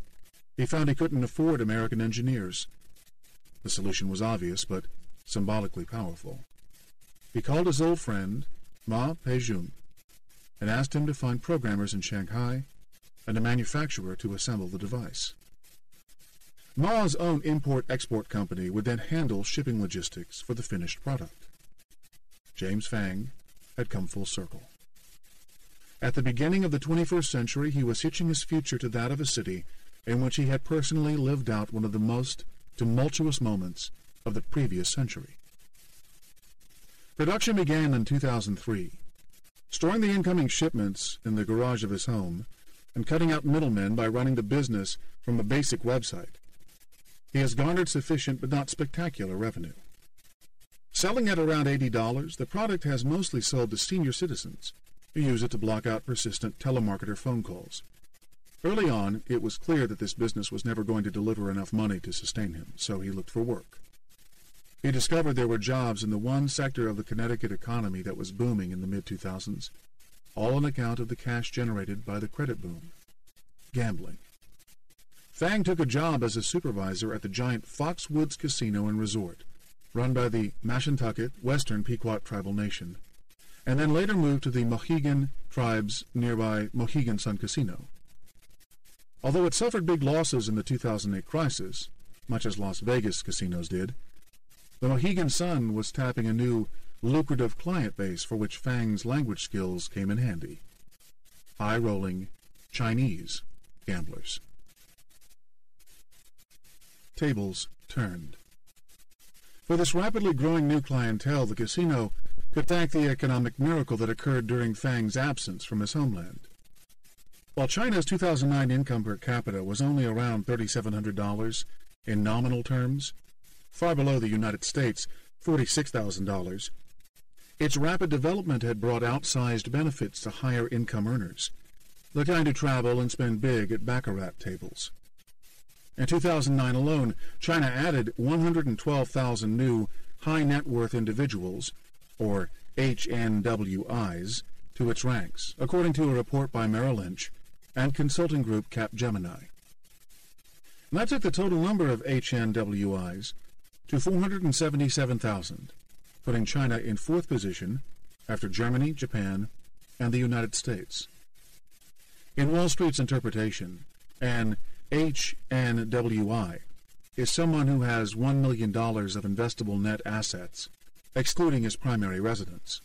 he found he couldn't afford American engineers. The solution was obvious, but symbolically powerful. he called his old friend, Ma Pei-jun, and asked him to find programmers in Shanghai and a manufacturer to assemble the device. Ma's own import-export company would then handle shipping logistics for the finished product. James Fang had come full circle. At the beginning of the 21st century, he was hitching his future to that of a city in which he had personally lived out one of the most tumultuous moments of the previous century. Production began in 2003. Storing the incoming shipments in the garage of his home and cutting out middlemen by running the business from a basic website, he has garnered sufficient but not spectacular revenue. Selling at around $80, the product has mostly sold to senior citizens who use it to block out persistent telemarketer phone calls. Early on, it was clear that this business was never going to deliver enough money to sustain him, so he looked for work. He discovered there were jobs in the one sector of the Connecticut economy that was booming in the mid-2000s, all on account of the cash generated by the credit boom: gambling. Fang took a job as a supervisor at the giant Foxwoods Casino and Resort, run by the Mashantucket Western Pequot Tribal Nation, and then later moved to the Mohegan tribes nearby Mohegan Sun Casino. Although it suffered big losses in the 2008 crisis, much as Las Vegas casinos did, the Mohegan Sun was tapping a new, lucrative client base for which Fang's language skills came in handy: high-rolling Chinese gamblers. Tables turned. For this rapidly growing new clientele, the casino could thank the economic miracle that occurred during Fang's absence from his homeland. While China's 2009 income per capita was only around $3,700 in nominal terms, far below the United States' $46,000, its rapid development had brought outsized benefits to higher income earners, the kind who travel and spend big at baccarat tables. In 2009 alone, China added 112,000 new high-net-worth individuals, or HNWIs, to its ranks, according to a report by Merrill Lynch and consulting group Capgemini. And that took the total number of HNWIs to 477,000, putting China in fourth position after Germany, Japan, and the United States. In Wall Street's interpretation, an HNWI is someone who has $1 million of investable net assets, excluding his primary residence.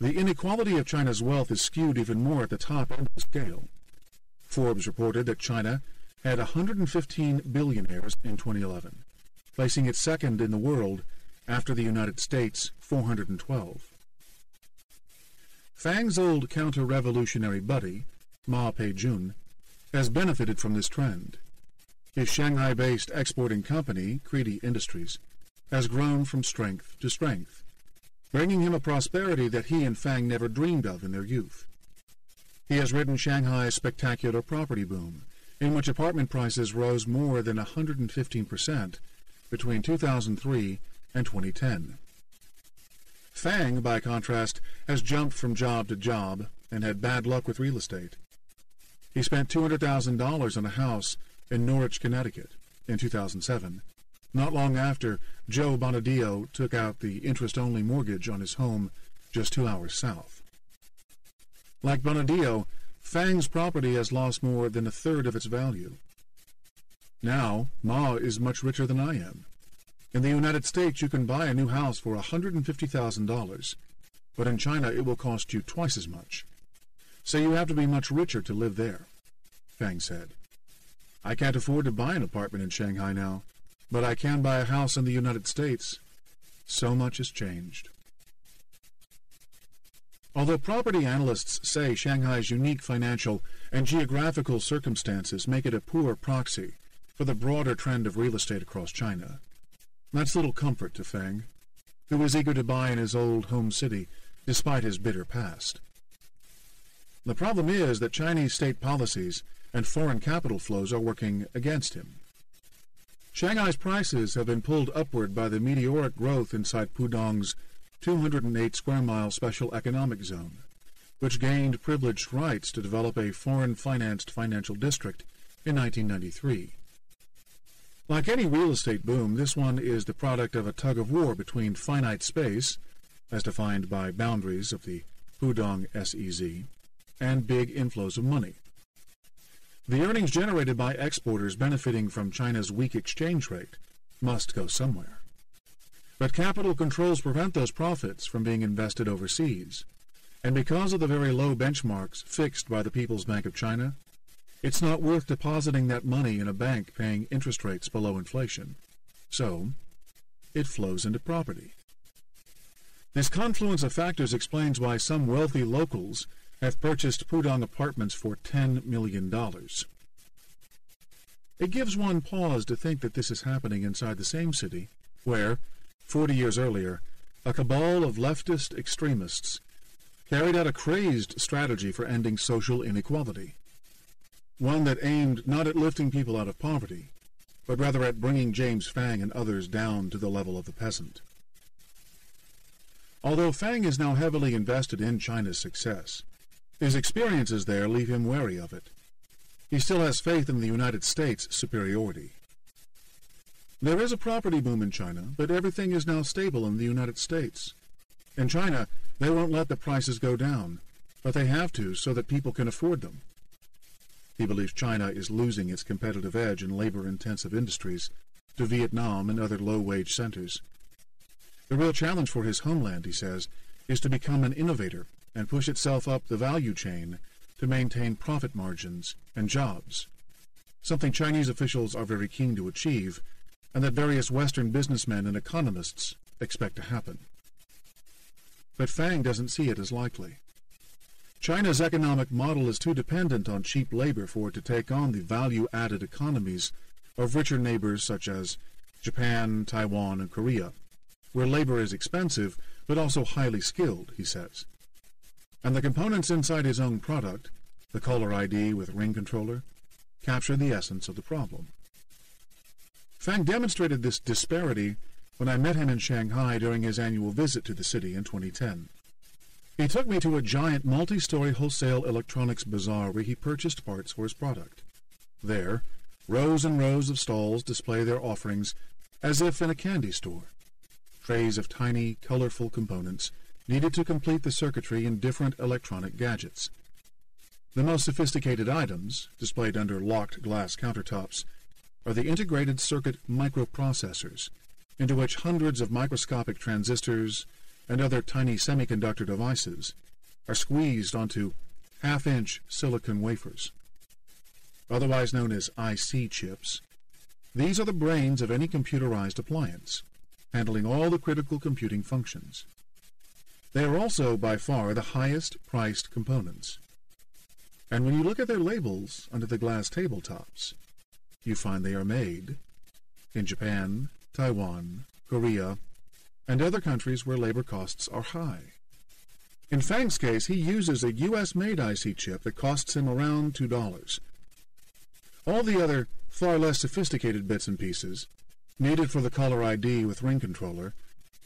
The inequality of China's wealth is skewed even more at the top end of the scale. Forbes reported that China had 115 billionaires in 2011, placing it second in the world after the United States' 412. Fang's old counter-revolutionary buddy, Ma Pei-jun, has benefited from this trend. His Shanghai-based exporting company, Crede Industries, has grown from strength to strength, bringing him a prosperity that he and Fang never dreamed of in their youth. He has ridden Shanghai's spectacular property boom, in which apartment prices rose more than 115% between 2003 and 2010. Fang, by contrast, has jumped from job to job and had bad luck with real estate. He spent $200,000 on a house in Norwich, Connecticut, in 2007, not long after Joe Bonadio took out the interest-only mortgage on his home just 2 hours south. Like Bonadio, Fang's property has lost more than a third of its value. Now, Ma is much richer than I am. In the United States, you can buy a new house for $150,000, but in China it will cost you twice as much. So you have to be much richer to live there, Fang said. I can't afford to buy an apartment in Shanghai now, but I can buy a house in the United States. So much has changed. Although property analysts say Shanghai's unique financial and geographical circumstances make it a poor proxy for the broader trend of real estate across China, that's little comfort to Fang, who was eager to buy in his old home city despite his bitter past. The problem is that Chinese state policies and foreign capital flows are working against him. Shanghai's prices have been pulled upward by the meteoric growth inside Pudong's 208 square mile special economic zone, which gained privileged rights to develop a foreign-financed financial district in 1993. Like any real estate boom, this one is the product of a tug-of-war between finite space, as defined by boundaries of the Pudong SEZ, and big inflows of money. The earnings generated by exporters benefiting from China's weak exchange rate must go somewhere. But capital controls prevent those profits from being invested overseas, and because of the very low benchmarks fixed by the People's Bank of China, it's not worth depositing that money in a bank paying interest rates below inflation. So, it flows into property. This confluence of factors explains why some wealthy locals have purchased Pudong apartments for $10 million. It gives one pause to think that this is happening inside the same city where, 40 years earlier, a cabal of leftist extremists carried out a crazed strategy for ending social inequality, one that aimed not at lifting people out of poverty, but rather at bringing James Fang and others down to the level of the peasant. Although Fang is now heavily invested in China's success, his experiences there leave him wary of it. He still has faith in the United States' superiority. There is a property boom in China, but everything is now stable in the United States. In China, they won't let the prices go down, but they have to so that people can afford them. He believes China is losing its competitive edge in labor-intensive industries to Vietnam and other low-wage centers. The real challenge for his homeland, he says, is to become an innovator and push itself up the value chain to maintain profit margins and jobs, something Chinese officials are very keen to achieve, and that various Western businessmen and economists expect to happen. But Fang doesn't see it as likely. China's economic model is too dependent on cheap labor for it to take on the value-added economies of richer neighbors such as Japan, Taiwan, and Korea, where labor is expensive but also highly skilled, he says. And the components inside his own product, the caller ID with ring controller, capture the essence of the problem. Fang demonstrated this disparity when I met him in Shanghai during his annual visit to the city in 2010. He took me to a giant multi-story wholesale electronics bazaar where he purchased parts for his product. There, rows and rows of stalls display their offerings as if in a candy store. Trays of tiny, colorful components needed to complete the circuitry in different electronic gadgets. The most sophisticated items, displayed under locked glass countertops, are the integrated circuit microprocessors, into which hundreds of microscopic transistors and other tiny semiconductor devices are squeezed onto half-inch silicon wafers. Otherwise known as IC chips, these are the brains of any computerized appliance, handling all the critical computing functions. They are also by far the highest-priced components. And when you look at their labels under the glass tabletops, you find they are made in Japan, Taiwan, Korea, and other countries where labor costs are high. In Fang's case, he uses a U.S.-made IC chip that costs him around $2. All the other, far less sophisticated bits and pieces, needed for the caller ID with ring controller,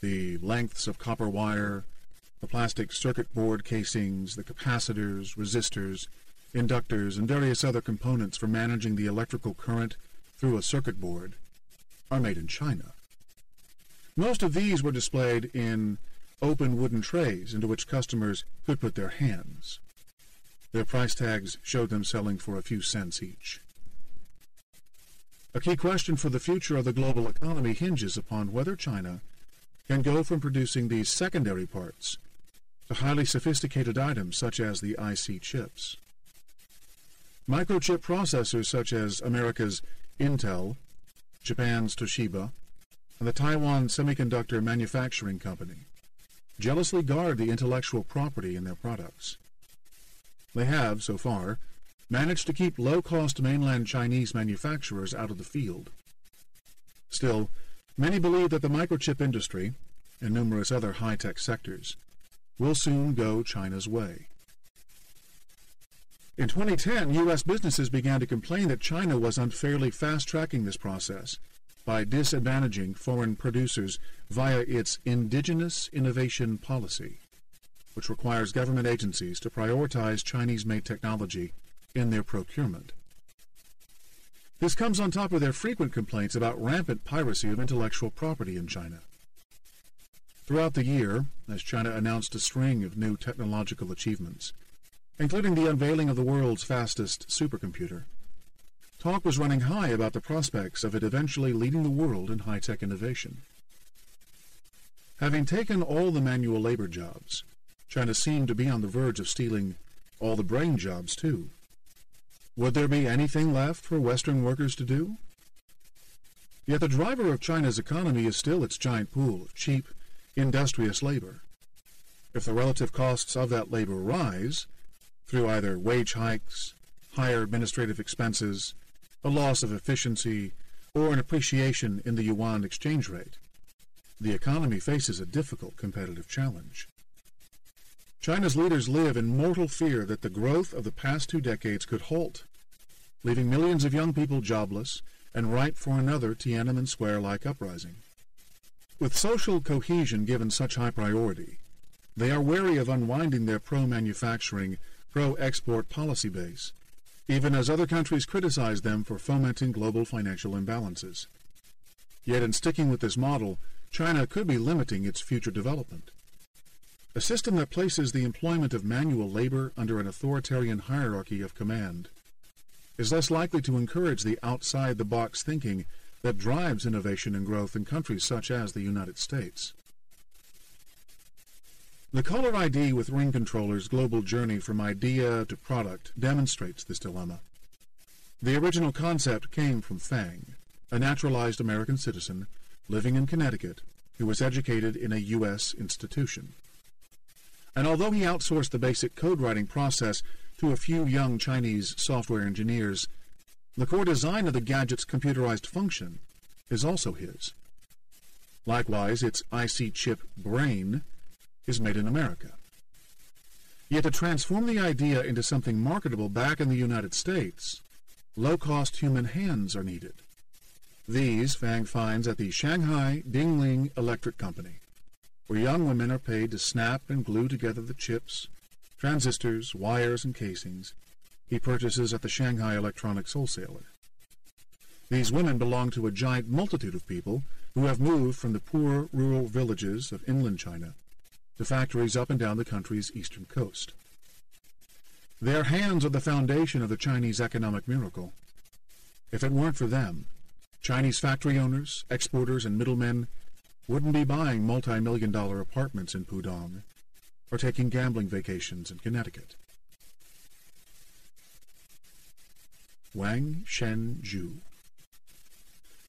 the lengths of copper wire, the plastic circuit board casings, the capacitors, resistors, inductors, and various other components for managing the electrical current through a circuit board, are made in China. Most of these were displayed in open wooden trays into which customers could put their hands. Their price tags showed them selling for a few cents each. A key question for the future of the global economy hinges upon whether China can go from producing these secondary parts to highly sophisticated items such as the IC chips. Microchip processors such as America's Intel, Japan's Toshiba, and the Taiwan Semiconductor Manufacturing Company jealously guard the intellectual property in their products. They have, so far, managed to keep low-cost mainland Chinese manufacturers out of the field. Still, many believe that the microchip industry, and numerous other high-tech sectors, will soon go China's way. In 2010, U.S. businesses began to complain that China was unfairly fast-tracking this process by disadvantaging foreign producers via its indigenous innovation policy, which requires government agencies to prioritize Chinese-made technology in their procurement. This comes on top of their frequent complaints about rampant piracy of intellectual property in China. Throughout the year, as China announced a string of new technological achievements, including the unveiling of the world's fastest supercomputer, talk was running high about the prospects of it eventually leading the world in high-tech innovation. Having taken all the manual labor jobs, China seemed to be on the verge of stealing all the brain jobs, too. Would there be anything left for Western workers to do? Yet the driver of China's economy is still its giant pool of cheap, industrious labor. If the relative costs of that labor rise, through either wage hikes, higher administrative expenses, a loss of efficiency, or an appreciation in the yuan exchange rate, the economy faces a difficult competitive challenge. China's leaders live in mortal fear that the growth of the past 2 decades could halt, leaving millions of young people jobless and ripe for another Tiananmen Square-like uprising. With social cohesion given such high priority, they are wary of unwinding their pro-manufacturing, pro-export policy base, even as other countries criticize them for fomenting global financial imbalances. Yet in sticking with this model, China could be limiting its future development. A system that places the employment of manual labor under an authoritarian hierarchy of command is less likely to encourage the outside-the-box thinking that drives innovation and growth in countries such as the United States. The Caller ID with Ring Controller's global journey from idea to product demonstrates this dilemma. The original concept came from Fang, a naturalized American citizen living in Connecticut who was educated in a U.S. institution. And although he outsourced the basic code-writing process to a few young Chinese software engineers, the core design of the gadget's computerized function is also his. Likewise, its IC chip brain is made in America. Yet to transform the idea into something marketable back in the United States, low-cost human hands are needed. These Fang finds at the Shanghai Dingling Electric Company, where young women are paid to snap and glue together the chips, transistors, wires, and casings he purchases at the Shanghai Electronics Wholesaler. These women belong to a giant multitude of people who have moved from the poor rural villages of inland China to factories up and down the country's eastern coast. Their hands are the foundation of the Chinese economic miracle. If it weren't for them, Chinese factory owners, exporters, and middlemen wouldn't be buying multi-million-dollar apartments in Pudong or taking gambling vacations in Connecticut. Wang Shenju.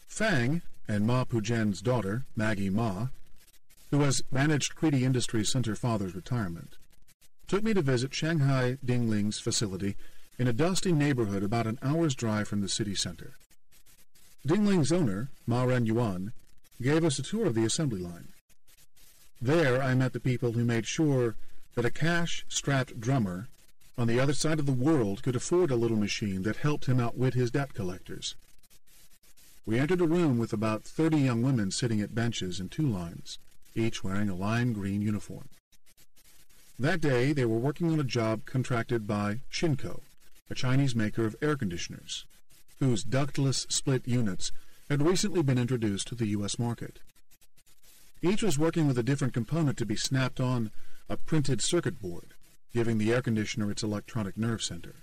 Fang and Ma Pujian's daughter, Maggie Ma, who has managed Creedy Industries since her father's retirement, took me to visit Shanghai Dingling's facility in a dusty neighborhood about an hour's drive from the city center. Dingling's owner, Ma Renyuan, gave us a tour of the assembly line. There I met the people who made sure that a cash-strapped drummer on the other side of the world could afford a little machine that helped him outwit his debt collectors. We entered a room with about 30 young women sitting at benches in 2 lines, each wearing a lime green uniform. That day they were working on a job contracted by Shinko, a Chinese maker of air conditioners, whose ductless split units had recently been introduced to the U.S. market. Each was working with a different component to be snapped on a printed circuit board, giving the air conditioner its electronic nerve center.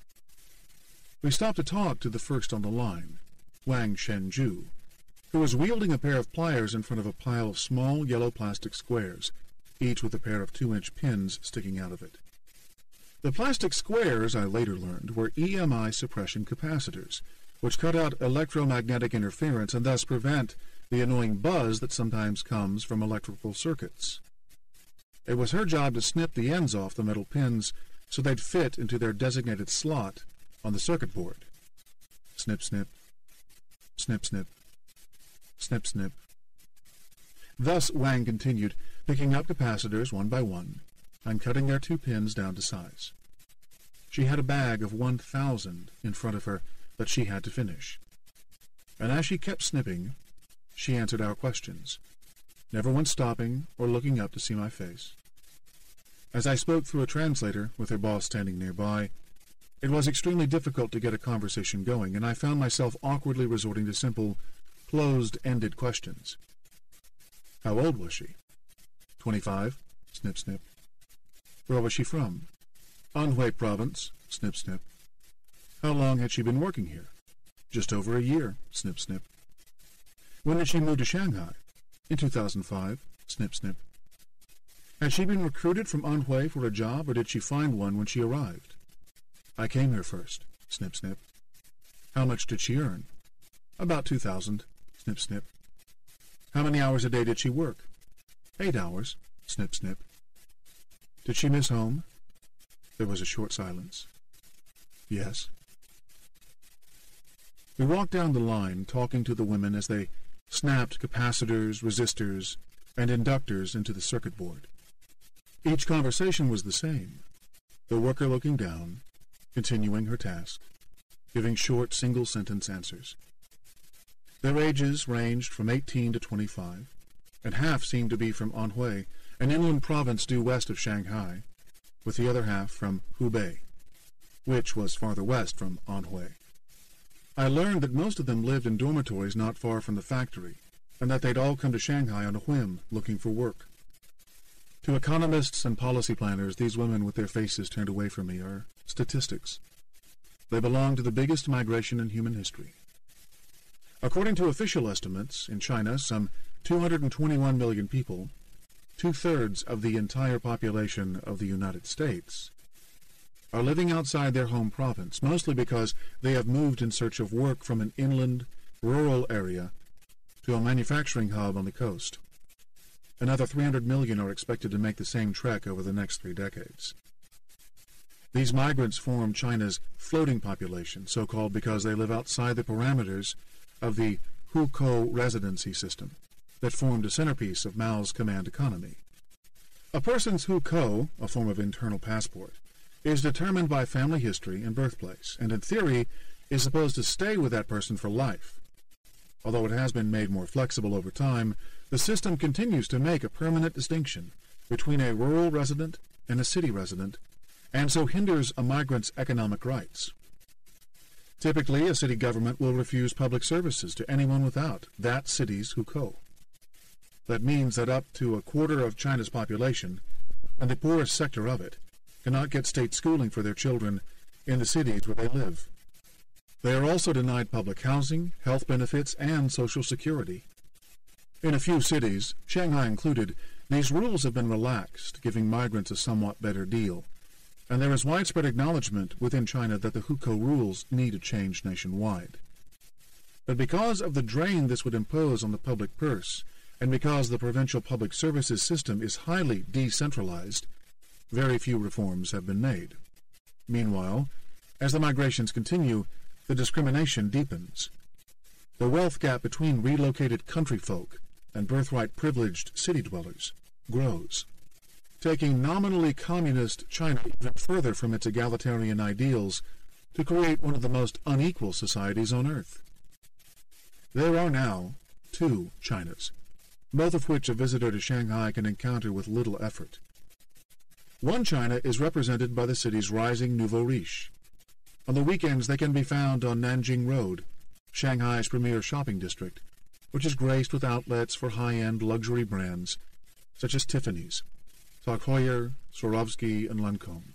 We stopped to talk to the first on the line, Wang Shenju, who was wielding a pair of pliers in front of a pile of small yellow plastic squares, each with a pair of 2-inch pins sticking out of it. The plastic squares, I later learned, were EMI suppression capacitors, which cut out electromagnetic interference and thus prevent the annoying buzz that sometimes comes from electrical circuits. It was her job to snip the ends off the metal pins so they'd fit into their designated slot on the circuit board. Snip, snip, snip, snip, snip, snip. Thus Wang continued, picking up capacitors one by one and cutting their 2 pins down to size. She had a bag of 1,000 in front of her that she had to finish. And as she kept snipping, she answered our questions, never once stopping or looking up to see my face. As I spoke through a translator with her boss standing nearby, it was extremely difficult to get a conversation going, and I found myself awkwardly resorting to simple, closed-ended questions. How old was she? 25, snip, snip. Where was she from? Anhui Province, snip, snip. How long had she been working here? Just over a year, snip, snip. When did she move to Shanghai? In 2005, snip, snip. Had she been recruited from Anhui for a job, or did she find one when she arrived? I came here first, snip, snip. How much did she earn? About 2,000, snip, snip. How many hours a day did she work? 8 hours, snip, snip. Did she miss home? There was a short silence. Yes. We walked down the line, talking to the women as they snapped capacitors, resistors, and inductors into the circuit board. Each conversation was the same, the worker looking down, continuing her task, giving short single-sentence answers. Their ages ranged from 18 to 25, and half seemed to be from Anhui, an inland province due west of Shanghai, with the other half from Hubei, which was farther west from Anhui. I learned that most of them lived in dormitories not far from the factory, and that they'd all come to Shanghai on a whim, looking for work. To economists and policy planners, these women with their faces turned away from me are statistics. They belong to the biggest migration in human history. According to official estimates, in China, some 221 million people, 2/3 of the entire population of the United States, are living outside their home province, mostly because they have moved in search of work from an inland, rural area to a manufacturing hub on the coast. Another 300 million are expected to make the same trek over the next 3 decades. These migrants form China's floating population, so-called because they live outside the parameters of the hukou residency system that formed a centerpiece of Mao's command economy. A person's hukou, a form of internal passport, is determined by family history and birthplace, and in theory is supposed to stay with that person for life. Although it has been made more flexible over time, the system continues to make a permanent distinction between a rural resident and a city resident, and so hinders a migrant's economic rights. Typically, a city government will refuse public services to anyone without that city's hukou. That means that up to a quarter of China's population, and the poorest sector of it, cannot get state schooling for their children in the cities where they live. They are also denied public housing, health benefits, and Social Security. In a few cities, Shanghai included, these rules have been relaxed, giving migrants a somewhat better deal, and there is widespread acknowledgement within China that the hukou rules need to change nationwide. But because of the drain this would impose on the public purse, and because the provincial public services system is highly decentralized, very few reforms have been made. Meanwhile, as the migrations continue, the discrimination deepens. The wealth gap between relocated country folk and birthright-privileged city dwellers grows, taking nominally communist China even further from its egalitarian ideals to create one of the most unequal societies on earth. There are now 2 Chinas, both of which a visitor to Shanghai can encounter with little effort. One China is represented by the city's rising nouveau riche. On the weekends they can be found on Nanjing Road, Shanghai's premier shopping district, which is graced with outlets for high-end luxury brands such as Tiffany's, Tag Heuer, Swarovski, and Lancome.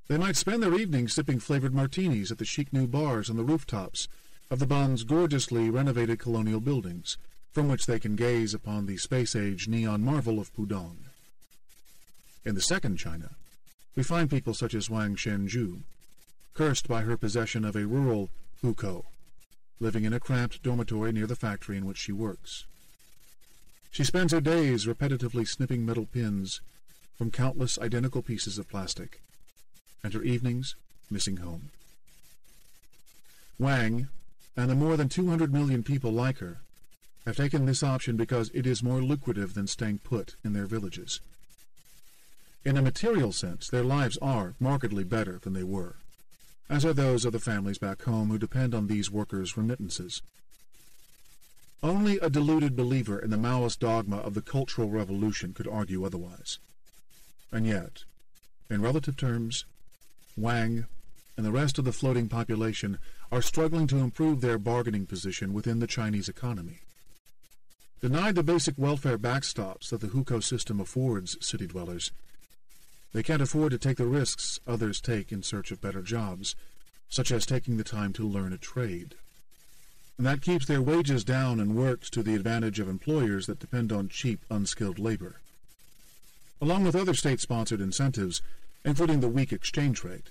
They might spend their evenings sipping flavored martinis at the chic new bars on the rooftops of the Bun's gorgeously renovated colonial buildings, from which they can gaze upon the space-age neon marvel of Pudong. In the second China, we find people such as Wang Shenzhu, cursed by her possession of a rural hukou, living in a cramped dormitory near the factory in which she works. She spends her days repetitively snipping metal pins from countless identical pieces of plastic, and her evenings missing home. Wang, and the more than 200 million people like her, have taken this option because it is more lucrative than staying put in their villages. In a material sense, their lives are markedly better than they were, as are those of the families back home who depend on these workers' remittances. Only a deluded believer in the Maoist dogma of the Cultural Revolution could argue otherwise. And yet, in relative terms, Wang and the rest of the floating population are struggling to improve their bargaining position within the Chinese economy. Denied the basic welfare backstops that the hukou system affords city dwellers, they can't afford to take the risks others take in search of better jobs, such as taking the time to learn a trade. And that keeps their wages down and works to the advantage of employers that depend on cheap, unskilled labor. Along with other state-sponsored incentives, including the weak exchange rate,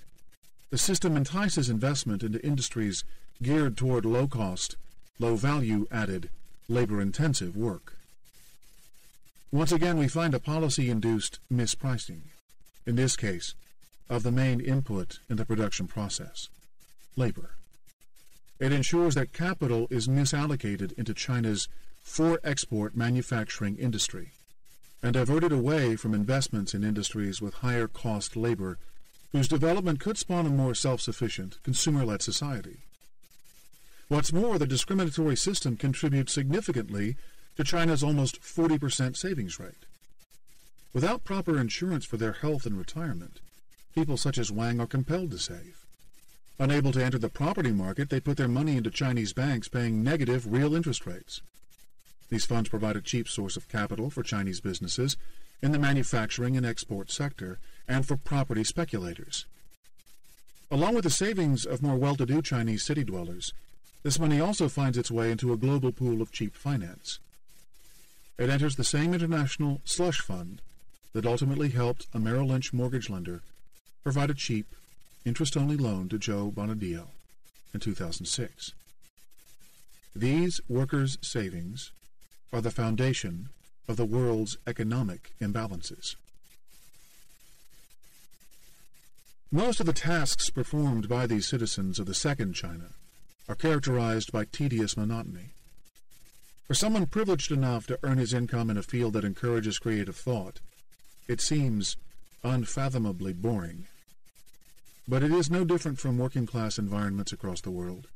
the system entices investment into industries geared toward low-cost, low-value-added, labor-intensive work. Once again, we find a policy-induced mispricing, in this case, of the main input in the production process, labor. It ensures that capital is misallocated into China's for-export manufacturing industry and diverted away from investments in industries with higher-cost labor whose development could spawn a more self-sufficient, consumer-led society. What's more, the discriminatory system contributes significantly to China's almost 40% savings rate. Without proper insurance for their health and retirement, people such as Wang are compelled to save. Unable to enter the property market, they put their money into Chinese banks paying negative real interest rates. These funds provide a cheap source of capital for Chinese businesses in the manufacturing and export sector and for property speculators. Along with the savings of more well-to-do Chinese city dwellers, this money also finds its way into a global pool of cheap finance. It enters the same international slush fund that ultimately helped a Merrill Lynch mortgage lender provide a cheap, interest-only loan to Joe Bonadillo in 2006. These workers' savings are the foundation of the world's economic imbalances. Most of the tasks performed by these citizens of the Second China are characterized by tedious monotony. For someone privileged enough to earn his income in a field that encourages creative thought, it seems unfathomably boring. But it is no different from working-class environments across the world.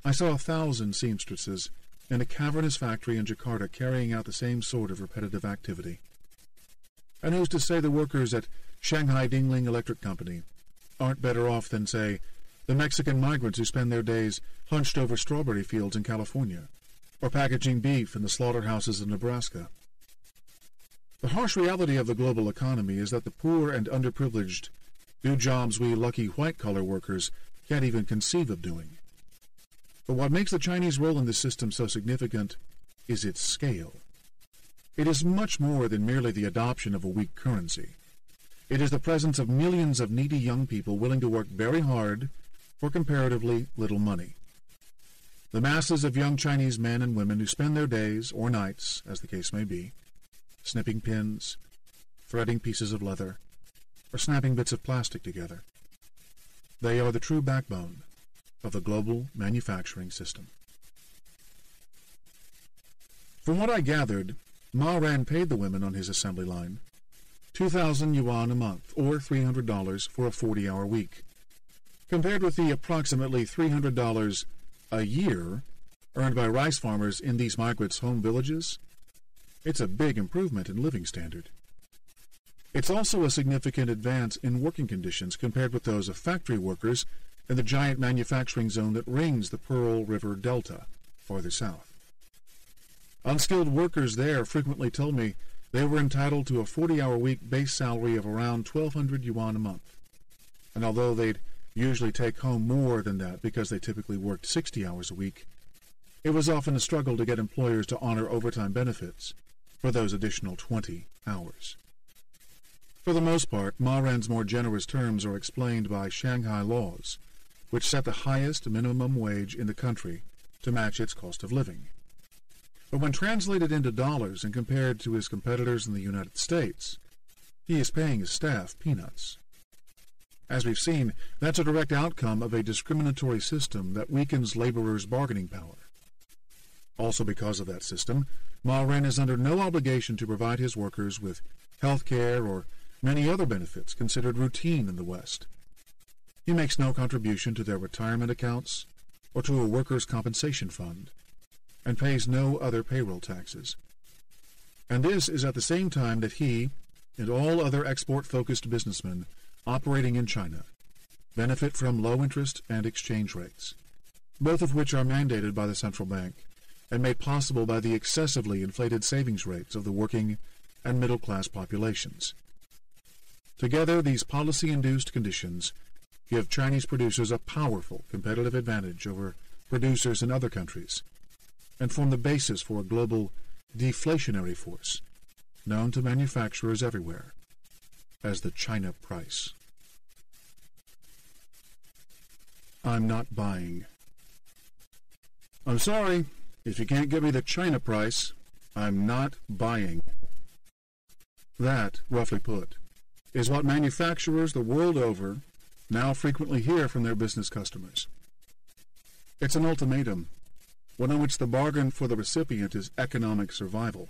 I saw 1,000 seamstresses in a cavernous factory in Jakarta carrying out the same sort of repetitive activity. And who's to say the workers at Shanghai Dingling Electric Company aren't better off than, say, the Mexican migrants who spend their days hunched over strawberry fields in California, or packaging beef in the slaughterhouses of Nebraska? The harsh reality of the global economy is that the poor and underprivileged do jobs we lucky white-collar workers can't even conceive of doing. But what makes the Chinese role in this system so significant is its scale. It is much more than merely the adoption of a weak currency. It is the presence of millions of needy young people willing to work very hard for comparatively little money. The masses of young Chinese men and women who spend their days, or nights, as the case may be, snipping pins, threading pieces of leather, or snapping bits of plastic together. They are the true backbone of the global manufacturing system. From what I gathered, Ma Ran paid the women on his assembly line 2,000 yuan a month, or $300 for a 40-hour week, compared with the approximately $300 a year earned by rice farmers in these migrants' home villages. It's a big improvement in living standard. It's also a significant advance in working conditions compared with those of factory workers in the giant manufacturing zone that rings the Pearl River Delta farther south. Unskilled workers there frequently told me they were entitled to a 40-hour week base salary of around 1,200 yuan a month. And although they'd usually take home more than that because they typically worked 60 hours a week, it was often a struggle to get employers to honor overtime benefits for those additional 20 hours. For the most part, Ma Ran's more generous terms are explained by Shanghai laws, which set the highest minimum wage in the country to match its cost of living. But when translated into dollars and compared to his competitors in the United States, he is paying his staff peanuts. As we've seen, that's a direct outcome of a discriminatory system that weakens laborers' bargaining power. Also because of that system, Ma Ran is under no obligation to provide his workers with health care or many other benefits considered routine in the West. He makes no contribution to their retirement accounts or to a workers' compensation fund, and pays no other payroll taxes. And this is at the same time that he, and all other export-focused businessmen operating in China, benefit from low interest and exchange rates, both of which are mandated by the central bank, and made possible by the excessively inflated savings rates of the working and middle-class populations. Together, these policy-induced conditions give Chinese producers a powerful competitive advantage over producers in other countries, and form the basis for a global deflationary force known to manufacturers everywhere as the China price. I'm not buying. I'm sorry, if you can't give me the China price, I'm not buying. That, roughly put, is what manufacturers the world over now frequently hear from their business customers. It's an ultimatum, one in which the bargain for the recipient is economic survival.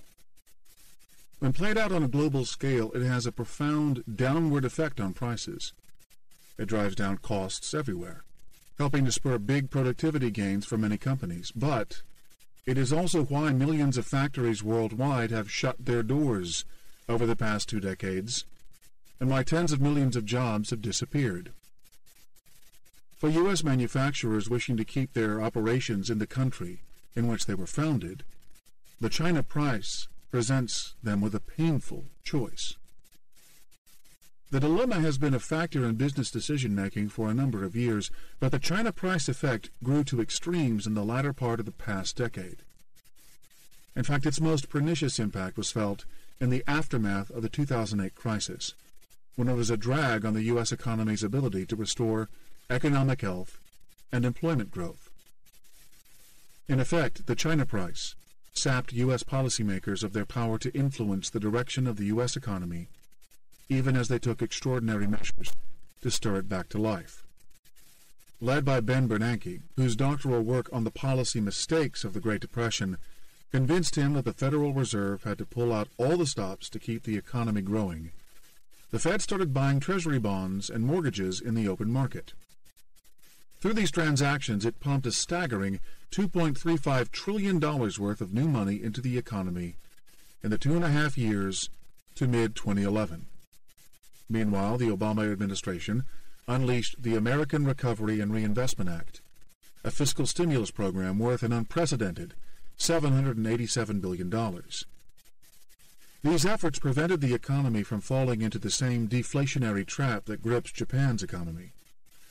When played out on a global scale, it has a profound downward effect on prices. It drives down costs everywhere, helping to spur big productivity gains for many companies. But it is also why millions of factories worldwide have shut their doors over the past 2 decades, and why tens of millions of jobs have disappeared. For U.S. manufacturers wishing to keep their operations in the country in which they were founded, the China price presents them with a painful choice. The dilemma has been a factor in business decision-making for a number of years, but the China price effect grew to extremes in the latter part of the past decade. In fact, its most pernicious impact was felt in the aftermath of the 2008 crisis, when it was a drag on the U.S. economy's ability to restore economic health and employment growth. In effect, the China price sapped U.S. policymakers of their power to influence the direction of the U.S. economy, even as they took extraordinary measures to stir it back to life. Led by Ben Bernanke, whose doctoral work on the policy mistakes of the Great Depression convinced him that the Federal Reserve had to pull out all the stops to keep the economy growing, the Fed started buying Treasury bonds and mortgages in the open market. Through these transactions, it pumped a staggering $2.35 trillion worth of new money into the economy in the 2.5 years to mid-2011. Meanwhile, the Obama administration unleashed the American Recovery and Reinvestment Act, a fiscal stimulus program worth an unprecedented $787 billion. These efforts prevented the economy from falling into the same deflationary trap that grips Japan's economy,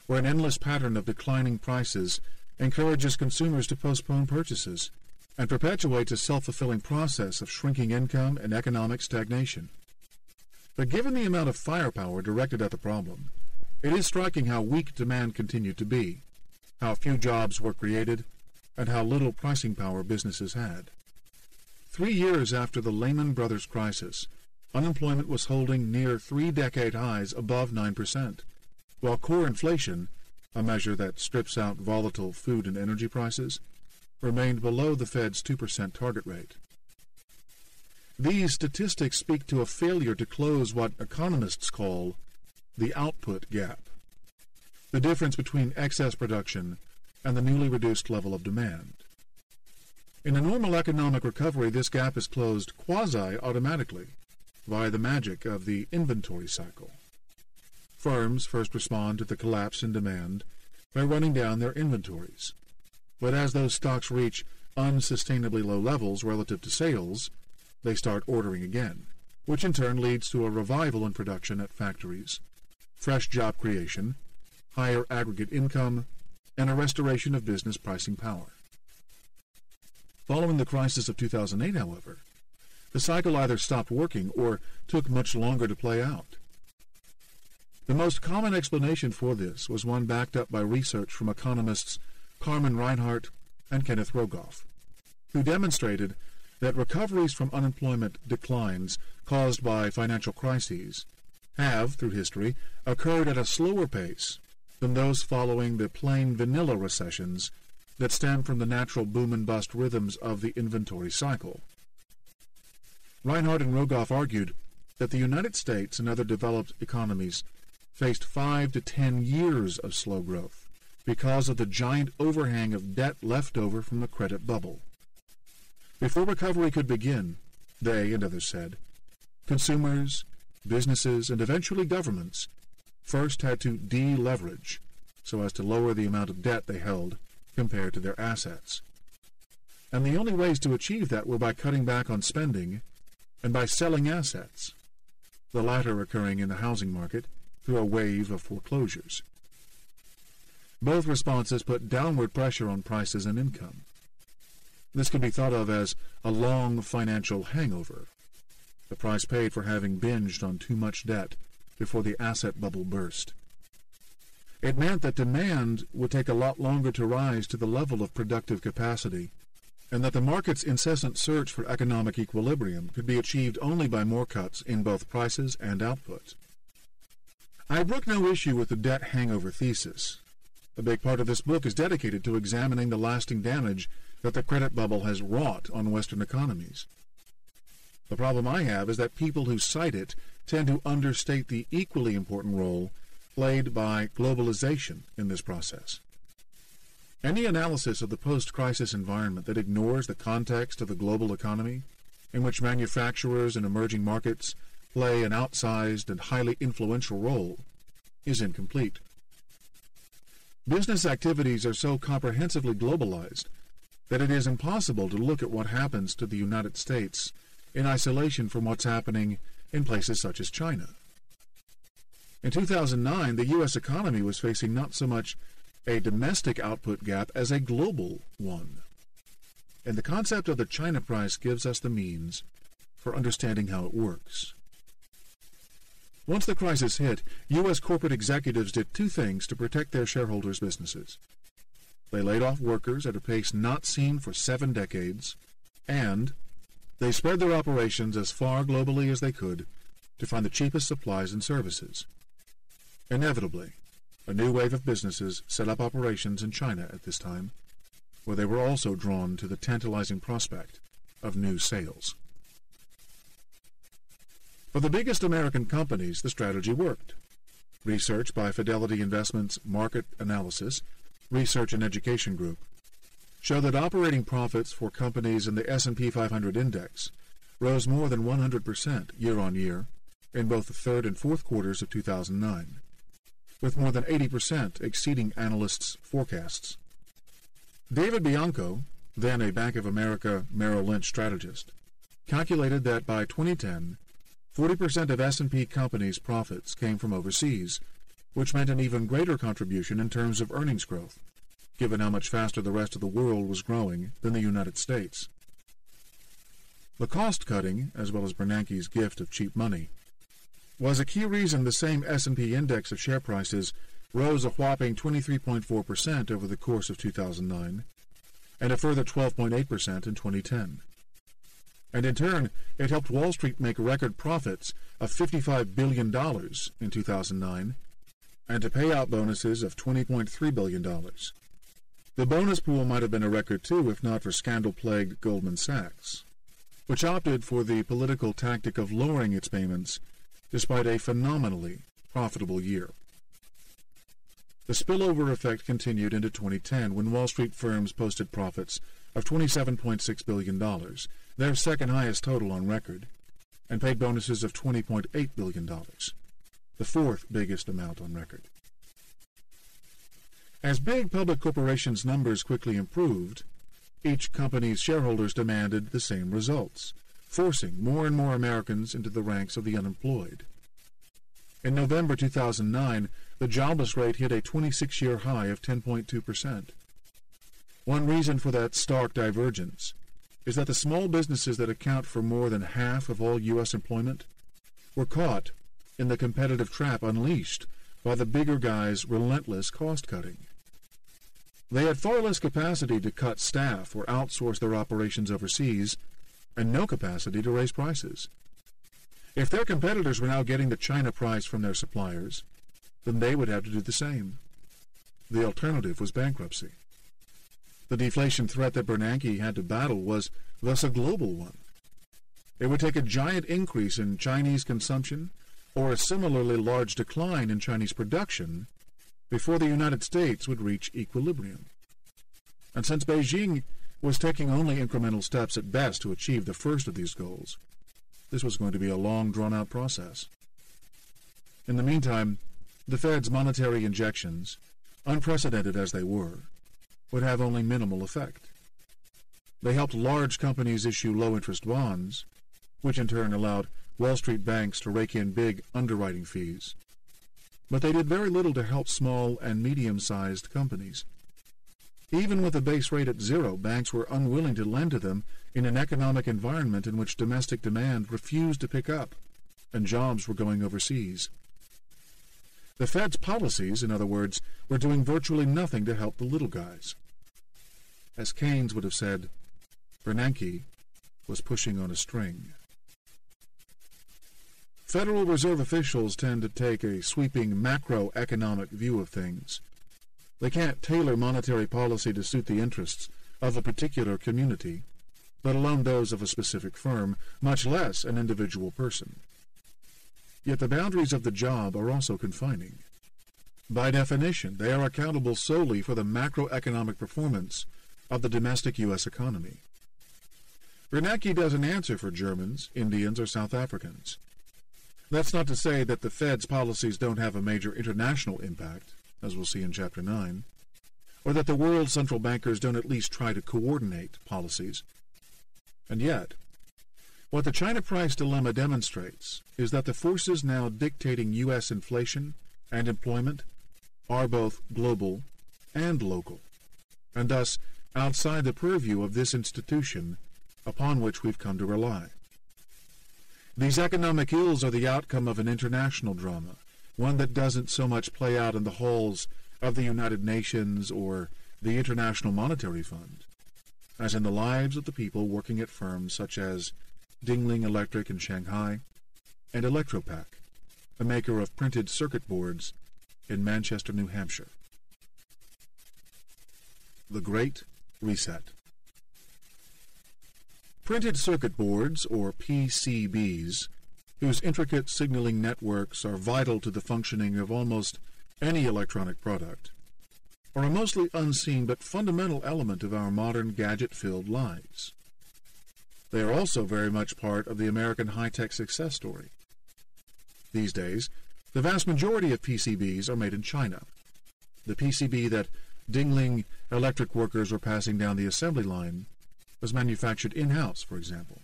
where an endless pattern of declining prices encourages consumers to postpone purchases and perpetuates a self-fulfilling process of shrinking income and economic stagnation. But given the amount of firepower directed at the problem, it is striking how weak demand continued to be, how few jobs were created, and how little pricing power businesses had. 3 years after the Lehman Brothers crisis, unemployment was holding near 3-decade highs above 9%, while core inflation, a measure that strips out volatile food and energy prices, remained below the Fed's 2% target rate. These statistics speak to a failure to close what economists call the output gap, the difference between excess production and the newly reduced level of demand. In a normal economic recovery, this gap is closed quasi-automatically via the magic of the inventory cycle. Firms first respond to the collapse in demand by running down their inventories. But as those stocks reach unsustainably low levels relative to sales, they start ordering again, which in turn leads to a revival in production at factories, fresh job creation, higher aggregate income, and a restoration of business pricing power. Following the crisis of 2008, however, the cycle either stopped working or took much longer to play out. The most common explanation for this was one backed up by research from economists Carmen Reinhart and Kenneth Rogoff, who demonstrated that recoveries from unemployment declines caused by financial crises have, through history, occurred at a slower pace than those following the plain vanilla recessions that stem from the natural boom and bust rhythms of the inventory cycle. Reinhart and Rogoff argued that the United States and other developed economies faced 5 to 10 years of slow growth because of the giant overhang of debt left over from the credit bubble. Before recovery could begin, they, and others said, consumers, businesses, and eventually governments first had to deleverage so as to lower the amount of debt they held compared to their assets. and the only ways to achieve that were by cutting back on spending and by selling assets, the latter occurring in the housing market through a wave of foreclosures. Both responses put downward pressure on prices and income. This can be thought of as a long financial hangover, the price paid for having binged on too much debt before the asset bubble burst. It meant that demand would take a lot longer to rise to the level of productive capacity, and that the market's incessant search for economic equilibrium could be achieved only by more cuts in both prices and output. I brook no issue with the debt hangover thesis. A big part of this book is dedicated to examining the lasting damage that the credit bubble has wrought on Western economies. The problem I have is that people who cite it tend to understate the equally important role played by globalization in this process. Any analysis of the post-crisis environment that ignores the context of the global economy, in which manufacturers in emerging markets play an outsized and highly influential role, is incomplete. Business activities are so comprehensively globalized that it is impossible to look at what happens to the United States in isolation from what's happening in places such as China. In 2009, the U.S. economy was facing not so much a domestic output gap as a global one. And the concept of the China price gives us the means for understanding how it works. Once the crisis hit, U.S. corporate executives did two things to protect their shareholders' businesses. They laid off workers at a pace not seen for 7 decades, and they spread their operations as far globally as they could to find the cheapest supplies and services. Inevitably, a new wave of businesses set up operations in China at this time, where they were also drawn to the tantalizing prospect of new sales. For the biggest American companies, the strategy worked. Research by Fidelity Investments Market Analysis, Research and Education Group, show that operating profits for companies in the S&P 500 index rose more than 100% year-on-year in both the third and fourth quarters of 2009, with more than 80% exceeding analysts' forecasts. David Bianco, then a Bank of America Merrill Lynch strategist, calculated that by 2010, 40% of S&P companies' profits came from overseas, which meant an even greater contribution in terms of earnings growth, given how much faster the rest of the world was growing than the United States. The cost-cutting, as well as Bernanke's gift of cheap money, was a key reason the same S&P index of share prices rose a whopping 23.4% over the course of 2009, and a further 12.8% in 2010. And in turn, it helped Wall Street make record profits of $55 billion in 2009, and to pay out bonuses of $20.3 billion. The bonus pool might have been a record too if not for scandal-plagued Goldman Sachs, which opted for the political tactic of lowering its payments despite a phenomenally profitable year. The spillover effect continued into 2010 when Wall Street firms posted profits of $27.6 billion, their second highest total on record, and paid bonuses of $20.8 billion, the fourth biggest amount on record. As big public corporations' numbers quickly improved, each company's shareholders demanded the same results, forcing more and more Americans into the ranks of the unemployed. In November 2009, the jobless rate hit a 26-year high of 10.2%. One reason for that stark divergence is that the small businesses that account for more than half of all U.S. employment were caught in the competitive trap unleashed by the bigger guys' relentless cost-cutting. They had far less capacity to cut staff or outsource their operations overseas, and no capacity to raise prices. If their competitors were now getting the China price from their suppliers, then they would have to do the same. The alternative was bankruptcy. The deflation threat that Bernanke had to battle was thus a global one. It would take a giant increase in Chinese consumption or a similarly large decline in Chinese production before the United States would reach equilibrium. And since Beijing was taking only incremental steps at best to achieve the first of these goals, this was going to be a long, drawn-out process. In the meantime, the Fed's monetary injections, unprecedented as they were, would have only minimal effect. They helped large companies issue low-interest bonds, which in turn allowed Wall Street banks to rake in big underwriting fees. But they did very little to help small and medium-sized companies. Even with a base rate at 0, banks were unwilling to lend to them in an economic environment in which domestic demand refused to pick up, and jobs were going overseas. The Fed's policies, in other words, were doing virtually nothing to help the little guys. As Keynes would have said, Bernanke was pushing on a string. Federal Reserve officials tend to take a sweeping macroeconomic view of things. They can't tailor monetary policy to suit the interests of a particular community, let alone those of a specific firm, much less an individual person. Yet the boundaries of the job are also confining. By definition, they are accountable solely for the macroeconomic performance of the domestic U.S. economy. Bernanke doesn't answer for Germans, Indians, or South Africans. That's not to say that the Fed's policies don't have a major international impact, as we'll see in Chapter 9, or that the world's central bankers don't at least try to coordinate policies. And yet, what the China price dilemma demonstrates is that the forces now dictating U.S. inflation and employment are both global and local, and thus outside the purview of this institution upon which we've come to rely. These economic ills are the outcome of an international drama, one that doesn't so much play out in the halls of the United Nations or the International Monetary Fund, as in the lives of the people working at firms such as Dingling Electric in Shanghai and Electropack, a maker of printed circuit boards in Manchester, New Hampshire. The Great Reset. Printed circuit boards, or PCBs, whose intricate signaling networks are vital to the functioning of almost any electronic product, are a mostly unseen but fundamental element of our modern gadget-filled lives. They are also very much part of the American high-tech success story. These days, the vast majority of PCBs are made in China. The PCB that Dingling electric workers were passing down the assembly line was manufactured in-house, for example.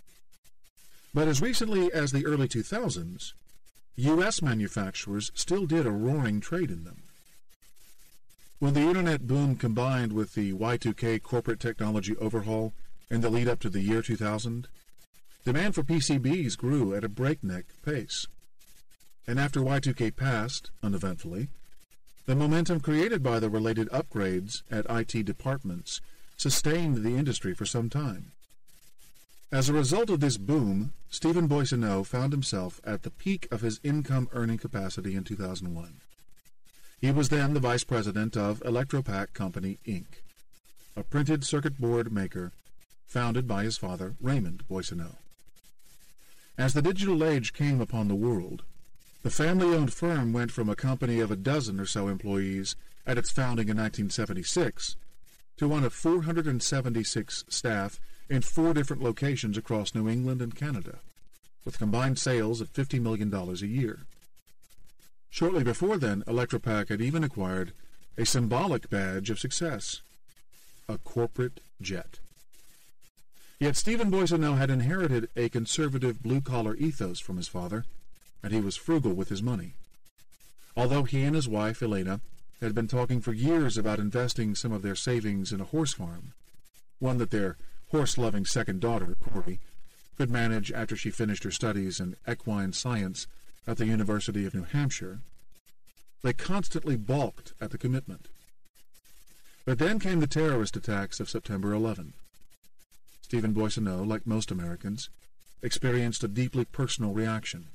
But as recently as the early 2000s, U.S. manufacturers still did a roaring trade in them. When the Internet boom combined with the Y2K corporate technology overhaul in the lead-up to the year 2000, demand for PCBs grew at a breakneck pace. And after Y2K passed, uneventfully, the momentum created by the related upgrades at IT departments sustained the industry for some time. As a result of this boom, Stephen Boissonneau found himself at the peak of his income-earning capacity in 2001. He was then the vice president of Electropack Company, Inc., a printed circuit board maker founded by his father, Raymond Boissonneau. As the digital age came upon the world, the family-owned firm went from a company of a dozen or so employees at its founding in 1976 to one of 476 staff in 4 different locations across New England and Canada, with combined sales of $50 million a year. Shortly before then, Electropack had even acquired a symbolic badge of success, a corporate jet. Yet Stephen Boissonneau had inherited a conservative blue-collar ethos from his father, and he was frugal with his money. Although he and his wife, Elena, had been talking for years about investing some of their savings in a horse farm, one that their horse-loving second daughter, Corey, could manage after she finished her studies in equine science at the University of New Hampshire, they constantly balked at the commitment. But then came the terrorist attacks of September 11. Stephen Boissonneau, like most Americans, experienced a deeply personal reaction.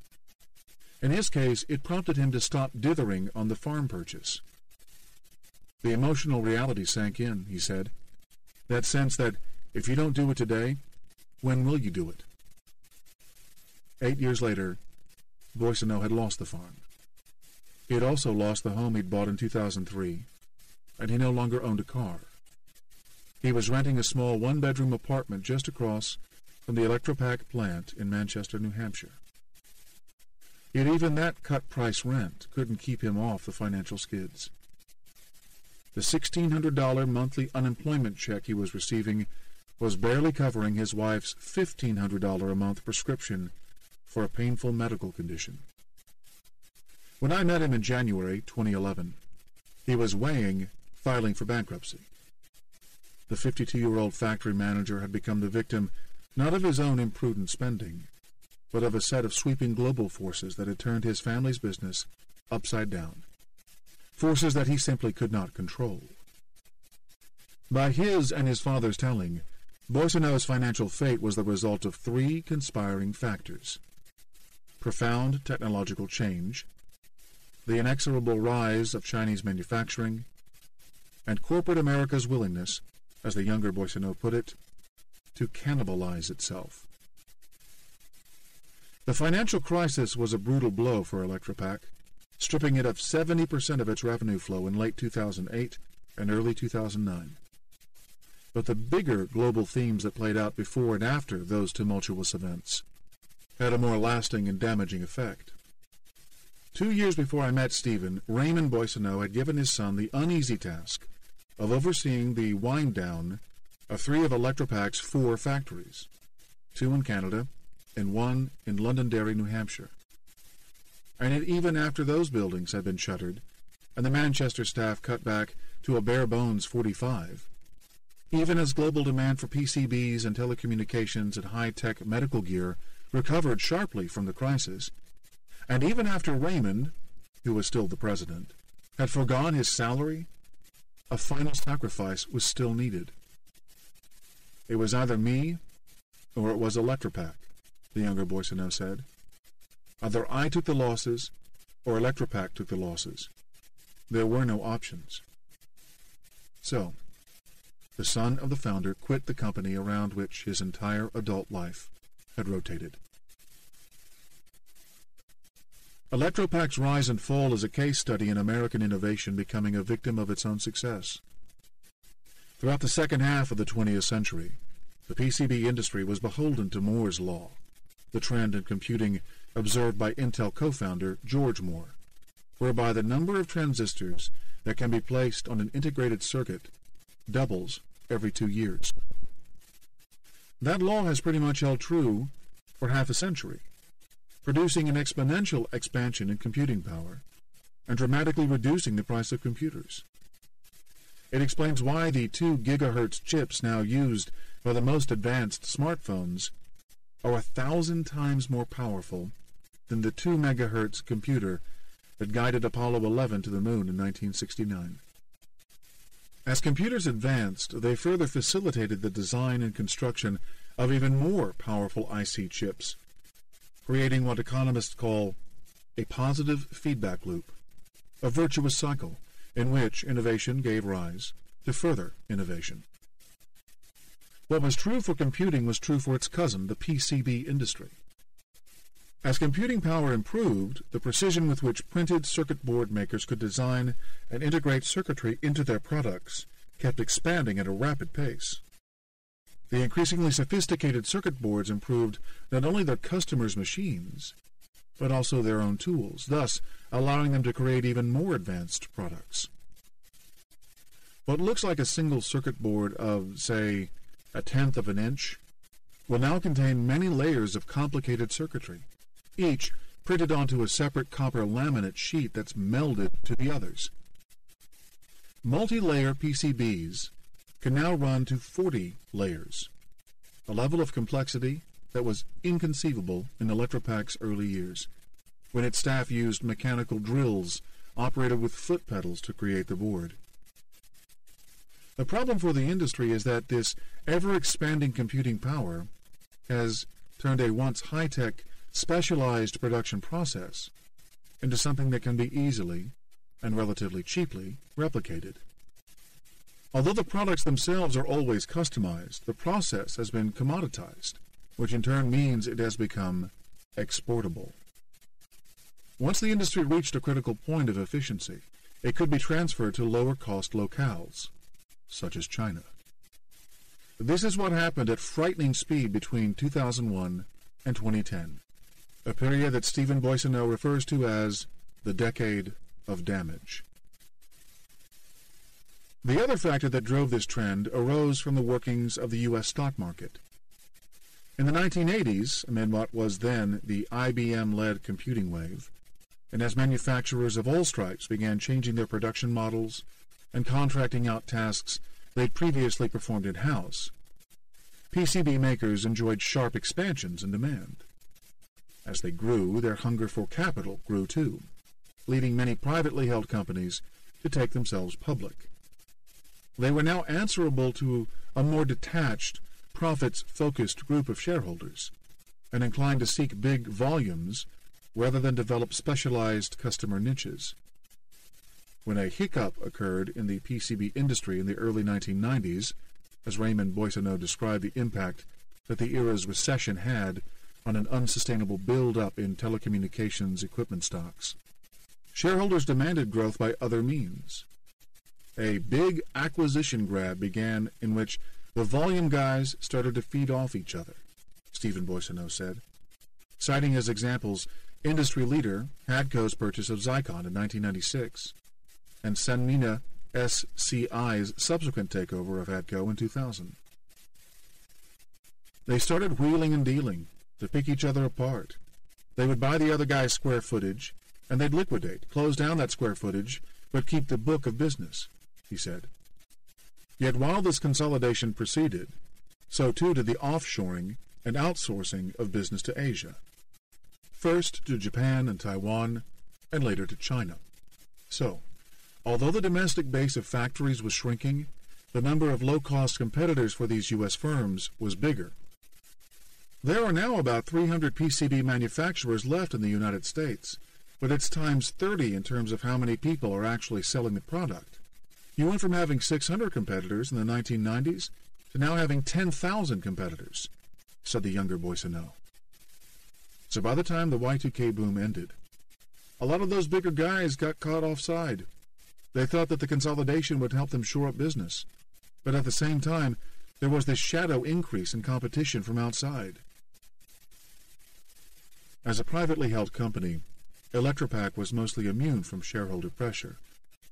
In his case, it prompted him to stop dithering on the farm purchase. The emotional reality sank in, he said, that sense that if you don't do it today, when will you do it? 8 years later, Boissonneau had lost the farm. He had also lost the home he'd bought in 2003, and he no longer owned a car. He was renting a small one-bedroom apartment just across from the Electropack plant in Manchester, New Hampshire. Yet even that cut-price rent couldn't keep him off the financial skids. The $1,600 monthly unemployment check he was receiving was barely covering his wife's $1,500 a month prescription for a painful medical condition. When I met him in January 2011, he was weighing filing for bankruptcy. The 52-year-old factory manager had become the victim not of his own imprudent spending, but of a set of sweeping global forces that had turned his family's business upside down, forces that he simply could not control. By his and his father's telling, Boissonneau's financial fate was the result of three conspiring factors: profound technological change, the inexorable rise of Chinese manufacturing, and corporate America's willingness, as the younger Boissonneau put it, to cannibalize itself. The financial crisis was a brutal blow for Electropac, stripping it of 70% of its revenue flow in late 2008 and early 2009. But the bigger global themes that played out before and after those tumultuous events had a more lasting and damaging effect. 2 years before I met Stephen, Raymond Boissonneau had given his son the uneasy task of overseeing the wind-down of 3 of Electropac's 4 factories, 2 in Canada and 1 in Londonderry, New Hampshire. And yet even after those buildings had been shuttered and the Manchester staff cut back to a bare-bones 45, even as global demand for PCBs and telecommunications and high-tech medical gear recovered sharply from the crisis, and even after Raymond, who was still the president, had foregone his salary, a final sacrifice was still needed. It was either me or it was Electropac, the younger Boissonneau said. Either I took the losses or Electropac took the losses. There were no options. So, the son of the founder quit the company around which his entire adult life had rotated. Electropac's rise and fall is a case study in American innovation becoming a victim of its own success. Throughout the second half of the 20th century, the PCB industry was beholden to Moore's law, the trend in computing observed by Intel co-founder George Moore, whereby the number of transistors that can be placed on an integrated circuit doubles every 2 years. That law has pretty much held true for half a century, producing an exponential expansion in computing power and dramatically reducing the price of computers. It explains why the 2 GHz chips now used by the most advanced smartphones are 1,000 times more powerful than the 2 MHz computer that guided Apollo 11 to the moon in 1969. As computers advanced, they further facilitated the design and construction of even more powerful IC chips, creating what economists call a positive feedback loop, a virtuous cycle in which innovation gave rise to further innovation. What was true for computing was true for its cousin, the PCB industry. As computing power improved, the precision with which printed circuit board makers could design and integrate circuitry into their products kept expanding at a rapid pace. The increasingly sophisticated circuit boards improved not only their customers' machines, but also their own tools, thus allowing them to create even more advanced products. What looks like a single circuit board of, say, 1/10 of an inch will now contain many layers of complicated circuitry, each printed onto a separate copper laminate sheet that's melded to the others. Multi-layer PCBs can now run to 40 layers, a level of complexity that was inconceivable in Electropac's early years, when its staff used mechanical drills operated with foot pedals to create the board. The problem for the industry is that this ever-expanding computing power has turned a once high-tech, specialized production process into something that can be easily and relatively cheaply replicated. Although the products themselves are always customized, the process has been commoditized, which in turn means it has become exportable. Once the industry reached a critical point of efficiency, it could be transferred to lower-cost locales, such as China. This is what happened at frightening speed between 2001 and 2010, a period that Stephen Boissonneau refers to as the decade of damage. The other factor that drove this trend arose from the workings of the U.S. stock market. In the 1980s, amid what was then the IBM-led computing wave, and as manufacturers of all stripes began changing their production models and contracting out tasks they'd previously performed in-house, PCB makers enjoyed sharp expansions in demand. As they grew, their hunger for capital grew too, leading many privately held companies to take themselves public. They were now answerable to a more detached, profits-focused group of shareholders, and inclined to seek big volumes rather than develop specialized customer niches. When a hiccup occurred in the PCB industry in the early 1990s, as Raymond Boissonneau described the impact that the era's recession had on an unsustainable build-up in telecommunications equipment stocks, shareholders demanded growth by other means. A big acquisition grab began in which the volume guys started to feed off each other, Stephen Boissonneau said, citing as examples industry leader Hadco's purchase of Zycon in 1996 and Sanmina SCI's subsequent takeover of Hadco in 2000. They started wheeling and dealing to pick each other apart. They would buy the other guy's square footage, and they'd liquidate, close down that square footage, but keep the book of business, he said. Yet while this consolidation proceeded, so too did the offshoring and outsourcing of business to Asia, first to Japan and Taiwan, and later to China. So, although the domestic base of factories was shrinking, the number of low-cost competitors for these U.S. firms was bigger. There are now about 300 PCB manufacturers left in the United States, but it's times 30 in terms of how many people are actually selling the product. You went from having 600 competitors in the 1990s to now having 10,000 competitors, said the younger Boissonneau. So by the time the Y2K boom ended, a lot of those bigger guys got caught offside. They thought that the consolidation would help them shore up business, but at the same time, there was this shadow increase in competition from outside. As a privately held company, Electropac was mostly immune from shareholder pressure,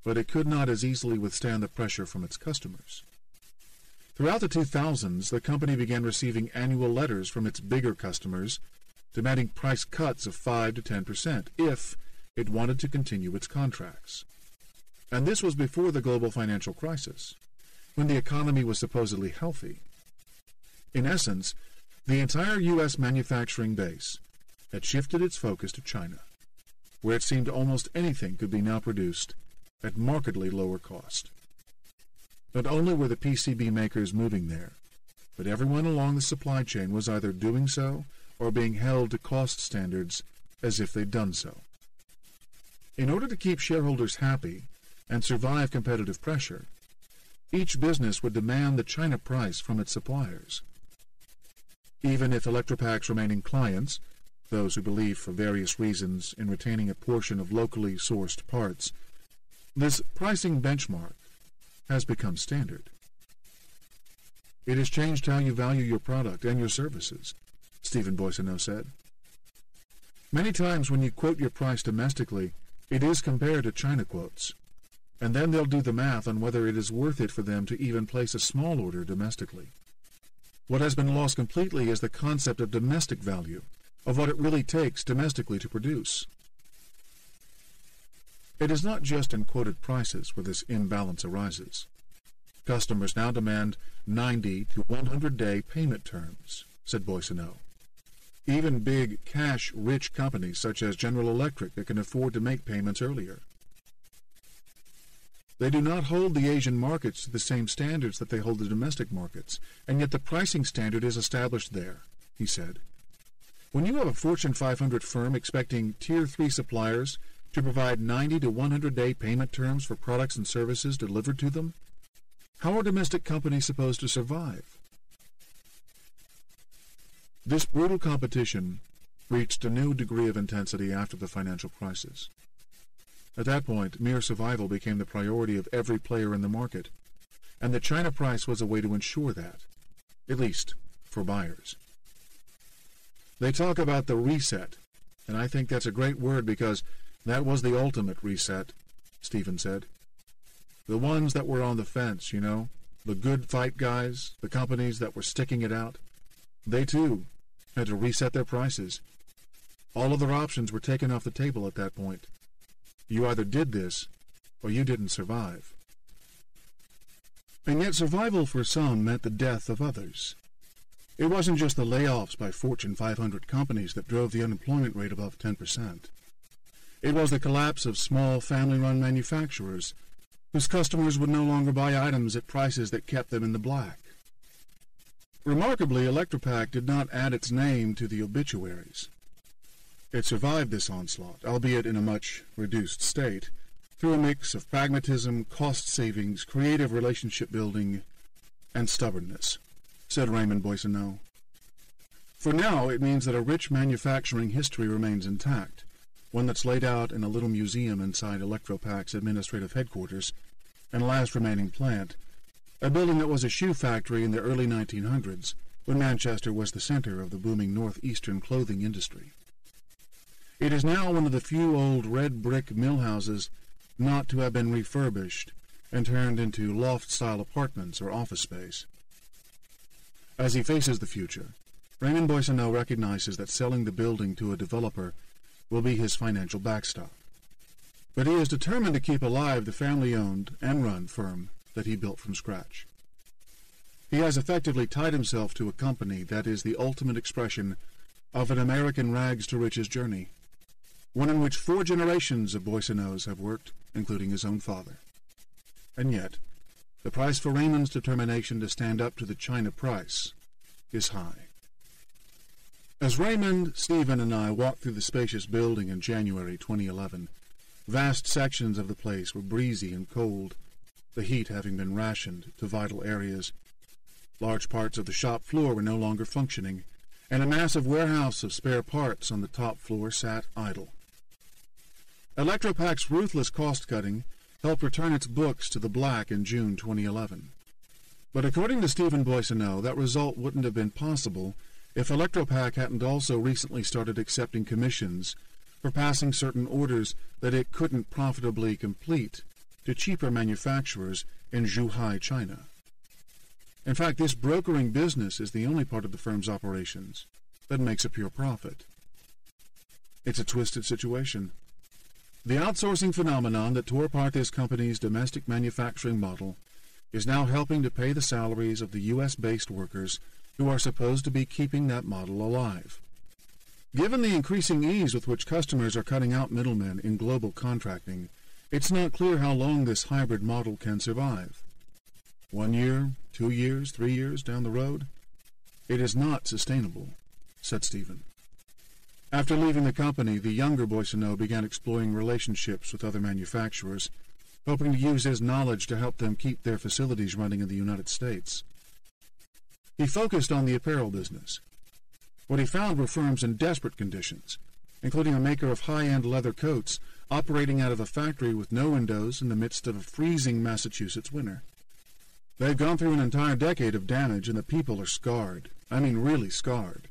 but it could not as easily withstand the pressure from its customers. Throughout the 2000s, the company began receiving annual letters from its bigger customers demanding price cuts of 5 to 10% if it wanted to continue its contracts. And this was before the global financial crisis, when the economy was supposedly healthy. In essence, the entire U.S. manufacturing base had shifted its focus to China, where it seemed almost anything could be now produced at markedly lower cost. Not only were the PCB makers moving there, but everyone along the supply chain was either doing so or being held to cost standards as if they'd done so. In order to keep shareholders happy and survive competitive pressure, each business would demand the China price from its suppliers. Even if Electropac's remaining clients, those who believe for various reasons in retaining a portion of locally sourced parts, this pricing benchmark has become standard. It has changed how you value your product and your services, Stephen Boissonneau said. Many times when you quote your price domestically, it is compared to China quotes, and then they'll do the math on whether it is worth it for them to even place a small order domestically. What has been lost completely is the concept of domestic value, of what it really takes domestically to produce. It is not just in quoted prices where this imbalance arises. Customers now demand 90 to 100-day payment terms, said Boissonneau. Even big, cash-rich companies such as General Electric that can afford to make payments earlier. They do not hold the Asian markets to the same standards that they hold the domestic markets, and yet the pricing standard is established there, he said. When you have a Fortune 500 firm expecting Tier 3 suppliers to provide 90 to 100-day payment terms for products and services delivered to them, how are domestic companies supposed to survive? This brutal competition reached a new degree of intensity after the financial crisis. At that point, mere survival became the priority of every player in the market, and the China price was a way to ensure that, at least for buyers. They talk about the reset, and I think that's a great word because that was the ultimate reset, Stephen said. The ones that were on the fence, you know, the good fight guys, the companies that were sticking it out. They, too, had to reset their prices. All other options were taken off the table at that point. You either did this, or you didn't survive. And yet survival for some meant the death of others. It wasn't just the layoffs by Fortune 500 companies that drove the unemployment rate above 10%. It was the collapse of small family-run manufacturers whose customers would no longer buy items at prices that kept them in the black. Remarkably, Electropack did not add its name to the obituaries. It survived this onslaught, albeit in a much reduced state, through a mix of pragmatism, cost savings, creative relationship building, and stubbornness, said Raymond Boissonneau. For now, it means that a rich manufacturing history remains intact, one that's laid out in a little museum inside Electropack's administrative headquarters, and last remaining plant, a building that was a shoe factory in the early 1900s, when Manchester was the center of the booming northeastern clothing industry. It is now one of the few old red brick mill houses not to have been refurbished and turned into loft-style apartments or office space. As he faces the future, Raymond Boissonneau recognizes that selling the building to a developer will be his financial backstop. But he is determined to keep alive the family-owned and run firm that he built from scratch. He has effectively tied himself to a company that is the ultimate expression of an American rags-to-riches journey, one in which 4 generations of Boissonneaus have worked, including his own father. And yet, the price for Raymond's determination to stand up to the China price is high. As Raymond, Stephen, and I walked through the spacious building in January 2011, vast sections of the place were breezy and cold, the heat having been rationed to vital areas. Large parts of the shop floor were no longer functioning, and a massive warehouse of spare parts on the top floor sat idle. Electropack's ruthless cost-cutting helped return its books to the black in June 2011. But according to Stephen Boissonneau, that result wouldn't have been possible if Electropack hadn't also recently started accepting commissions for passing certain orders that it couldn't profitably complete to cheaper manufacturers in Zhuhai, China. In fact, this brokering business is the only part of the firm's operations that makes a pure profit. It's a twisted situation. The outsourcing phenomenon that tore apart this company's domestic manufacturing model is now helping to pay the salaries of the U.S.-based workers who are supposed to be keeping that model alive. Given the increasing ease with which customers are cutting out middlemen in global contracting, it's not clear how long this hybrid model can survive. 1 year, 2 years, 3 years down the road? It is not sustainable, said Stephen. After leaving the company, the younger Boissonneau began exploring relationships with other manufacturers, hoping to use his knowledge to help them keep their facilities running in the United States. He focused on the apparel business. What he found were firms in desperate conditions, including a maker of high-end leather coats operating out of a factory with no windows in the midst of a freezing Massachusetts winter. They've gone through an entire decade of damage, and the people are scarred. I mean really scarred,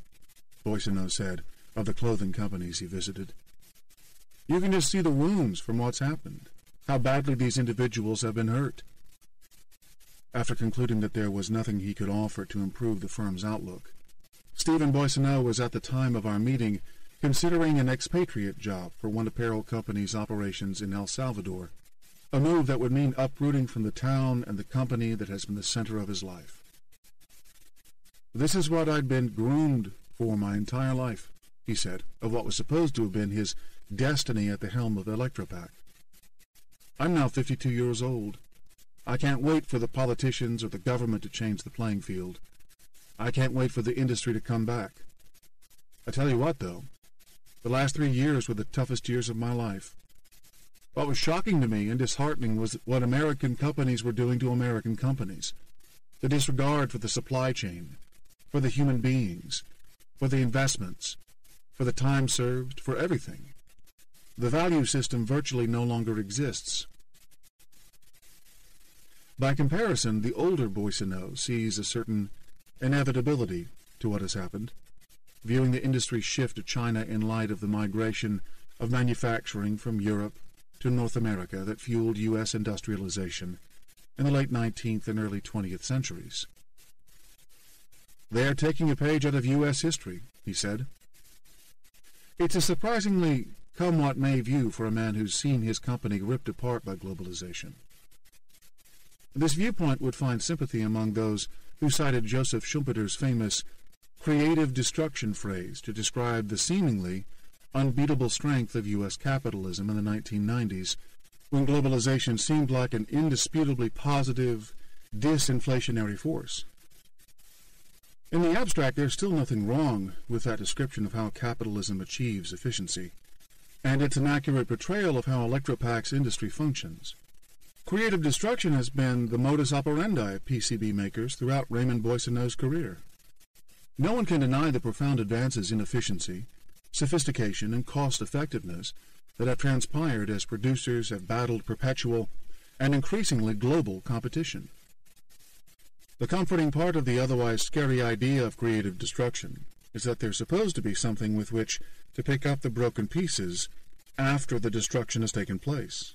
Boissonneau said of the clothing companies he visited. You can just see the wounds from what's happened, how badly these individuals have been hurt. After concluding that there was nothing he could offer to improve the firm's outlook, Stephen Boissonneau was at the time of our meeting considering an expatriate job for one apparel company's operations in El Salvador, a move that would mean uprooting from the town and the company that has been the center of his life. This is what I'd been groomed for my entire life, he said, of what was supposed to have been his destiny at the helm of Electropack. I'm now 52 years old. I can't wait for the politicians or the government to change the playing field. I can't wait for the industry to come back. I tell you what, though, the last 3 years were the toughest years of my life. What was shocking to me and disheartening was what American companies were doing to American companies. The disregard for the supply chain, for the human beings, for the investments, for the time served, for everything. The value system virtually no longer exists. By comparison, the older Boissonneau sees a certain inevitability to what has happened, viewing the industry's shift to China in light of the migration of manufacturing from Europe to North America that fueled U.S. industrialization in the late 19th and early 20th centuries. "They are taking a page out of U.S. history," he said. It's a surprisingly come-what-may view for a man who's seen his company ripped apart by globalization. This viewpoint would find sympathy among those who cited Joseph Schumpeter's famous creative destruction phrase to describe the seemingly unbeatable strength of U.S. capitalism in the 1990s, when globalization seemed like an indisputably positive, disinflationary force. In the abstract, there's still nothing wrong with that description of how capitalism achieves efficiency, and it's an accurate portrayal of how Electropak's industry functions. Creative destruction has been the modus operandi of PCB makers throughout Raymond Boissonneau's career. No one can deny the profound advances in efficiency, sophistication, and cost-effectiveness that have transpired as producers have battled perpetual and increasingly global competition. The comforting part of the otherwise scary idea of creative destruction is that there's supposed to be something with which to pick up the broken pieces after the destruction has taken place.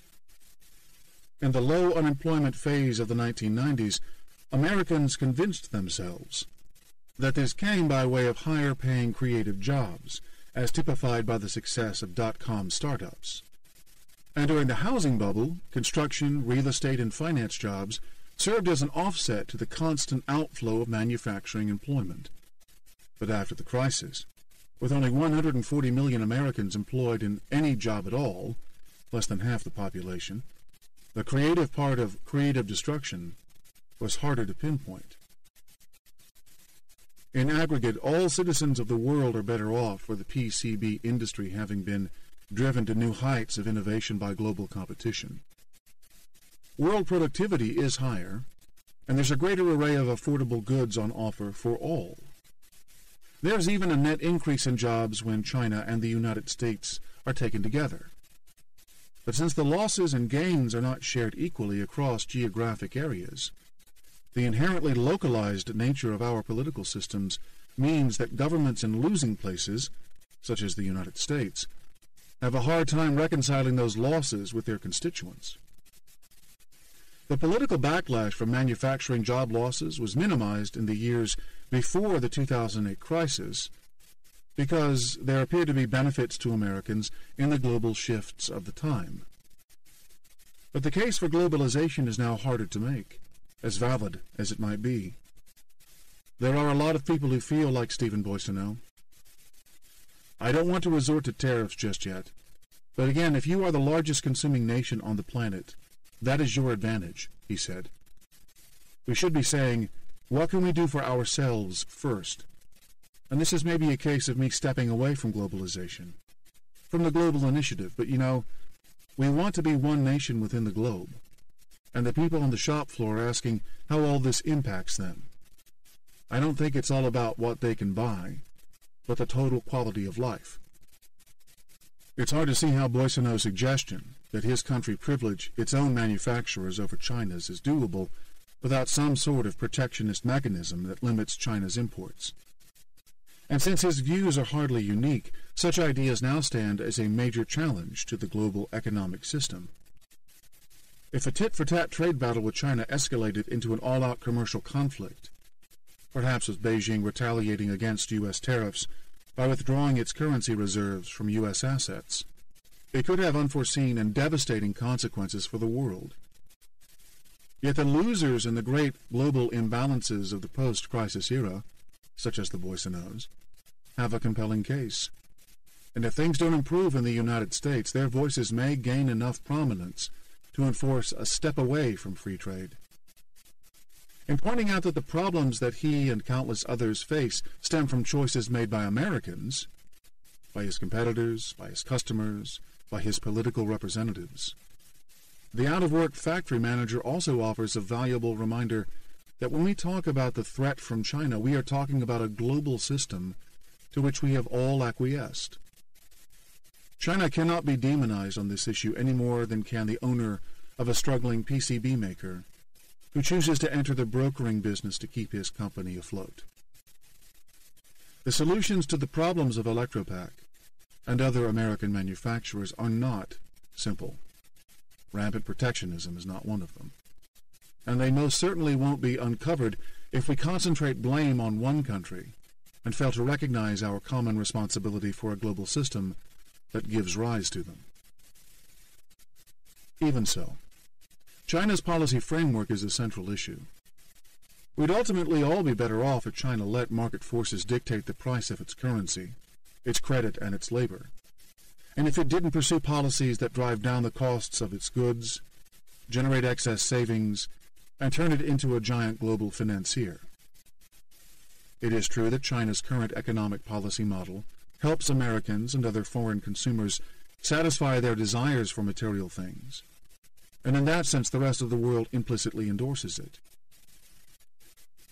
In the low unemployment phase of the 1990s, Americans convinced themselves that this came by way of higher-paying creative jobs, as typified by the success of dot-com startups. And during the housing bubble, construction, real estate, and finance jobs served as an offset to the constant outflow of manufacturing employment. But after the crisis, with only 140 million Americans employed in any job at all, less than half the population, the creative part of creative destruction was harder to pinpoint. In aggregate, all citizens of the world are better off for the PCB industry having been driven to new heights of innovation by global competition. World productivity is higher, and there's a greater array of affordable goods on offer for all. There's even a net increase in jobs when China and the United States are taken together. But since the losses and gains are not shared equally across geographic areas, the inherently localized nature of our political systems means that governments in losing places, such as the United States, have a hard time reconciling those losses with their constituents. The political backlash from manufacturing job losses was minimized in the years before the 2008 crisis because there appeared to be benefits to Americans in the global shifts of the time. But the case for globalization is now harder to make, as valid as it might be. There are a lot of people who feel like Stephen Boissonneau. I don't want to resort to tariffs just yet, but again, if you are the largest consuming nation on the planet, that is your advantage, he said. We should be saying, what can we do for ourselves first? And this is maybe a case of me stepping away from globalization, from the global initiative, but we want to be one nation within the globe, and the people on the shop floor are asking how all this impacts them. I don't think it's all about what they can buy, but the total quality of life. It's hard to see how Boissonneau's suggestion that his country privilege its own manufacturers over China's is doable without some sort of protectionist mechanism that limits China's imports. And since his views are hardly unique, such ideas now stand as a major challenge to the global economic system. If a tit-for-tat trade battle with China escalated into an all-out commercial conflict, perhaps with Beijing retaliating against U.S. tariffs by withdrawing its currency reserves from U.S. assets, it could have unforeseen and devastating consequences for the world. Yet the losers in the great global imbalances of the post-crisis era, such as the Boissonneaus, have a compelling case. And if things don't improve in the United States, their voices may gain enough prominence to enforce a step away from free trade. In pointing out that the problems that he and countless others face stem from choices made by Americans, by his competitors, by his customers, by his political representatives, the out-of-work factory manager also offers a valuable reminder that when we talk about the threat from China, we are talking about a global system to which we have all acquiesced. China cannot be demonized on this issue any more than can the owner of a struggling PCB maker who chooses to enter the brokering business to keep his company afloat. The solutions to the problems of Electropak and other American manufacturers are not simple. Rampant protectionism is not one of them. and they most certainly won't be uncovered if we concentrate blame on one country and fail to recognize our common responsibility for a global system that gives rise to them. Even so, China's policy framework is a central issue. We'd ultimately all be better off if China let market forces dictate the price of its currency, its credit, and its labor, and if it didn't pursue policies that drive down the costs of its goods, generate excess savings, and turn it into a giant global financier. It is true that China's current economic policy model helps Americans and other foreign consumers satisfy their desires for material things, and in that sense the rest of the world implicitly endorses it.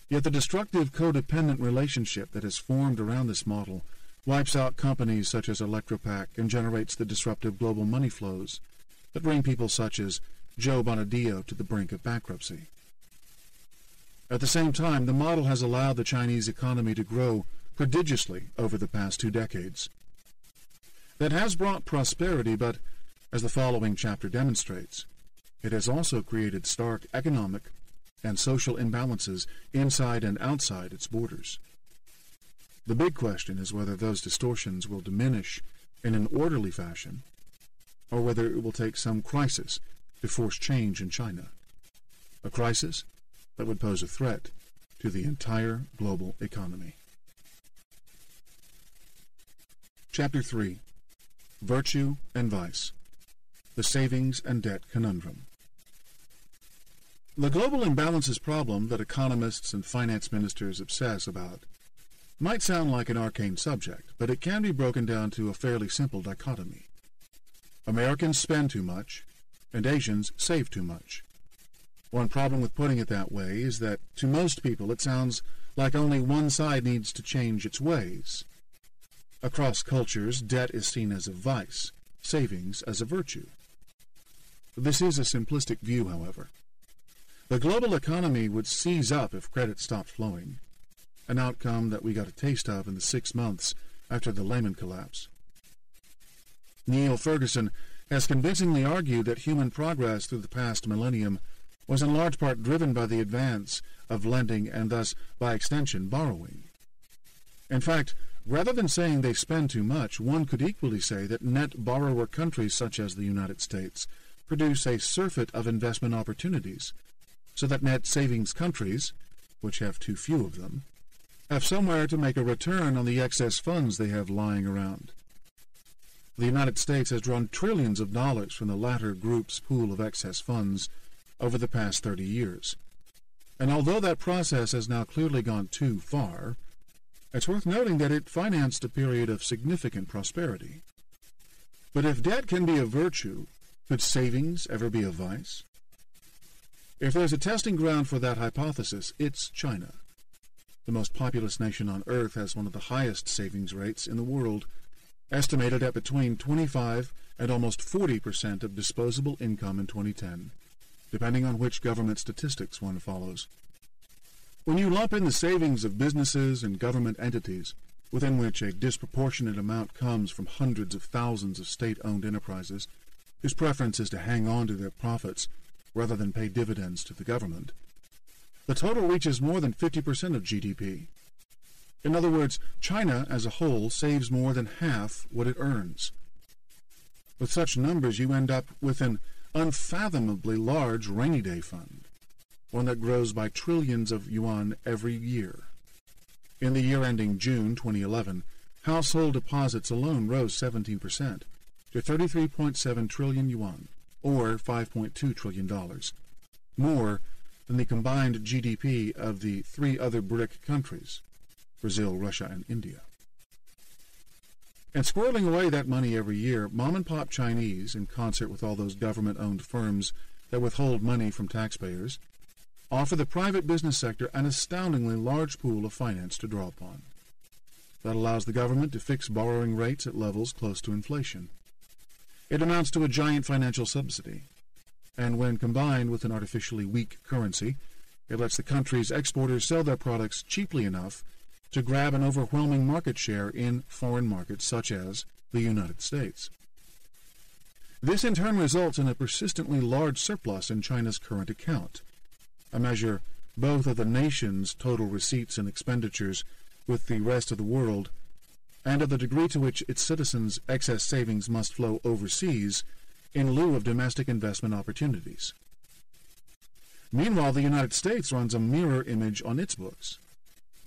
Yet the destructive codependent relationship that has formed around this model wipes out companies such as Electropac and generates the disruptive global money flows that bring people such as Joe Bonadio to the brink of bankruptcy. At the same time, the model has allowed the Chinese economy to grow prodigiously over the past 2 decades. That has brought prosperity, but, as the following chapter demonstrates, it has also created stark economic and social imbalances inside and outside its borders. The big question is whether those distortions will diminish in an orderly fashion, or whether it will take some crisis to force change in China, a crisis that would pose a threat to the entire global economy. Chapter 3. Virtue and Vice. The Savings and Debt Conundrum. The global imbalances problem that economists and finance ministers obsess about might sound like an arcane subject, but it can be broken down to a fairly simple dichotomy. Americans spend too much, and Asians save too much. One problem with putting it that way is that to most people it sounds like only one side needs to change its ways. Across cultures, debt is seen as a vice, savings as a virtue. This is a simplistic view, however. The global economy would seize up if credit stopped flowing, an outcome that we got a taste of in the 6 months after the Lehman collapse. Neil Ferguson has convincingly argued that human progress through the past millennium was in large part driven by the advance of lending and thus, by extension, borrowing. In fact, rather than saying they spend too much, one could equally say that net borrower countries such as the United States produce a surfeit of investment opportunities, so that net savings countries, which have too few of them, have somewhere to make a return on the excess funds they have lying around. The United States has drawn trillions of dollars from the latter group's pool of excess funds over the past 30 years. And although that process has now clearly gone too far, it's worth noting that it financed a period of significant prosperity. But if debt can be a virtue, could savings ever be a vice? If there's a testing ground for that hypothesis, it's China. The most populous nation on earth has one of the highest savings rates in the world, estimated at between 25 and almost 40% of disposable income in 2010, depending on which government statistics one follows. When you lump in the savings of businesses and government entities, within which a disproportionate amount comes from hundreds of thousands of state-owned enterprises, whose preference is to hang on to their profits rather than pay dividends to the government, the total reaches more than 50% of GDP. In other words, China as a whole saves more than half what it earns. With such numbers, you end up with an unfathomably large rainy day fund, one that grows by trillions of yuan every year. In the year ending June 2011, household deposits alone rose 17% to 33.7 trillion yuan, or $5.2 trillion, more than the combined GDP of the 3 other BRIC countries, Brazil, Russia, and India. And squirreling away that money every year, mom-and-pop Chinese, in concert with all those government-owned firms that withhold money from taxpayers, offer the private business sector an astoundingly large pool of finance to draw upon. That allows the government to fix borrowing rates at levels close to inflation. It amounts to a giant financial subsidy, and when combined with an artificially weak currency, it lets the country's exporters sell their products cheaply enough to grab an overwhelming market share in foreign markets such as the United States. This in turn results in a persistently large surplus in China's current account, a measure both of the nation's total receipts and expenditures with the rest of the world, and of the degree to which its citizens' excess savings must flow overseas in lieu of domestic investment opportunities. Meanwhile, the United States runs a mirror image on its books.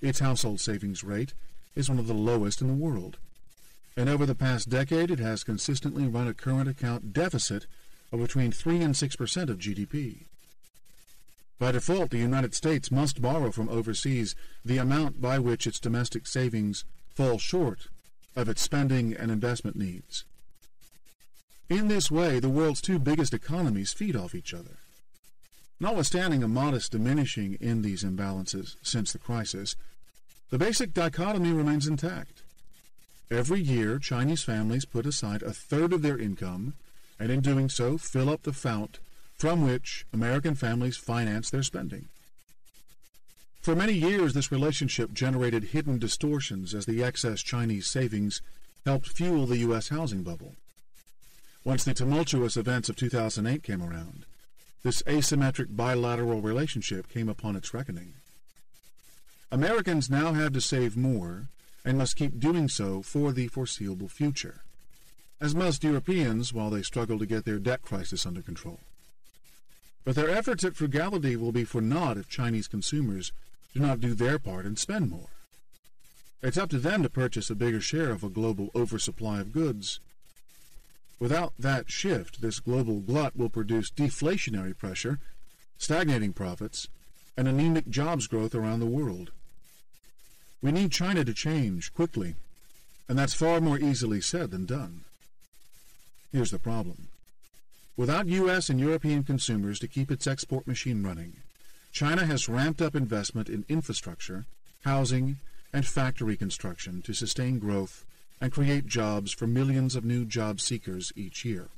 Its household savings rate is one of the lowest in the world, and over the past decade it has consistently run a current account deficit of between 3 and 6% of GDP. By default, the United States must borrow from overseas the amount by which its domestic savings fall short of its spending and investment needs. In this way, the world's two biggest economies feed off each other. Notwithstanding a modest diminishing in these imbalances since the crisis, the basic dichotomy remains intact. Every year, Chinese families put aside a third of their income, and in doing so fill up the fount from which American families finance their spending. For many years, this relationship generated hidden distortions as the excess Chinese savings helped fuel the U.S. housing bubble. Once the tumultuous events of 2008 came around, this asymmetric bilateral relationship came upon its reckoning. Americans now have to save more and must keep doing so for the foreseeable future, as must Europeans while they struggle to get their debt crisis under control. But their efforts at frugality will be for naught if Chinese consumers do not do their part and spend more. It's up to them to purchase a bigger share of a global oversupply of goods. Without that shift, this global glut will produce deflationary pressure, stagnating profits, and anemic jobs growth around the world. We need China to change quickly, and that's far more easily said than done. Here's the problem. Without U.S. and European consumers to keep its export machine running, China has ramped up investment in infrastructure, housing, and factory construction to sustain growth and create jobs for millions of new job seekers each year.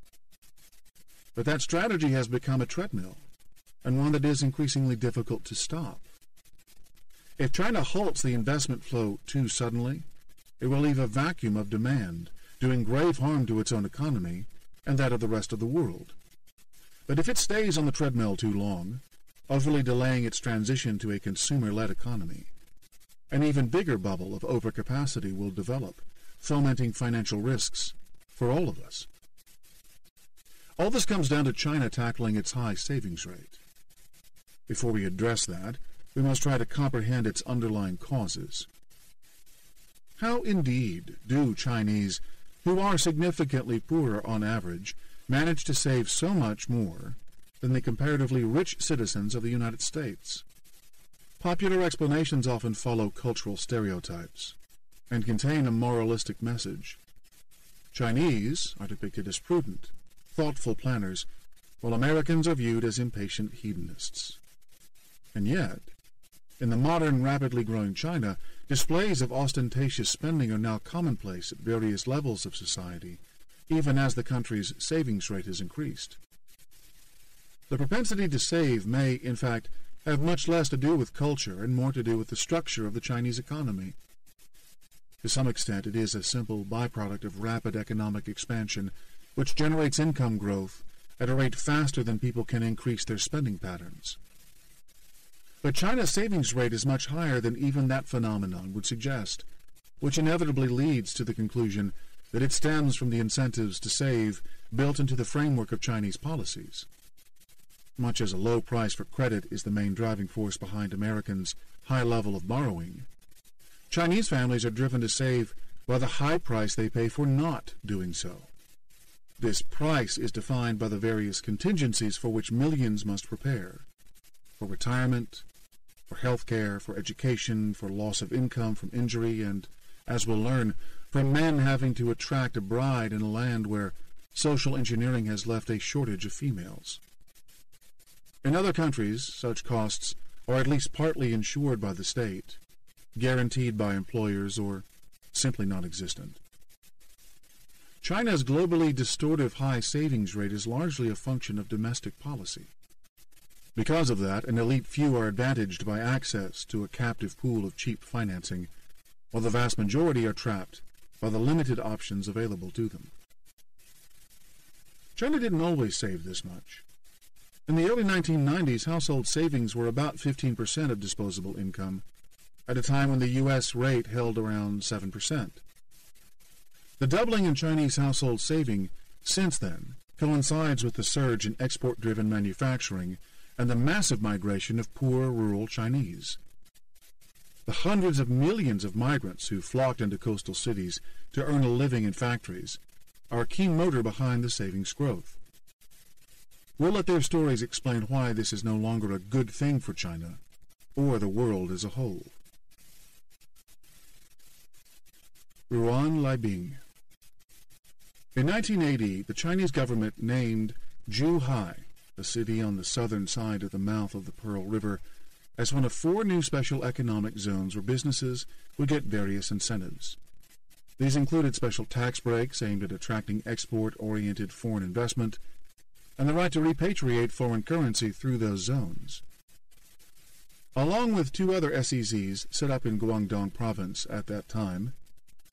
But that strategy has become a treadmill, and one that is increasingly difficult to stop. If China halts the investment flow too suddenly, it will leave a vacuum of demand, doing grave harm to its own economy and that of the rest of the world. But if it stays on the treadmill too long, overly delaying its transition to a consumer-led economy, an even bigger bubble of overcapacity will develop, fomenting financial risks for all of us. All this comes down to China tackling its high savings rate. Before we address that, we must try to comprehend its underlying causes. How indeed do Chinese, who are significantly poorer on average, manage to save so much more than the comparatively rich citizens of the United States? Popular explanations often follow cultural stereotypes and contain a moralistic message. Chinese are depicted as prudent, thoughtful planners, while Americans are viewed as impatient hedonists. And yet, in the modern, rapidly growing China, displays of ostentatious spending are now commonplace at various levels of society, even as the country's savings rate has increased. The propensity to save may, in fact, have much less to do with culture and more to do with the structure of the Chinese economy. To some extent, it is a simple byproduct of rapid economic expansion, which generates income growth at a rate faster than people can increase their spending patterns. But China's savings rate is much higher than even that phenomenon would suggest, which inevitably leads to the conclusion that it stems from the incentives to save built into the framework of Chinese policies. Much as a low price for credit is the main driving force behind Americans' high level of borrowing, Chinese families are driven to save by the high price they pay for not doing so. This price is defined by the various contingencies for which millions must prepare: for retirement, for health care, for education, for loss of income from injury, and, as we'll learn, for men having to attract a bride in a land where social engineering has left a shortage of females. In other countries, such costs are at least partly insured by the state, guaranteed by employers, or simply non-existent. China's globally distortive high savings rate is largely a function of domestic policy. Because of that, an elite few are advantaged by access to a captive pool of cheap financing, while the vast majority are trapped by the limited options available to them. China didn't always save this much. In the early 1990s, household savings were about 15% of disposable income, at a time when the U.S. rate held around 7%. The doubling in Chinese household saving since then coincides with the surge in export-driven manufacturing and the massive migration of poor rural Chinese. The hundreds of millions of migrants who flocked into coastal cities to earn a living in factories are a key motor behind the savings growth. We'll let their stories explain why this is no longer a good thing for China or the world as a whole. Ruan Liebing. In 1980, the Chinese government named Zhuhai, a city on the southern side of the mouth of the Pearl River, as one of 4 new special economic zones where businesses would get various incentives. These included special tax breaks aimed at attracting export-oriented foreign investment, and the right to repatriate foreign currency through those zones. Along with 2 other SEZs set up in Guangdong province at that time,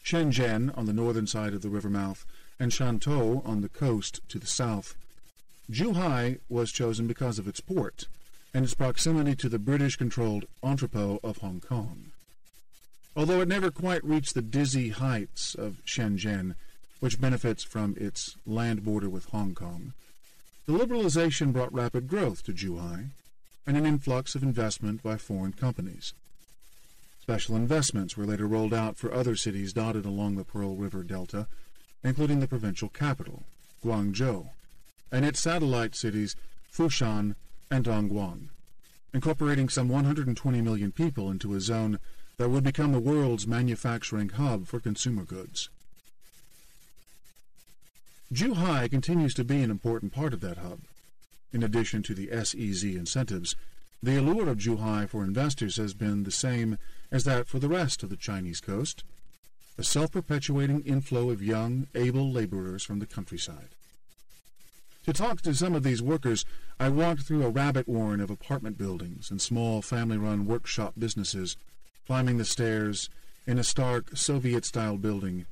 Shenzhen on the northern side of the river mouth and Shantou on the coast to the south, Zhuhai was chosen because of its port and its proximity to the British-controlled entrepot of Hong Kong. Although it never quite reached the dizzy heights of Shenzhen, which benefits from its land border with Hong Kong, the liberalization brought rapid growth to Zhuhai and an influx of investment by foreign companies. Special investments were later rolled out for other cities dotted along the Pearl River Delta, including the provincial capital, Guangzhou, and its satellite cities Fushan and Dongguan, incorporating some 120 million people into a zone that would become the world's manufacturing hub for consumer goods. Zhuhai continues to be an important part of that hub. In addition to the SEZ incentives, the allure of Zhuhai for investors has been the same as that for the rest of the Chinese coast, a self-perpetuating inflow of young, able laborers from the countryside. To talk to some of these workers, I walked through a rabbit warren of apartment buildings and small family-run workshop businesses, climbing the stairs in a stark Soviet-style building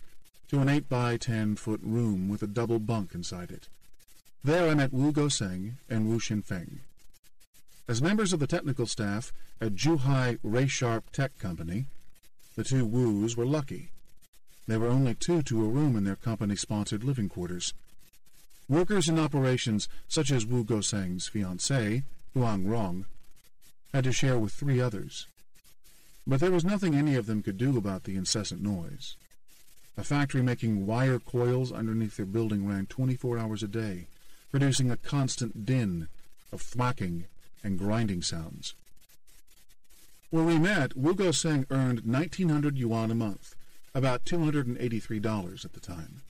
to an 8-by-10-foot room with a double bunk inside it. There I met Wu Goseng and Wu Xinfeng. As members of the technical staff at Zhuhai Ray-Sharp Tech Company, the 2 Wus were lucky. There were only 2 to a room in their company-sponsored living quarters. Workers in operations such as Wu Goseng's fiancée, Huang Rong, had to share with 3 others. But there was nothing any of them could do about the incessant noise. A factory making wire coils underneath their building ran 24 hours a day, producing a constant din of thwacking and grinding sounds. Where we met, Wu Goseng earned 1,900 yuan a month, about $283 at the time,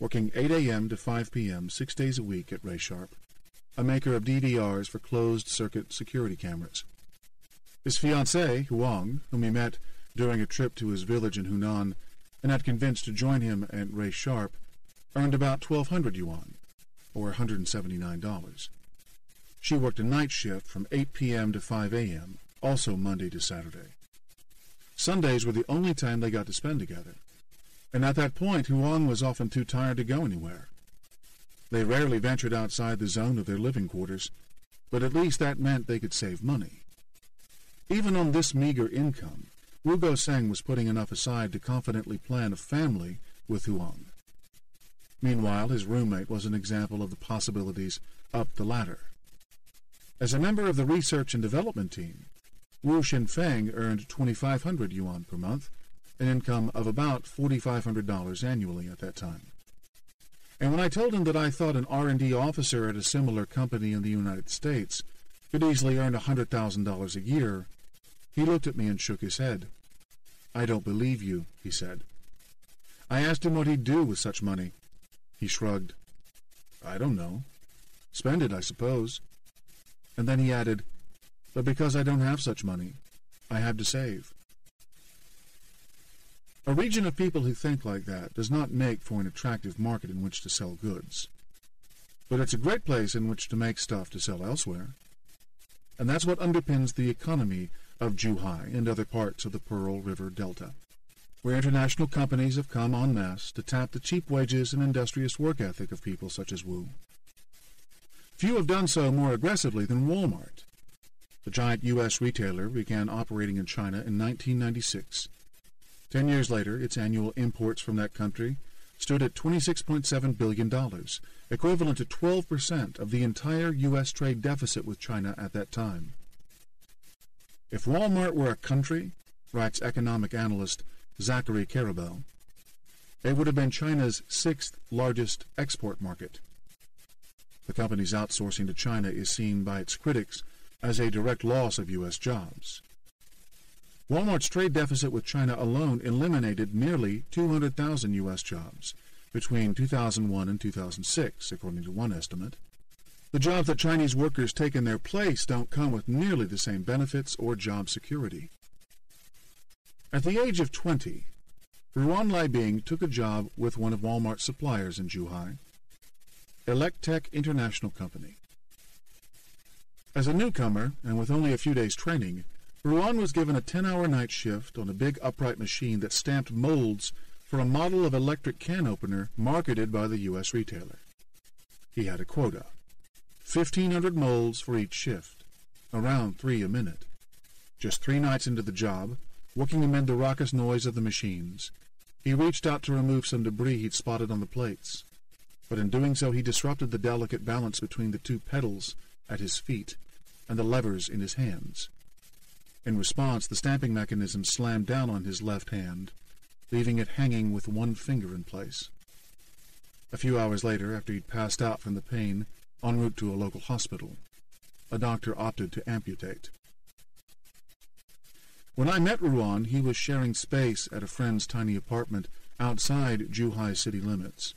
working 8 a.m. to 5 p.m. 6 days a week at Ray-Sharp, a maker of DVRs for closed-circuit security cameras. His fiancée, Huang, whom he met during a trip to his village in Hunan and had convinced to join him at Ray-Sharp, earned about 1,200 yuan, or $179. She worked a night shift from 8 p.m. to 5 a.m., also Monday to Saturday. Sundays were the only time they got to spend together, and at that point Huang was often too tired to go anywhere. They rarely ventured outside the zone of their living quarters, but at least that meant they could save money. Even on this meager income, Wu Goseng was putting enough aside to confidently plan a family with Huang. Meanwhile, his roommate was an example of the possibilities up the ladder. As a member of the research and development team, Wu Xinfeng earned 2,500 yuan per month, an income of about $4,500 annually at that time. And when I told him that I thought an R&D officer at a similar company in the United States could easily earn $100,000 a year, he looked at me and shook his head. "I don't believe you," he said. I asked him what he'd do with such money. He shrugged. "I don't know. Spend it, I suppose." And then he added, "But because I don't have such money, I have to save." A region of people who think like that does not make for an attractive market in which to sell goods. But it's a great place in which to make stuff to sell elsewhere. And that's what underpins the economy of Zhuhai and other parts of the Pearl River Delta, where international companies have come en masse to tap the cheap wages and industrious work ethic of people such as Wu. Few have done so more aggressively than Walmart. The giant U.S. retailer began operating in China in 1996. 10 years later, its annual imports from that country stood at $26.7 billion, equivalent to 12% of the entire U.S. trade deficit with China at that time. If Walmart were a country, writes economic analyst Zachary Karabel, it would have been China's sixth largest export market. The company's outsourcing to China is seen by its critics as a direct loss of U.S. jobs. Walmart's trade deficit with China alone eliminated nearly 200,000 U.S. jobs between 2001 and 2006, according to one estimate. The jobs that Chinese workers take in their place don't come with nearly the same benefits or job security. At the age of 20, Ruan Laibing took a job with one of Walmart's suppliers in Zhuhai, Electech International Company. As a newcomer, and with only a few days' training, Ruan was given a 10-hour night shift on a big upright machine that stamped molds for a model of electric can opener marketed by the U.S. retailer. He had a quota, 1,500 molds for each shift, around 3 a minute. Just 3 nights into the job, working amid the raucous noise of the machines, he reached out to remove some debris he'd spotted on the plates, but in doing so he disrupted the delicate balance between the 2 pedals at his feet and the levers in his hands. In response, the stamping mechanism slammed down on his left hand, leaving it hanging with 1 finger in place. A few hours later, after he'd passed out from the pain en route to a local hospital, a doctor opted to amputate. When I met Ruan, he was sharing space at a friend's tiny apartment outside Zhuhai city limits,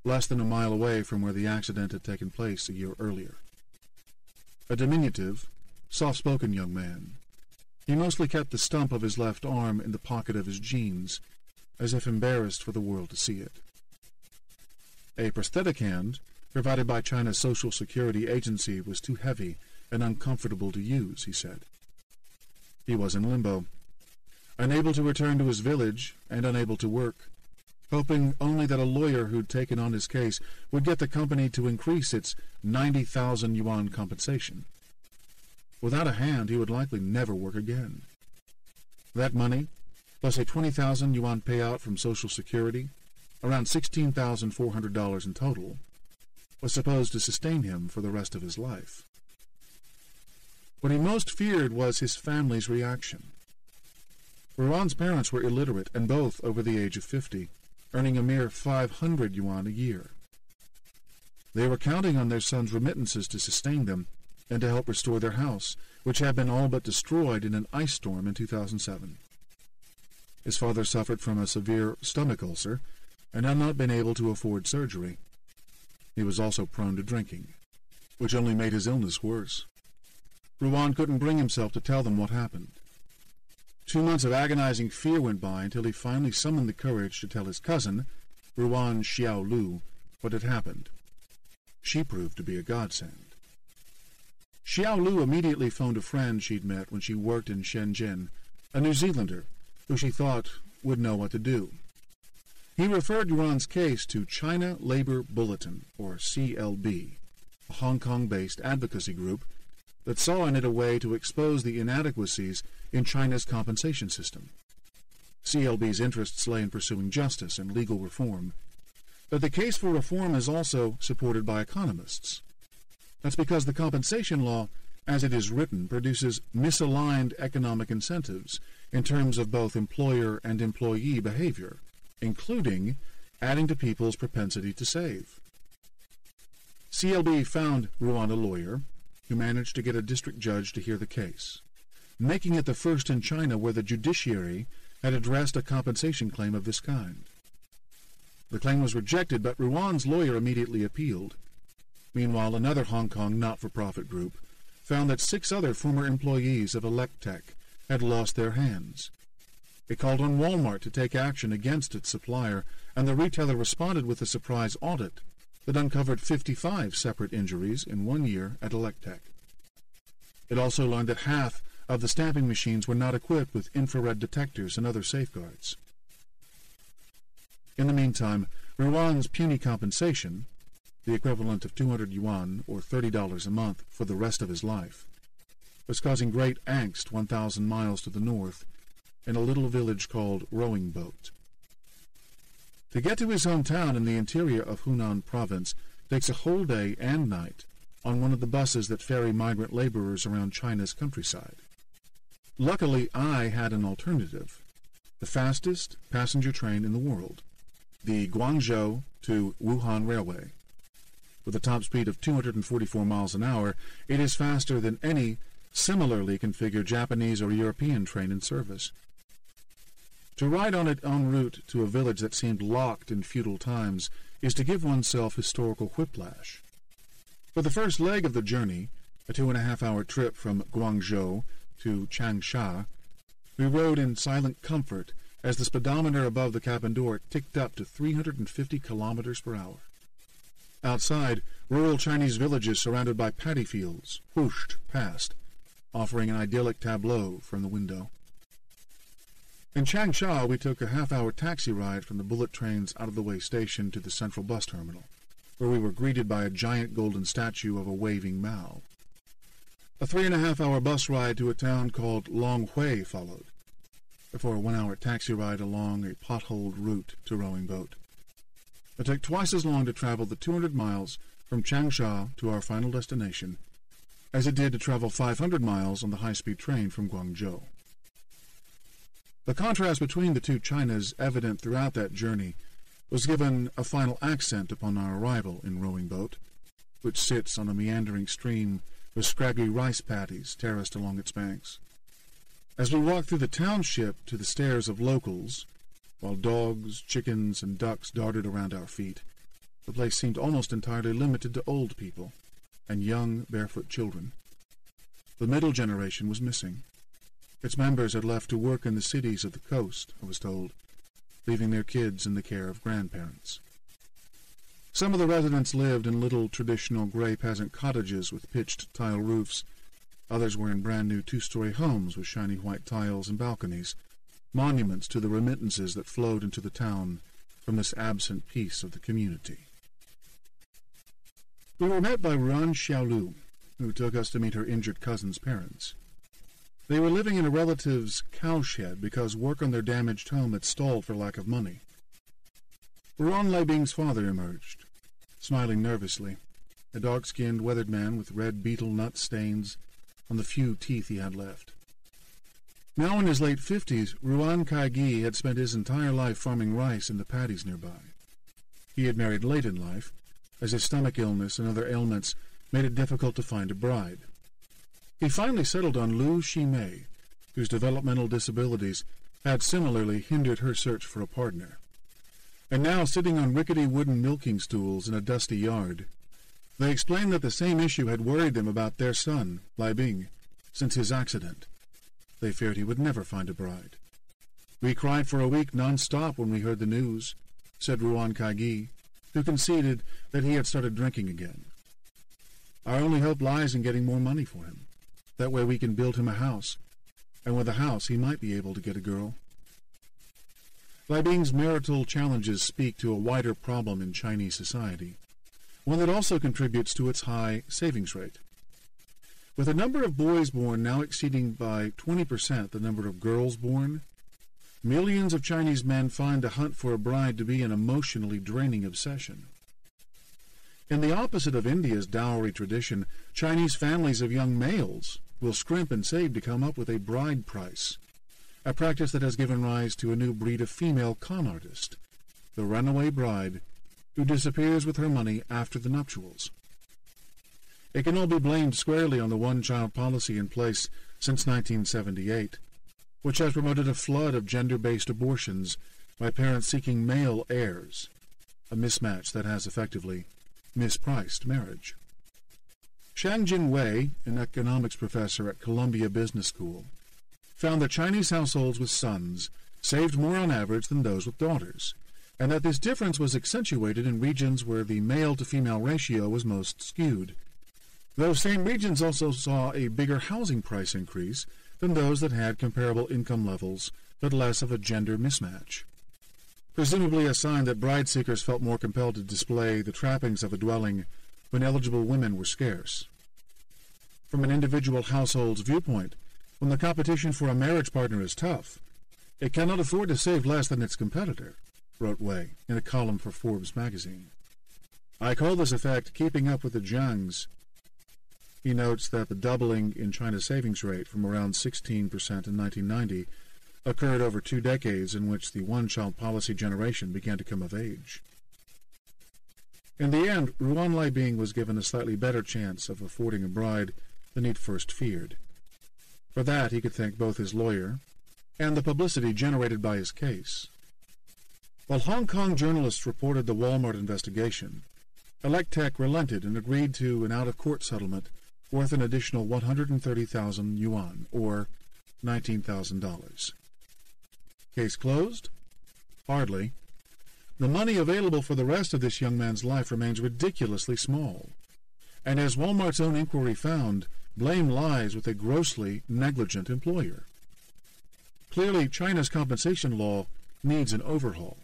less than a mile away from where the accident had taken place a year earlier. A diminutive, soft-spoken young man, he mostly kept the stump of his left arm in the pocket of his jeans, as if embarrassed for the world to see it. A prosthetic hand, provided by China's Social Security Agency, was too heavy and uncomfortable to use, he said. He was in limbo, unable to return to his village and unable to work, hoping only that a lawyer who'd taken on his case would get the company to increase its 90,000 yuan compensation. Without a hand, he would likely never work again. That money, plus a 20,000 yuan payout from Social Security, around $16,400 in total, was supposed to sustain him for the rest of his life. What he most feared was his family's reaction. Ruan's parents were illiterate and both over the age of 50, earning a mere 500 yuan a year. They were counting on their son's remittances to sustain them and to help restore their house, which had been all but destroyed in an ice storm in 2007. His father suffered from a severe stomach ulcer and had not been able to afford surgery. He was also prone to drinking, which only made his illness worse. Ruan couldn't bring himself to tell them what happened. 2 months of agonizing fear went by until he finally summoned the courage to tell his cousin, Ruan Xiaolu, what had happened. She proved to be a godsend. Xiaolu immediately phoned a friend she'd met when she worked in Shenzhen, a New Zealander, who she thought would know what to do. He referred Ruan's case to China Labor Bulletin, or CLB, a Hong Kong-based advocacy group that saw in it a way to expose the inadequacies in China's compensation system. CLB's interests lay in pursuing justice and legal reform, but the case for reform is also supported by economists. That's because the compensation law, as it is written, produces misaligned economic incentives in terms of both employer and employee behavior, including adding to people's propensity to save. CLB found Ruan a lawyer who managed to get a district judge to hear the case, making it the first in China where the judiciary had addressed a compensation claim of this kind. The claim was rejected, but Ruan's lawyer immediately appealed. Meanwhile, another Hong Kong not-for-profit group found that 6 other former employees of Electech had lost their hands. It called on Walmart to take action against its supplier, and the retailer responded with a surprise audit that uncovered 55 separate injuries in 1 year at Electech. It also learned that half of the stamping machines were not equipped with infrared detectors and other safeguards. In the meantime, Ruan's puny compensation, the equivalent of 200 yuan or $30 a month for the rest of his life, was causing great angst 1,000 miles to the north in a little village called Rowing Boat. To get to his hometown in the interior of Hunan province takes a whole day and night on one of the buses that ferry migrant laborers around China's countryside. Luckily, I had an alternative, the fastest passenger train in the world, the Guangzhou to Wuhan Railway. With a top speed of 244 miles an hour, it is faster than any similarly configured Japanese or European train in service. To ride on it en route to a village that seemed locked in feudal times is to give oneself historical whiplash. For the first leg of the journey, a 2.5-hour trip from Guangzhou to Changsha, we rode in silent comfort as the speedometer above the cabin door ticked up to 350 kilometers per hour. Outside, rural Chinese villages surrounded by paddy fields whooshed past, offering an idyllic tableau from the window. In Changsha, we took a half-hour taxi ride from the bullet train's out-of-the-way station to the central bus terminal, where we were greeted by a giant golden statue of a waving Mao. A 3.5-hour bus ride to a town called Longhui followed, before a 1-hour taxi ride along a potholed route to Rowing Boat. It took twice as long to travel the 200 miles from Changsha to our final destination as it did to travel 500 miles on the high-speed train from Guangzhou. The contrast between the two Chinas, evident throughout that journey, was given a final accent upon our arrival in Rowing Boat, which sits on a meandering stream with scraggy rice paddies terraced along its banks. As we walked through the township to the stares of locals, while dogs, chickens, and ducks darted around our feet, the place seemed almost entirely limited to old people and young, barefoot children. The middle generation was missing. Its members had left to work in the cities of the coast, I was told, leaving their kids in the care of grandparents. Some of the residents lived in little traditional gray peasant cottages with pitched tile roofs. Others were in brand-new 2-story homes with shiny white tiles and balconies, monuments to the remittances that flowed into the town from this absent piece of the community. We were met by Ruan Xiaolu, who took us to meet her injured cousin's parents. They were living in a relative's cowshed because work on their damaged home had stalled for lack of money. Ruan Leibing's father emerged, smiling nervously, a dark-skinned, weathered man with red beetle nut stains on the few teeth he had left. Now in his late 50s, Ruan Kaigi had spent his entire life farming rice in the paddies nearby. He had married late in life, as his stomach illness and other ailments made it difficult to find a bride. He finally settled on Lu Shimei, whose developmental disabilities had similarly hindered her search for a partner. And now, sitting on rickety wooden milking stools in a dusty yard, they explained that the same issue had worried them about their son, Leibing, since his accident. They feared he would never find a bride. "We cried for a week non-stop when we heard the news," said Ruan Kaigi, who conceded that he had started drinking again. "Our only hope lies in getting more money for him. That way we can build him a house, and with a house he might be able to get a girl." Leibing's marital challenges speak to a wider problem in Chinese society, one that also contributes to its high savings rate. With the number of boys born now exceeding by 20% the number of girls born, millions of Chinese men find the hunt for a bride to be an emotionally draining obsession. In the opposite of India's dowry tradition, Chinese families of young males will scrimp and save to come up with a bride price, a practice that has given rise to a new breed of female con artist, the runaway bride, who disappears with her money after the nuptials. It can all be blamed squarely on the one-child policy in place since 1978, which has promoted a flood of gender-based abortions by parents seeking male heirs, a mismatch that has effectively mispriced marriage. Shangjin Wei, an economics professor at Columbia Business School, found that Chinese households with sons saved more on average than those with daughters, and that this difference was accentuated in regions where the male-to-female ratio was most skewed. Those same regions also saw a bigger housing price increase than those that had comparable income levels but less of a gender mismatch. presumably a sign that bride-seekers felt more compelled to display the trappings of a dwelling when eligible women were scarce. From an individual household's viewpoint, when the competition for a marriage partner is tough, it cannot afford to save less than its competitor, wrote Wei in a column for Forbes magazine. I call this effect keeping up with the Jiangs. He notes that the doubling in China's savings rate from around 16% in 1990 occurred over 2 decades in which the one-child policy generation began to come of age. In the end, Ruan Leibing was given a slightly better chance of affording a bride than he'd first feared. For that, he could thank both his lawyer and the publicity generated by his case. While Hong Kong journalists reported the Walmart investigation, Electech relented and agreed to an out-of-court settlement worth an additional 130,000 yuan, or $19,000. Case closed? Hardly. The money available for the rest of this young man's life remains ridiculously small. And as Walmart's own inquiry found, blame lies with a grossly negligent employer. Clearly, China's compensation law needs an overhaul,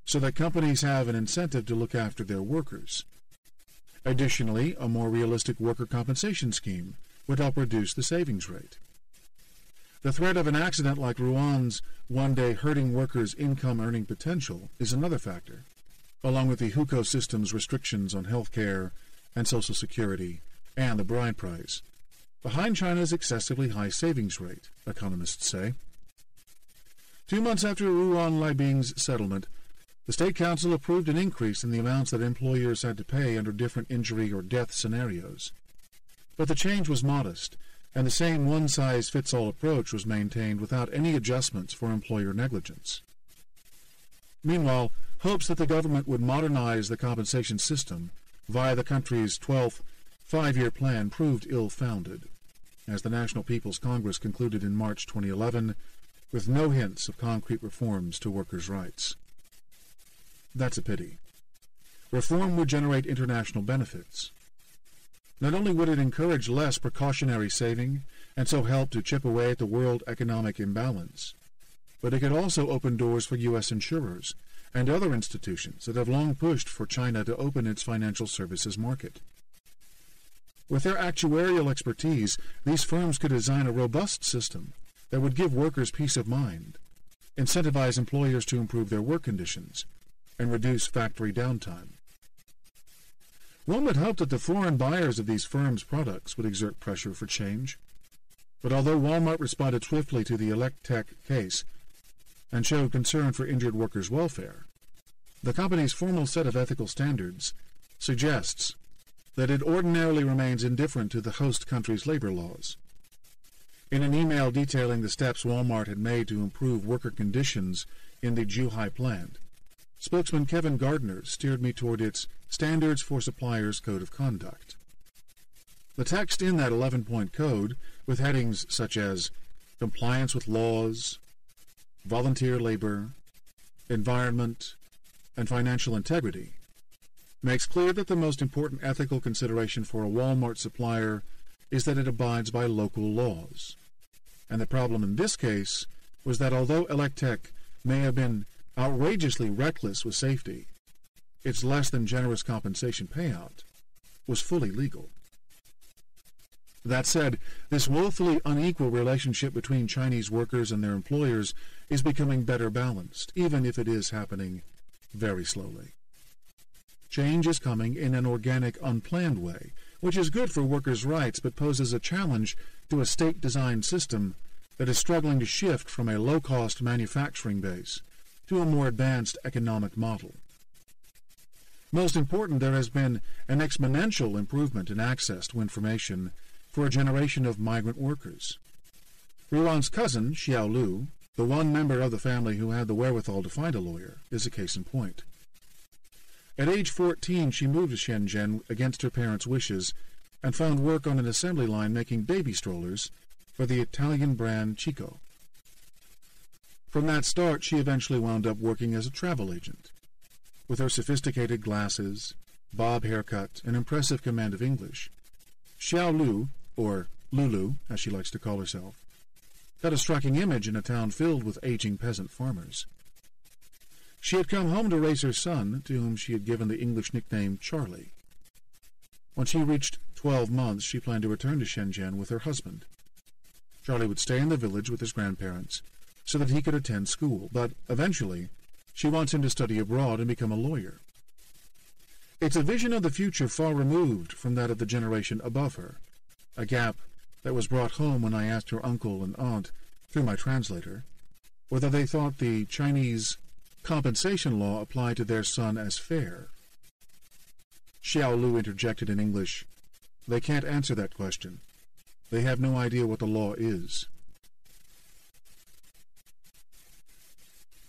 so that companies have an incentive to look after their workers. Additionally, a more realistic worker compensation scheme would help reduce the savings rate. The threat of an accident like Ruan's one day hurting workers' income-earning potential is another factor, along with the hukou system's restrictions on health care and Social Security and the bride price, behind China's excessively high savings rate, economists say. 2 months after Ruan Leibing's settlement, the State Council approved an increase in the amounts that employers had to pay under different injury or death scenarios. But the change was modest, and the same one-size-fits-all approach was maintained without any adjustments for employer negligence. Meanwhile, hopes that the government would modernize the compensation system via the country's 12th five-year plan proved ill-founded, as the National People's Congress concluded in March 2011, with no hints of concrete reforms to workers' rights. That's a pity. Reform would generate international benefits. Not only would it encourage less precautionary saving and so help to chip away at the world economic imbalance, but it could also open doors for U.S. insurers and other institutions that have long pushed for China to open its financial services market. With their actuarial expertise, these firms could design a robust system that would give workers peace of mind, incentivize employers to improve their work conditions, and reduce factory downtime. One would hope that the foreign buyers of these firms' products would exert pressure for change. But although Walmart responded swiftly to the Electech case and showed concern for injured workers' welfare, the company's formal set of ethical standards suggests that it ordinarily remains indifferent to the host country's labor laws. In an email detailing the steps Walmart had made to improve worker conditions in the Zhuhai plant, spokesman Kevin Gardner steered me toward its Standards for Suppliers Code of Conduct. The text in that 11-point code, with headings such as compliance with laws, volunteer labor, environment, and financial integrity, makes clear that the most important ethical consideration for a Walmart supplier is that it abides by local laws. And the problem in this case was that although Electech may have been outrageously reckless with safety, its less than generous compensation payout was fully legal. That said, this woefully unequal relationship between Chinese workers and their employers is becoming better balanced, even if it is happening very slowly. Change is coming in an organic, unplanned way, which is good for workers' rights but poses a challenge to a state-designed system that is struggling to shift from a low-cost manufacturing base to a more advanced economic model. Most important, there has been an exponential improvement in access to information for a generation of migrant workers. Ruan's cousin, Xiao Lu, the one member of the family who had the wherewithal to find a lawyer, is a case in point. At age 14, she moved to Shenzhen against her parents' wishes and found work on an assembly line making baby strollers for the Italian brand Chico. From that start, she eventually wound up working as a travel agent. With her sophisticated glasses, bob haircut, and impressive command of English, Xiao Lu, or Lulu, as she likes to call herself, had a striking image in a town filled with aging peasant farmers. She had come home to raise her son, to whom she had given the English nickname Charlie. When she reached 12 months, she planned to return to Shenzhen with her husband. Charlie would stay in the village with his grandparents so that he could attend school, but eventually she wants him to study abroad and become a lawyer. It's a vision of the future far removed from that of the generation above her, a gap that was brought home when I asked her uncle and aunt, through my translator, whether they thought the Chinese compensation law applied to their son as fair. Xiao Lu interjected in English, "They can't answer that question. They have no idea what the law is."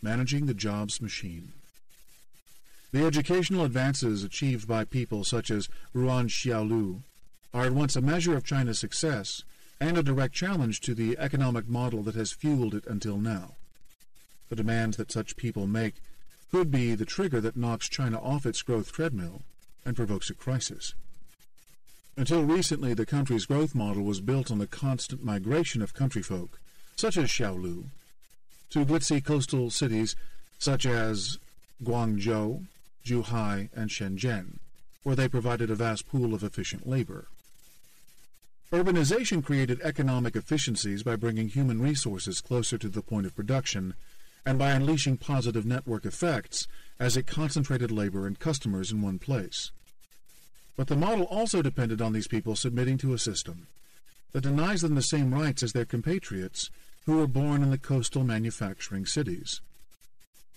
Managing the jobs machine. The educational advances achieved by people such as Ruan Xiaolu are at once a measure of China's success and a direct challenge to the economic model that has fueled it until now. The demands that such people make could be the trigger that knocks China off its growth treadmill and provokes a crisis. Until recently, the country's growth model was built on the constant migration of country folk, such as Xiaolu, to glitzy coastal cities such as Guangzhou, Zhuhai, and Shenzhen, where they provided a vast pool of efficient labor. Urbanization created economic efficiencies by bringing human resources closer to the point of production and by unleashing positive network effects as it concentrated labor and customers in one place. But the model also depended on these people submitting to a system that denies them the same rights as their compatriots who were born in the coastal manufacturing cities.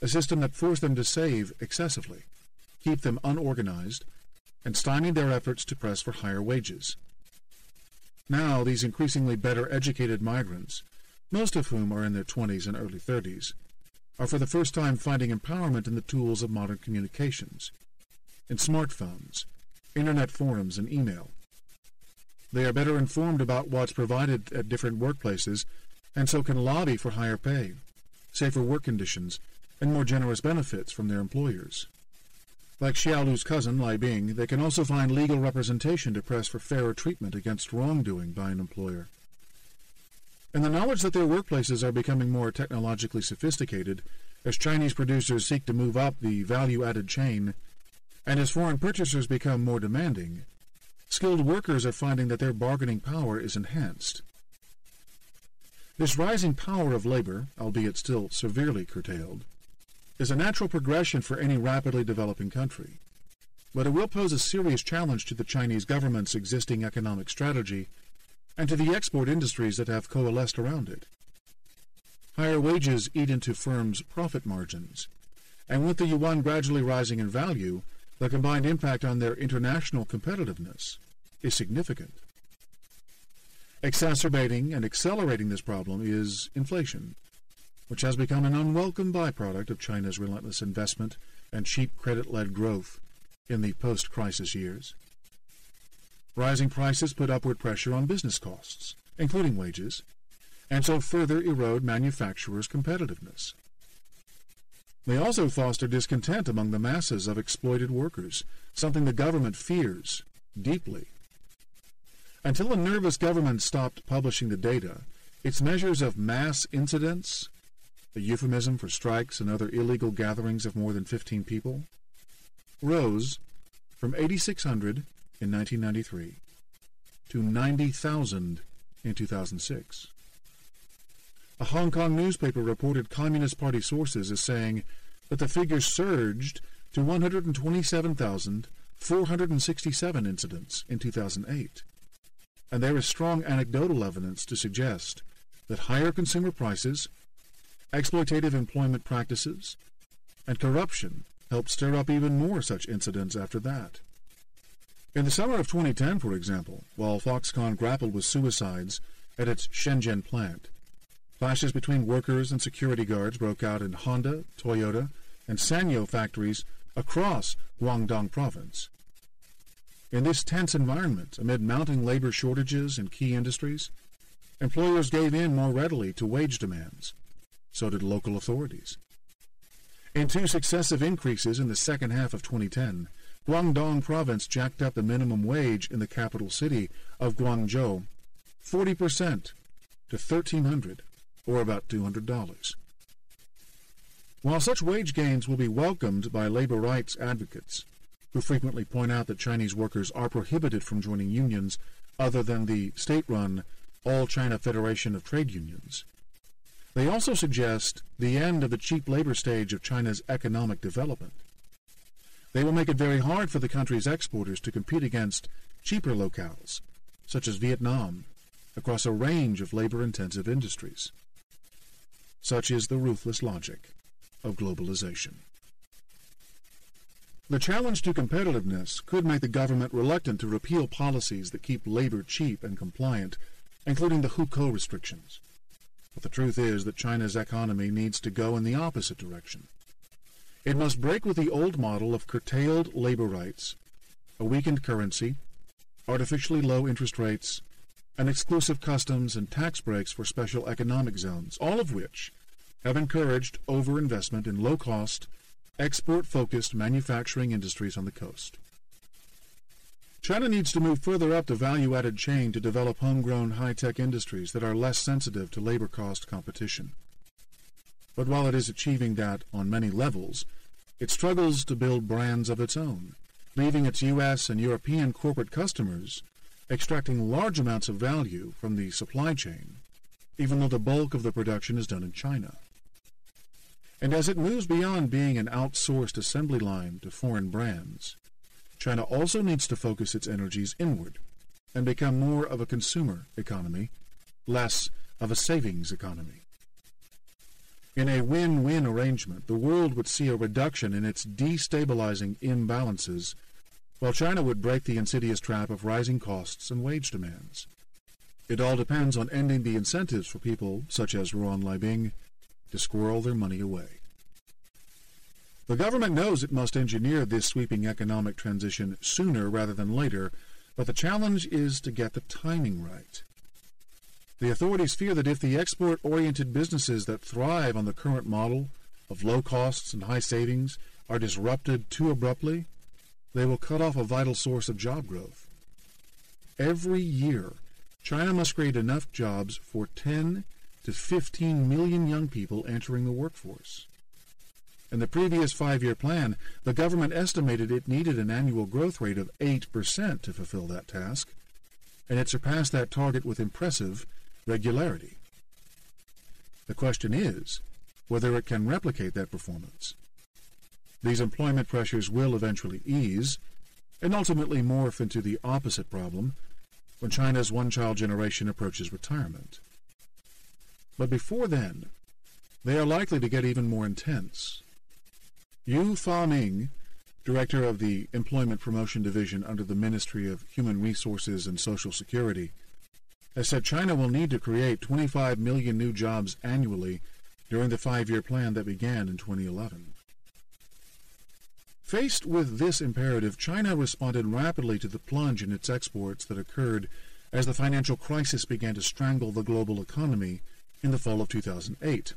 A system that forced them to save excessively, keep them unorganized, and stymied their efforts to press for higher wages. Now, these increasingly better educated migrants, most of whom are in their 20s and early 30s, are for the first time finding empowerment in the tools of modern communications, in smartphones, internet forums, and email. They are better informed about what's provided at different workplaces and so can lobby for higher pay, safer work conditions, and more generous benefits from their employers. Like Xiaolu's cousin, Lai Bing, they can also find legal representation to press for fairer treatment against wrongdoing by an employer. And the knowledge that their workplaces are becoming more technologically sophisticated as Chinese producers seek to move up the value-added chain, and as foreign purchasers become more demanding, skilled workers are finding that their bargaining power is enhanced. This rising power of labor, albeit still severely curtailed, is a natural progression for any rapidly developing country, but it will pose a serious challenge to the Chinese government's existing economic strategy and to the export industries that have coalesced around it. Higher wages eat into firms' profit margins, and with the yuan gradually rising in value, the combined impact on their international competitiveness is significant. Exacerbating and accelerating this problem is inflation, which has become an unwelcome byproduct of China's relentless investment and cheap credit-led growth in the post-crisis years. Rising prices put upward pressure on business costs, including wages, and so further erode manufacturers' competitiveness. They also foster discontent among the masses of exploited workers, something the government fears deeply. Until a nervous government stopped publishing the data, its measures of mass incidents, a euphemism for strikes and other illegal gatherings of more than 15 people, rose from 8,600 in 1993 to 90,000 in 2006. A Hong Kong newspaper reported Communist Party sources as saying that the figure surged to 127,467 incidents in 2008, and there is strong anecdotal evidence to suggest that higher consumer prices, exploitative employment practices, and corruption helped stir up even more such incidents after that. In the summer of 2010, for example, while Foxconn grappled with suicides at its Shenzhen plant, clashes between workers and security guards broke out in Honda, Toyota, and Sanyo factories across Guangdong province. In this tense environment, amid mounting labor shortages in key industries, employers gave in more readily to wage demands. So did local authorities. In two successive increases in the second half of 2010, Guangdong province jacked up the minimum wage in the capital city of Guangzhou 40% to $1,300, or about $200. While such wage gains will be welcomed by labor rights advocates, who frequently point out that Chinese workers are prohibited from joining unions other than the state-run All China Federation of Trade Unions, they also suggest the end of the cheap labor stage of China's economic development. They will make it very hard for the country's exporters to compete against cheaper locales, such as Vietnam, across a range of labor-intensive industries. Such is the ruthless logic of globalization. The challenge to competitiveness could make the government reluctant to repeal policies that keep labor cheap and compliant, including the hukou restrictions. But the truth is that China's economy needs to go in the opposite direction. It must break with the old model of curtailed labor rights, a weakened currency, artificially low interest rates, and exclusive customs and tax breaks for special economic zones, all of which have encouraged overinvestment in low-cost, export-focused manufacturing industries on the coast. China needs to move further up the value-added chain to develop homegrown high-tech industries that are less sensitive to labor cost competition. But while it is achieving that on many levels, it struggles to build brands of its own, leaving its U.S. and European corporate customers extracting large amounts of value from the supply chain, even though the bulk of the production is done in China. And as it moves beyond being an outsourced assembly line to foreign brands, China also needs to focus its energies inward and become more of a consumer economy, less of a savings economy. In a win-win arrangement, the world would see a reduction in its destabilizing imbalances, while China would break the insidious trap of rising costs and wage demands. It all depends on ending the incentives for people such as Ruan Libing to squirrel their money away. The government knows it must engineer this sweeping economic transition sooner rather than later, but the challenge is to get the timing right. The authorities fear that if the export-oriented businesses that thrive on the current model of low costs and high savings are disrupted too abruptly, they will cut off a vital source of job growth. Every year, China must create enough jobs for 10 to 15 million young people entering the workforce. In the previous 5-year plan, the government estimated it needed an annual growth rate of 8% to fulfill that task, and it surpassed that target with impressive regularity. The question is whether it can replicate that performance. These employment pressures will eventually ease, and ultimately morph into the opposite problem when China's one-child generation approaches retirement. But before then, they are likely to get even more intense. Yu Faming, director of the Employment Promotion Division under the Ministry of Human Resources and Social Security, has said China will need to create 25 million new jobs annually during the 5-year plan that began in 2011. Faced with this imperative, China responded rapidly to the plunge in its exports that occurred as the financial crisis began to strangle the global economy in the fall of 2008,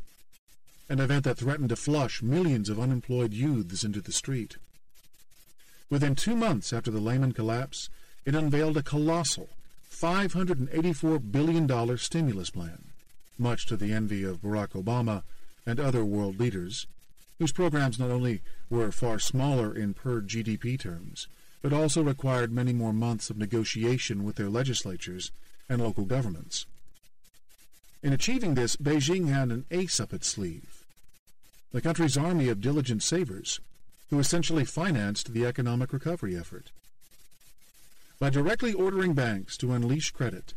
an event that threatened to flush millions of unemployed youths into the street. Within 2 months after the Lehman collapse, it unveiled a colossal $584 billion stimulus plan, much to the envy of Barack Obama and other world leaders, whose programs not only were far smaller in per GDP terms, but also required many more months of negotiation with their legislatures and local governments. In achieving this, Beijing had an ace up its sleeve: the country's army of diligent savers, who essentially financed the economic recovery effort. By directly ordering banks to unleash credit,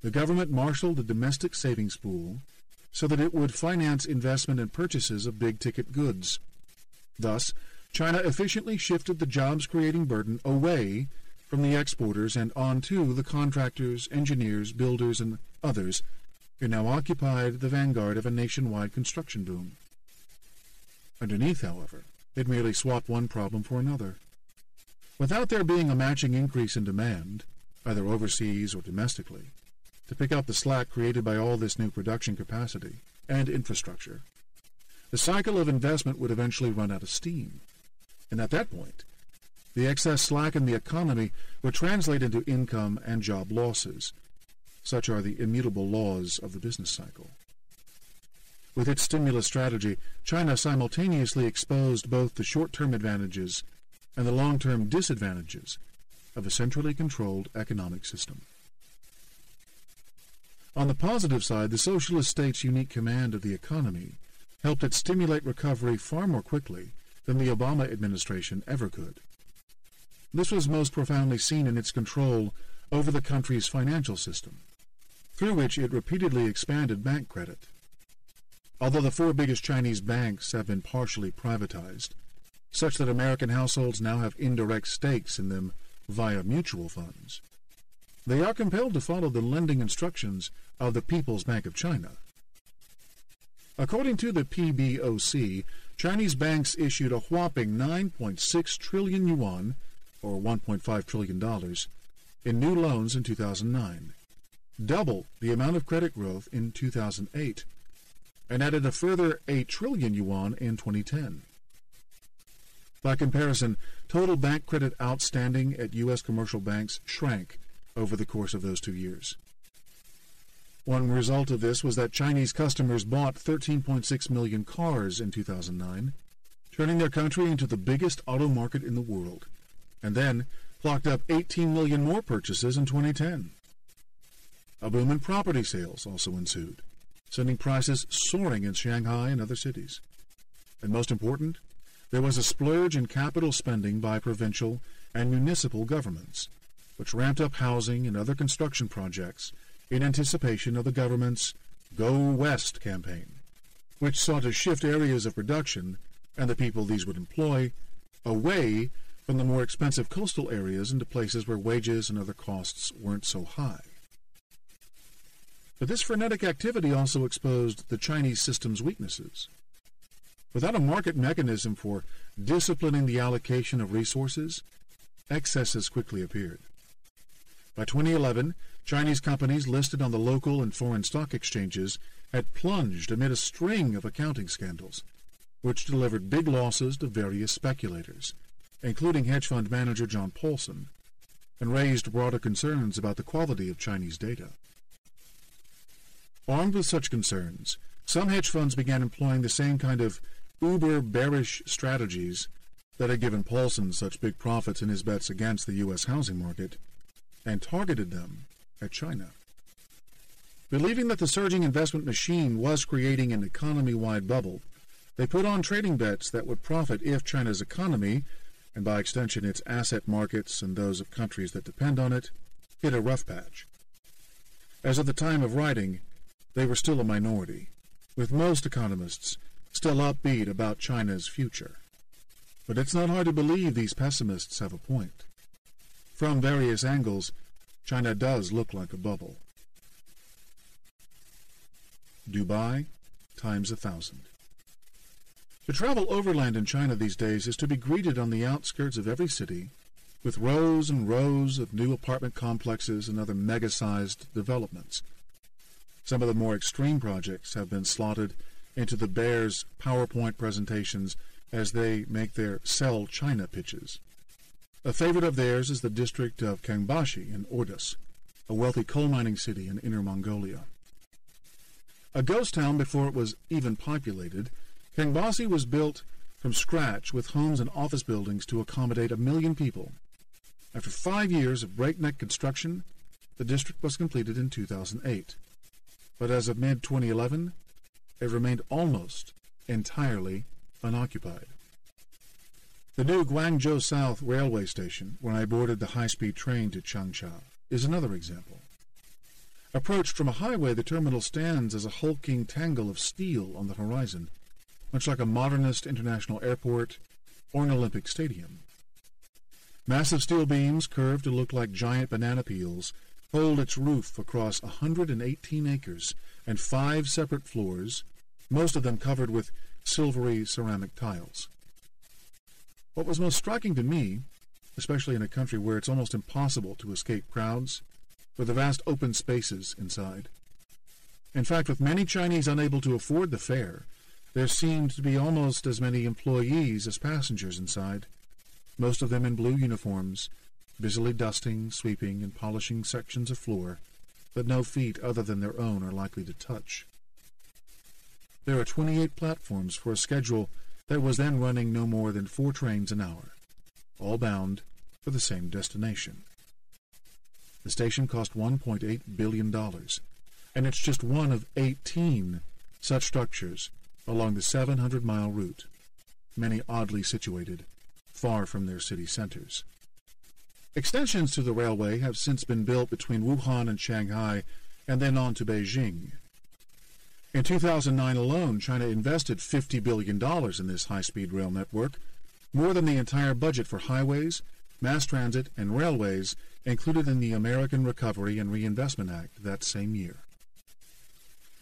the government marshaled a domestic savings pool so that it would finance investment and purchases of big-ticket goods. Thus, China efficiently shifted the jobs-creating burden away from the exporters and onto the contractors, engineers, builders, and others who now occupied the vanguard of a nationwide construction boom. Underneath, however, it merely swapped one problem for another. Without there being a matching increase in demand, either overseas or domestically, to pick up the slack created by all this new production capacity and infrastructure, the cycle of investment would eventually run out of steam. And at that point, the excess slack in the economy would translate into income and job losses. Such are the immutable laws of the business cycle. With its stimulus strategy, China simultaneously exposed both the short-term advantages and the long-term disadvantages of a centrally controlled economic system. On the positive side, the socialist state's unique command of the economy helped it stimulate recovery far more quickly than the Obama administration ever could. This was most profoundly seen in its control over the country's financial system, through which it repeatedly expanded bank credit. Although the four biggest Chinese banks have been partially privatized, such that American households now have indirect stakes in them via mutual funds, they are compelled to follow the lending instructions of the People's Bank of China. According to the PBOC, Chinese banks issued a whopping 9.6 trillion yuan, or $1.5 trillion, in new loans in 2009, double the amount of credit growth in 2008, and added a further 8 trillion yuan in 2010. By comparison, total bank credit outstanding at U.S. commercial banks shrank over the course of those 2 years. One result of this was that Chinese customers bought 13.6 million cars in 2009, turning their country into the biggest auto market in the world, and then clocked up 18 million more purchases in 2010. A boom in property sales also ensued, sending prices soaring in Shanghai and other cities. And most important, there was a splurge in capital spending by provincial and municipal governments, which ramped up housing and other construction projects in anticipation of the government's Go West campaign, which sought to shift areas of production and the people these would employ away from the more expensive coastal areas into places where wages and other costs weren't so high. But this frenetic activity also exposed the Chinese system's weaknesses. Without a market mechanism for disciplining the allocation of resources, excesses quickly appeared. By 2011, Chinese companies listed on the local and foreign stock exchanges had plunged amid a string of accounting scandals, which delivered big losses to various speculators, including hedge fund manager John Paulson, and raised broader concerns about the quality of Chinese data. Armed with such concerns, some hedge funds began employing the same kind of uber-bearish strategies that had given Paulson such big profits in his bets against the U.S. housing market, and targeted them at China. Believing that the surging investment machine was creating an economy-wide bubble, they put on trading bets that would profit if China's economy, and by extension its asset markets and those of countries that depend on it, hit a rough patch. As of the time of writing, they were still a minority, with most economists still upbeat about China's future. But it's not hard to believe these pessimists have a point. From various angles, China does look like a bubble. Dubai times 1,000. To travel overland in China these days is to be greeted on the outskirts of every city with rows and rows of new apartment complexes and other mega-sized developments. Some of the more extreme projects have been slotted into the Bears' PowerPoint presentations as they make their Sell China pitches. A favorite of theirs is the district of Kangbashi in Ordos, a wealthy coal mining city in Inner Mongolia. A ghost town before it was even populated, Kangbashi was built from scratch with homes and office buildings to accommodate 1 million people. After 5 years of breakneck construction, the district was completed in 2008. But as of mid-2011, it remained almost entirely unoccupied. The new Guangzhou South railway station, where I boarded the high-speed train to Changsha, is another example. Approached from a highway, the terminal stands as a hulking tangle of steel on the horizon, much like a modernist international airport or an Olympic stadium. Massive steel beams, curved to look like giant banana peels, hold its roof across 118 acres and 5 separate floors, most of them covered with silvery ceramic tiles. What was most striking to me, especially in a country where it's almost impossible to escape crowds, were the vast open spaces inside. In fact, with many Chinese unable to afford the fare, there seemed to be almost as many employees as passengers inside, most of them in blue uniforms, busily dusting, sweeping, and polishing sections of floor that no feet other than their own are likely to touch. There are 28 platforms for a schedule that was then running no more than 4 trains an hour, all bound for the same destination. The station cost $1.8 billion, and it's just one of 18 such structures along the 700-mile route, many oddly situated, far from their city centers. Extensions to the railway have since been built between Wuhan and Shanghai, and then on to Beijing. In 2009 alone, China invested $50 billion in this high-speed rail network, more than the entire budget for highways, mass transit, and railways included in the American Recovery and Reinvestment Act that same year.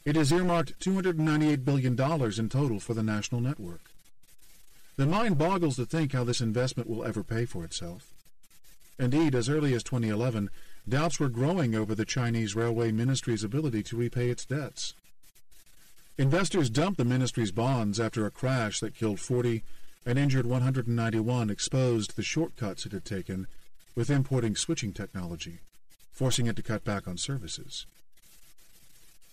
It has earmarked $298 billion in total for the national network. The mind boggles to think how this investment will ever pay for itself. Indeed, as early as 2011, doubts were growing over the Chinese Railway Ministry's ability to repay its debts. Investors dumped the ministry's bonds after a crash that killed 40 and injured 191 exposed the shortcuts it had taken with importing switching technology, forcing it to cut back on services.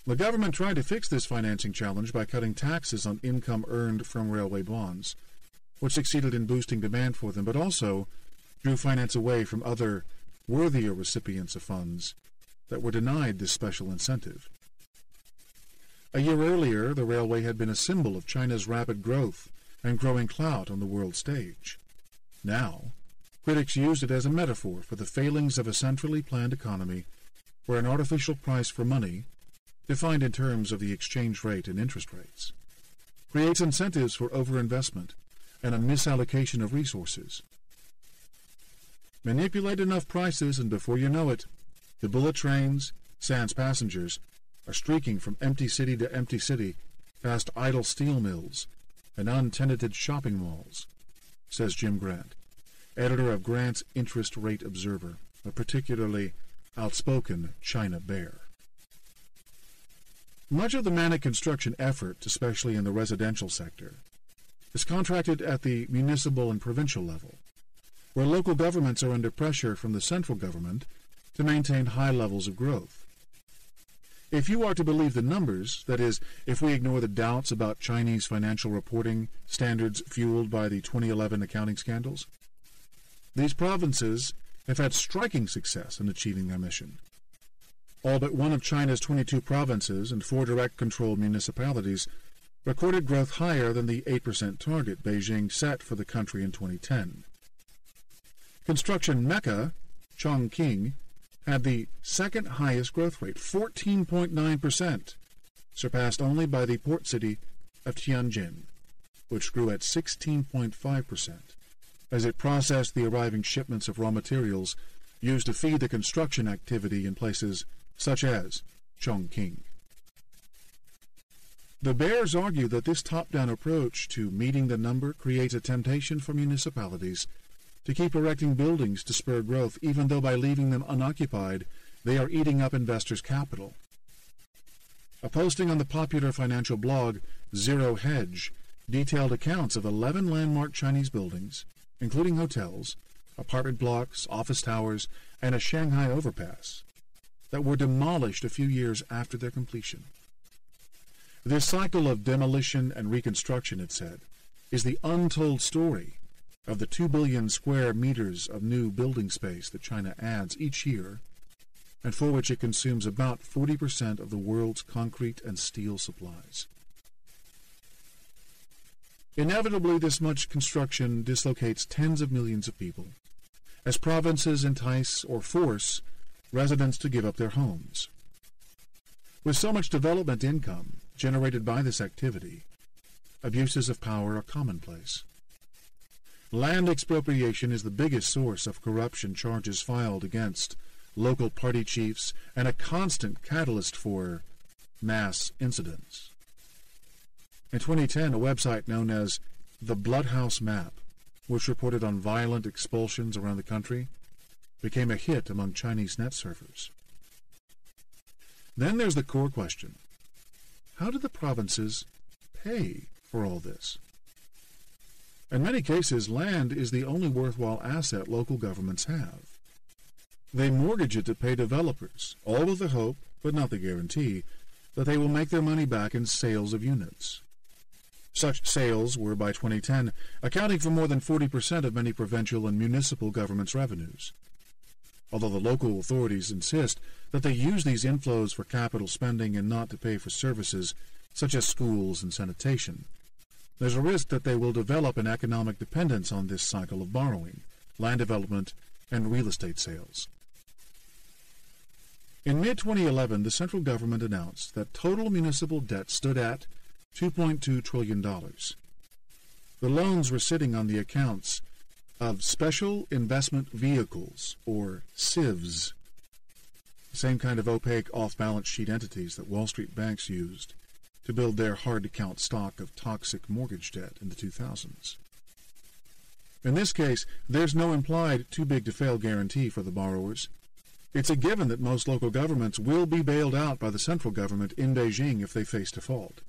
The government tried to fix this financing challenge by cutting taxes on income earned from railway bonds, which succeeded in boosting demand for them, but also drew finance away from other, worthier recipients of funds that were denied this special incentive. A year earlier, the railway had been a symbol of China's rapid growth and growing clout on the world stage. Now, critics used it as a metaphor for the failings of a centrally planned economy where an artificial price for money, defined in terms of the exchange rate and interest rates, creates incentives for overinvestment and a misallocation of resources. Manipulate enough prices, and before you know it, the bullet trains, sans passengers, are streaking from empty city to empty city, past idle steel mills and untenanted shopping malls, says Jim Grant, editor of Grant's Interest Rate Observer, a particularly outspoken China bear. Much of the manic construction effort, especially in the residential sector, is contracted at the municipal and provincial level, where local governments are under pressure from the central government to maintain high levels of growth. If you are to believe the numbers, that is, if we ignore the doubts about Chinese financial reporting standards fueled by the 2011 accounting scandals, these provinces have had striking success in achieving their mission. All but one of China's 22 provinces and 4 direct-controlled municipalities recorded growth higher than the 8% target Beijing set for the country in 2010. Construction mecca, Chongqing, had the second highest growth rate, 14.9%, surpassed only by the port city of Tianjin, which grew at 16.5%, as it processed the arriving shipments of raw materials used to feed the construction activity in places such as Chongqing. The bears argue that this top-down approach to meeting the number creates a temptation for municipalities to keep erecting buildings to spur growth, even though by leaving them unoccupied, they are eating up investors' capital. A posting on the popular financial blog Zero Hedge detailed accounts of 11 landmark Chinese buildings, including hotels, apartment blocks, office towers, and a Shanghai overpass, that were demolished a few years after their completion. This cycle of demolition and reconstruction, it said, is the untold story of the 2 billion square meters of new building space that China adds each year, and for which it consumes about 40% of the world's concrete and steel supplies. Inevitably, this much construction dislocates tens of millions of people, as provinces entice or force residents to give up their homes. With so much development income generated by this activity, abuses of power are commonplace. Land expropriation is the biggest source of corruption charges filed against local party chiefs and a constant catalyst for mass incidents. In 2010, a website known as the Bloodhouse Map, which reported on violent expulsions around the country, became a hit among Chinese net surfers. Then there's the core question: how do the provinces pay for all this? In many cases, land is the only worthwhile asset local governments have. They mortgage it to pay developers, all with the hope, but not the guarantee, that they will make their money back in sales of units. Such sales were, by 2010, accounting for more than 40% of many provincial and municipal governments' revenues. Although the local authorities insist that they use these inflows for capital spending and not to pay for services such as schools and sanitation, there's a risk that they will develop an economic dependence on this cycle of borrowing, land development, and real estate sales. In mid-2011, the central government announced that total municipal debt stood at $2.2 trillion. The loans were sitting on the accounts of Special Investment Vehicles, or SIVs, the same kind of opaque off-balance sheet entities that Wall Street banks used to build their hard-to-count stock of toxic mortgage debt in the 2000s. In this case, there's no implied too-big-to-fail guarantee for the borrowers. It's a given that most local governments will be bailed out by the central government in Beijing if they face default.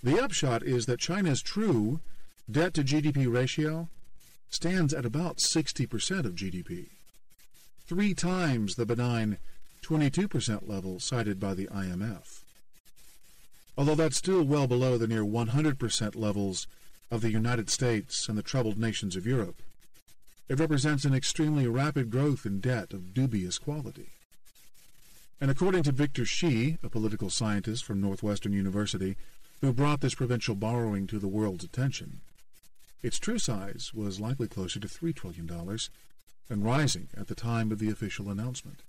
The upshot is that China's true debt-to-GDP ratio stands at about 60% of GDP, 3 times the benign 22% level cited by the IMF. Although that's still well below the near 100% levels of the United States and the troubled nations of Europe, it represents an extremely rapid growth in debt of dubious quality. And according to Victor Shi, a political scientist from Northwestern University, who brought this provincial borrowing to the world's attention, its true size was likely closer to $3 trillion, and rising at the time of the official announcement.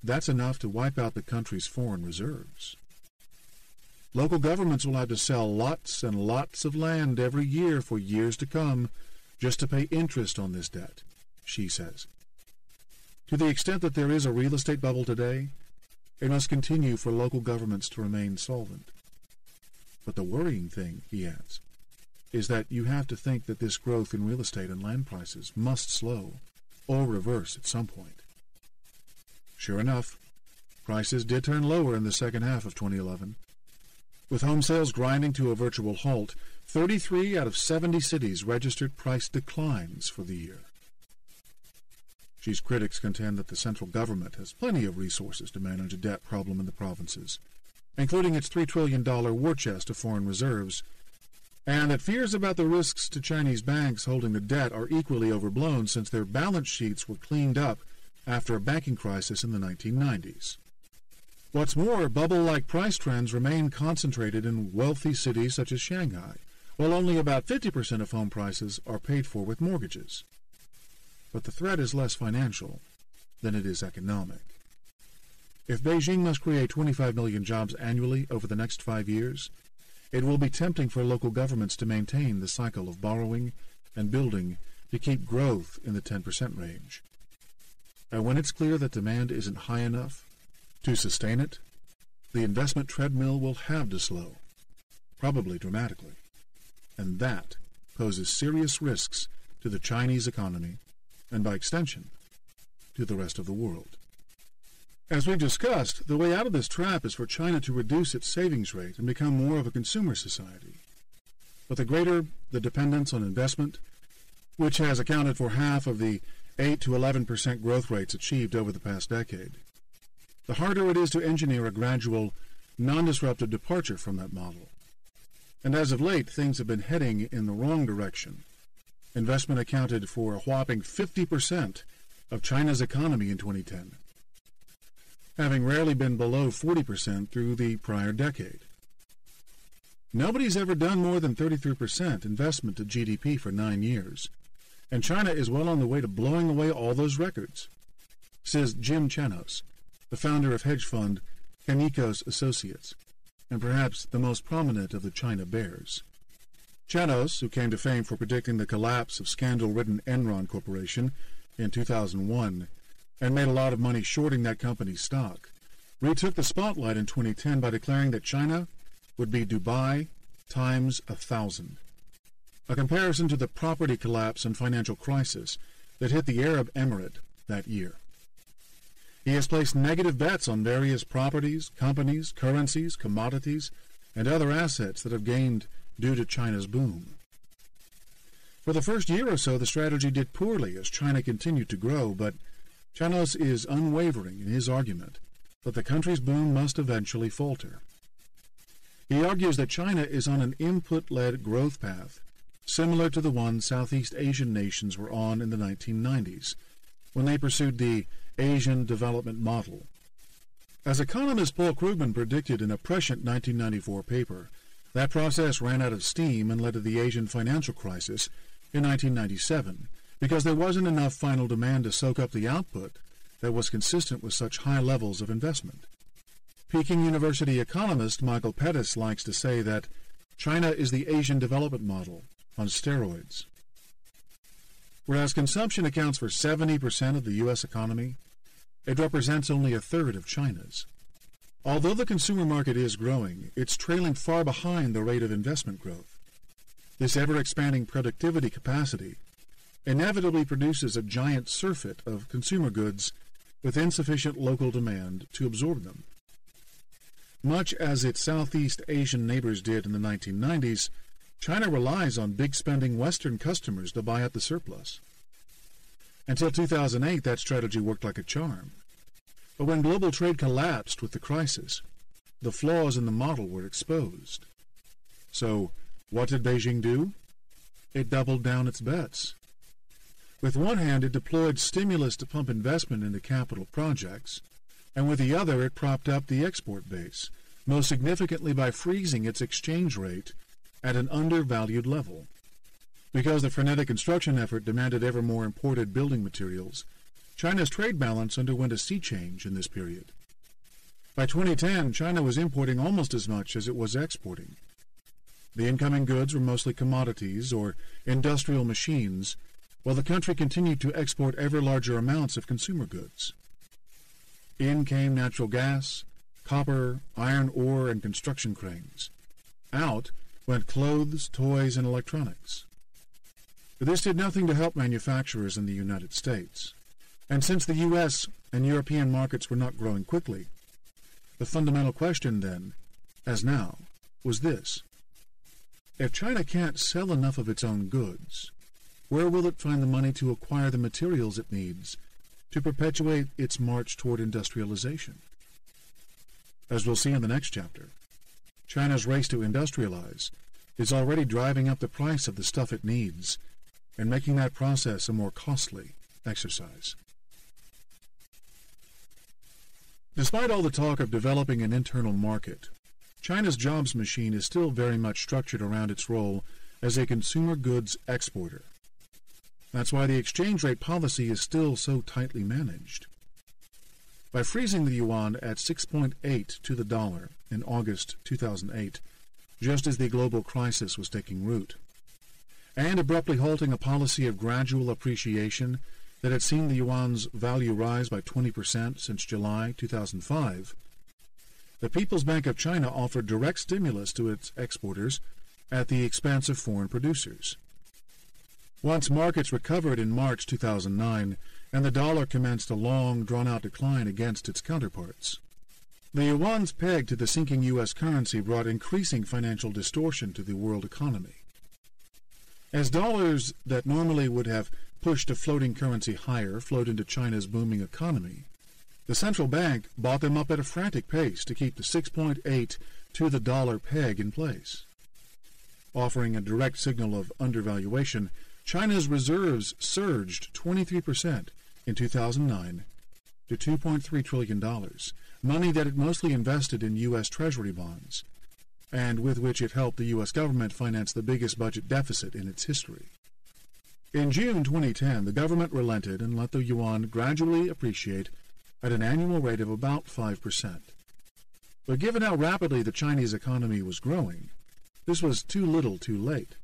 That's enough to wipe out the country's foreign reserves. Local governments will have to sell lots and lots of land every year for years to come just to pay interest on this debt, Shi says. To the extent that there is a real estate bubble today, it must continue for local governments to remain solvent. But the worrying thing, he adds, is that you have to think that this growth in real estate and land prices must slow or reverse at some point. Sure enough, prices did turn lower in the second half of 2011. With home sales grinding to a virtual halt, 33 out of 70 cities registered price declines for the year. Shi's critics contend that the central government has plenty of resources to manage a debt problem in the provinces, including its $3 trillion war chest of foreign reserves, and that fears about the risks to Chinese banks holding the debt are equally overblown since their balance sheets were cleaned up after a banking crisis in the 1990s. What's more, bubble-like price trends remain concentrated in wealthy cities such as Shanghai, while only about 50% of home prices are paid for with mortgages. But the threat is less financial than it is economic. If Beijing must create 25 million jobs annually over the next 5 years, it will be tempting for local governments to maintain the cycle of borrowing and building to keep growth in the 10% range. And when it's clear that demand isn't high enough to sustain it, the investment treadmill will have to slow, probably dramatically, and that poses serious risks to the Chinese economy and, by extension, to the rest of the world. As we've discussed, the way out of this trap is for China to reduce its savings rate and become more of a consumer society. But the greater the dependence on investment, which has accounted for half of the 8 to 11% growth rates achieved over the past decade, the harder it is to engineer a gradual, non-disruptive departure from that model. And as of late, things have been heading in the wrong direction. Investment accounted for a whopping 50% of China's economy in 2010, having rarely been below 40% through the prior decade. Nobody's ever done more than 33% investment to GDP for 9 years, and China is well on the way to blowing away all those records, says Jim Chanos, the founder of hedge fund Canicos Associates, and perhaps the most prominent of the China Bears. Chanos, who came to fame for predicting the collapse of scandal-ridden Enron Corporation in 2001 and made a lot of money shorting that company's stock, retook the spotlight in 2010 by declaring that China would be Dubai times 1,000, a comparison to the property collapse and financial crisis that hit the Arab Emirate that year. He has placed negative bets on various properties, companies, currencies, commodities, and other assets that have gained due to China's boom. For the first year or so, the strategy did poorly as China continued to grow, but Chanos is unwavering in his argument but the country's boom must eventually falter. He argues that China is on an input-led growth path, similar to the one Southeast Asian nations were on in the 1990s, when they pursued the Asian development model. As economist Paul Krugman predicted in a prescient 1994 paper, that process ran out of steam and led to the Asian financial crisis in 1997, because there wasn't enough final demand to soak up the output that was consistent with such high levels of investment. Peking University economist Michael Pettis likes to say that China is the Asian development model on steroids. Whereas consumption accounts for 70% of the U.S. economy, it represents only a third of China's. Although the consumer market is growing, it's trailing far behind the rate of investment growth. This ever-expanding productivity capacity inevitably produces a giant surfeit of consumer goods with insufficient local demand to absorb them. Much as its Southeast Asian neighbors did in the 1990s, China relies on big-spending Western customers to buy up the surplus. Until 2008, that strategy worked like a charm. But when global trade collapsed with the crisis, the flaws in the model were exposed. So, what did Beijing do? It doubled down its bets. With one hand, it deployed stimulus to pump investment into capital projects, and with the other, it propped up the export base, most significantly by freezing its exchange rate at an undervalued level. Because the frenetic construction effort demanded ever more imported building materials, China's trade balance underwent a sea change in this period. By 2010, China was importing almost as much as it was exporting. The incoming goods were mostly commodities or industrial machines, while the country continued to export ever larger amounts of consumer goods. In came natural gas, copper, iron ore, and construction cranes. Out went clothes, toys, and electronics. But this did nothing to help manufacturers in the United States. And since the U.S. and European markets were not growing quickly, the fundamental question then, as now, was this. If China can't sell enough of its own goods, where will it find the money to acquire the materials it needs to perpetuate its march toward industrialization? As we'll see in the next chapter, China's race to industrialize is already driving up the price of the stuff it needs and making that process a more costly exercise. Despite all the talk of developing an internal market, China's jobs machine is still very much structured around its role as a consumer goods exporter. That's why the exchange rate policy is still so tightly managed. By freezing the yuan at 6.8 to the dollar in August 2008, just as the global crisis was taking root, and abruptly halting a policy of gradual appreciation that had seen the yuan's value rise by 20% since July 2005, the People's Bank of China offered direct stimulus to its exporters at the expense of foreign producers. Once markets recovered in March 2009 and the dollar commenced a long, drawn-out decline against its counterparts, the yuan's peg to the sinking U.S. currency brought increasing financial distortion to the world economy. As dollars that normally would have pushed a floating currency higher flowed into China's booming economy, the central bank bought them up at a frantic pace to keep the 6.8 to the dollar peg in place. Offering a direct signal of undervaluation, China's reserves surged 23% in 2009 to $2.3 trillion, money that it mostly invested in U.S. Treasury bonds, and with which it helped the U.S. government finance the biggest budget deficit in its history. In June 2010, the government relented and let the yuan gradually appreciate at an annual rate of about 5%. But given how rapidly the Chinese economy was growing, this was too little too late.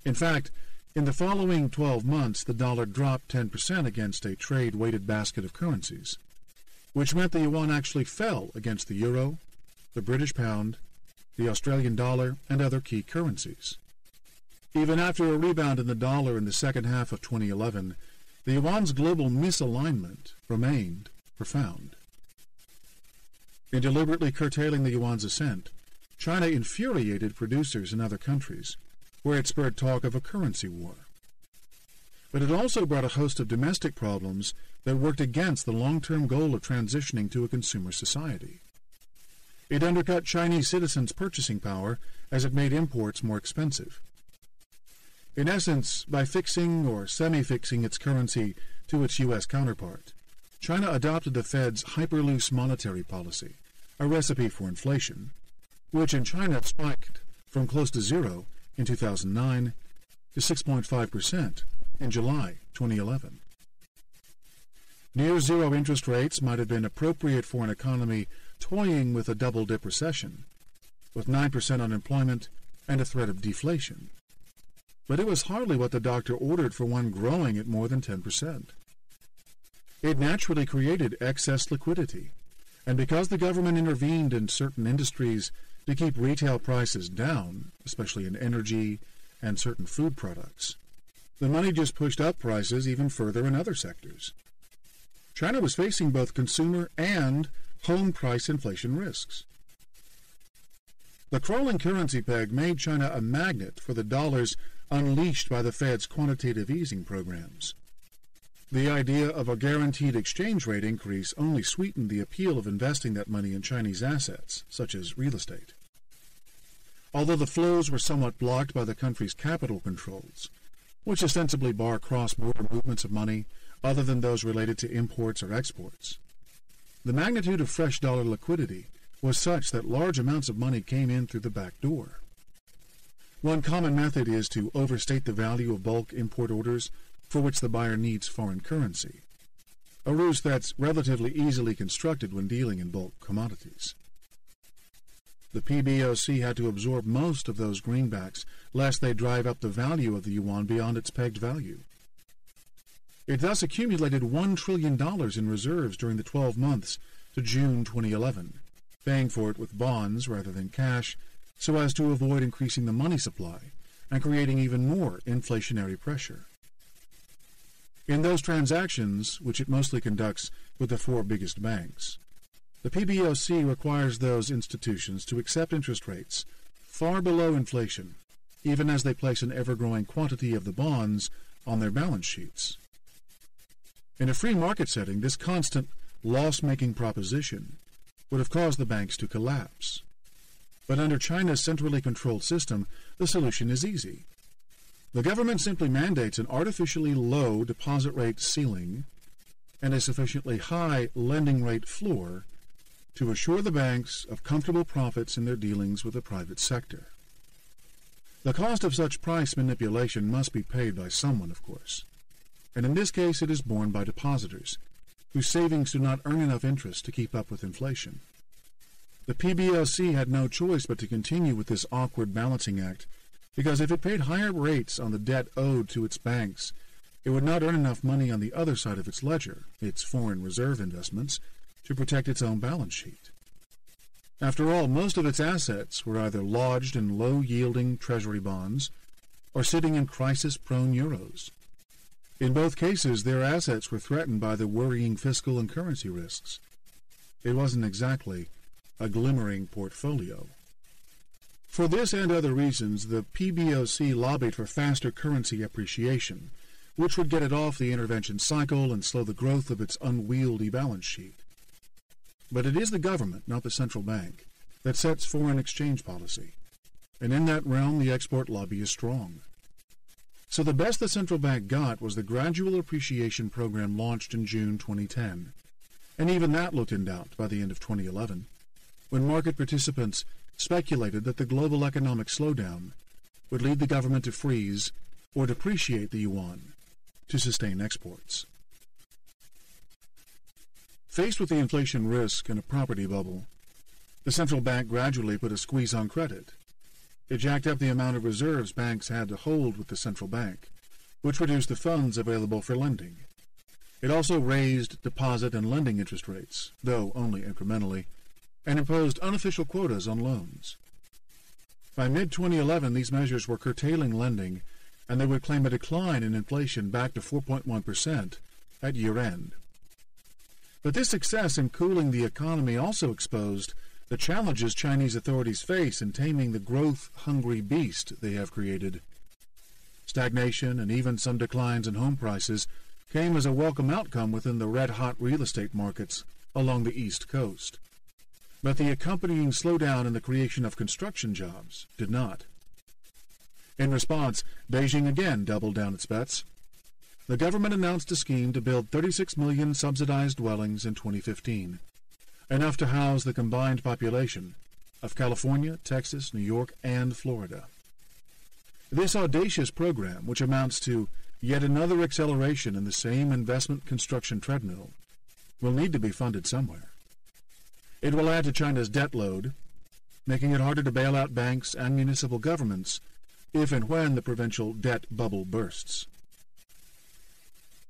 In fact, in the following 12 months, the dollar dropped 10% against a trade-weighted basket of currencies, which meant the yuan actually fell against the euro, the British pound, the Australian dollar, and other key currencies. Even after a rebound in the dollar in the second half of 2011, the yuan's global misalignment remained profound. In deliberately curtailing the yuan's ascent, China infuriated producers in other countries, where it spurred talk of a currency war. But it also brought a host of domestic problems that worked against the long-term goal of transitioning to a consumer society. It undercut Chinese citizens' purchasing power as it made imports more expensive. In essence, by fixing or semi-fixing its currency to its U.S. counterpart, China adopted the Fed's hyper-loose monetary policy, a recipe for inflation, which in China spiked from close to zero in 2009 to 6.5% in July 2011. Near-zero interest rates might have been appropriate for an economy toying with a double-dip recession, with 9% unemployment and a threat of deflation. But it was hardly what the doctor ordered for one growing at more than 10%. It naturally created excess liquidity, and because the government intervened in certain industries to keep retail prices down, especially in energy and certain food products, the money just pushed up prices even further in other sectors. China was facing both consumer and home price inflation risks. The crawling currency peg made China a magnet for the dollars unleashed by the Fed's quantitative easing programs. The idea of a guaranteed exchange rate increase only sweetened the appeal of investing that money in Chinese assets, such as real estate. Although the flows were somewhat blocked by the country's capital controls, which ostensibly bar cross-border movements of money other than those related to imports or exports, the magnitude of fresh dollar liquidity was such that large amounts of money came in through the back door. One common method is to overstate the value of bulk import orders for which the buyer needs foreign currency, a ruse that's relatively easily constructed when dealing in bulk commodities. The PBOC had to absorb most of those greenbacks lest they drive up the value of the yuan beyond its pegged value. It thus accumulated $1 trillion in reserves during the 12 months to June 2011, paying for it with bonds rather than cash so as to avoid increasing the money supply and creating even more inflationary pressure. In those transactions, which it mostly conducts with the 4 biggest banks, the PBOC requires those institutions to accept interest rates far below inflation, even as they place an ever-growing quantity of the bonds on their balance sheets. In a free market setting, this constant loss-making proposition would have caused the banks to collapse. But under China's centrally controlled system, the solution is easy. The government simply mandates an artificially low deposit rate ceiling and a sufficiently high lending rate floor to assure the banks of comfortable profits in their dealings with the private sector. The cost of such price manipulation must be paid by someone, of course, and in this case it is borne by depositors, whose savings do not earn enough interest to keep up with inflation. The PBOC had no choice but to continue with this awkward balancing act, because if it paid higher rates on the debt owed to its banks, it would not earn enough money on the other side of its ledger, its foreign reserve investments, to protect its own balance sheet. After all, most of its assets were either lodged in low-yielding treasury bonds or sitting in crisis-prone euros. In both cases, their assets were threatened by the worrying fiscal and currency risks. It wasn't exactly a glimmering portfolio. For this and other reasons, the PBOC lobbied for faster currency appreciation, which would get it off the intervention cycle and slow the growth of its unwieldy balance sheet. But it is the government, not the central bank, that sets foreign exchange policy, and in that realm the export lobby is strong. So the best the central bank got was the gradual appreciation program launched in June 2010, and even that looked in doubt by the end of 2011, when market participants speculated that the global economic slowdown would lead the government to freeze or depreciate the yuan to sustain exports. Faced with the inflation risk and a property bubble, the central bank gradually put a squeeze on credit. It jacked up the amount of reserves banks had to hold with the central bank, which reduced the funds available for lending. It also raised deposit and lending interest rates, though only incrementally, and imposed unofficial quotas on loans. By mid-2011, these measures were curtailing lending, and they would claim a decline in inflation back to 4.1% at year-end. But this success in cooling the economy also exposed the challenges Chinese authorities face in taming the growth-hungry beast they have created. Stagnation and even some declines in home prices came as a welcome outcome within the red-hot real estate markets along the East Coast. But the accompanying slowdown in the creation of construction jobs did not. In response, Beijing again doubled down its bets. The government announced a scheme to build 36 million subsidized dwellings in 2015, enough to house the combined population of California, Texas, New York, and Florida. This audacious program, which amounts to yet another acceleration in the same investment construction treadmill, will need to be funded somewhere. It will add to China's debt load, making it harder to bail out banks and municipal governments if and when the provincial debt bubble bursts.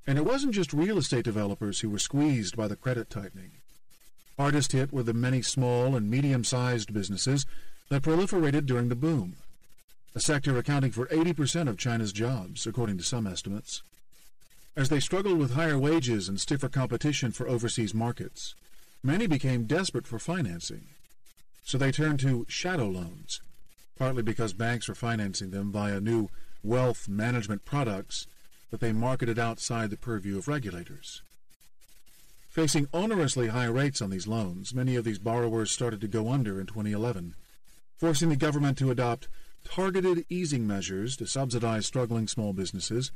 And it wasn't just real estate developers who were squeezed by the credit tightening. Hardest hit were the many small and medium-sized businesses that proliferated during the boom, a sector accounting for 80% of China's jobs, according to some estimates. As they struggled with higher wages and stiffer competition for overseas markets, many became desperate for financing, so they turned to shadow loans, partly because banks were financing them via new wealth management products that they marketed outside the purview of regulators. Facing onerously high rates on these loans, many of these borrowers started to go under in 2011, forcing the government to adopt targeted easing measures to subsidize struggling small businesses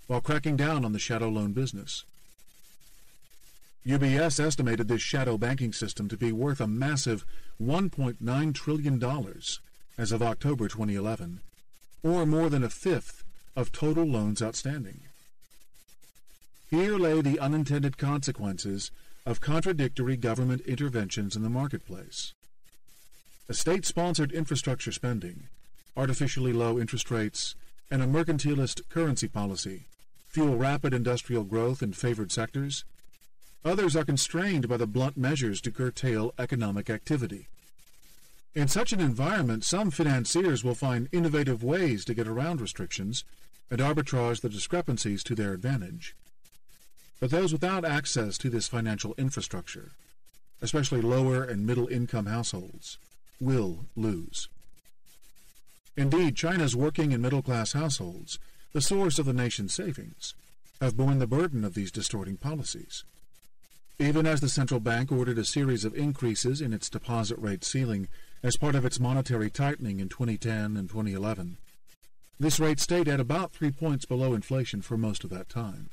while cracking down on the shadow loan business. UBS estimated this shadow banking system to be worth a massive $1.9 trillion as of October 2011, or more than a fifth of total loans outstanding. Here lay the unintended consequences of contradictory government interventions in the marketplace. A state-sponsored infrastructure spending, artificially low interest rates, and a mercantilist currency policy fuel rapid industrial growth in favored sectors. Others are constrained by the blunt measures to curtail economic activity. In such an environment, some financiers will find innovative ways to get around restrictions and arbitrage the discrepancies to their advantage. But those without access to this financial infrastructure, especially lower and middle-income households, will lose. Indeed, China's working and middle-class households, the source of the nation's savings, have borne the burden of these distorting policies. Even as the central bank ordered a series of increases in its deposit rate ceiling as part of its monetary tightening in 2010 and 2011, this rate stayed at about 3 points below inflation for most of that time.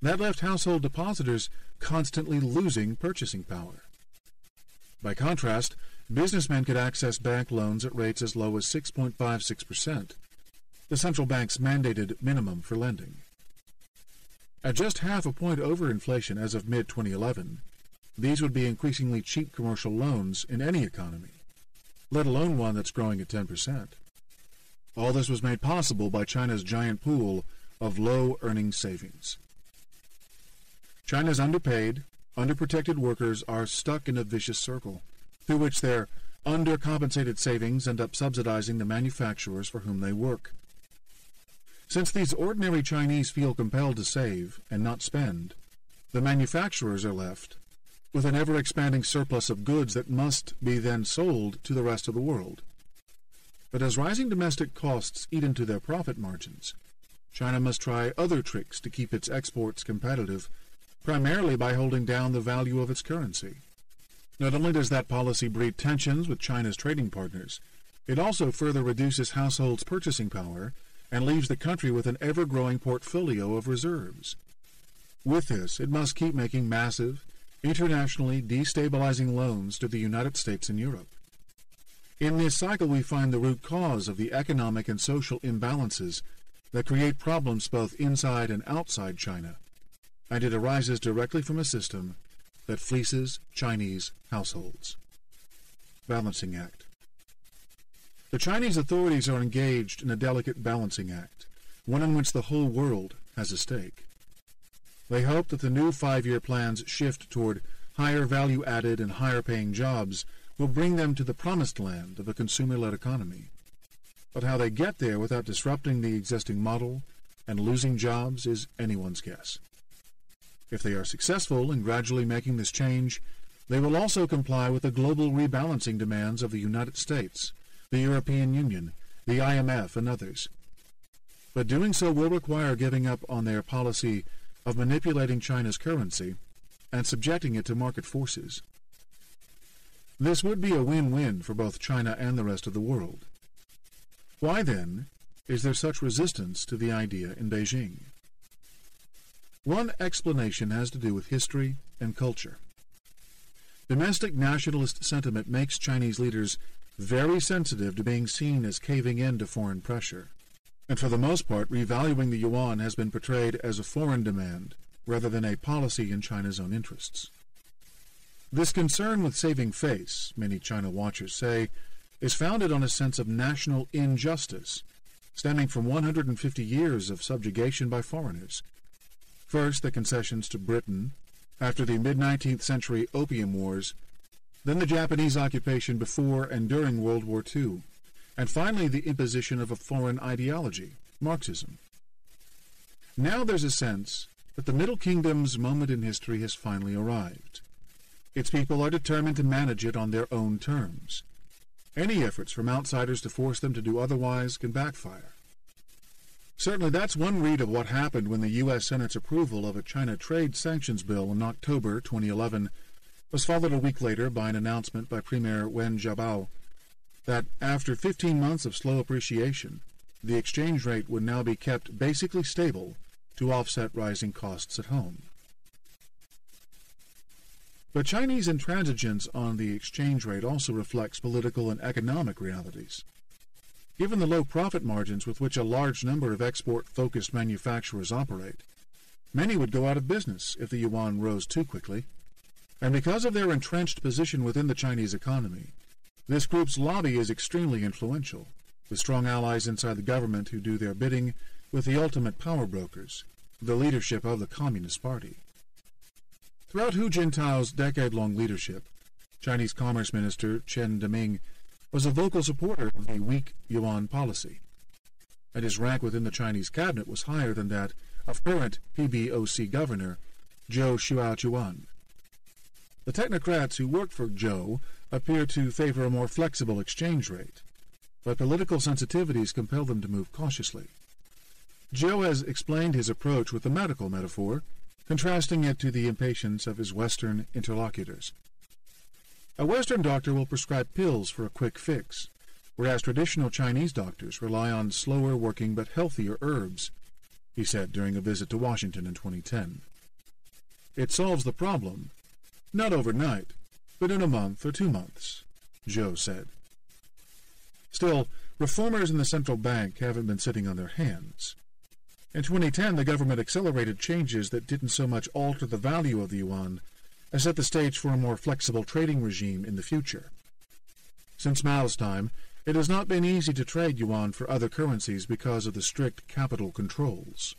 That left household depositors constantly losing purchasing power. By contrast, businessmen could access bank loans at rates as low as 6.56%, the central bank's mandated minimum for lending. At just half a point over inflation as of mid-2011, these would be increasingly cheap commercial loans in any economy, let alone one that's growing at 10%. All this was made possible by China's giant pool of low-earning savings. China's underpaid, underprotected workers are stuck in a vicious circle, through which their undercompensated savings end up subsidizing the manufacturers for whom they work. Since these ordinary Chinese feel compelled to save and not spend, the manufacturers are left with an ever-expanding surplus of goods that must be then sold to the rest of the world. But as rising domestic costs eat into their profit margins, China must try other tricks to keep its exports competitive, primarily by holding down the value of its currency. Not only does that policy breed tensions with China's trading partners, it also further reduces households' purchasing power and leaves the country with an ever-growing portfolio of reserves. With this, it must keep making massive, internationally destabilizing loans to the United States and Europe. In this cycle, we find the root cause of the economic and social imbalances that create problems both inside and outside China, and it arises directly from a system that fleeces Chinese households. Balancing Act. The Chinese authorities are engaged in a delicate balancing act, one in which the whole world has a stake. They hope that the new 5-year plan's shift toward higher value-added and higher-paying jobs will bring them to the promised land of a consumer-led economy. But how they get there without disrupting the existing model and losing jobs is anyone's guess. If they are successful in gradually making this change, they will also comply with the global rebalancing demands of the United States, the European Union, the IMF, and others. but doing so will require giving up on their policy of manipulating China's currency and subjecting it to market forces. This would be a win-win for both China and the rest of the world. Why, then, is there such resistance to the idea in Beijing? One explanation has to do with history and culture. Domestic nationalist sentiment makes Chinese leaders very sensitive to being seen as caving in to foreign pressure, and for the most part, revaluing the yuan has been portrayed as a foreign demand rather than a policy in China's own interests. This concern with saving face, many China watchers say, is founded on a sense of national injustice, stemming from 150 years of subjugation by foreigners. First, the concessions to Britain after the mid-19th century Opium Wars, then the Japanese occupation before and during World War II, and finally the imposition of a foreign ideology, Marxism. Now there's a sense that the Middle Kingdom's moment in history has finally arrived. Its people are determined to manage it on their own terms. Any efforts from outsiders to force them to do otherwise can backfire. Certainly that's one read of what happened when the U.S. Senate's approval of a China trade sanctions bill in October 2011 was followed a week later by an announcement by Premier Wen Jiabao that after 15 months of slow appreciation, the exchange rate would now be kept basically stable to offset rising costs at home. But Chinese intransigence on the exchange rate also reflects political and economic realities. Given the low profit margins with which a large number of export-focused manufacturers operate, many would go out of business if the yuan rose too quickly. And because of their entrenched position within the Chinese economy, this group's lobby is extremely influential, with strong allies inside the government who do their bidding with the ultimate power brokers, the leadership of the Communist Party. Throughout Hu Jintao's decade-long leadership, Chinese Commerce Minister Chen Deming was a vocal supporter of the weak yuan policy, and his rank within the Chinese cabinet was higher than that of current PBOC Governor Zhou Xiaojuan. The technocrats who work for Zhou appear to favor a more flexible exchange rate, but political sensitivities compel them to move cautiously. Zhou has explained his approach with the medical metaphor, contrasting it to the impatience of his Western interlocutors. A Western doctor will prescribe pills for a quick fix, whereas traditional Chinese doctors rely on slower-working but healthier herbs, he said during a visit to Washington in 2010. It solves the problem, not overnight, but in a month or 2 months, Zhou said. Still, reformers in the central bank haven't been sitting on their hands. In 2010, the government accelerated changes that didn't so much alter the value of the yuan as set the stage for a more flexible trading regime in the future. Since Mao's time, it has not been easy to trade yuan for other currencies because of the strict capital controls.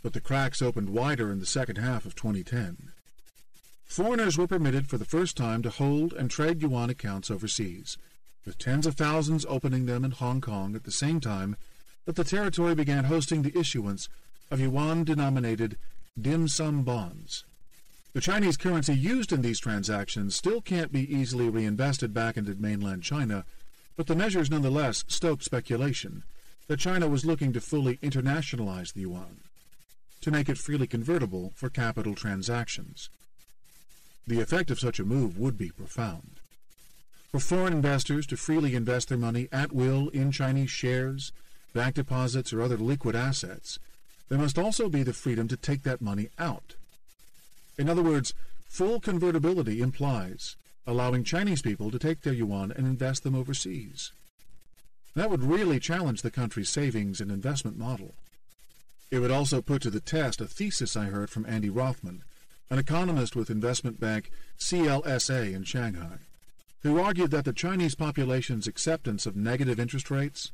But the cracks opened wider in the second half of 2010. Foreigners were permitted for the first time to hold and trade yuan accounts overseas, with tens of thousands opening them in Hong Kong at the same time that the territory began hosting the issuance of yuan-denominated dim sum bonds. The Chinese currency used in these transactions still can't be easily reinvested back into mainland China, but the measures nonetheless stoked speculation that China was looking to fully internationalize the yuan, to make it freely convertible for capital transactions. The effect of such a move would be profound. For foreign investors to freely invest their money at will in Chinese shares, bank deposits, or other liquid assets, there must also be the freedom to take that money out. In other words, full convertibility implies allowing Chinese people to take their yuan and invest them overseas. That would really challenge the country's savings and investment model. It would also put to the test a thesis I heard from Andy Rothman, an economist with investment bank CLSA in Shanghai, who argued that the Chinese population's acceptance of negative interest rates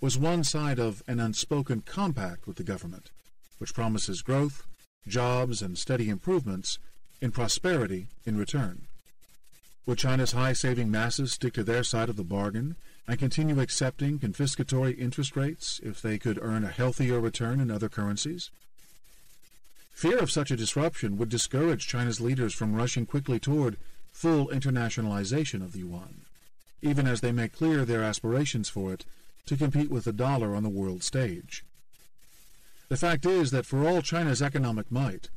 was one side of an unspoken compact with the government, which promises growth, jobs, and steady improvements in prosperity in return. Would China's high-saving masses stick to their side of the bargain and continue accepting confiscatory interest rates if they could earn a healthier return in other currencies? Fear of such a disruption would discourage China's leaders from rushing quickly toward full internationalization of the yuan, even as they make clear their aspirations for it to compete with the dollar on the world stage. The fact is that for all China's economic might,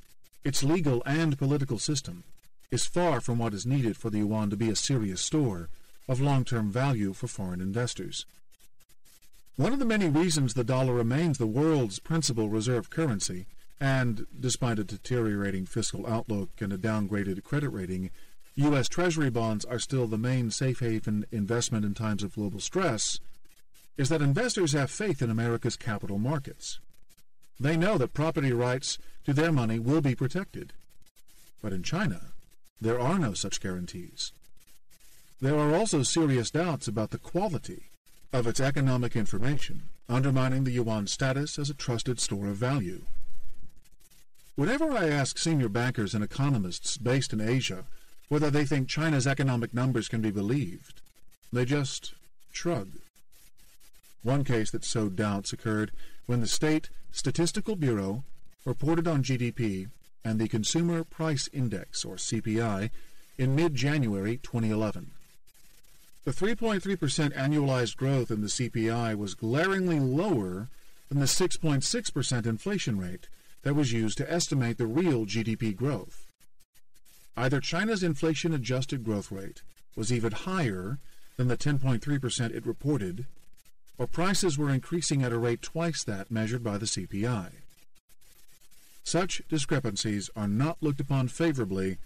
its legal and political system is far from what is needed for the yuan to be a serious store of long-term value for foreign investors. One of the many reasons the dollar remains the world's principal reserve currency, and, despite a deteriorating fiscal outlook and a downgraded credit rating, U.S. Treasury bonds are still the main safe haven investment in times of global stress, is that investors have faith in America's capital markets. They know that property rights to their money will be protected. But in China, there are no such guarantees. There are also serious doubts about the quality of its economic information, undermining the yuan's status as a trusted store of value. Whenever I ask senior bankers and economists based in Asia whether they think China's economic numbers can be believed, they just shrug. One case that sowed doubts occurred when the State Statistical Bureau reported on GDP and the Consumer Price Index, or CPI, in mid-January 2011. The 3.3% annualized growth in the CPI was glaringly lower than the 6.6% inflation rate that was used to estimate the real GDP growth. Either China's inflation-adjusted growth rate was even higher than the 10.3% it reported, or prices were increasing at a rate twice that measured by the CPI. Such discrepancies are not looked upon favorably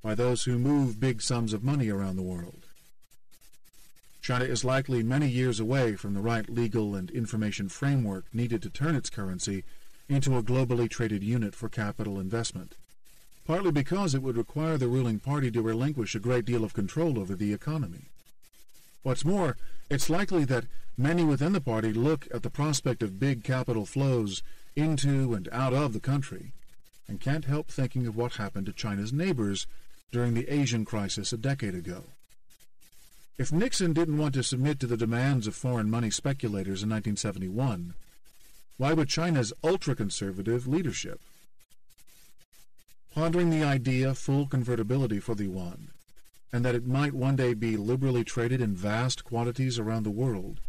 by those who move big sums of money around the world. China is likely many years away from the right legal and information framework needed to turn its currency into a globally traded unit for capital investment, partly because it would require the ruling party to relinquish a great deal of control over the economy. What's more, it's likely that many within the party look at the prospect of big capital flows into and out of the country and can't help thinking of what happened to China's neighbors during the Asian crisis a decade ago. If Nixon didn't want to submit to the demands of foreign money speculators in 1971, why would China's ultra-conservative leadership? Pondering the idea of full convertibility for the yuan, and that it might one day be liberally traded in vast quantities around the world,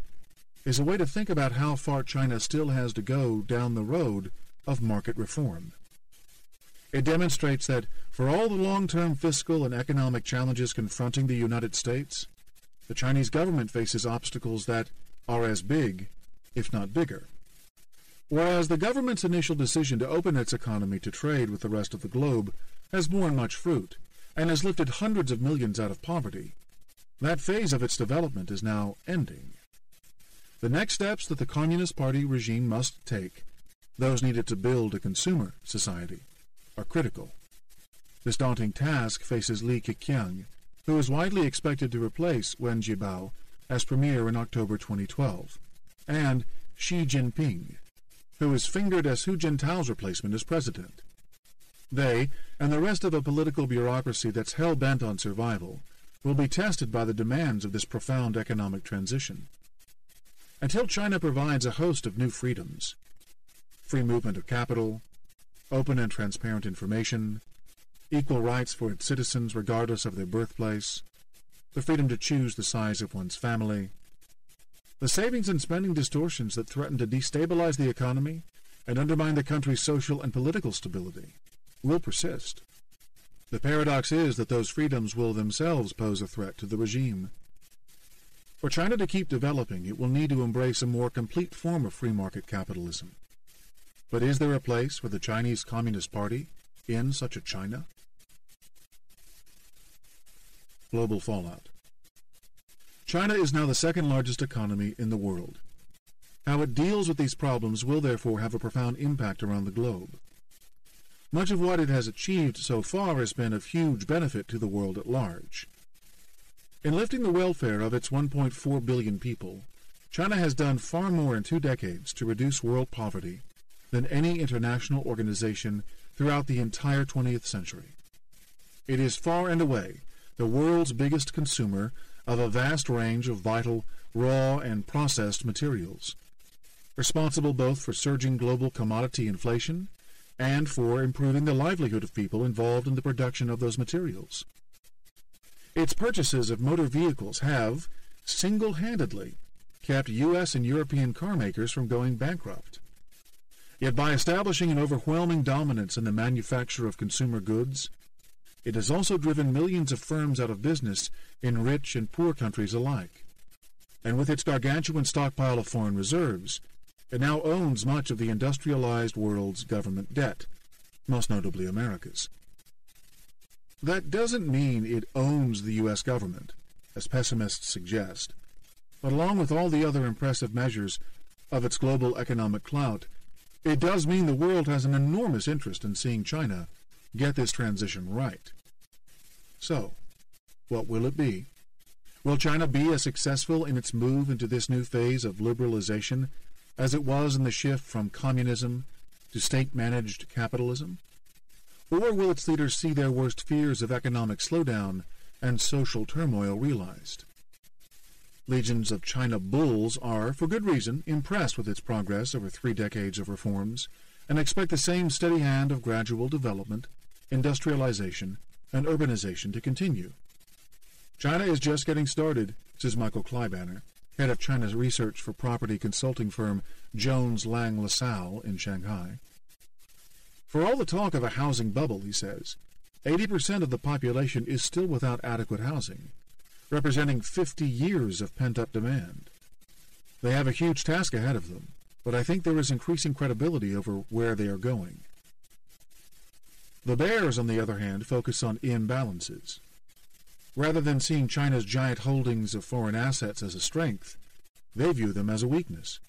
is a way to think about how far China still has to go down the road of market reform. It demonstrates that for all the long-term fiscal and economic challenges confronting the United States, the Chinese government faces obstacles that are as big, if not bigger. Whereas the government's initial decision to open its economy to trade with the rest of the globe has borne much fruit and has lifted hundreds of millions out of poverty, that phase of its development is now ending. The next steps that the Communist Party regime must take, those needed to build a consumer society, are critical. This daunting task faces Li Keqiang, who is widely expected to replace Wen Jiabao as premier in October 2012, and Xi Jinping, who is fingered as Hu Jintao's replacement as president. They, and the rest of a political bureaucracy that's hell-bent on survival, will be tested by the demands of this profound economic transition. Until China provides a host of new freedoms, free movement of capital, open and transparent information, equal rights for its citizens regardless of their birthplace, the freedom to choose the size of one's family, the savings and spending distortions that threaten to destabilize the economy and undermine the country's social and political stability will persist. The paradox is that those freedoms will themselves pose a threat to the regime. For China to keep developing, it will need to embrace a more complete form of free market capitalism. But is there a place for the Chinese Communist Party in such a China? Global fallout. China is now the second largest economy in the world. How it deals with these problems will therefore have a profound impact around the globe. Much of what it has achieved so far has been of huge benefit to the world at large. In lifting the welfare of its 1.4 billion people, China has done far more in 2 decades to reduce world poverty than any international organization throughout the entire 20th century. It is far and away the world's biggest consumer of a vast range of vital, raw, and processed materials, responsible both for surging global commodity inflation and for improving the livelihood of people involved in the production of those materials. Its purchases of motor vehicles have, single-handedly, kept U.S. and European car makers from going bankrupt. Yet by establishing an overwhelming dominance in the manufacture of consumer goods, it has also driven millions of firms out of business in rich and poor countries alike. And with its gargantuan stockpile of foreign reserves, it now owns much of the industrialized world's government debt, most notably America's. That doesn't mean it owns the U.S. government, as pessimists suggest, but along with all the other impressive measures of its global economic clout, it does mean the world has an enormous interest in seeing China get this transition right. So, what will it be? Will China be as successful in its move into this new phase of liberalization as it was in the shift from communism to state-managed capitalism? Or will its leaders see their worst fears of economic slowdown and social turmoil realized? Legions of China bulls are, for good reason, impressed with its progress over 3 decades of reforms and expect the same steady hand of gradual development, industrialization, and urbanization to continue. China is just getting started, says Michael Kleibanner, head of China's research for property consulting firm Jones Lang LaSalle in Shanghai. For all the talk of a housing bubble, he says, 80% of the population is still without adequate housing, representing 50 years of pent-up demand. They have a huge task ahead of them, but I think there is increasing credibility over where they are going. The bears, on the other hand, focus on imbalances. Rather than seeing China's giant holdings of foreign assets as a strength, they view them as a weakness,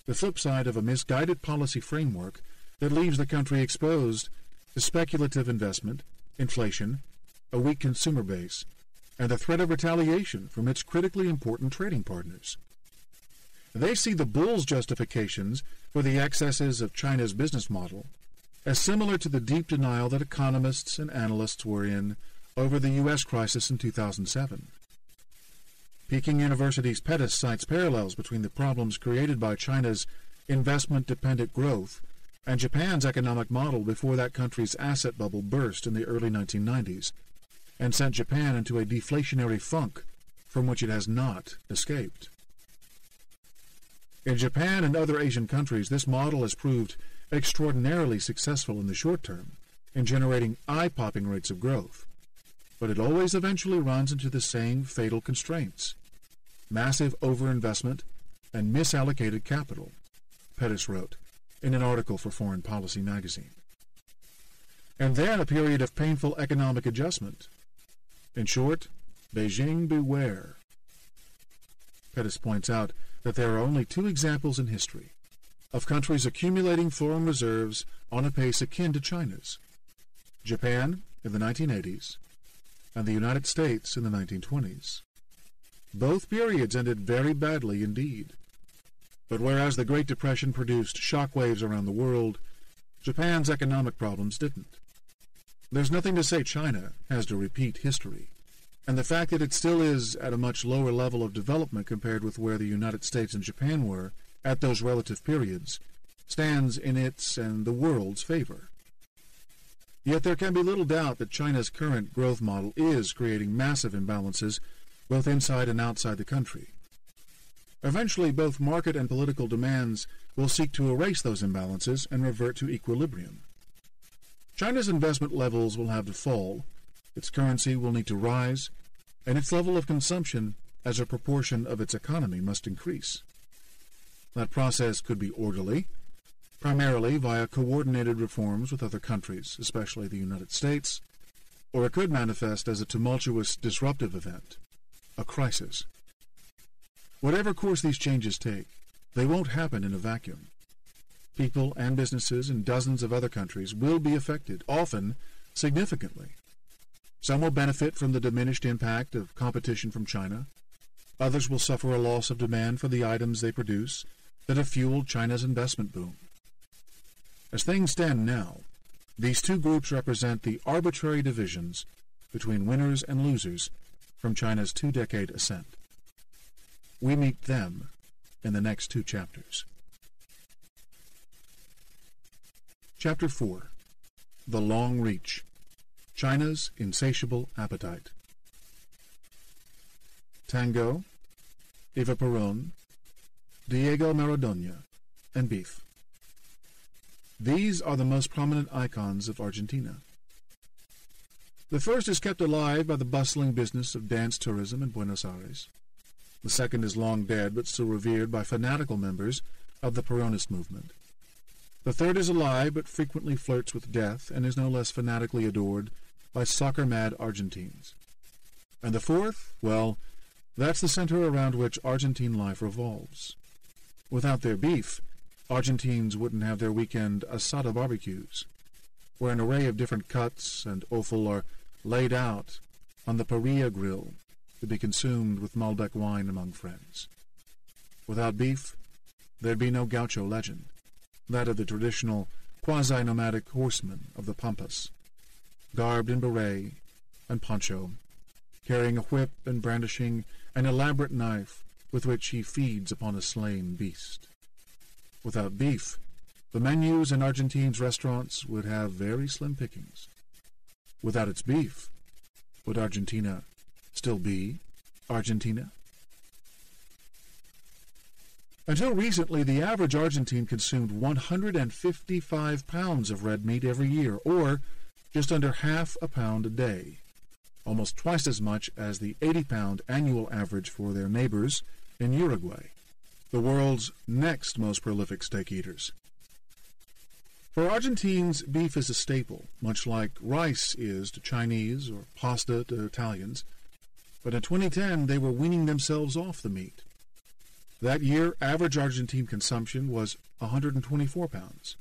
the flip side of a misguided policy framework that leaves the country exposed to speculative investment, inflation, a weak consumer base, and the threat of retaliation from its critically important trading partners. They see the bulls' justifications for the excesses of China's business model as similar to the deep denial that economists and analysts were in over the U.S. crisis in 2007. Peking University's Pettis cites parallels between the problems created by China's investment-dependent growth and Japan's economic model before that country's asset bubble burst in the early 1990s and sent Japan into a deflationary funk from which it has not escaped. In Japan and other Asian countries, this model has proved extraordinarily successful in the short term in generating eye-popping rates of growth, but it always eventually runs into the same fatal constraints: massive overinvestment and misallocated capital, Pettis wrote in an article for Foreign Policy magazine. And then a period of painful economic adjustment. In short, Beijing beware. Pettis points out that there are only 2 examples in history of countries accumulating foreign reserves on a pace akin to China's: Japan in the 1980s and the United States in the 1920s. Both periods ended very badly indeed. But whereas the Great Depression produced shockwaves around the world, Japan's economic problems didn't. There's nothing to say China has to repeat history, and the fact that it still is at a much lower level of development compared with where the United States and Japan were at those relative periods stands in its and the world's favor. Yet there can be little doubt that China's current growth model is creating massive imbalances both inside and outside the country. Eventually, both market and political demands will seek to erase those imbalances and revert to equilibrium. China's investment levels will have to fall, its currency will need to rise, and its level of consumption as a proportion of its economy must increase. That process could be orderly, primarily via coordinated reforms with other countries, especially the United States, or it could manifest as a tumultuous, disruptive event, a crisis. Whatever course these changes take, they won't happen in a vacuum. People and businesses in dozens of other countries will be affected, often significantly. Some will benefit from the diminished impact of competition from China. Others will suffer a loss of demand for the items they produce that have fueled China's investment boom. As things stand now, these 2 groups represent the arbitrary divisions between winners and losers from China's 2-decade ascent. We meet them in the next 2 chapters. Chapter 4. The Long Reach. China's Insatiable Appetite. Tango, Eva Perón, Diego Maradona, and beef. These are the most prominent icons of Argentina. The first is kept alive by the bustling business of dance tourism in Buenos Aires. The second is long dead but still revered by fanatical members of the Peronist movement. The third is alive but frequently flirts with death and is no less fanatically adored by soccer-mad Argentines. And the fourth, well, that's the center around which Argentine life revolves. Without their beef, Argentines wouldn't have their weekend asada barbecues, where an array of different cuts and offal are laid out on the parrilla grill to be consumed with Malbec wine among friends. Without beef, there'd be no gaucho legend, that of the traditional quasi-nomadic horseman of the Pampas, garbed in beret and poncho, carrying a whip and brandishing an elaborate knife with which he feeds upon a slain beast. Without beef, the menus in Argentines' restaurants would have very slim pickings. Without its beef, would Argentina still be Argentina? Until recently, the average Argentine consumed 155 pounds of red meat every year, or just under half a pound a day, almost twice as much as the 80-pound annual average for their neighbors in Uruguay, the world's next most prolific steak eaters. For Argentines, beef is a staple, much like rice is to Chinese or pasta to Italians, but in 2010 they were weaning themselves off the meat. That year, average Argentine consumption was 124 pounds,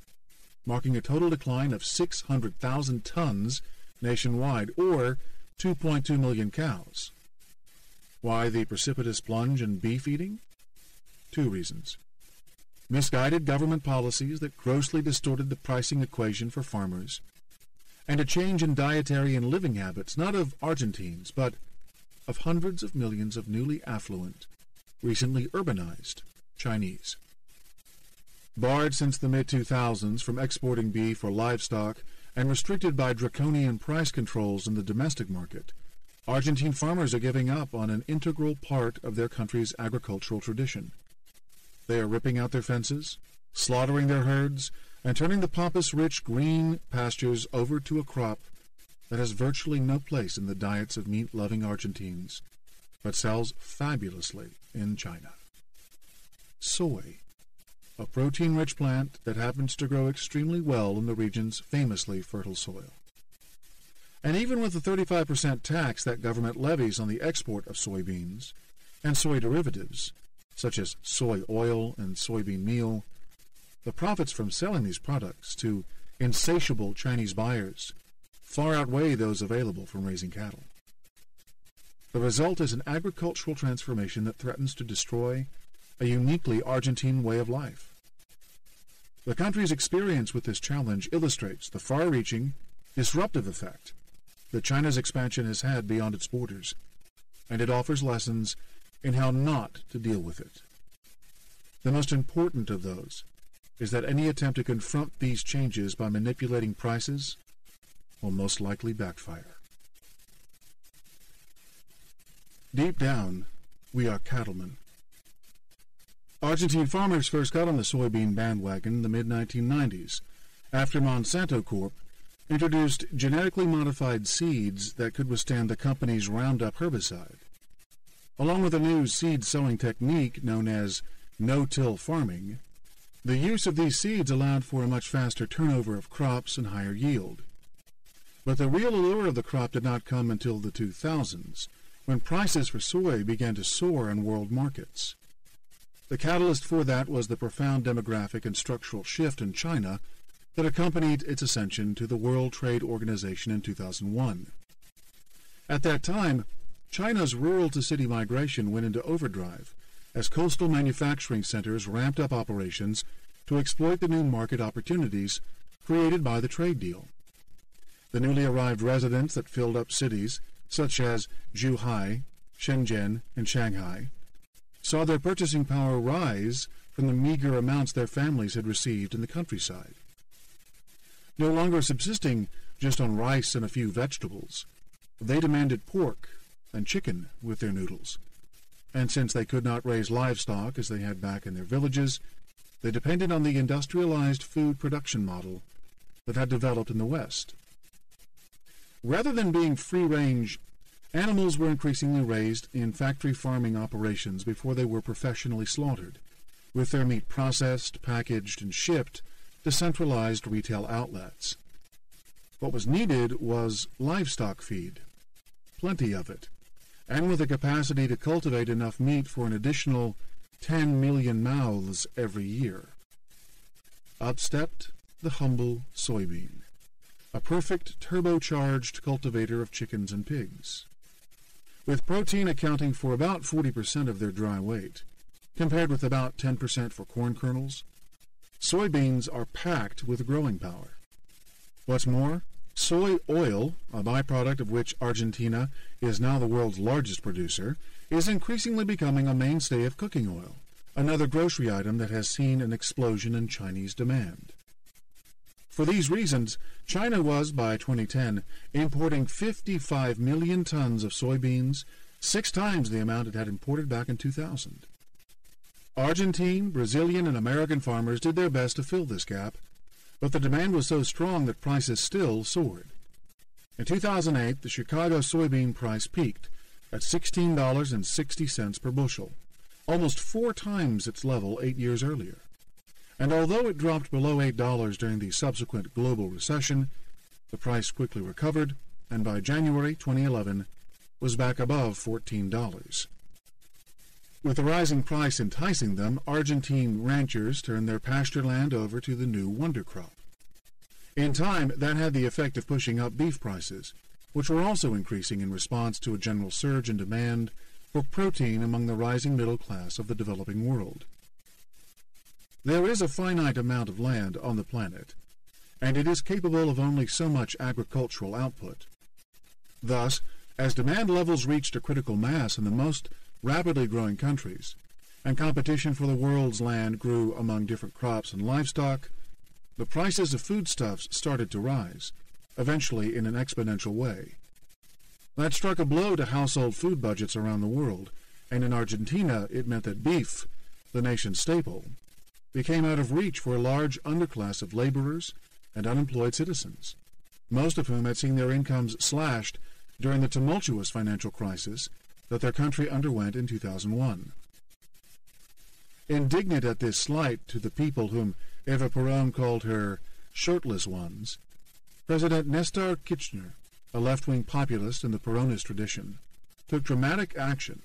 marking a total decline of 600,000 tons nationwide, or 2.2 million cows. Why the precipitous plunge in beef eating? Two reasons. Misguided government policies that grossly distorted the pricing equation for farmers, and a change in dietary and living habits, not of Argentines, but of hundreds of millions of newly affluent, recently urbanized Chinese. Barred since the mid-2000s from exporting beef or livestock and restricted by draconian price controls in the domestic market, Argentine farmers are giving up on an integral part of their country's agricultural tradition. They are ripping out their fences, slaughtering their herds, and turning the pampas-rich green pastures over to a crop that has virtually no place in the diets of meat-loving Argentines, but sells fabulously in China. Soy, a protein-rich plant that happens to grow extremely well in the region's famously fertile soil. And even with the 35% tax that government levies on the export of soybeans and soy derivatives, such as soy oil and soybean meal, the profits from selling these products to insatiable Chinese buyers far outweigh those available from raising cattle. The result is an agricultural transformation that threatens to destroy a uniquely Argentine way of life. The country's experience with this challenge illustrates the far-reaching, disruptive effect that China's expansion has had beyond its borders, and it offers lessons in how not to deal with it. The most important of those is that any attempt to confront these changes by manipulating prices will most likely backfire. Deep down, we are cattlemen. Argentine farmers first got on the soybean bandwagon in the mid-1990s, after Monsanto Corp introduced genetically modified seeds that could withstand the company's Roundup herbicide. Along with a new seed sowing technique known as no-till farming, the use of these seeds allowed for a much faster turnover of crops and higher yield. But the real allure of the crop did not come until the 2000s, when prices for soy began to soar in world markets. The catalyst for that was the profound demographic and structural shift in China that accompanied its ascension to the World Trade Organization in 2001. At that time, China's rural-to-city migration went into overdrive as coastal manufacturing centers ramped up operations to exploit the new market opportunities created by the trade deal. The newly arrived residents that filled up cities, such as Zhuhai, Shenzhen, and Shanghai, saw their purchasing power rise from the meager amounts their families had received in the countryside. No longer subsisting just on rice and a few vegetables, they demanded pork and chicken with their noodles, and since they could not raise livestock as they had back in their villages, They depended on the industrialized food production model that had developed in the West. Rather than being free-range, animals were increasingly raised in factory farming operations before they were professionally slaughtered, with their meat processed, packaged, and shipped to centralized retail outlets. What was needed was livestock feed, plenty of it, and with a capacity to cultivate enough meat for an additional 10 million mouths every year. Up stepped the humble soybean, a perfect turbocharged cultivator of chickens and pigs. With protein accounting for about 40% of their dry weight, compared with about 10% for corn kernels, soybeans are packed with growing power. What's more, soy oil, a byproduct of which Argentina is now the world's largest producer, is increasingly becoming a mainstay of cooking oil, another grocery item that has seen an explosion in Chinese demand. For these reasons, China was, by 2010, importing 55 million tons of soybeans, 6 times the amount it had imported back in 2000. Argentine, Brazilian, and American farmers did their best to fill this gap, but the demand was so strong that prices still soared. In 2008, the Chicago soybean price peaked at $16.60 per bushel, almost 4 times its level 8 years earlier. And although it dropped below $8 during the subsequent global recession, the price quickly recovered, and by January 2011 was back above $14. With the rising price enticing them, Argentine ranchers turned their pasture land over to the new wonder crop. In time, that had the effect of pushing up beef prices, which were also increasing in response to a general surge in demand for protein among the rising middle class of the developing world. There is a finite amount of land on the planet, and it is capable of only so much agricultural output. Thus, as demand levels reached a critical mass in the most rapidly growing countries, and competition for the world's land grew among different crops and livestock, the prices of foodstuffs started to rise, eventually in an exponential way. That struck a blow to household food budgets around the world, and in Argentina it meant that beef, the nation's staple, became out of reach for a large underclass of laborers and unemployed citizens, most of whom had seen their incomes slashed during the tumultuous financial crisis that their country underwent in 2001. Indignant at this slight to the people whom Eva Perón called her shirtless ones, President Néstor Kirchner, a left-wing populist in the Peronist tradition, took dramatic action.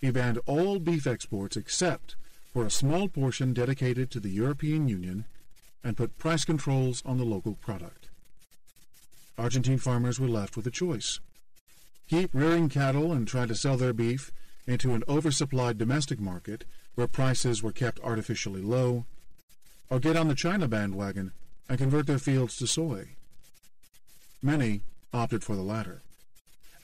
He banned all beef exports except for a small portion dedicated to the European Union and put price controls on the local product. Argentine farmers were left with a choice: keep rearing cattle and try to sell their beef into an oversupplied domestic market where prices were kept artificially low, or get on the China bandwagon and convert their fields to soy. Many opted for the latter,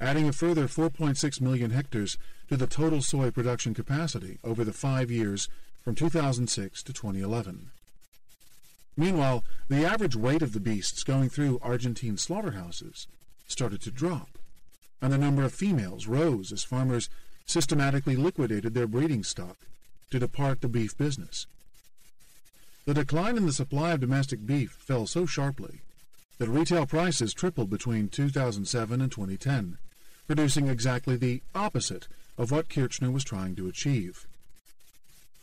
adding a further 4.6 million hectares to the total soy production capacity over the 5 years from 2006 to 2011. Meanwhile, the average weight of the beasts going through Argentine slaughterhouses started to drop, and the number of females rose as farmers systematically liquidated their breeding stock to depart the beef business. The decline in the supply of domestic beef fell so sharply that retail prices tripled between 2007 and 2010, producing exactly the opposite of what Kirchner was trying to achieve.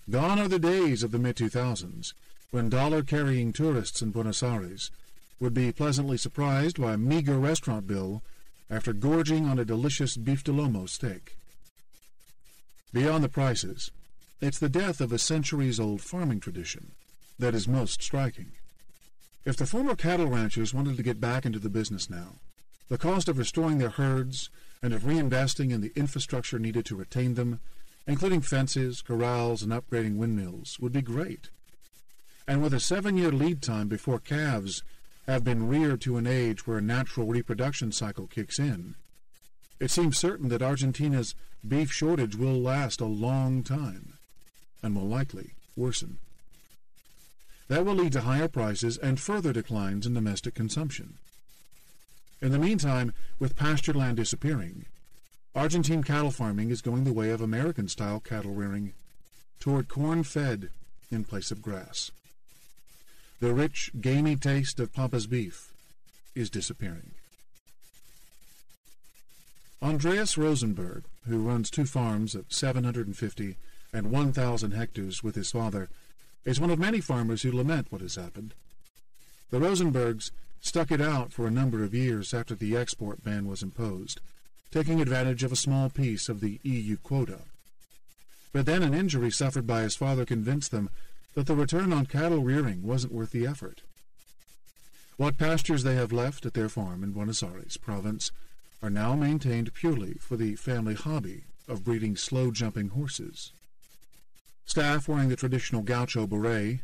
Gone are the days of the mid-2000s, when dollar-carrying tourists in Buenos Aires would be pleasantly surprised by a meager restaurant bill after gorging on a delicious beef de lomo steak. Beyond the prices, it's the death of a centuries-old farming tradition that is most striking. If the former cattle ranchers wanted to get back into the business now, the cost of restoring their herds and of reinvesting in the infrastructure needed to retain them, including fences, corrals, and upgrading windmills, would be great. And with a 7-year lead time before calves have been reared to an age where a natural reproduction cycle kicks in, it seems certain that Argentina's beef shortage will last a long time, and will likely worsen. That will lead to higher prices and further declines in domestic consumption. In the meantime, with pasture land disappearing, Argentine cattle farming is going the way of American-style cattle rearing, toward corn-fed, in place of grass. The rich, gamey taste of Papa's beef is disappearing. Andreas Rosenberg, who runs 2 farms of 750 and 1,000 hectares with his father, is one of many farmers who lament what has happened. The Rosenbergs stuck it out for a number of years after the export ban was imposed, taking advantage of a small piece of the EU quota. But then an injury suffered by his father convinced them that the return on cattle rearing wasn't worth the effort. What pastures they have left at their farm in Buenos Aires province are now maintained purely for the family hobby of breeding slow-jumping horses. Staff wearing the traditional gaucho beret,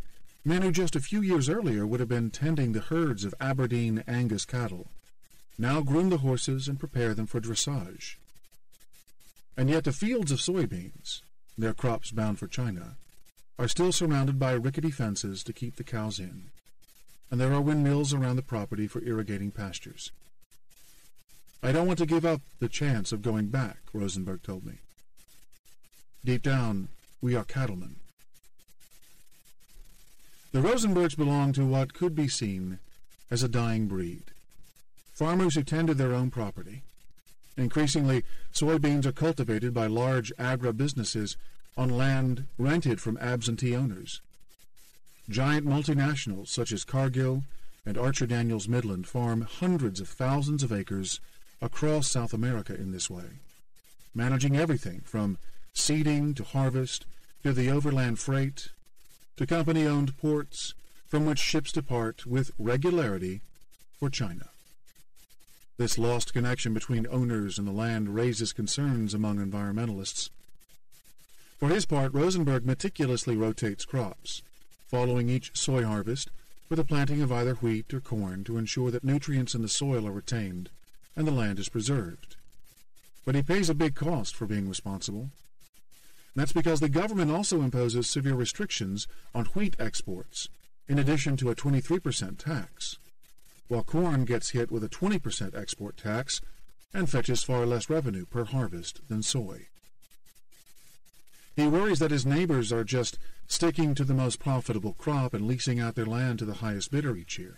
men who just a few years earlier would have been tending the herds of Aberdeen Angus cattle, now groom the horses and prepare them for dressage. And yet the fields of soybeans, their crops bound for China, are still surrounded by rickety fences to keep the cows in, and there are windmills around the property for irrigating pastures. I don't want to give up the chance of going back, Rosenberg told me. Deep down, we are cattlemen. The Rosenbergs belong to what could be seen as a dying breed. Farmers who tended their own property. Increasingly, soybeans are cultivated by large agribusinesses on land rented from absentee owners. Giant multinationals such as Cargill and Archer Daniels Midland farm hundreds of thousands of acres across South America in this way, managing everything from seeding to harvest to the overland freight to company-owned ports from which ships depart with regularity for China. This lost connection between owners and the land raises concerns among environmentalists. For his part, Rosenberg meticulously rotates crops, following each soy harvest with the planting of either wheat or corn to ensure that nutrients in the soil are retained and the land is preserved. But he pays a big cost for being responsible. That's because the government also imposes severe restrictions on wheat exports, in addition to a 23% tax, while corn gets hit with a 20% export tax and fetches far less revenue per harvest than soy. He worries that his neighbors are just sticking to the most profitable crop and leasing out their land to the highest bidder each year.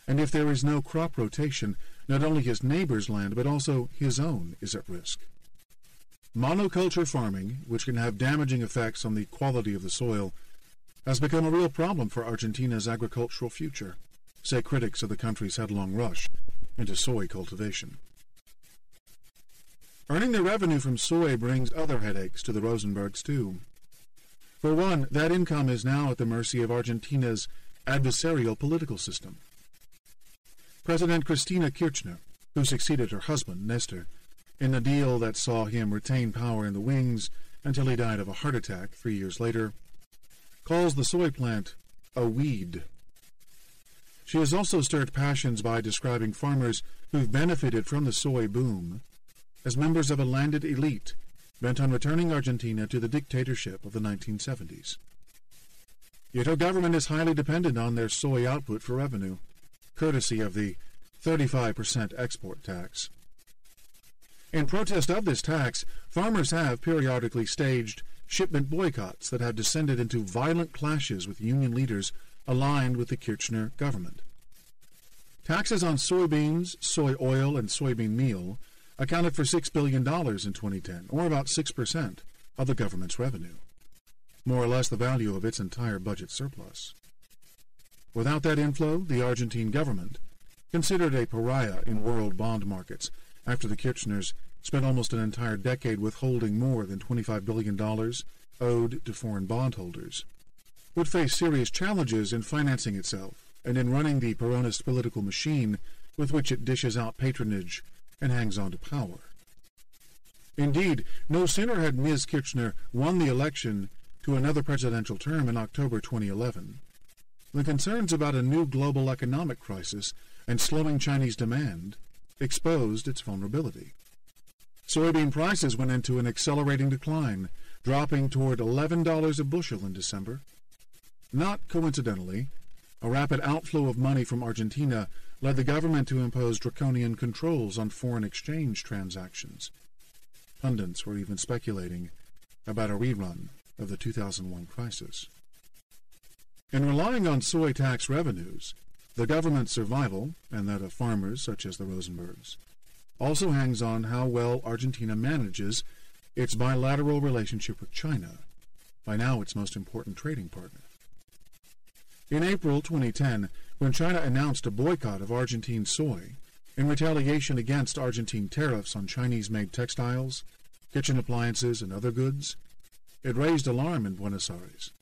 And if there is no crop rotation, not only his neighbor's land, but also his own is at risk. Monoculture farming, which can have damaging effects on the quality of the soil, has become a real problem for Argentina's agricultural future, say critics of the country's headlong rush into soy cultivation. Earning the revenue from soy brings other headaches to the Rosenbergs, too. For one, that income is now at the mercy of Argentina's adversarial political system. President Cristina Kirchner, who succeeded her husband, Nestor, in a deal that saw him retain power in the wings until he died of a heart attack 3 years later, calls the soy plant a weed. She has also stirred passions by describing farmers who've benefited from the soy boom as members of a landed elite bent on returning Argentina to the dictatorship of the 1970s. Yet her government is highly dependent on their soy output for revenue, courtesy of the 35% export tax. In protest of this tax, farmers have periodically staged shipment boycotts that have descended into violent clashes with union leaders aligned with the Kirchner government. Taxes on soybeans, soy oil, and soybean meal accounted for $6 billion in 2010, or about 6% of the government's revenue, more or less the value of its entire budget surplus. Without that inflow, the Argentine government, considered a pariah in world bond markets after the Kirchners spent almost an entire decade withholding more than $25 billion owed to foreign bondholders, would face serious challenges in financing itself and in running the Peronist political machine with which it dishes out patronage and hangs on to power. Indeed, no sooner had Ms. Kirchner won the election to another presidential term in October 2011 than concerns about a new global economic crisis and slowing Chinese demand exposed its vulnerability. Soybean prices went into an accelerating decline, dropping toward $11 a bushel in December. Not coincidentally, a rapid outflow of money from Argentina led the government to impose draconian controls on foreign exchange transactions. Pundits were even speculating about a rerun of the 2001 crisis. In relying on soy tax revenues, the government's survival, and that of farmers such as the Rosenbergs, also hangs on how well Argentina manages its bilateral relationship with China, by now its most important trading partner. In April 2010, when China announced a boycott of Argentine soy in retaliation against Argentine tariffs on Chinese-made textiles, kitchen appliances, and other goods, it raised alarm in Buenos Aires.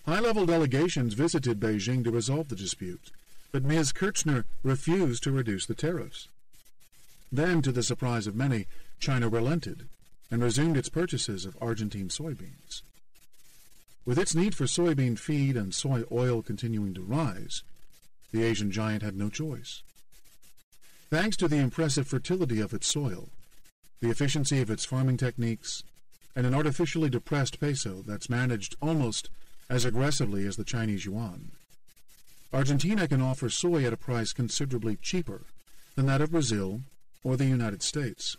High-level delegations visited Beijing to resolve the dispute, but Ms. Kirchner refused to reduce the tariffs. Then, to the surprise of many, China relented and resumed its purchases of Argentine soybeans. With its need for soybean feed and soy oil continuing to rise, the Asian giant had no choice. Thanks to the impressive fertility of its soil, the efficiency of its farming techniques, and an artificially depressed peso that's managed almost as aggressively as the Chinese yuan, Argentina can offer soy at a price considerably cheaper than that of Brazil or the United States.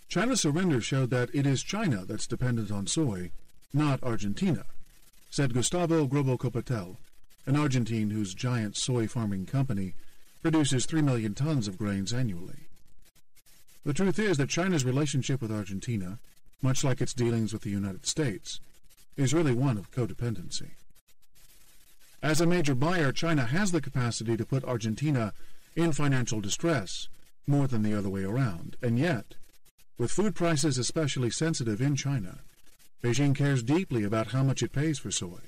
China's surrender showed that it is China that's dependent on soy, not Argentina, said Gustavo Grobo-Copatel, an Argentine whose giant soy farming company produces 3 million tons of grains annually. The truth is that China's relationship with Argentina, much like its dealings with the United States, is really one of codependency. As a major buyer, China has the capacity to put Argentina in financial distress more than the other way around, and yet, with food prices especially sensitive in China, Beijing cares deeply about how much it pays for soy.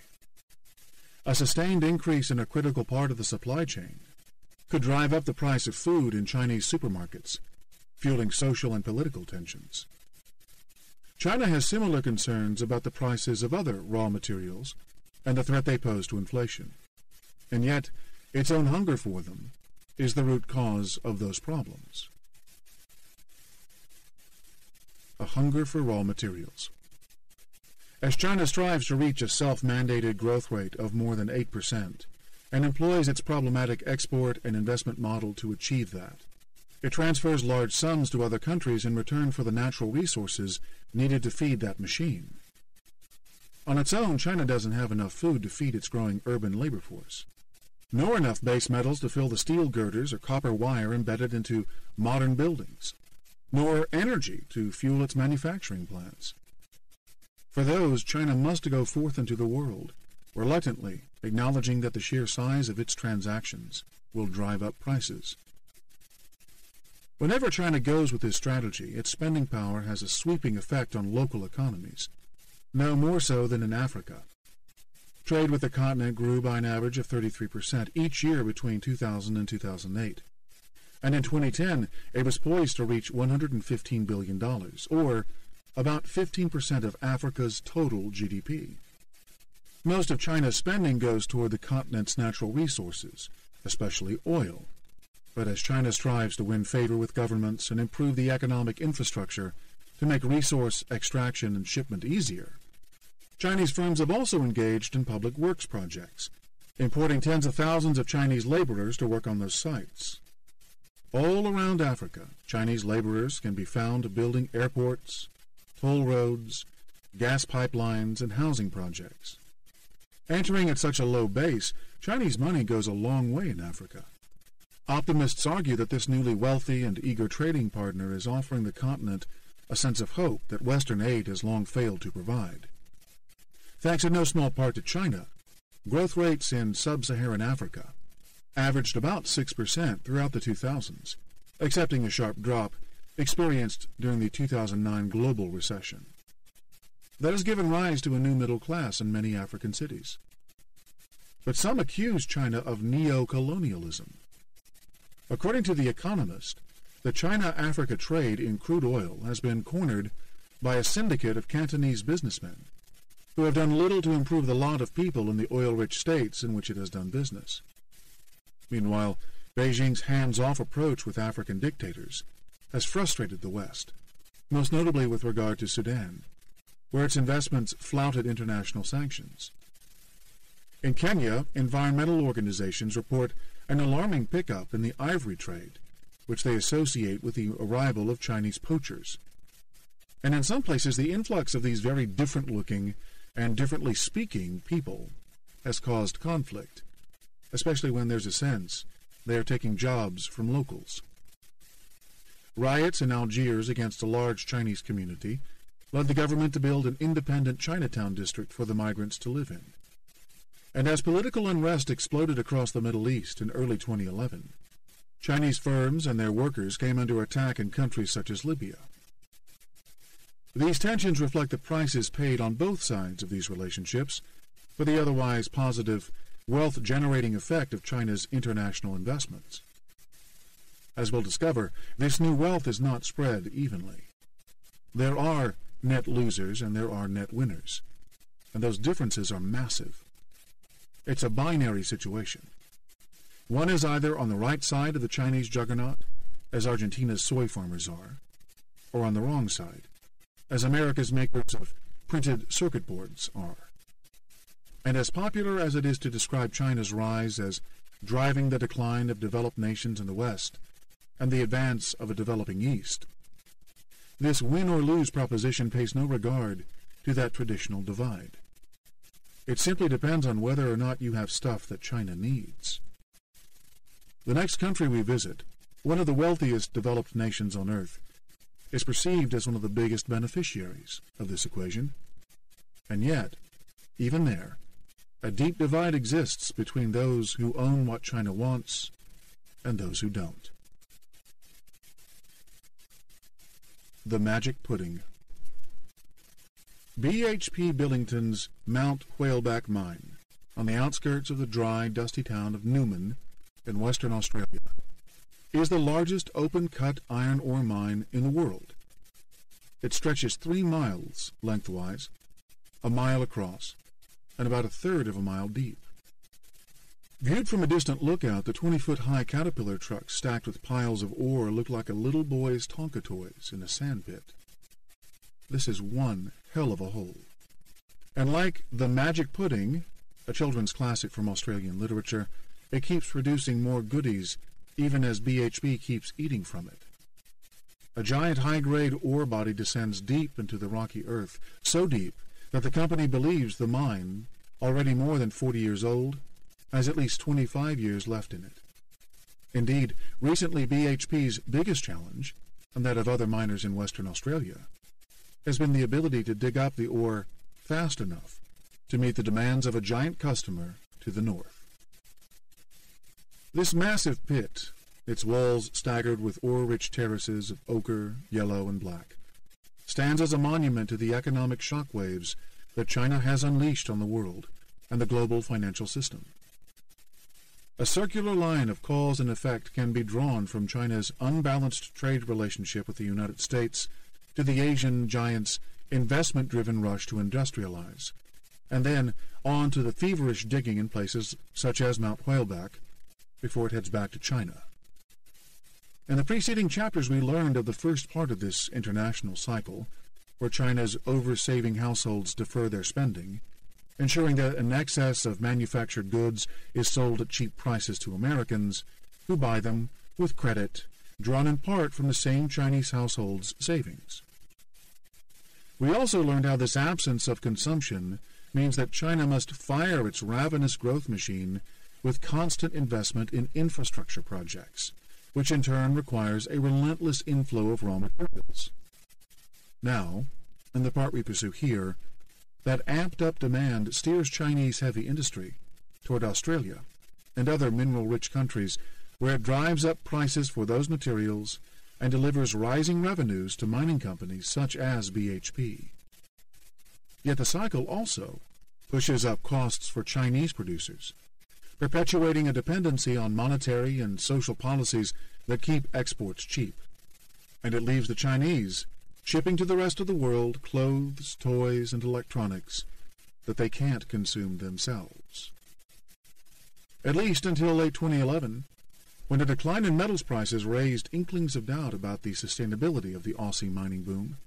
A sustained increase in a critical part of the supply chain could drive up the price of food in Chinese supermarkets, fueling social and political tensions. China has similar concerns about the prices of other raw materials and the threat they pose to inflation, and yet its own hunger for them is the root cause of those problems. A hunger for raw materials. As China strives to reach a self-mandated growth rate of more than 8% and employs its problematic export and investment model to achieve that, it transfers large sums to other countries in return for the natural resources needed to feed that machine. On its own, China doesn't have enough food to feed its growing urban labor force, nor enough base metals to fill the steel girders or copper wire embedded into modern buildings, nor energy to fuel its manufacturing plants. For those, China must go forth into the world, reluctantly acknowledging that the sheer size of its transactions will drive up prices. Whenever China goes with this strategy, its spending power has a sweeping effect on local economies, no more so than in Africa. Trade with the continent grew by an average of 33% each year between 2000 and 2008. And in 2010, it was poised to reach $115 billion, or about 15% of Africa's total GDP. Most of China's spending goes toward the continent's natural resources, especially oil. But as China strives to win favor with governments and improve the economic infrastructure to make resource extraction and shipment easier, Chinese firms have also engaged in public works projects, importing tens of thousands of Chinese laborers to work on those sites. All around Africa, Chinese laborers can be found building airports, toll roads, gas pipelines, and housing projects. Entering at such a low base, Chinese money goes a long way in Africa. Optimists argue that this newly wealthy and eager trading partner is offering the continent a sense of hope that Western aid has long failed to provide. Thanks in no small part to China, growth rates in sub-Saharan Africa averaged about 6% throughout the 2000s, excepting a sharp drop experienced during the 2009 global recession. That has given rise to a new middle class in many African cities. But some accuse China of neo-colonialism. According to The Economist, the China-Africa trade in crude oil has been cornered by a syndicate of Cantonese businessmen who have done little to improve the lot of people in the oil-rich states in which it has done business. Meanwhile, Beijing's hands-off approach with African dictators has frustrated the West, most notably with regard to Sudan, where its investments flouted international sanctions. In Kenya, environmental organizations report an alarming pickup in the ivory trade, which they associate with the arrival of Chinese poachers. And in some places, the influx of these very different-looking and differently speaking people has caused conflict, especially when there's a sense they are taking jobs from locals. Riots in Algiers against a large Chinese community led the government to build an independent Chinatown district for the migrants to live in. And as political unrest exploded across the Middle East in early 2011, Chinese firms and their workers came under attack in countries such as Libya. These tensions reflect the prices paid on both sides of these relationships for the otherwise positive, wealth-generating effect of China's international investments. As we'll discover, this new wealth is not spread evenly. There are net losers and there are net winners, and those differences are massive. It's a binary situation. One is either on the right side of the Chinese juggernaut, as Argentina's soy farmers are, or on the wrong side, as America's makers of printed circuit boards are. And as popular as it is to describe China's rise as driving the decline of developed nations in the West and the advance of a developing East, this win-or-lose proposition pays no regard to that traditional divide. It simply depends on whether or not you have stuff that China needs. The next country we visit, one of the wealthiest developed nations on Earth, is perceived as one of the biggest beneficiaries of this equation. And yet, even there, a deep divide exists between those who own what China wants and those who don't. The Magic Pudding. BHP Billington's Mount Whaleback Mine, on the outskirts of the dry, dusty town of Newman in Western Australia, is the largest open-cut iron ore mine in the world. It stretches 3 miles lengthwise, a mile across, and about a third of a mile deep. Viewed from a distant lookout, the 20-foot-high Caterpillar trucks stacked with piles of ore look like a little boy's Tonka toys in a sandpit. This is one hell of a hole. And like The Magic Pudding, a children's classic from Australian literature, it keeps producing more goodies even as BHP keeps eating from it. A giant high-grade ore body descends deep into the rocky earth, so deep that the company believes the mine, already more than 40 years old, has at least 25 years left in it. Indeed, recently BHP's biggest challenge, and that of other miners in Western Australia, has been the ability to dig up the ore fast enough to meet the demands of a giant customer to the north. This massive pit, its walls staggered with ore-rich terraces of ochre, yellow, and black, stands as a monument to the economic shockwaves that China has unleashed on the world and the global financial system. A circular line of cause and effect can be drawn from China's unbalanced trade relationship with the United States to the Asian giant's investment-driven rush to industrialize, and then on to the feverish digging in places such as Mount Whaleback before it heads back to China. In the preceding chapters we learned of the first part of this international cycle, where China's over-saving households defer their spending, ensuring that an excess of manufactured goods is sold at cheap prices to Americans, who buy them with credit, drawn in part from the same Chinese households' savings. We also learned how this absence of consumption means that China must fire its ravenous growth machine with constant investment in infrastructure projects, which in turn requires a relentless inflow of raw materials. Now, in the part we pursue here, that amped-up demand steers Chinese heavy industry toward Australia and other mineral-rich countries, where it drives up prices for those materials and delivers rising revenues to mining companies such as BHP. Yet the cycle also pushes up costs for Chinese producers, perpetuating a dependency on monetary and social policies that keep exports cheap. And it leaves the Chinese shipping to the rest of the world clothes, toys, and electronics that they can't consume themselves. At least until late 2011, when a decline in metals prices raised inklings of doubt about the sustainability of the Aussie mining boom.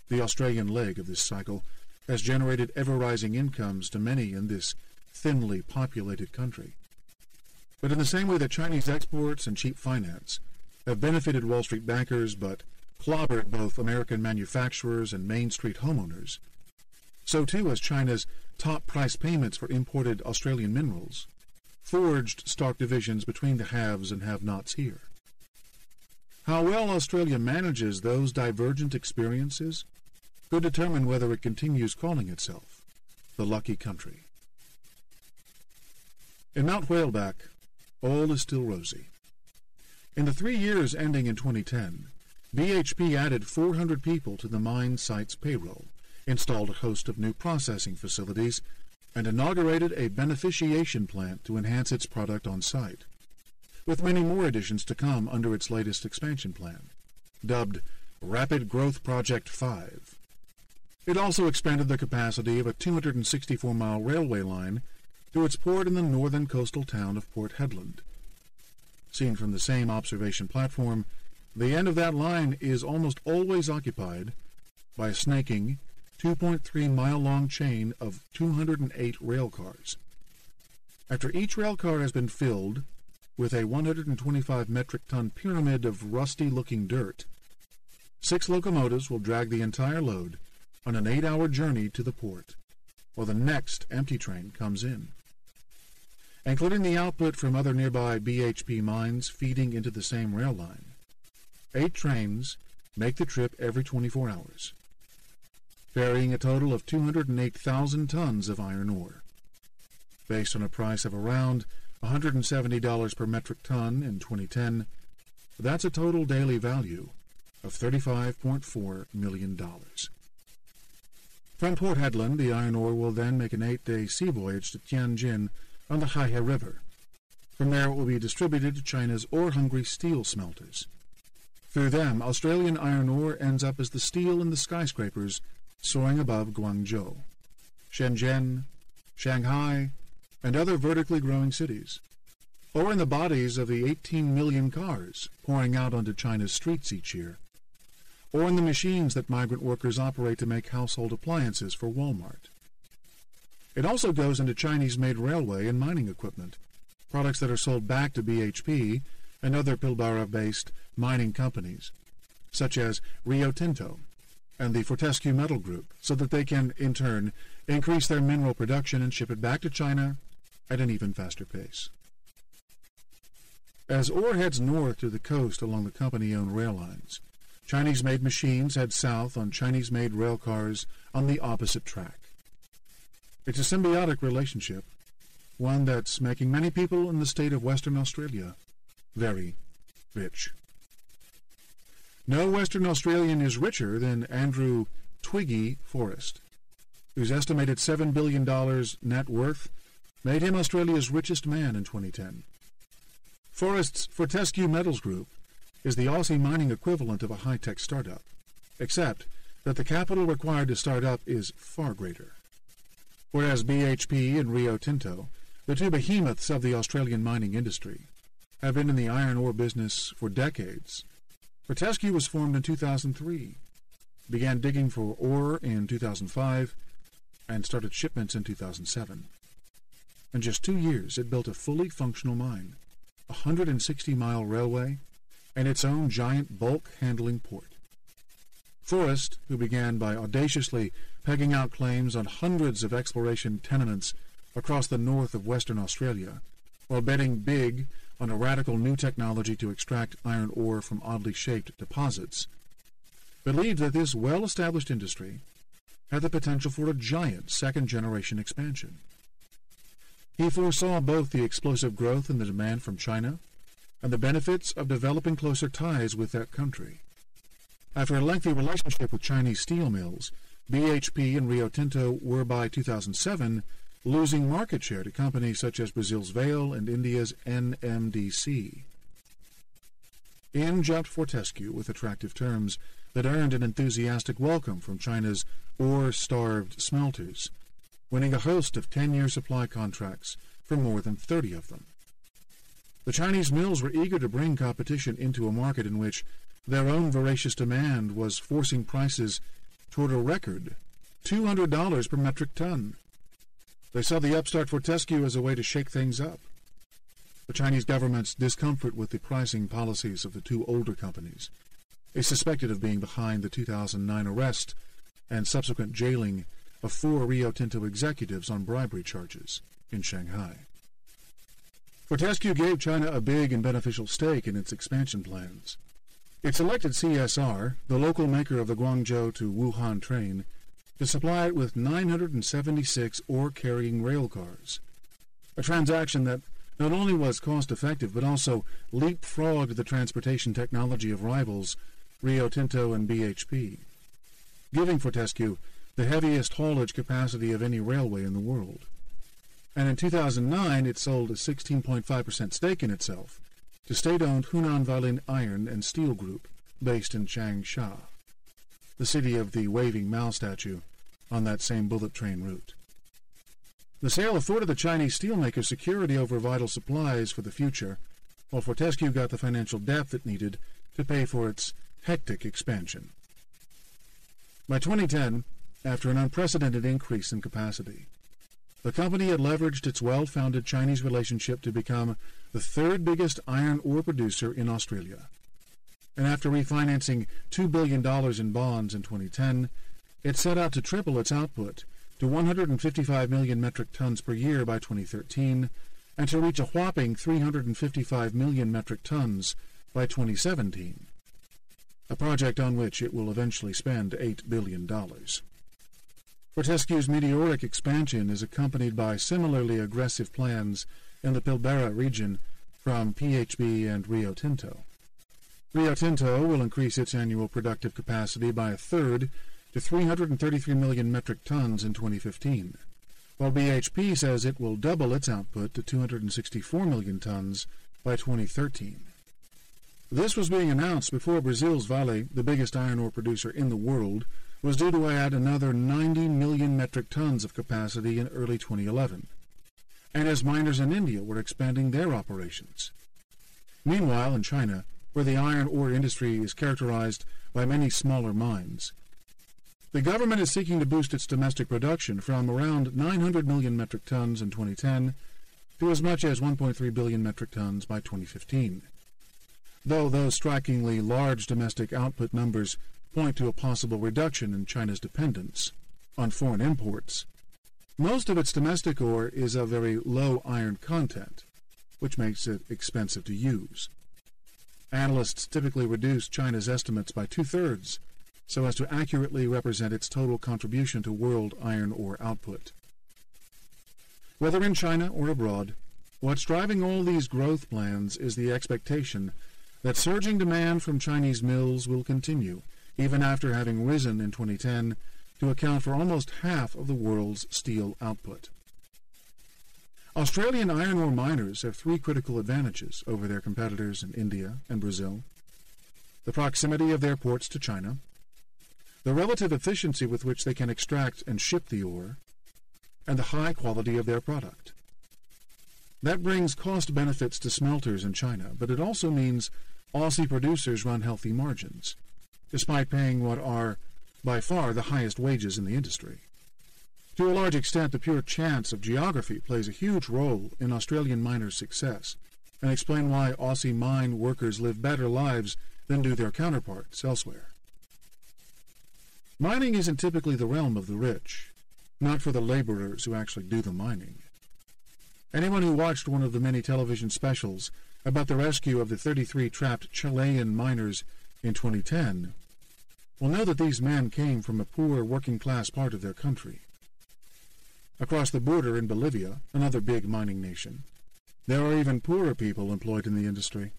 The Australian leg of this cycle has generated ever-rising incomes to many in this thinly populated country. But in the same way that Chinese exports and cheap finance have benefited Wall Street bankers but clobbered both American manufacturers and Main Street homeowners, so too has China's top price payments for imported Australian minerals, forged stark divisions between the haves and have-nots here. How well Australia manages those divergent experiences could determine whether it continues calling itself the lucky country. In Mount Whaleback, all is still rosy. In the 3 years ending in 2010, BHP added 400 people to the mine site's payroll, installed a host of new processing facilities, and inaugurated a beneficiation plant to enhance its product on site, with many more additions to come under its latest expansion plan, dubbed Rapid Growth Project 5. It also expanded the capacity of a 264-mile railway line to its port in the northern coastal town of Port Hedland. Seen from the same observation platform, the end of that line is almost always occupied by a snaking 2.3-mile-long chain of 208 rail cars. After each rail car has been filled with a 125-metric-ton pyramid of rusty-looking dirt, 6 locomotives will drag the entire load on an 8-hour journey to the port, while the next empty train comes in. Including the output from other nearby BHP mines feeding into the same rail line, 8 trains make the trip every 24 hours, ferrying a total of 208,000 tons of iron ore. Based on a price of around $170 per metric ton in 2010, that's a total daily value of $35.4 million. From Port Hedland, the iron ore will then make an 8-day sea voyage to Tianjin on the HÄRRY River. From there it will be distributed to China's ore-hungry steel smelters. Through them, Australian iron ore ends up as the steel in the skyscrapers soaring above Guangzhou, Shenzhen, Shanghai, and other vertically growing cities, or in the bodies of the 18 million cars pouring out onto China's streets each year, or in the machines that migrant workers operate to make household appliances for Walmart. It also goes into Chinese-made railway and mining equipment, products that are sold back to BHP and other Pilbara-based mining companies, such as Rio Tinto and the Fortescue Metal Group, so that they can, in turn, increase their mineral production and ship it back to China at an even faster pace. As ore heads north to the coast along the company-owned rail lines, Chinese-made machines head south on Chinese-made rail cars on the opposite track. It's a symbiotic relationship, one that's making many people in the state of Western Australia very rich. No Western Australian is richer than Andrew "Twiggy" Forrest, whose estimated $7 billion net worth made him Australia's richest man in 2010. Forrest's Fortescue Metals Group is the Aussie mining equivalent of a high-tech startup, except that the capital required to start up is far greater. Whereas BHP and Rio Tinto, the two behemoths of the Australian mining industry, have been in the iron ore business for decades, Fortescue was formed in 2003, began digging for ore in 2005, and started shipments in 2007. In just 2 years, it built a fully functional mine, a 160-mile railway, and its own giant bulk handling port. Forrest, who began by audaciously pegging out claims on hundreds of exploration tenements across the north of Western Australia, while betting big on a radical new technology to extract iron ore from oddly shaped deposits, believed that this well-established industry had the potential for a giant second-generation expansion. He foresaw both the explosive growth in the demand from China and the benefits of developing closer ties with that country. After a lengthy relationship with Chinese steel mills, BHP and Rio Tinto were by 2007 losing market share to companies such as Brazil's Vale and India's NMDC. In jumped Fortescue with attractive terms that earned an enthusiastic welcome from China's ore-starved smelters, winning a host of 10-year supply contracts for more than 30 of them. The Chinese mills were eager to bring competition into a market in which their own voracious demand was forcing prices toward a record $200 per metric ton. They saw the upstart Fortescue as a way to shake things up. The Chinese government's discomfort with the pricing policies of the two older companies is suspected of being behind the 2009 arrest and subsequent jailing of 4 Rio Tinto executives on bribery charges in Shanghai. Fortescue gave China a big and beneficial stake in its expansion plans. It selected CSR, the local maker of the Guangzhou to Wuhan train, to supply it with 976 ore-carrying rail cars, a transaction that not only was cost-effective but also leapfrogged the transportation technology of rivals Rio Tinto and BHP, giving Fortescue the heaviest haulage capacity of any railway in the world. And in 2009 it sold a 16.5% stake in itself to state-owned Hunan Valley Iron and Steel Group, based in Changsha, the city of the waving Mao statue on that same bullet train route. The sale afforded the Chinese steelmaker security over vital supplies for the future, while Fortescue got the financial depth it needed to pay for its hectic expansion. By 2010, after an unprecedented increase in capacity, the company had leveraged its well-founded Chinese relationship to become the 3rd biggest iron ore producer in Australia. And after refinancing $2 billion in bonds in 2010, it set out to triple its output to 155 million metric tons per year by 2013, and to reach a whopping 355 million metric tons by 2017, a project on which it will eventually spend $8 billion. Fortescue's meteoric expansion is accompanied by similarly aggressive plans in the Pilbara region from PHB and Rio Tinto. Rio Tinto will increase its annual productive capacity by 1/3 to 333 million metric tons in 2015, while BHP says it will double its output to 264 million tons by 2013. This was being announced before Brazil's Vale, the biggest iron ore producer in the world, was due to add another 90 million metric tons of capacity in early 2011, and as miners in India were expanding their operations. Meanwhile, in China, where the iron ore industry is characterized by many smaller mines, the government is seeking to boost its domestic production from around 900 million metric tons in 2010 to as much as 1.3 billion metric tons by 2015. Though those strikingly large domestic output numbers point to a possible reduction in China's dependence on foreign imports, most of its domestic ore is of very low iron content, which makes it expensive to use. Analysts typically reduce China's estimates by 2/3 so as to accurately represent its total contribution to world iron ore output. Whether in China or abroad, what's driving all these growth plans is the expectation that surging demand from Chinese mills will continue, even after having risen in 2010 to account for almost half of the world's steel output. Australian iron ore miners have 3 critical advantages over their competitors in India and Brazil: the proximity of their ports to China, the relative efficiency with which they can extract and ship the ore, and the high quality of their product. That brings cost benefits to smelters in China, but it also means Aussie producers run healthy margins, despite paying what are by far the highest wages in the industry. To a large extent, the pure chance of geography plays a huge role in Australian miners' success, and explain why Aussie mine workers live better lives than do their counterparts elsewhere. Mining isn't typically the realm of the rich, not for the laborers who actually do the mining. Anyone who watched one of the many television specials about the rescue of the 33 trapped Chilean miners in 2010 will know that these men came from a poor working-class part of their country. Across the border in Bolivia, another big mining nation, there are even poorer people employed in the industry.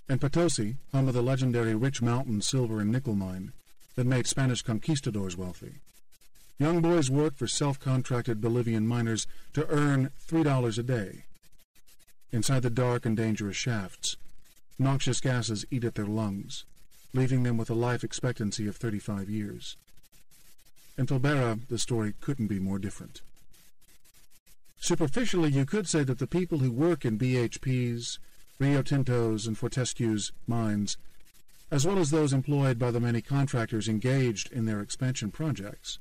In Potosi, home of the legendary Rich Mountain silver and nickel mine that made Spanish conquistadors wealthy, young boys work for self-contracted Bolivian miners to earn $3 a day. Inside the dark and dangerous shafts, noxious gases eat at their lungs, leaving them with a life expectancy of 35 years. In Pilbara, the story couldn't be more different. Superficially, you could say that the people who work in BHP's, Rio Tinto's, and Fortescue's mines, as well as those employed by the many contractors engaged in their expansion projects,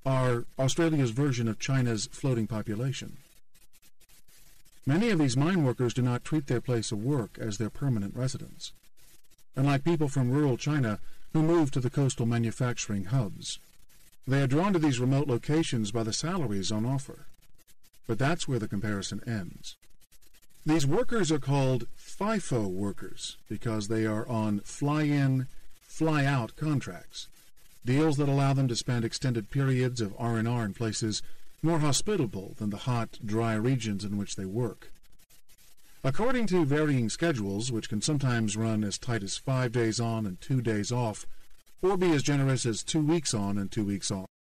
are Australia's version of China's floating population. Many of these mine workers do not treat their place of work as their permanent residence, unlike people from rural China who move to the coastal manufacturing hubs. They are drawn to these remote locations by the salaries on offer. But that's where the comparison ends. These workers are called FIFO workers because they are on fly-in, fly-out contracts, deals that allow them to spend extended periods of R&R in places more hospitable than the hot, dry regions in which they work. According to varying schedules, which can sometimes run as tight as 5 days on and 2 days off, or be as generous as 2 weeks on and 2 weeks off,